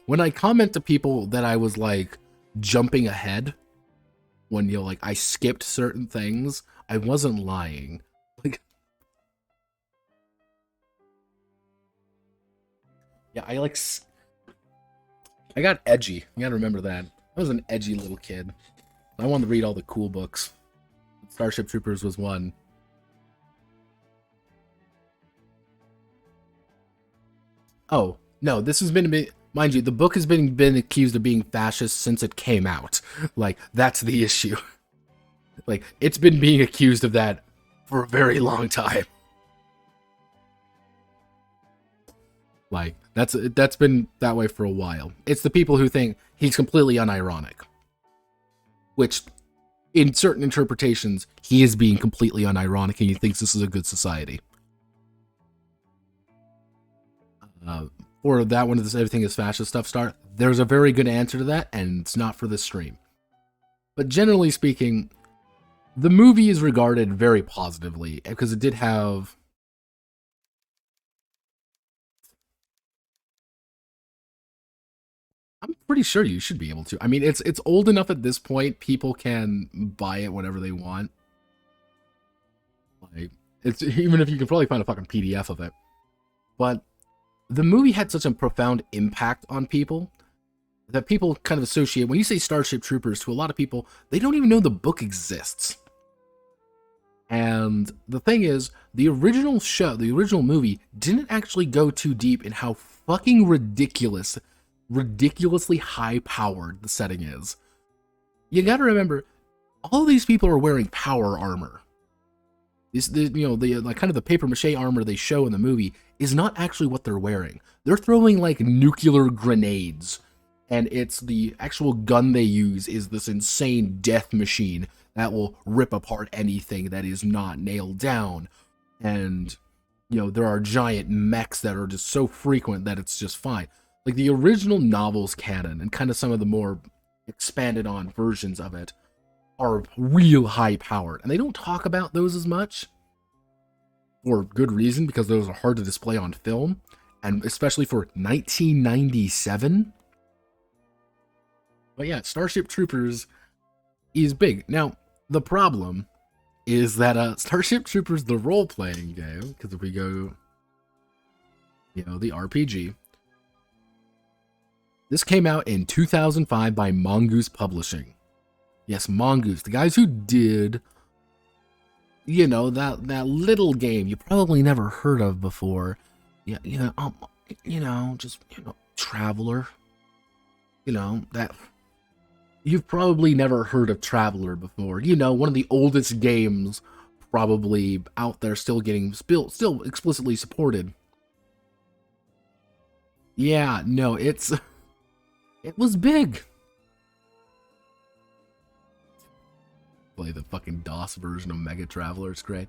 When I comment to people that I was like jumping ahead, when you know, like I skipped certain things, I wasn't lying. Like, yeah, I got edgy. You gotta remember that. I was an edgy little kid. I wanted to read all the cool books. Starship Troopers was one. Oh, no, this has been, mind you, the book has been accused of being fascist since it came out. Like, that's the issue. Like, it's been being accused of that for a very long time. Like, that's been that way for a while. It's the people who think he's completely unironic. Which, in certain interpretations, he is being completely unironic and he thinks this is a good society. For that one, this everything is fascist stuff start, there's a very good answer to that, and it's not for this stream. But generally speaking, the movie is regarded very positively, because it did have... I'm pretty sure you should be able to. I mean, it's old enough at this point, people can buy it whenever they want. Like, it's even if you can probably find a fucking PDF of it. But the movie had such a profound impact on people that people kind of associate, when you say Starship Troopers, to a lot of people, they don't even know the book exists. And the thing is, the original show, the original movie, didn't actually go too deep in how fucking ridiculously high-powered the setting is. You gotta remember, all of these people are wearing power armor. The kind of the papier-mâché armor they show in the movie is not actually what they're wearing. They're throwing, like, nuclear grenades, and it's the actual gun they use is this insane death machine that will rip apart anything that is not nailed down. And, you know, there are giant mechs that are just so frequent that it's just fine. Like the original novels canon and kind of some of the more expanded on versions of it are real high powered. And they don't talk about those as much. For good reason, because those are hard to display on film. And especially for 1997. But yeah, Starship Troopers is big. Now, the problem is that Starship Troopers, the role-playing game, because if we go, you know, the RPG, this came out in 2005 by Mongoose Publishing. Yes, Mongoose, the guys who did, you know, that little game you probably never heard of before. Yeah, Traveler. You know, that you've probably never heard of Traveler before. You know, one of the oldest games probably out there, still still explicitly supported. Yeah, no, it was big. Play the fucking DOS version of Mega Traveler, it's great.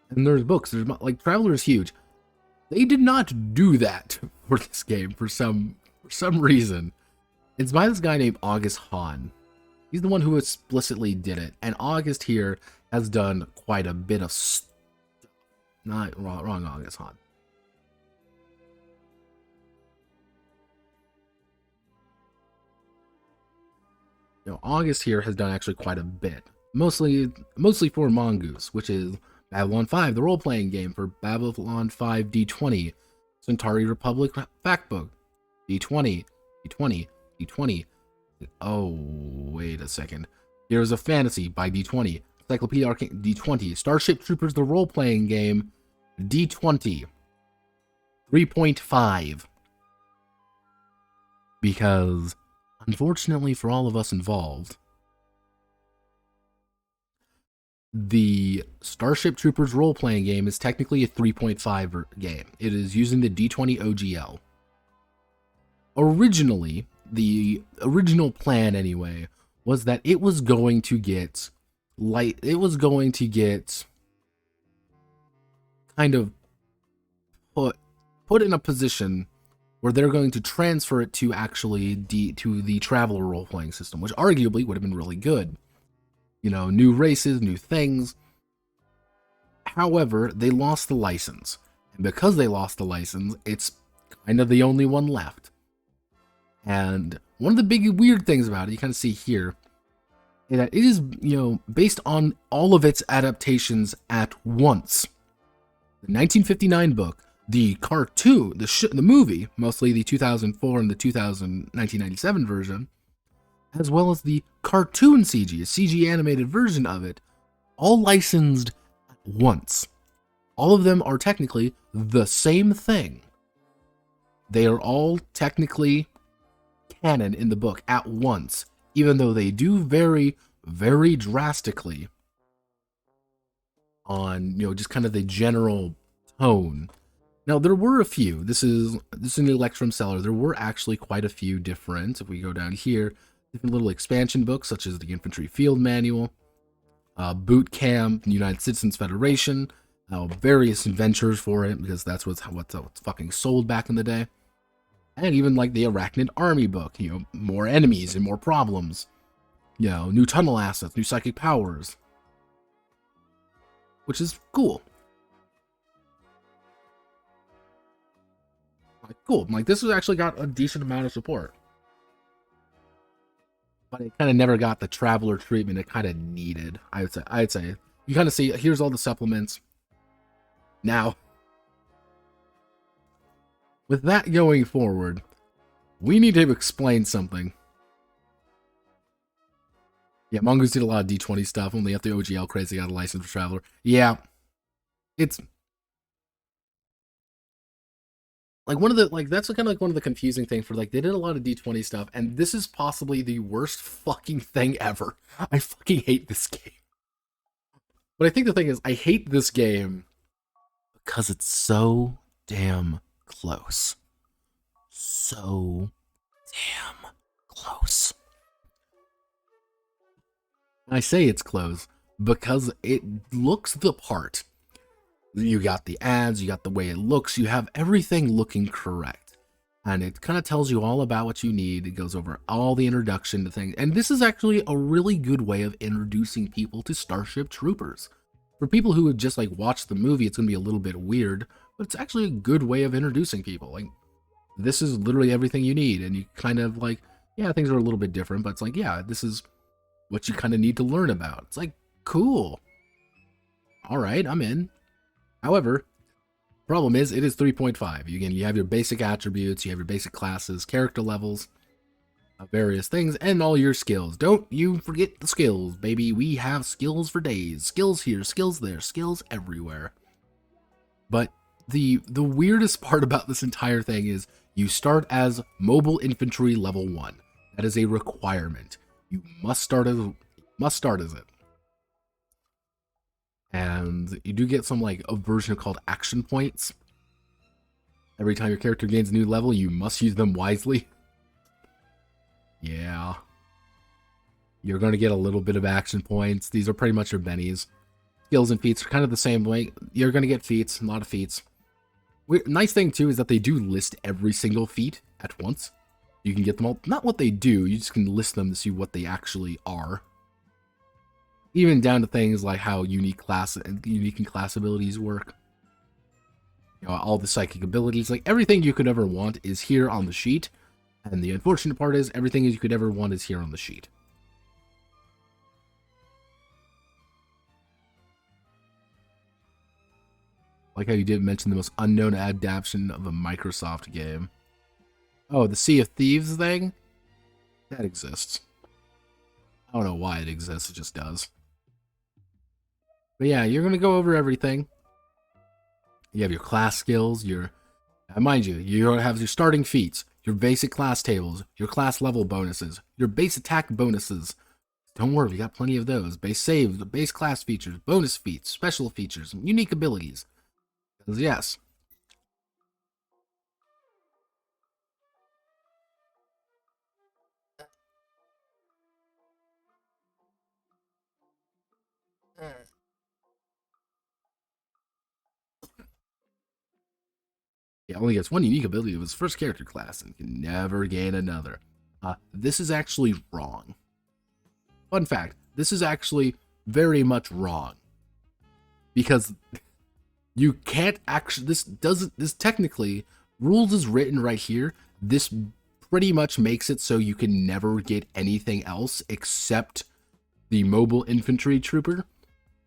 And there's books, there's like Traveler is huge. They did not do that for this game for some reason. It's by this guy named August Hahn. He's the one who explicitly did it. And August here has done quite a bit of stuff. Not wrong August Hahn. You know, August here has done actually quite a bit. Mostly for Mongoose, which is Babylon 5, the role-playing game for Babylon 5 D20, Centauri Republic Factbook, D20, D20, D20. Oh, wait a second. Heroes of Fantasy by D20, Encyclopedia Arcane D20, Starship Troopers, the role-playing game, D20, 3.5. Because, unfortunately for all of us involved, the Starship Troopers role-playing game is technically a 3.5 game. It is using the D20 OGL. Originally, the original plan anyway, was that it was going to get kind of put in a position where they're going to transfer it to actually to the Traveler role-playing system, which arguably would have been really good. You know, new races, new things. However, they lost the license. And because they lost the license, it's kind of the only one left. And one of the big weird things about it, you kind of see here, is that it is, you know, based on all of its adaptations at once. The 1959 book, the cartoon, the movie, mostly the 2004 and the 1997 version, as well as the cartoon CG, a CG animated version of it, all licensed at once. All of them are technically the same thing. They are all technically canon in the book at once, even though they do vary very drastically on, you know, just kind of the general tone. Now, there were a few. This is an Electrum seller. There were actually quite a few different, if we go down here, different little expansion books, such as the Infantry Field Manual, Boot Camp, United Citizens Federation, various adventures for it, because that's what's fucking sold back in the day. And even like the Arachnid Army book, you know, more enemies and more problems. You know, new tunnel assets, new psychic powers. Which is cool. Like, cool. Like, this has actually got a decent amount of support. But it kind of never got the Traveler treatment it kind of needed, I'd say. You kind of see, here's all the supplements. Now, with that going forward, we need to explain something. Yeah, Mongoose did a lot of D20 stuff, only after the OGL crazy got a license for Traveler. Yeah, it's like that's kind of like one of the confusing things for, like, they did a lot of D20 stuff, and this is possibly the worst fucking thing ever. I fucking hate this game. But I think the thing is, I hate this game because it's so damn close. So damn close. I say it's close because it looks the part. You got the ads, you got the way it looks, you have everything looking correct. And it kind of tells you all about what you need. It goes over all the introduction to things. And this is actually a really good way of introducing people to Starship Troopers. For people who would just like watch the movie, it's going to be a little bit weird, but it's actually a good way of introducing people. Like, this is literally everything you need. And you kind of like, yeah, things are a little bit different, but it's like, yeah, this is what you kind of need to learn about. It's like, cool. All right, I'm in. However, problem is, it is 3.5. Again, you have your basic attributes, you have your basic classes, character levels, various things, and all your skills. Don't you forget the skills, baby. We have skills for days. Skills here, skills there, skills everywhere. But the weirdest part about this entire thing is you start as Mobile Infantry Level 1. That is a requirement. You must start as it. And you do get some like a version called action points. Every time your character gains a new level, you must use them wisely. Yeah. You're going to get a little bit of action points. These are pretty much your bennies. Skills and feats are kind of the same way. You're going to get feats, a lot of feats. Nice thing too is that they do list every single feat at once. You can get them all. Not what they do, you just can list them to see what they actually are. Even down to things like how unique and class abilities work. You know, all the psychic abilities, like everything you could ever want is here on the sheet. And the unfortunate part is everything you could ever want is here on the sheet. Like how you did mention the most unknown adaptation of a Microsoft game. Oh, the Sea of Thieves thing? That exists. I don't know why it exists, it just does. But yeah, you're going to go over everything. You have your class skills, mind you have your starting feats, your basic class tables, your class level bonuses, your base attack bonuses. Don't worry, we got plenty of those. Base saves, base class features, bonus feats, special features, unique abilities. Because yes. He only gets one unique ability of his first character class and can never gain another. This is actually wrong. Fun fact, this is actually very much wrong. Because you can't actually, this technically, rules is written right here. This pretty much makes it so you can never get anything else except the Mobile Infantry Trooper.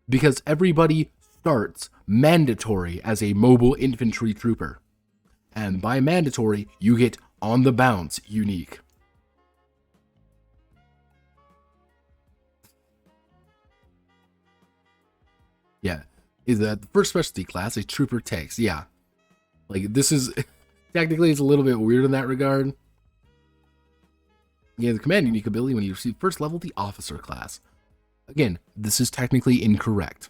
Because everybody starts mandatory as a Mobile Infantry Trooper. And by mandatory, you get on the bounce unique. Yeah, is that the first specialty class a trooper takes? Yeah, like this is technically it's a little bit weird in that regard. Yeah, the command unique ability when you receive first level the officer class. Again, this is technically incorrect.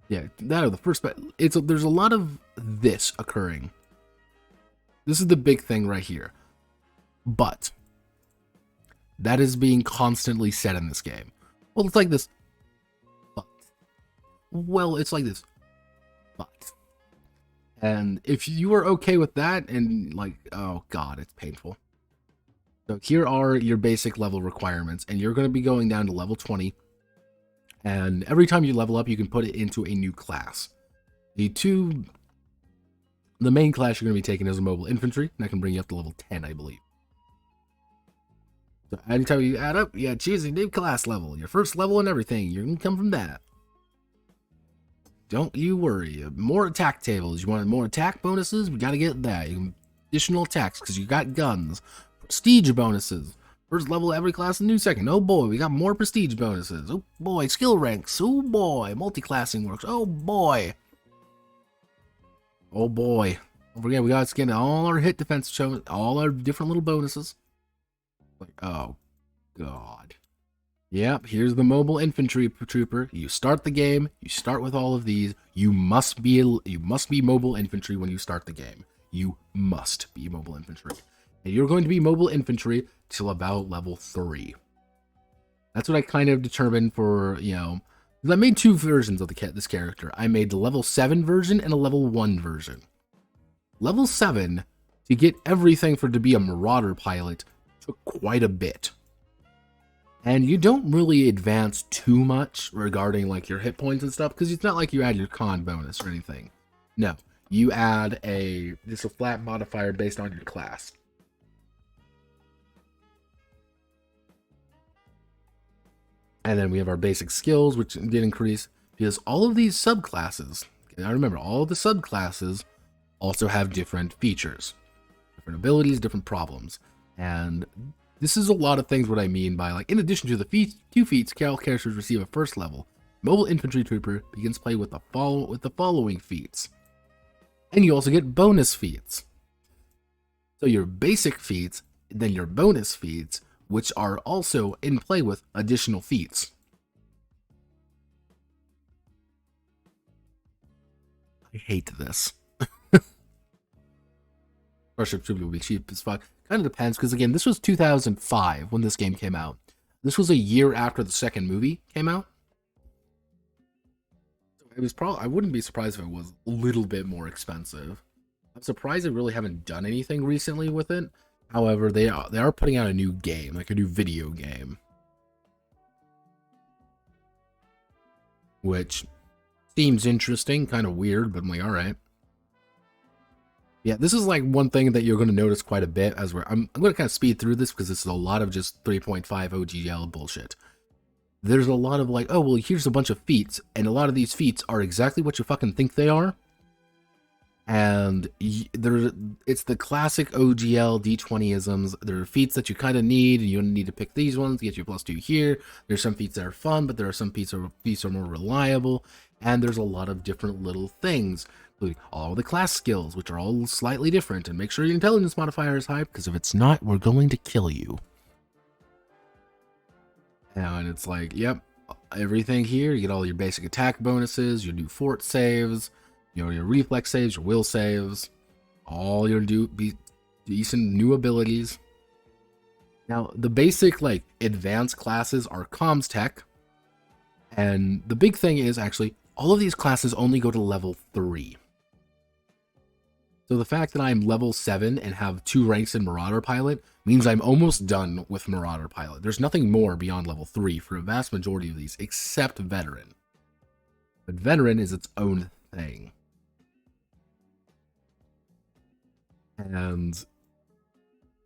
Yeah, that or the first. There's a lot of this occurring. This is the big thing right here. But that is being constantly said in this game. Well, it's like this. But. Well, it's like this. But. And if you are okay with that, and like, oh god, it's painful. So here are your basic level requirements, and you're going to be going down to level 20. And every time you level up, you can put it into a new class. The main class you're going to be taking is a Mobile Infantry, and that can bring you up to level 10, I believe. So anytime you add up, yeah, choose a new class level. Your first level and everything, you're going to come from that. Don't you worry. More attack tables. You want more attack bonuses? We got to get that. Additional attacks, because you got guns. Prestige bonuses. First level every class in new second. Oh boy, we got more prestige bonuses. Oh boy, skill ranks. Oh boy, multi-classing works. Oh boy. Oh boy. Don't forget, we got to get all our hit defense shown, all our different little bonuses. Like, oh god. Yep, here's the Mobile Infantry Trooper. You start the game, you start with all of these. You must be Mobile Infantry when you start the game. You must be Mobile Infantry. And you're going to be Mobile Infantry till about level 3. That's what I kind of determined for, you know, 'cause I made two versions of this character. I made the level 7 version and a level 1 version. Level 7, to get everything for to be a Marauder pilot, took quite a bit. And you don't really advance too much regarding like your hit points and stuff, because it's not like you add your con bonus or anything. No, you add just a flat modifier based on your class. And then we have our basic skills, which did increase, because all of these subclasses, now remember, all of the subclasses also have different features, different abilities, different problems. And this is a lot of things what I mean by, like, in addition to the 2 feats, all characters receive a first level. Mobile Infantry Trooper begins play with the following feats. And you also get bonus feats. So your basic feats, then your bonus feats, which are also in play with additional feats. I hate this. Starship Trooper will be cheap as fuck. Kind of depends, because again, this was 2005 when this game came out. This was a year after the second movie came out. It was probably, I wouldn't be surprised if it was a little bit more expensive. I'm surprised they really haven't done anything recently with it. However, they are putting out a new game, like a new video game, which seems interesting, kind of weird, but I'm like, all right. Yeah, this is like one thing that you're going to notice quite a bit as I'm going to kind of speed through this because this is a lot of just 3.5 OGL bullshit. There's a lot of like, oh, well, here's a bunch of feats, and a lot of these feats are exactly what you fucking think they are. And it's the classic OGL D20isms. There are feats that you kind of need, and you need to pick these ones to get you +2 here. There's some feats that are fun, but there are some feats are more reliable. And there's a lot of different little things, including all the class skills, which are all slightly different. And make sure your intelligence modifier is high, because if it's not, we're going to kill you. And it's like, yep, everything here. You get all your basic attack bonuses, your new fort saves, your reflex saves, your will saves, all your decent new abilities. Now, the basic, like, advanced classes are comms tech. And the big thing is, actually, all of these classes only go to level 3. So the fact that I'm level 7 and have 2 ranks in Marauder Pilot means I'm almost done with Marauder Pilot. There's nothing more beyond level 3 for a vast majority of these, except Veteran. But Veteran is its own thing. And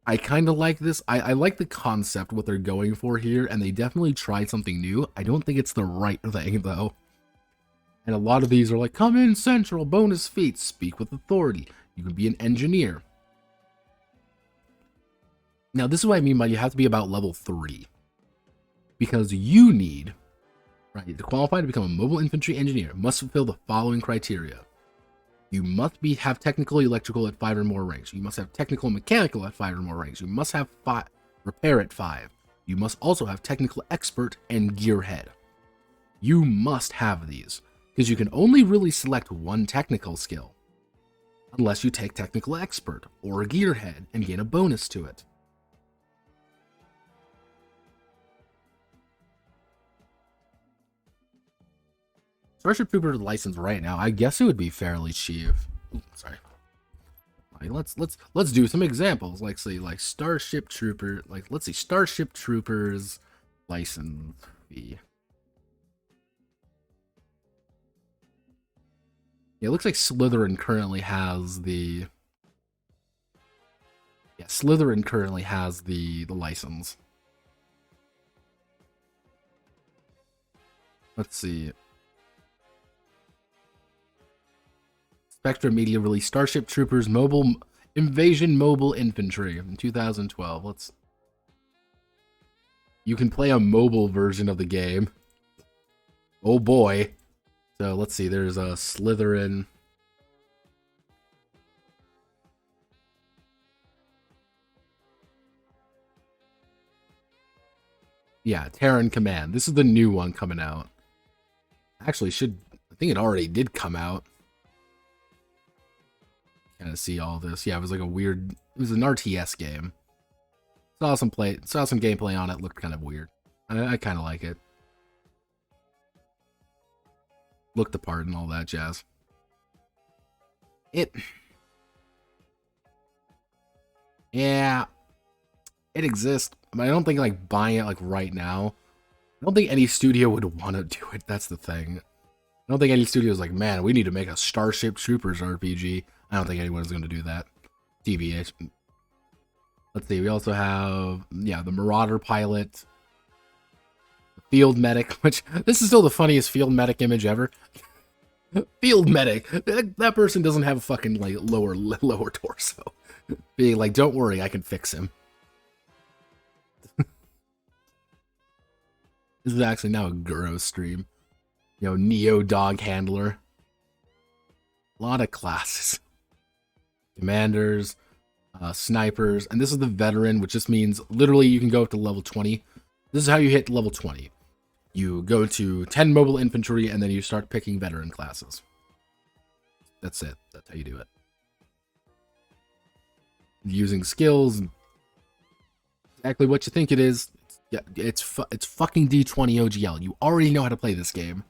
I kind of like this. I like the concept, what they're going for here, and they definitely tried something new. I don't think it's the right thing, though. And a lot of these are like, come in central, bonus feats, speak with authority. You can be an engineer. Now, this is what I mean by you have to be about level 3. Because you need, right, to qualify to become a mobile infantry engineer, must fulfill the following criteria. You must have technical electrical at 5 or more ranks. You must have technical mechanical at 5 or more ranks. You must have repair at 5. You must also have technical expert and gearhead. You must have these, because you can only really select one technical skill, unless you take technical expert or gearhead and gain a bonus to it. Starship Trooper license right now, I guess it would be fairly cheap. Ooh, sorry. Like, let's do some examples. Like, say, like Starship Trooper. Like, let's see, Starship Troopers license fee. Yeah, it looks like Slytherin currently has the. Yeah, Slytherin currently has the license. Let's see. Spectra Media released Starship Troopers Mobile Invasion Mobile Infantry in 2012. You can play a mobile version of the game. Oh boy. So let's see, there's a Slytherin. Yeah, Terran Command. This is the new one coming out. Actually, I think it already did come out. Kind of see all this. Yeah, it was like it was an RTS game. Saw some gameplay on it, looked kind of weird. I kind of like it. Looked the part and all that jazz. Yeah, it exists, but I don't think like buying it like right now. I don't think any studio would want to do it. That's the thing. I don't think any studio is like, man, we need to make a Starship Troopers RPG. I don't think anyone's going to do that. TBH. Let's see. We also have, yeah, the Marauder Pilot, Field Medic, which this is still the funniest Field Medic image ever. Field Medic. That person doesn't have a fucking like lower torso. Being like, don't worry, I can fix him. This is actually now a Guro stream. You know, Neo Dog Handler. A lot of classes. Commanders, snipers, and this is the veteran, which just means literally you can go up to level 20. This is how you hit level 20. You go to 10 mobile infantry, and then you start picking veteran classes. That's it. That's how you do it. Using skills, exactly what you think it is. Yeah, it's fucking D20 OGL. You already know how to play this game.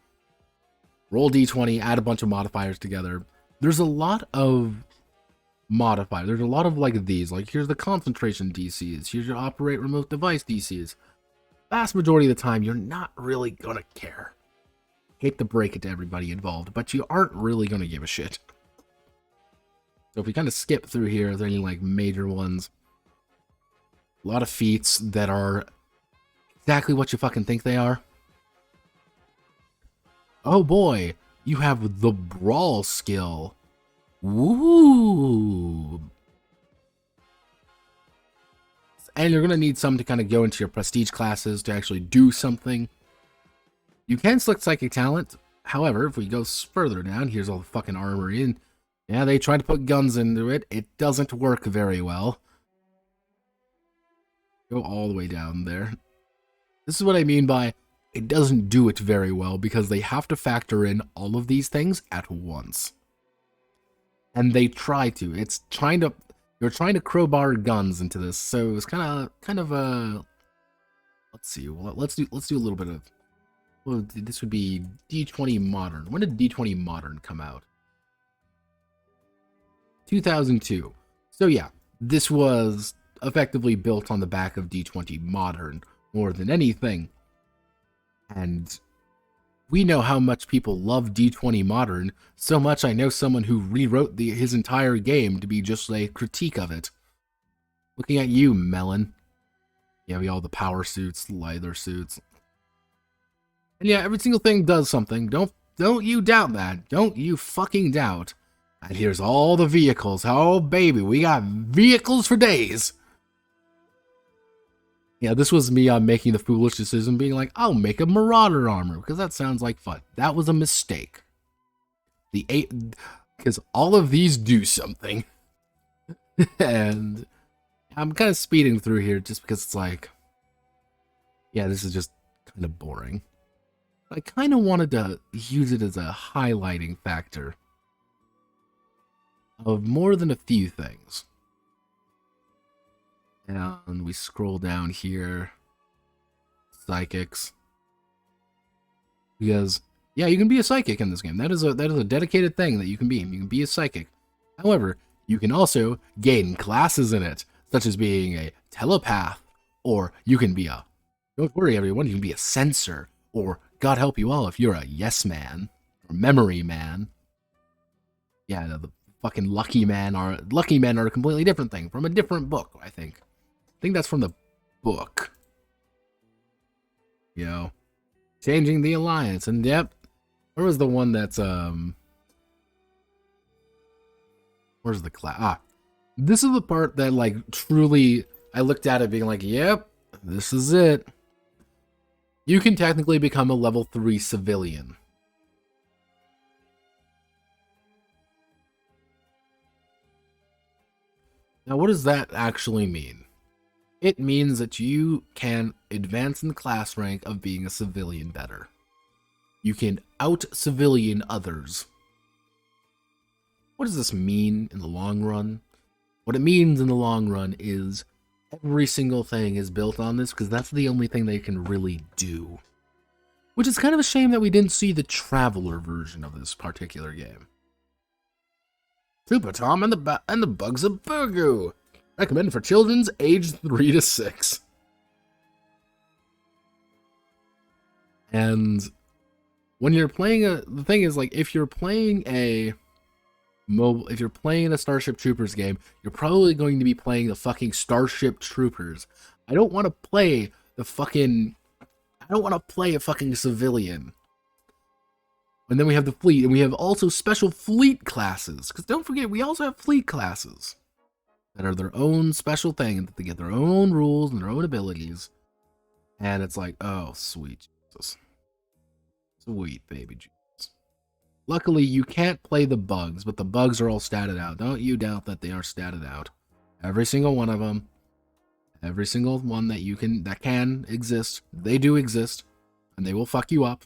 Roll D20, add a bunch of modifiers together. There's a lot of modifiers. There's a lot of like these. Like here's the concentration DCs. Here's your operate remote device DCs. Vast majority of the time, you're not really gonna care. Hate to break it to everybody involved, but you aren't really gonna give a shit. So if we kind of skip through here, are there any like major ones? A lot of feats that are exactly what you fucking think they are. Oh boy, you have the Brawl skill. Woo! And you're going to need some to kind of go into your prestige classes to actually do something. You can select Psychic Talent. However, if we go further down, here's all the fucking armory. And yeah, they tried to put guns into it. It doesn't work very well. Go all the way down there. This is what I mean by it doesn't do it very well, because they have to factor in all of these things at once. And they try to. It's trying to... You're trying to crowbar guns into this, so it's kind of a... Let's see. Well, let's do a little bit of... Well, this would be D20 Modern. When did D20 Modern come out? 2002. So yeah, this was effectively built on the back of D20 Modern more than anything. And we know how much people love D20 Modern, so much I know someone who rewrote his entire game to be just a critique of it. Looking at you, Melon. Yeah, we all the power suits, leather suits. And yeah, every single thing does something. Don't you doubt that. Don't you fucking doubt. And here's all the vehicles. Oh, baby, we got vehicles for days. Yeah, this was me making the foolish decision, being like, I'll make a Marauder armor, because that sounds like fun. That was a mistake. Because all of these do something. And I'm kind of speeding through here just because it's like, yeah, this is just kind of boring. I kind of wanted to use it as a highlighting factor of more than a few things. And we scroll down here. Psychics. Because, yeah, you can be a psychic in this game. That is a dedicated thing that you can be. You can be a psychic. However, you can also gain classes in it, such as being a telepath, or you can be a, don't worry everyone, you can be a sensor, or God help you all if you're a yes man, or memory man. Yeah, the fucking lucky men are a completely different thing, from a different book, I think. I think that's from the book. You know, changing the alliance, and yep, where was the one that's where's the class? Ah, this is the part that like truly I looked at it being like, yep, this is it. You can technically become a level 3 civilian. Now, what does that actually mean? It means that you can advance in the class rank of being a civilian better. You can out-civilian others. What does this mean in the long run? What it means in the long run is Every single thing is built on this because that's the only thing they can really do. Which is kind of a shame that we didn't see the Traveler version of this particular game. Super Tom and the Bugs of Burgoo. Recommended for children's aged 3 to 6. And when you're playing the thing is, like, if you're playing a Starship Troopers game, you're probably going to be playing the fucking Starship Troopers. I don't want to play a fucking civilian. And then we have the fleet, and we have also special fleet classes. Because don't forget, we also have fleet classes that are their own special thing, and that they get their own rules and their own abilities. And it's like, oh, sweet Jesus. Sweet baby Jesus. Luckily, you can't play the bugs, but the bugs are all statted out. Don't you doubt that they are statted out. Every single one of them. Every single one that can exist. They do exist. And they will fuck you up.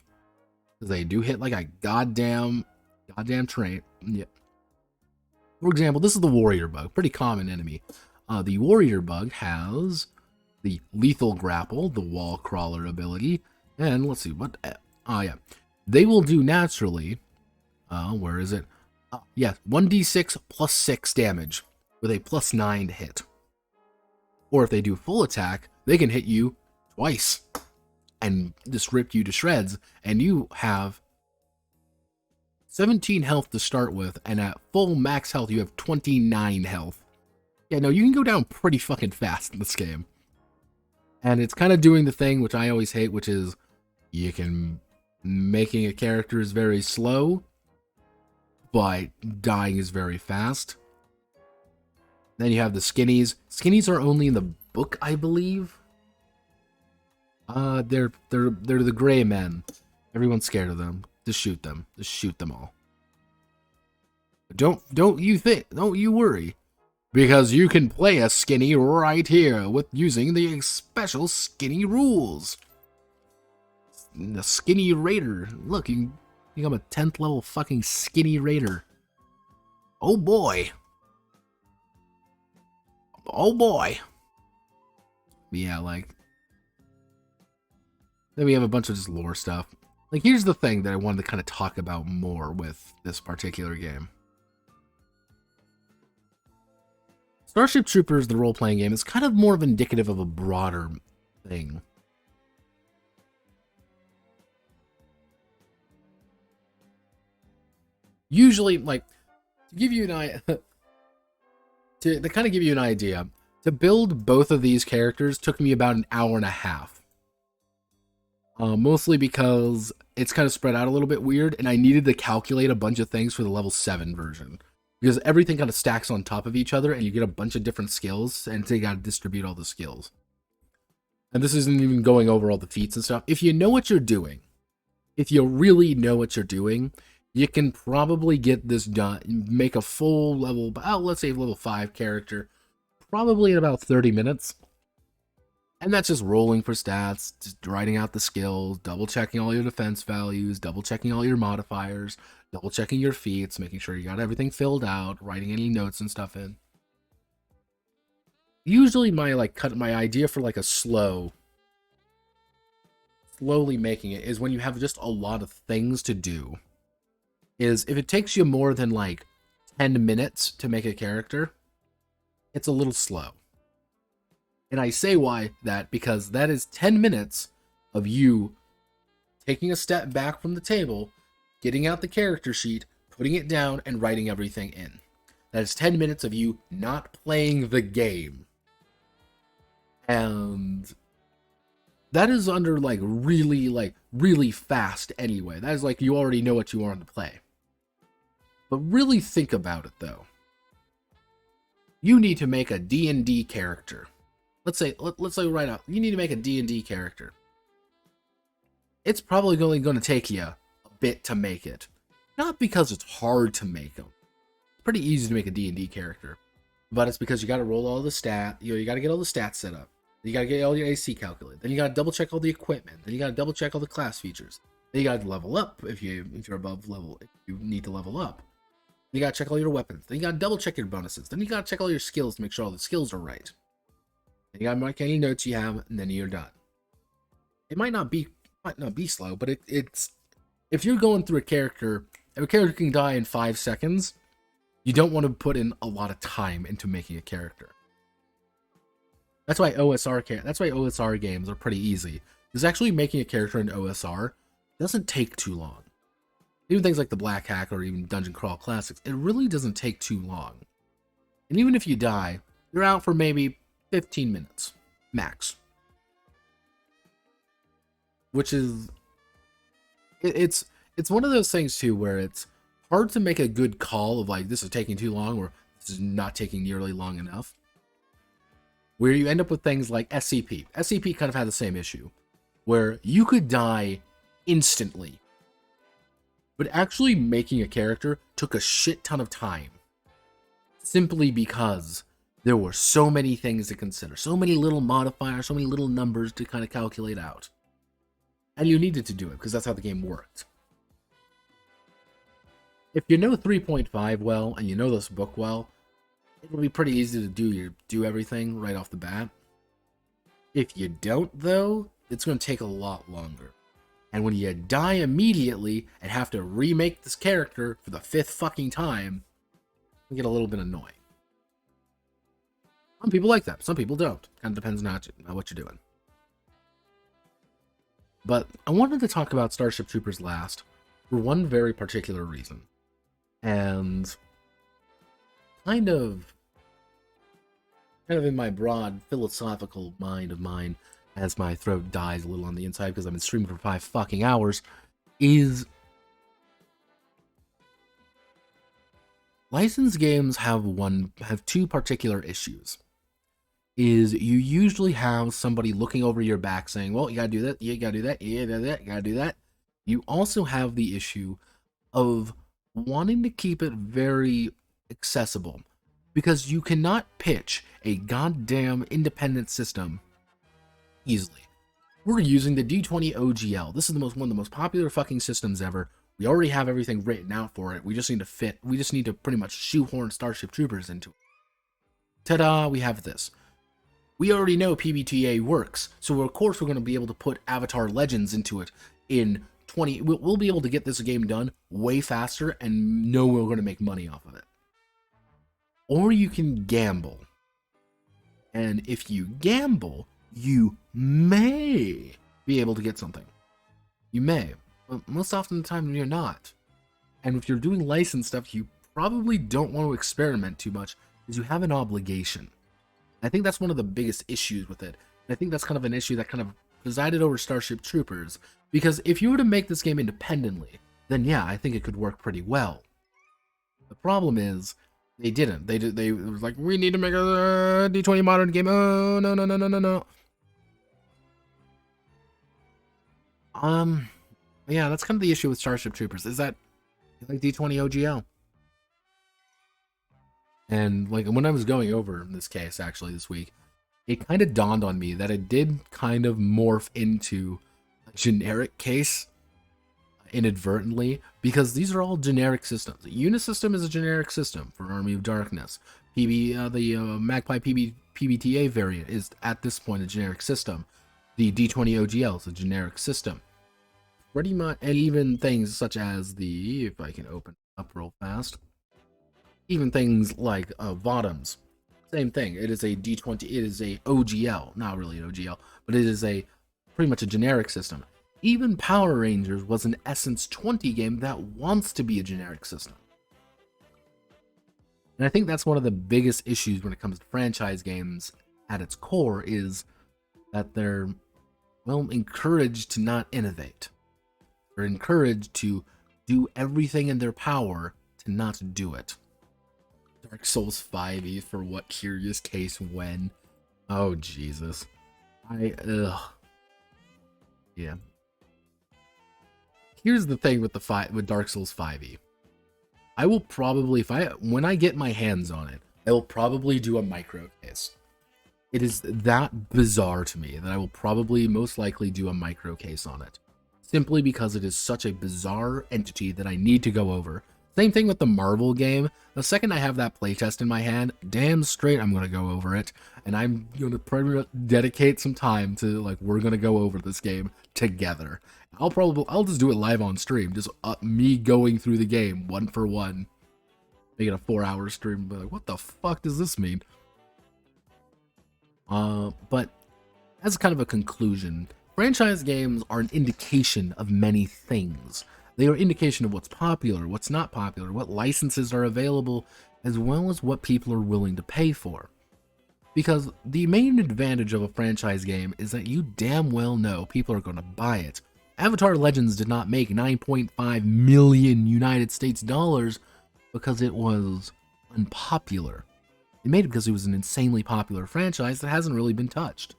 Because they do hit like a goddamn train. Yeah. For example, this is the warrior bug. Pretty common enemy. The warrior bug has the lethal grapple, the wall crawler ability. And let's see, what... Oh, yeah. They will do naturally... where is it? Yeah, 1d6 plus 6 damage with a plus 9 to hit. Or if they do full attack, they can hit you twice and just rip you to shreds. And you have 17 health to start with, and at full max health, you have 29 health. Yeah, no, you can go down pretty fucking fast in this game. And it's kind of doing the thing which I always hate, which is making a character is very slow, but dying is very fast. Then you have the skinnies. Skinnies are only in the book, I believe. They're the gray men. Everyone's scared of them. Just shoot them. Just shoot them all. Don't you worry, because you can play a skinny right here with using the special skinny rules. The skinny raider. Look, you become a 10th level fucking skinny raider. Oh boy. Oh boy. Yeah, like... Then we have a bunch of just lore stuff. Like, here's the thing that I wanted to kind of talk about more with this particular game. Starship Troopers, the role-playing game, is kind of more of indicative of a broader thing. Usually, like, to give you an to kind of give you an idea, to build both of these characters took me about an hour and a half. Mostly because it's kind of spread out a little bit weird, and I needed to calculate a bunch of things for the level 7 version. Because everything kind of stacks on top of each other, and you get a bunch of different skills, and so you gotta distribute all the skills. And this isn't even going over all the feats and stuff. If you know what you're doing, if you really know what you're doing, you can probably get this done, make a full level, let's say level 5 character, probably in about 30 minutes. And that's just rolling for stats, just writing out the skills, double checking all your defense values, double checking all your modifiers, double checking your feats, making sure you got everything filled out, writing any notes and stuff in. Usually my idea for like a slowly making it is when you have just a lot of things to do. Is if it takes you more than like 10 minutes to make a character, it's a little slow. And I say why that, because that is 10 minutes of you taking a step back from the table, getting out the character sheet, putting it down, and writing everything in. That is 10 minutes of you not playing the game. And that is under really fast anyway. That is like you already know what you want to play. But really think about it though. You need to make a D&D character. Let's say right now, you need to make a D&D character. It's probably only going to take you a bit to make it. Not because it's hard to make them. It's pretty easy to make a D&D character. But it's because you got to roll all the you got to get all the stats set up. Then you got to get all your AC calculated. Then you got to double check all the equipment. Then you got to double check all the class features. Then you got to level up if you're above level, if you need to level up. Then you got to check all your weapons. Then you got to double check your bonuses. Then you got to check all your skills to make sure all the skills are right. You gotta mark any notes you have, and then you're done. It might not be slow, but it's if you're going through a character, if a character can die in 5 seconds, you don't want to put in a lot of time into making a character. That's why OSR games are pretty easy. Because actually making a character in OSR doesn't take too long. Even things like the Black Hack or even Dungeon Crawl Classics, it really doesn't take too long. And even if you die, you're out for maybe 15 minutes, max. Which is, it's one of those things too where it's hard to make a good call of like, this is taking too long or this is not taking nearly long enough. Where you end up with things like SCP. SCP kind of had the same issue, where you could die instantly. But actually making a character took a shit ton of time. Simply because there were so many things to consider, so many little modifiers, so many little numbers to kind of calculate out. And you needed to do it, because that's how the game worked. If you know 3.5 well, and you know this book well, it'll be pretty easy to do everything right off the bat. If you don't, though, it's going to take a lot longer. And when you die immediately and have to remake this character for the 5th fucking time, it can get a little bit annoying. Some people like that, some people don't. Kind of depends on what you're doing. But I wanted to talk about Starship Troopers last for one very particular reason. And kind of in my broad philosophical mind of mine, as my throat dies a little on the inside because I've been streaming for 5 fucking hours, is licensed games have two particular issues. Is you usually have somebody looking over your back saying, well, you gotta do that, you gotta do that, you gotta do that, you gotta do that. You also have the issue of wanting to keep it very accessible, because you cannot pitch a goddamn independent system easily. We're using the D20 OGL. This is one of the most popular fucking systems ever. We already have everything written out for it. We just need to pretty much shoehorn Starship Troopers into it. Ta-da, we have this. We already know PBTA works, so of course we're going to be able to put Avatar Legends into it in 20... We'll be able to get this game done way faster and know we're going to make money off of it. Or you can gamble. And if you gamble, you may be able to get something. You may. But most often the time, you're not. And if you're doing licensed stuff, you probably don't want to experiment too much, because you have an obligation. I think that's one of the biggest issues with it. And I think that's kind of an issue that kind of presided over Starship Troopers. Because if you were to make this game independently, then yeah, I think it could work pretty well. The problem is, they didn't. They was like, we need to make a D20 modern game. Oh, no. Yeah, that's kind of the issue with Starship Troopers, is that like D20 OGL. And like when I was going over this case actually this week, it kind of dawned on me that it did kind of morph into a generic case inadvertently, because these are all generic systems. The Unisystem is a generic system for Army of Darkness. The Magpie PBTA variant is at this point a generic system. The D20 OGL is a generic system. Pretty much, and even things such as the, if I can open up real fast, even things like VOTOMS, same thing. It is a D20, it is a OGL, not really an OGL, but it is a pretty much a generic system. Even Power Rangers was an Essence 20 game that wants to be a generic system. And I think that's one of the biggest issues when it comes to franchise games at its core, is that they're, well, encouraged to not innovate. They're encouraged to do everything in their power to not do it. Dark Souls 5e for what curious case when? Oh, Jesus. Yeah. Here's the thing with Dark Souls 5e. I will probably, when I get my hands on it, I will probably do a micro case. It is that bizarre to me that I will probably most likely do a micro case on it. Simply because it is such a bizarre entity that I need to go over. Same thing with the Marvel game. The second I have that playtest in my hand, damn straight I'm gonna go over it, and I'm gonna dedicate some time to, like, we're gonna go over this game together. I'll just do it live on stream, just me going through the game one for one. Make it a 4-hour stream, but like, what the fuck does this mean? But as kind of a conclusion, franchise games are an indication of many things. They are an indication of what's popular, what's not popular, what licenses are available, as well as what people are willing to pay for. Because the main advantage of a franchise game is that you damn well know people are going to buy it. Avatar Legends did not make 9.5 million United States dollars because it was unpopular. It made it because it was an insanely popular franchise that hasn't really been touched.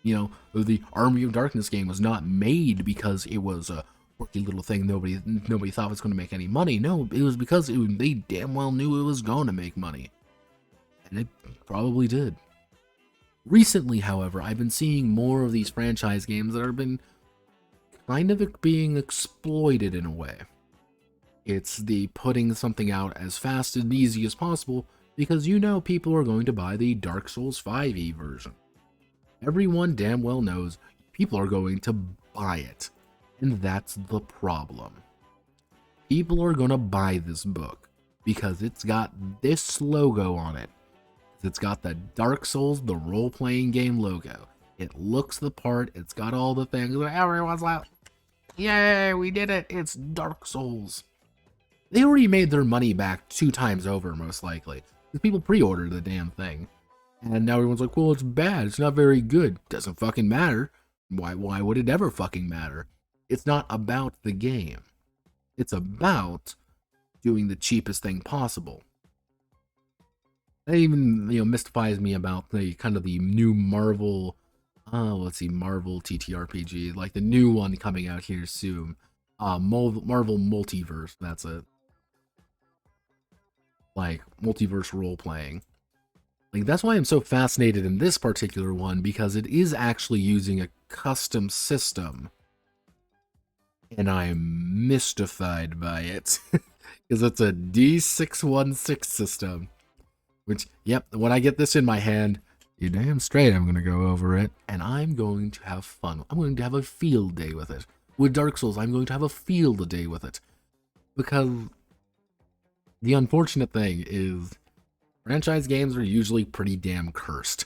You know, the Army of Darkness game was not made because it was a quirky little thing nobody thought was going to make any money. No, it was because they damn well knew it was going to make money. And it probably did. Recently, however, I've been seeing more of these franchise games that have been kind of being exploited in a way. It's the putting something out as fast and easy as possible because you know people are going to buy the Dark Souls 5e version. Everyone damn well knows people are going to buy it. And that's the problem. People are going to buy this book because it's got this logo on it. It's got the Dark Souls, the role-playing game logo. It looks the part. It's got all the things. Everyone's like, yay, we did it. It's Dark Souls. They already made their money back 2 times over, most likely. Because people pre-ordered the damn thing. And now everyone's like, well, it's bad. It's not very good. Doesn't fucking matter. Why would it ever fucking matter? It's not about the game. It's about doing the cheapest thing possible. That even, mystifies me about the kind of the new Marvel, Marvel TTRPG, like the new one coming out here soon. Marvel Multiverse, that's it. Like, multiverse role-playing. Like, that's why I'm so fascinated in this particular one, because it is actually using a custom system. And I'm mystified by it. Because it's a D616 system. Which, yep, when I get this in my hand, you're damn straight I'm going to go over it. And I'm going to have fun. I'm going to have a field day with it. With Dark Souls, I'm going to have a field day with it. Because the unfortunate thing is, franchise games are usually pretty damn cursed.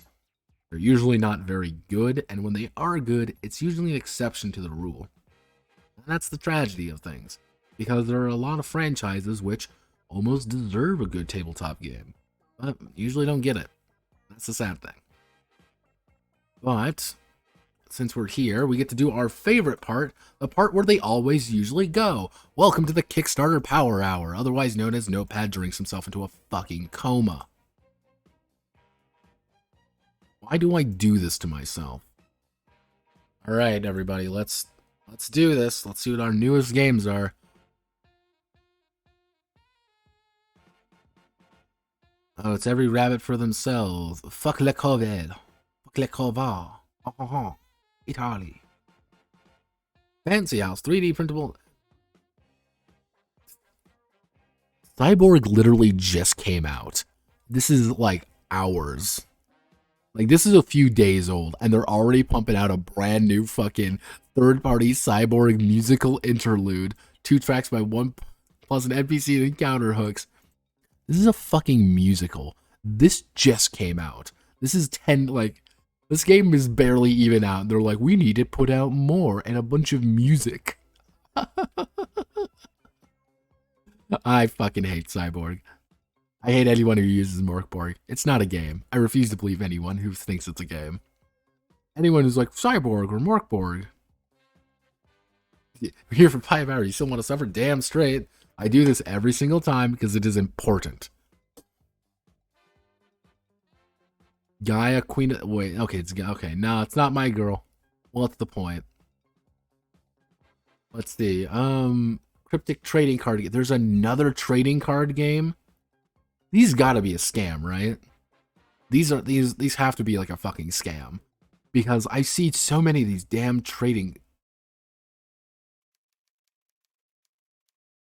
They're usually not very good, and when they are good, it's usually an exception to the rule. And that's the tragedy of things, because there are a lot of franchises which almost deserve a good tabletop game, but usually don't get it. That's the sad thing. But since we're here, we get to do our favorite part, the part where they always usually go. Welcome to the Kickstarter Power Hour, otherwise known as Notepad drinks himself into a fucking coma. Why do I do this to myself? Alright, everybody, let's do this. Let's see what our newest games are. Oh, it's every rabbit for themselves. Fuck le Covid. Fuck le Cova. Italy. Fancy House, 3D printable. Cyborg literally just came out. This is like hours. Like, this is a few days old, and they're already pumping out a brand new fucking third-party Cyborg musical interlude. 2 tracks by 1 plus an NPC and encounter hooks. This is a fucking musical. This just came out. This is this game is barely even out. They're like, we need to put out more and a bunch of music. I fucking hate Cyborg. I hate anyone who uses Morkborg. It's not a game. I refuse to believe anyone who thinks it's a game. Anyone who's like, Cyborg or Morkborg. We're here for 5 hours. You still want to suffer? Damn straight. I do this every single time because it is important. Gaia, Queen of... Wait, okay, okay. No, it's not my girl. What's the point? Let's see. Cryptic trading card game. There's another trading card game. These gotta be a scam, right? These have to be like a fucking scam. Because I see so many of these damn trading...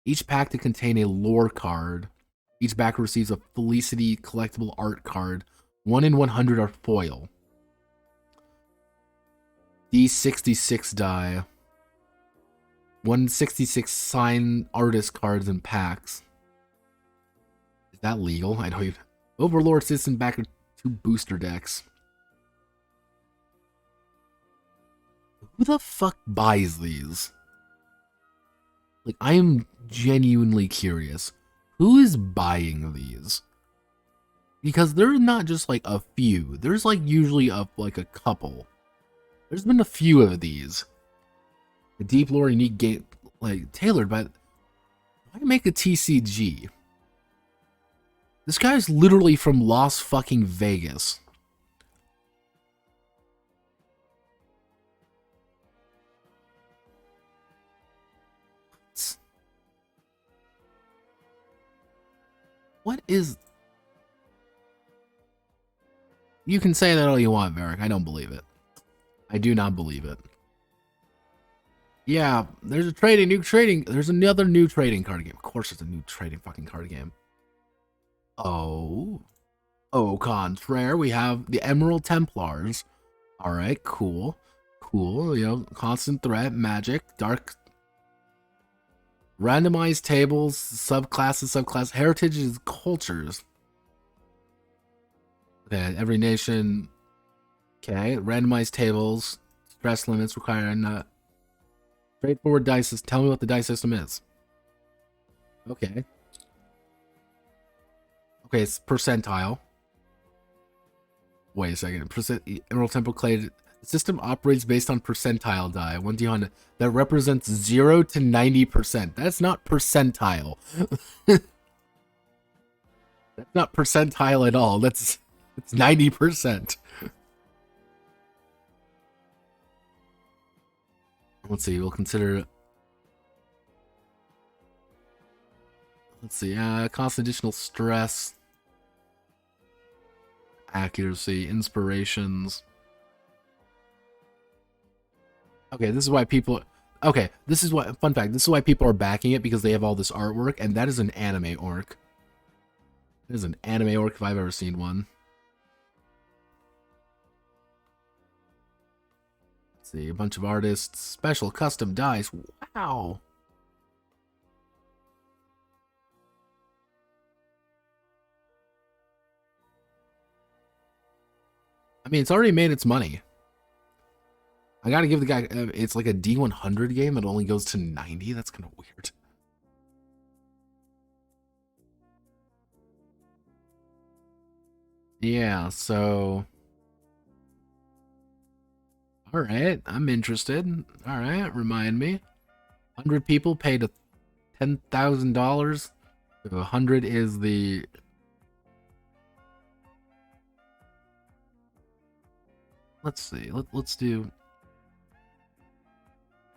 Each pack to contain a lore card. Each backer receives a Felicity collectible art card. 1 in 100 are foil. D66 die. 166 signed artist cards and packs. Is that legal? I don't even... Overlord System backer 2 booster decks. Who the fuck buys these? Like, I am genuinely curious. Who is buying these? Because there's not just like a few. There's like usually like a couple. There's been a few of these. A deep lore unique game, like tailored by. Why make a TCG? This guy's literally from Las fucking Vegas. What is... You can say that all you want, Varric. I don't believe it. I do not believe it. Yeah, there's another new trading card game. Of course there's a new trading fucking card game. Oh, contraire, we have the Emerald Templars. Alright, cool. Cool, you know, constant threat, magic, dark... Randomized tables, subclasses, heritages, cultures. Okay, every nation. Okay, randomized tables, stress limits require not straightforward dice. Tell me what the dice system is. Okay. Okay, it's percentile. Wait a second. Emerald Temple Clay system operates based on percentile die. 1d100 that represents 0 to 90%. That's not percentile. That's not percentile at all. It's 90%. Let's see. We'll consider. Let's see. Cost additional stress, accuracy, inspirations. Okay, this is why people... Okay, this is what... Fun fact, this is why people are backing it, because they have all this artwork, and that is an anime orc. That is an anime orc if I've ever seen one. Let's see, a bunch of artists. Special custom dice. Wow! I mean, it's already made its money. I gotta give the guy, it's like a D100 game, it only goes to 90? That's kind of weird. Yeah, so... Alright, I'm interested. Alright, remind me. 100 people paid $10,000. 100 is the... Let's see, let's do...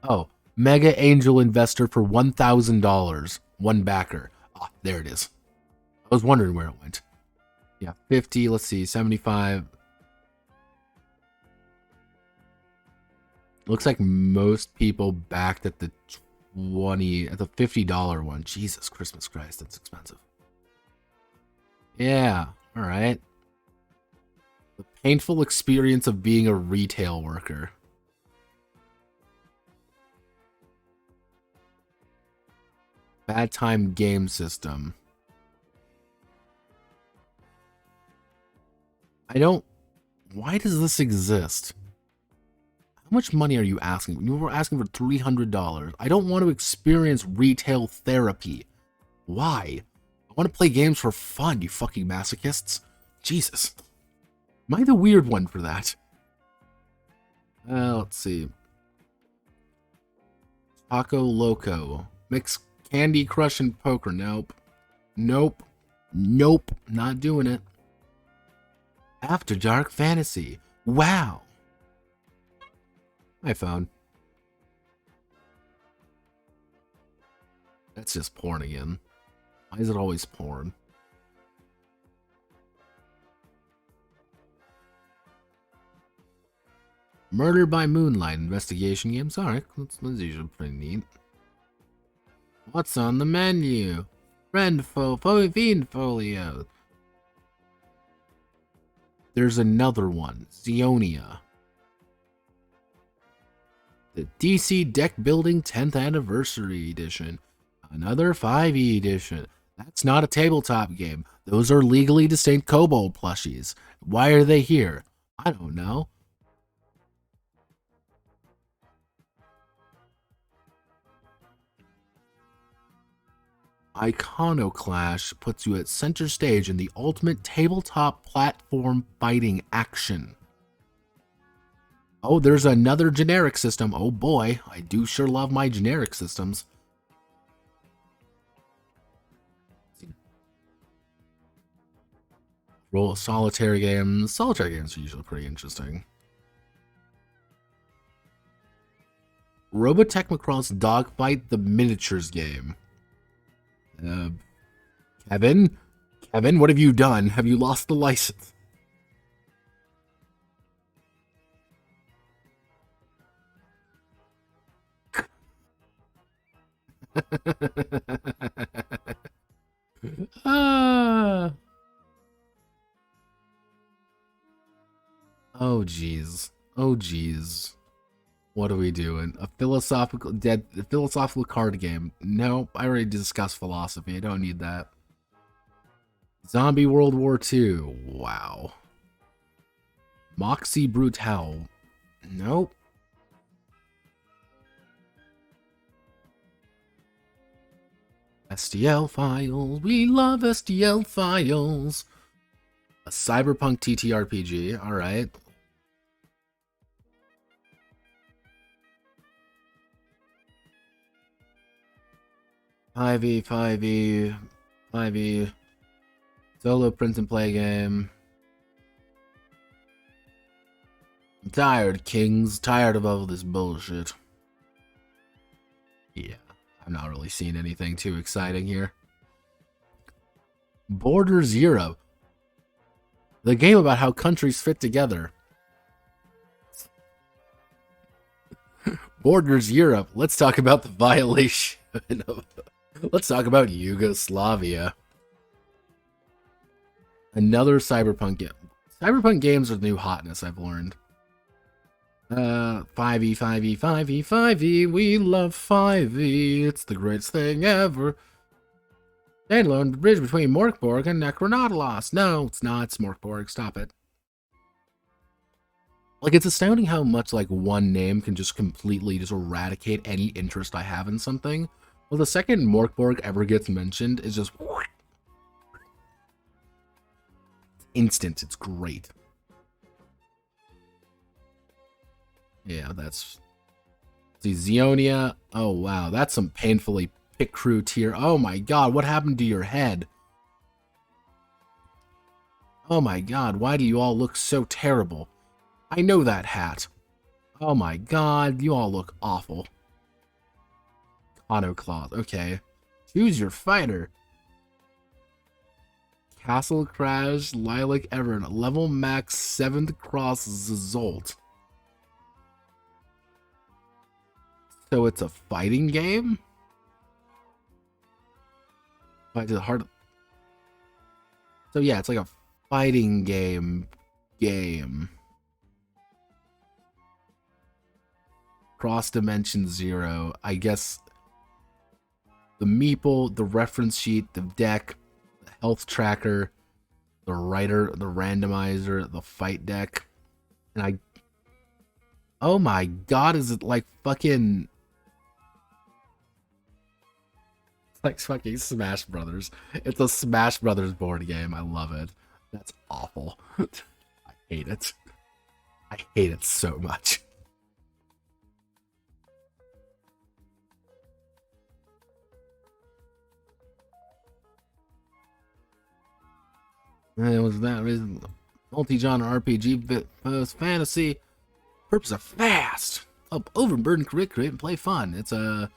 Oh, Mega Angel Investor for $1,000. One backer. Ah, there it is. I was wondering where it went. Yeah, 50, let's see, 75. Looks like most people backed at the $50 one. Jesus Christmas Christ, that's expensive. Yeah, alright. The painful experience of being a retail worker. Bad time game system. I don't... Why does this exist? How much money are you asking? You were asking for $300. I don't want to experience retail therapy. Why? I want to play games for fun, you fucking masochists. Jesus. Am I the weird one for that? Let's see. Taco Loco. Mix Candy Crush and poker. Nope. Nope. Nope. Not doing it. After Dark Fantasy. Wow. iPhone. That's just porn again. Why is it always porn? Murder by Moonlight investigation games. Alright, that's usually pretty neat. What's on the menu? Fiend folio. There's another one. Zionia. The DC Deck Building 10th Anniversary Edition. Another 5e edition. That's not a tabletop game. Those are legally distinct kobold plushies. Why are they here? I don't know. Iconoclash puts you at center stage in the ultimate tabletop platform fighting action. Oh, there's another generic system. Oh boy, I do sure love my generic systems. Roll solitaire games. Solitaire games are usually pretty interesting. Robotech Macross Dogfight the Miniatures game. Kevin? Kevin, what have you done? Have you lost the license? Oh jeez. Oh jeez. What are we doing? A philosophical card game. Nope, I already discussed philosophy. I don't need that. Zombie World War II. Wow. Moxie Brutale. Nope. STL files. We love STL files. A cyberpunk TTRPG. Alright. Five E solo print and play game. I'm tired, Kings. Tired of all this bullshit. Yeah, I'm not really seeing anything too exciting here. Border Zero. The game about how countries fit together. Borders Europe. Let's talk about the violation of... Let's talk about Yugoslavia. Another cyberpunk game. Cyberpunk games are the new hotness, I've learned. 5e. We love 5e. It's the greatest thing ever. Standalone on the bridge between Morkborg and Necronautilus. No, it's not. It's Morkborg. Stop it. Like, it's astounding how much, like, one name can just completely just eradicate any interest I have in something. Well, the second Morkborg ever gets mentioned is just... instant. It's great. Yeah, that's... See, Zionia. Oh, wow. That's some painfully pick crew tier. Oh, my God. What happened to your head? Oh, my God. Why do you all look so terrible? I know that hat. Oh, my God. You all look awful. Autocloth. Okay. Choose your fighter. Castle Crash, Lilac Everett. Level max 7th cross Zolt. So it's a fighting game? Fight to the heart. So yeah, it's like a fighting game. Cross Dimension Zero. I guess the meeple, the reference sheet, the deck, the health tracker, the writer, the randomizer, the fight deck, and oh my God, is it like fucking... It's like fucking Smash Brothers. It's a Smash Brothers board game. I love it. That's awful. I hate it. I hate it so much. It was that reason. Multi-genre RPG, fantasy. Purpose of fast. Overburden, create, and play fun. It's a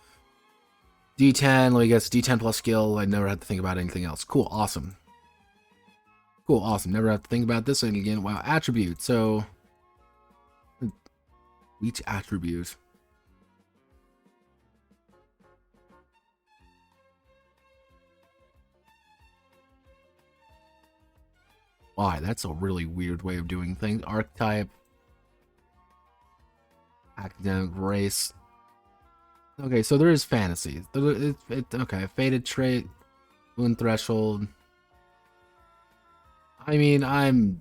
D10. Let me guess, D10 plus skill. I never had to think about anything else. Cool, awesome. Cool, awesome. Never have to think about this again. Wow, attribute. So, each attribute. Why? That's a really weird way of doing things. Archetype. Academic race. Okay, so there is fantasy. Okay, fated trait. Moon threshold. I mean, I'm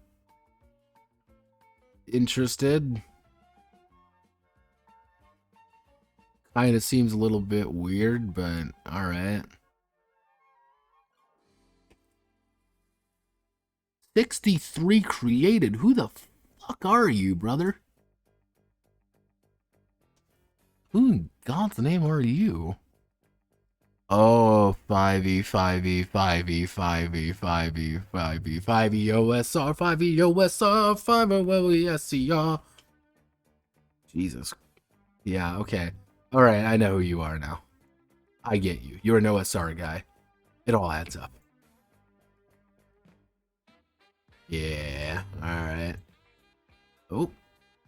interested. Kind of seems a little bit weird, but alright. 63 created. Who the fuck are you, brother? Who in God's name are you? Oh, 5e, 5e, 5e, 5e, 5e, 5e, 5e, OSR, 5e, OSR, 5e, OSCR. Jesus. Yeah, okay. Alright, I know who you are now. I get you. You're an OSR guy. It all adds up. Yeah, alright. Oh,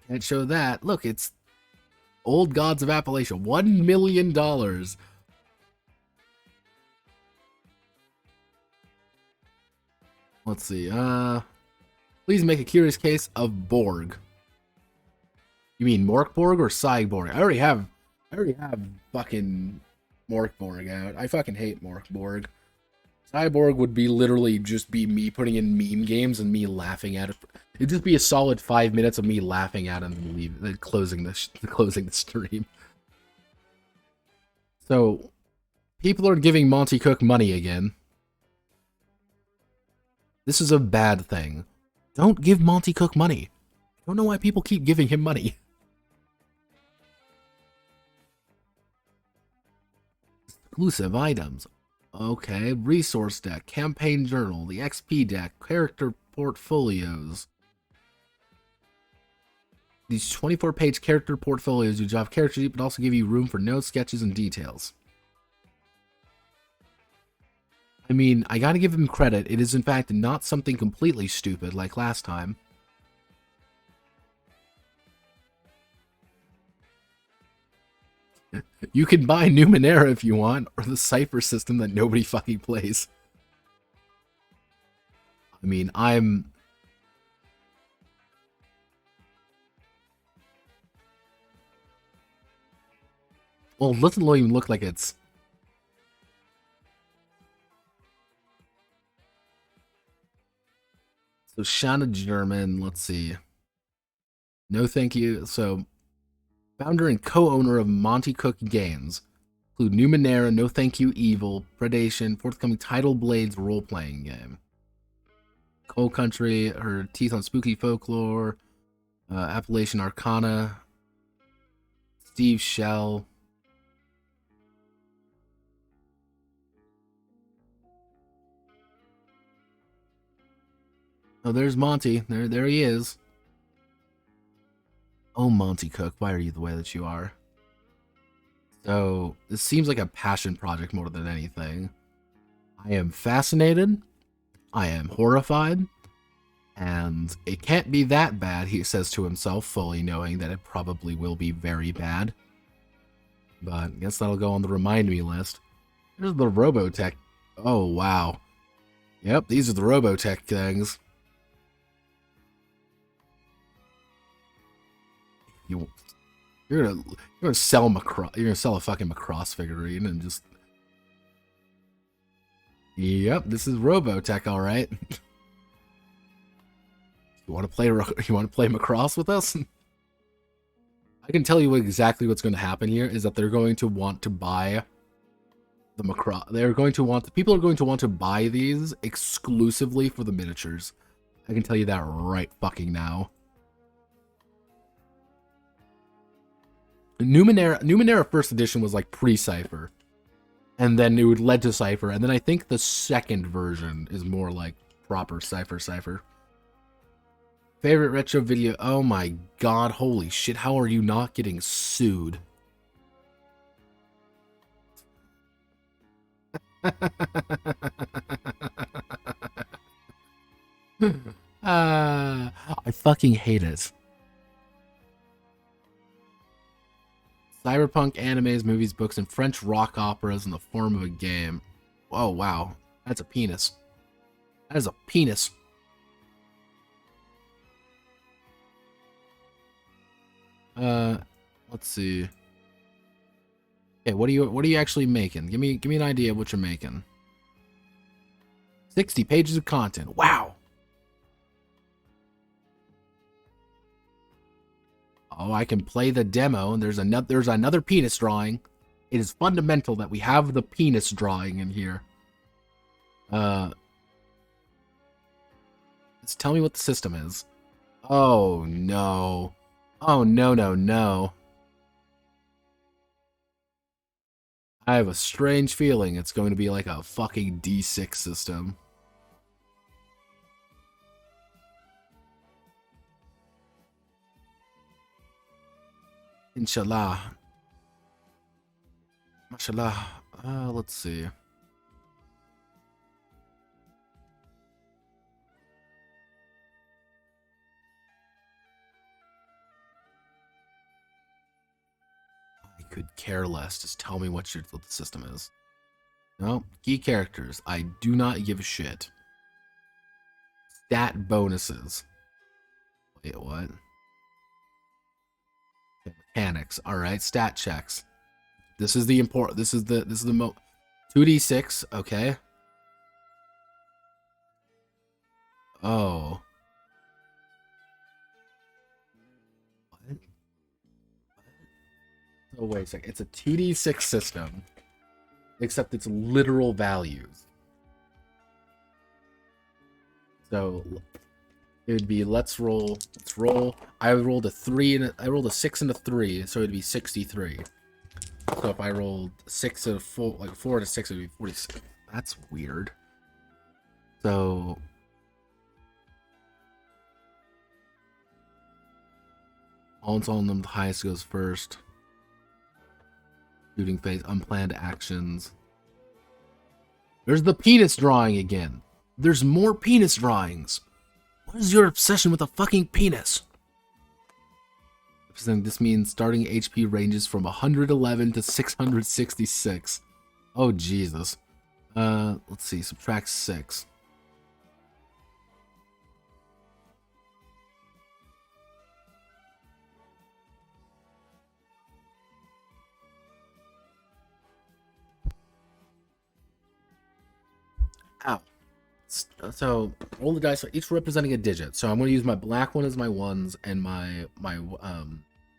can't show that. Look, it's Old Gods of Appalachia. $1 million. Let's see. Please make a curious case of Borg. You mean Morkborg or Cyborg? I already have fucking Morkborg out. I fucking hate Morkborg. Cyborg would be literally just be me putting in meme games and me laughing at it. It'd just be a solid 5 minutes of me laughing at it and then closing the stream. So, people are giving Monty Cook money again. This is a bad thing. Don't give Monty Cook money. I don't know why people keep giving him money. Exclusive items. Okay, resource deck, campaign journal, the XP deck, character portfolios. These 24-page character portfolios do have character sheet, but also give you room for notes, sketches, and details. I mean, I gotta give him credit. It is in fact not something completely stupid like last time. You can buy Numenera if you want, or the Cypher system that nobody fucking plays. I mean, well, it doesn't even look like it's... So, Shanna German, let's see. No thank you. So, founder and co-owner of Monty Cook Games. Include Numenera, No Thank You Evil, Predation, forthcoming Tidal Blades role-playing game. Coal Country, her teeth on spooky folklore, Appalachian Arcana, Steve Shell. Oh, there's Monty. There he is. Oh, Monty Cook, why are you the way that you are? So, this seems like a passion project more than anything. I am fascinated. I am horrified. And it can't be that bad, he says to himself, fully knowing that it probably will be very bad. But I guess that'll go on the remind me list. Here's the Robotech. Oh, wow. Yep, these are the Robotech things. You're gonna sell Macross. You're gonna sell a fucking Macross figurine and just. Yep, this is Robotech, all right. You want to play Macross with us? I can tell you exactly what's going to happen here is that they're going to want to buy the Macross. People are going to want to buy these exclusively for the miniatures. I can tell you that right fucking now. Numenera first edition was like pre-Cypher. And then it would led to Cypher. And then I think the second version is more like proper Cypher. Favorite retro video? Oh my god, holy shit, how are you not getting sued? I fucking hate it. Cyberpunk animes, movies, books, and French rock operas in the form of a game. Oh, wow. That's a penis. That is a penis. Let's see. Okay, what are you actually making? Give me an idea of what you're making. 60 pages of content. Wow. Oh, I can play the demo, and there's another penis drawing. It is fundamental that we have the penis drawing in here. Just tell me what the system is. Oh no. Oh no. I have a strange feeling it's going to be like a fucking D6 system. Inshallah. Mashallah. Let's see. I could care less. Just tell me what the system is. No, key characters. I do not give a shit. Stat bonuses. Wait, what? Okay, mechanics. All right, stat checks. This is the 2d6. Okay. Oh. What? Oh, wait a second. It's a 2d6 system, except it's literal values. So it would be let's roll. I rolled a 3 and I rolled a 6 and a 3, so it'd be 63. So if I rolled 6 and a 4, like 4 and a 6, it'd be 46. That's weird. So all in them, the highest goes first. Shooting phase, unplanned actions. There's the penis drawing again. There's more penis drawings. What is your obsession with a fucking penis? This means starting HP ranges from 111 to 666. Oh, Jesus. Let's see. Subtract 6. Ow. So roll the dice, each representing a digit. So I'm going to use my black one as my ones and my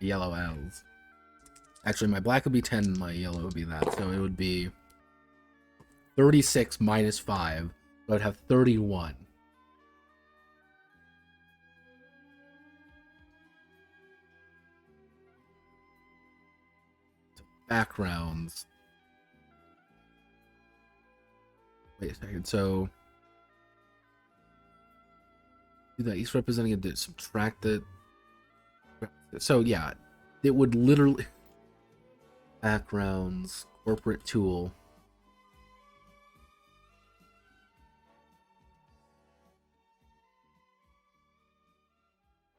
yellow L's. Actually, my black would be 10, my yellow would be that. So it would be 36 minus 5. So I'd have 31. Backgrounds. Wait a second. So do that. Each representing a digit. Subtract it. So yeah, it would literally backgrounds, corporate tool.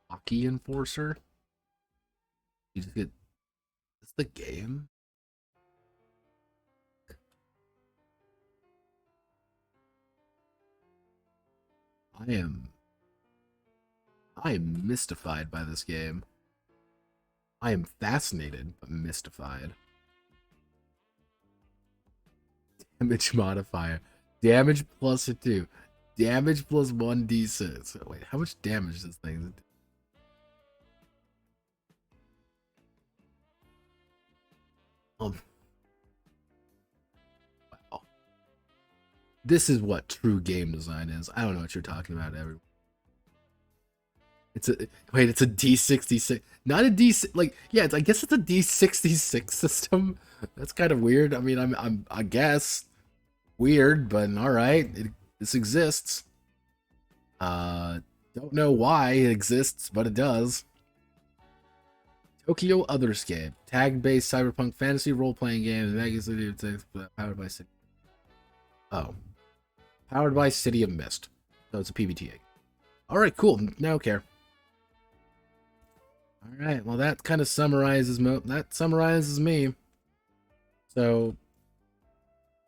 Hockey enforcer. You just get. That's the game. I am mystified by this game. I am fascinated, but mystified. Damage modifier. Damage plus a 2. Damage plus 1d6. Wait, how much damage does this thing do? Wow. This is what true game design is. I don't know what you're talking about, everyone. It's a D66, not a D, like, yeah, I guess it's a D66 system. That's kind of weird. I mean, I guess weird, but all right, this exists. Don't know why it exists, but it does. Tokyo Otherscape, tag-based cyberpunk fantasy role-playing game. Powered by City. Oh, powered by City of Mist. So it's a PBTA. All right, cool. Now care. All right, well that kind of summarizes me. So,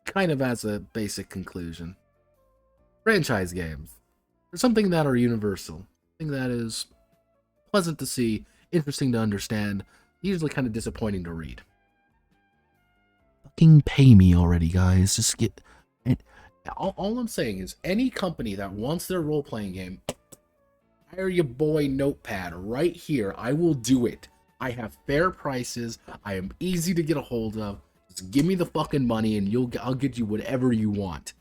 kind of as a basic conclusion, franchise games are something that are universal, something that is pleasant to see interesting to understand, usually kind of disappointing to read. Fucking pay me already, guys. Just get... And all I'm saying is, any company that wants their role-playing game, hire your boy Notepad right here. I will do it. I have fair prices. I am easy to get a hold of. Just give me the fucking money and I'll get you whatever you want.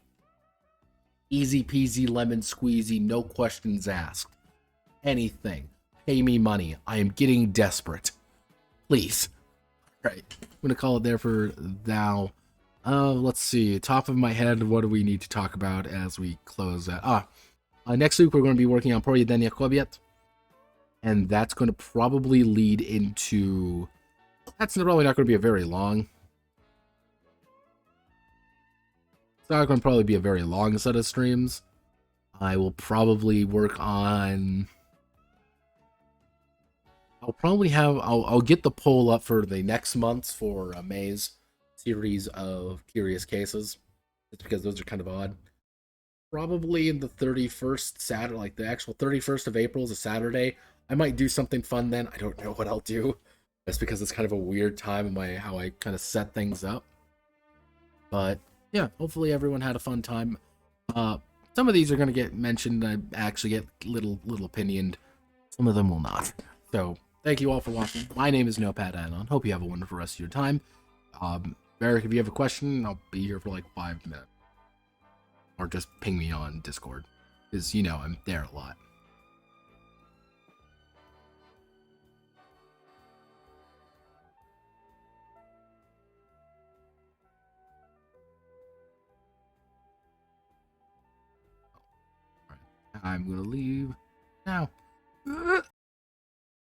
Easy peasy lemon squeezy, no questions asked. Anything. Pay me money. I am getting desperate. Please. Right. I'm gonna call it there for now. Let's see. Top of my head, what do we need to talk about as we close out? Next week we're going to be working on Projedenia Kobiet, and that's going to probably lead into... That's probably not going to be a very long... It's not going to probably be a very long set of streams. I will probably work on... I'll get the poll up for the next month's for May's series of Curious Cases. It's because those are kind of odd. Probably in the 31st Saturday, like the actual 31st of April is a Saturday. I might do something fun then. I don't know what I'll do. That's because it's kind of a weird time in how I kind of set things up. But yeah, hopefully everyone had a fun time. Some of these are going to get mentioned. I actually get little opinioned. Some of them will not. So thank you all for watching. My name is Notepad Anon. Hope you have a wonderful rest of your time. Barrick, if you have a question, I'll be here for like 5 minutes. Or just ping me on Discord. Because, you know, I'm there a lot. Alright, I'm gonna leave now.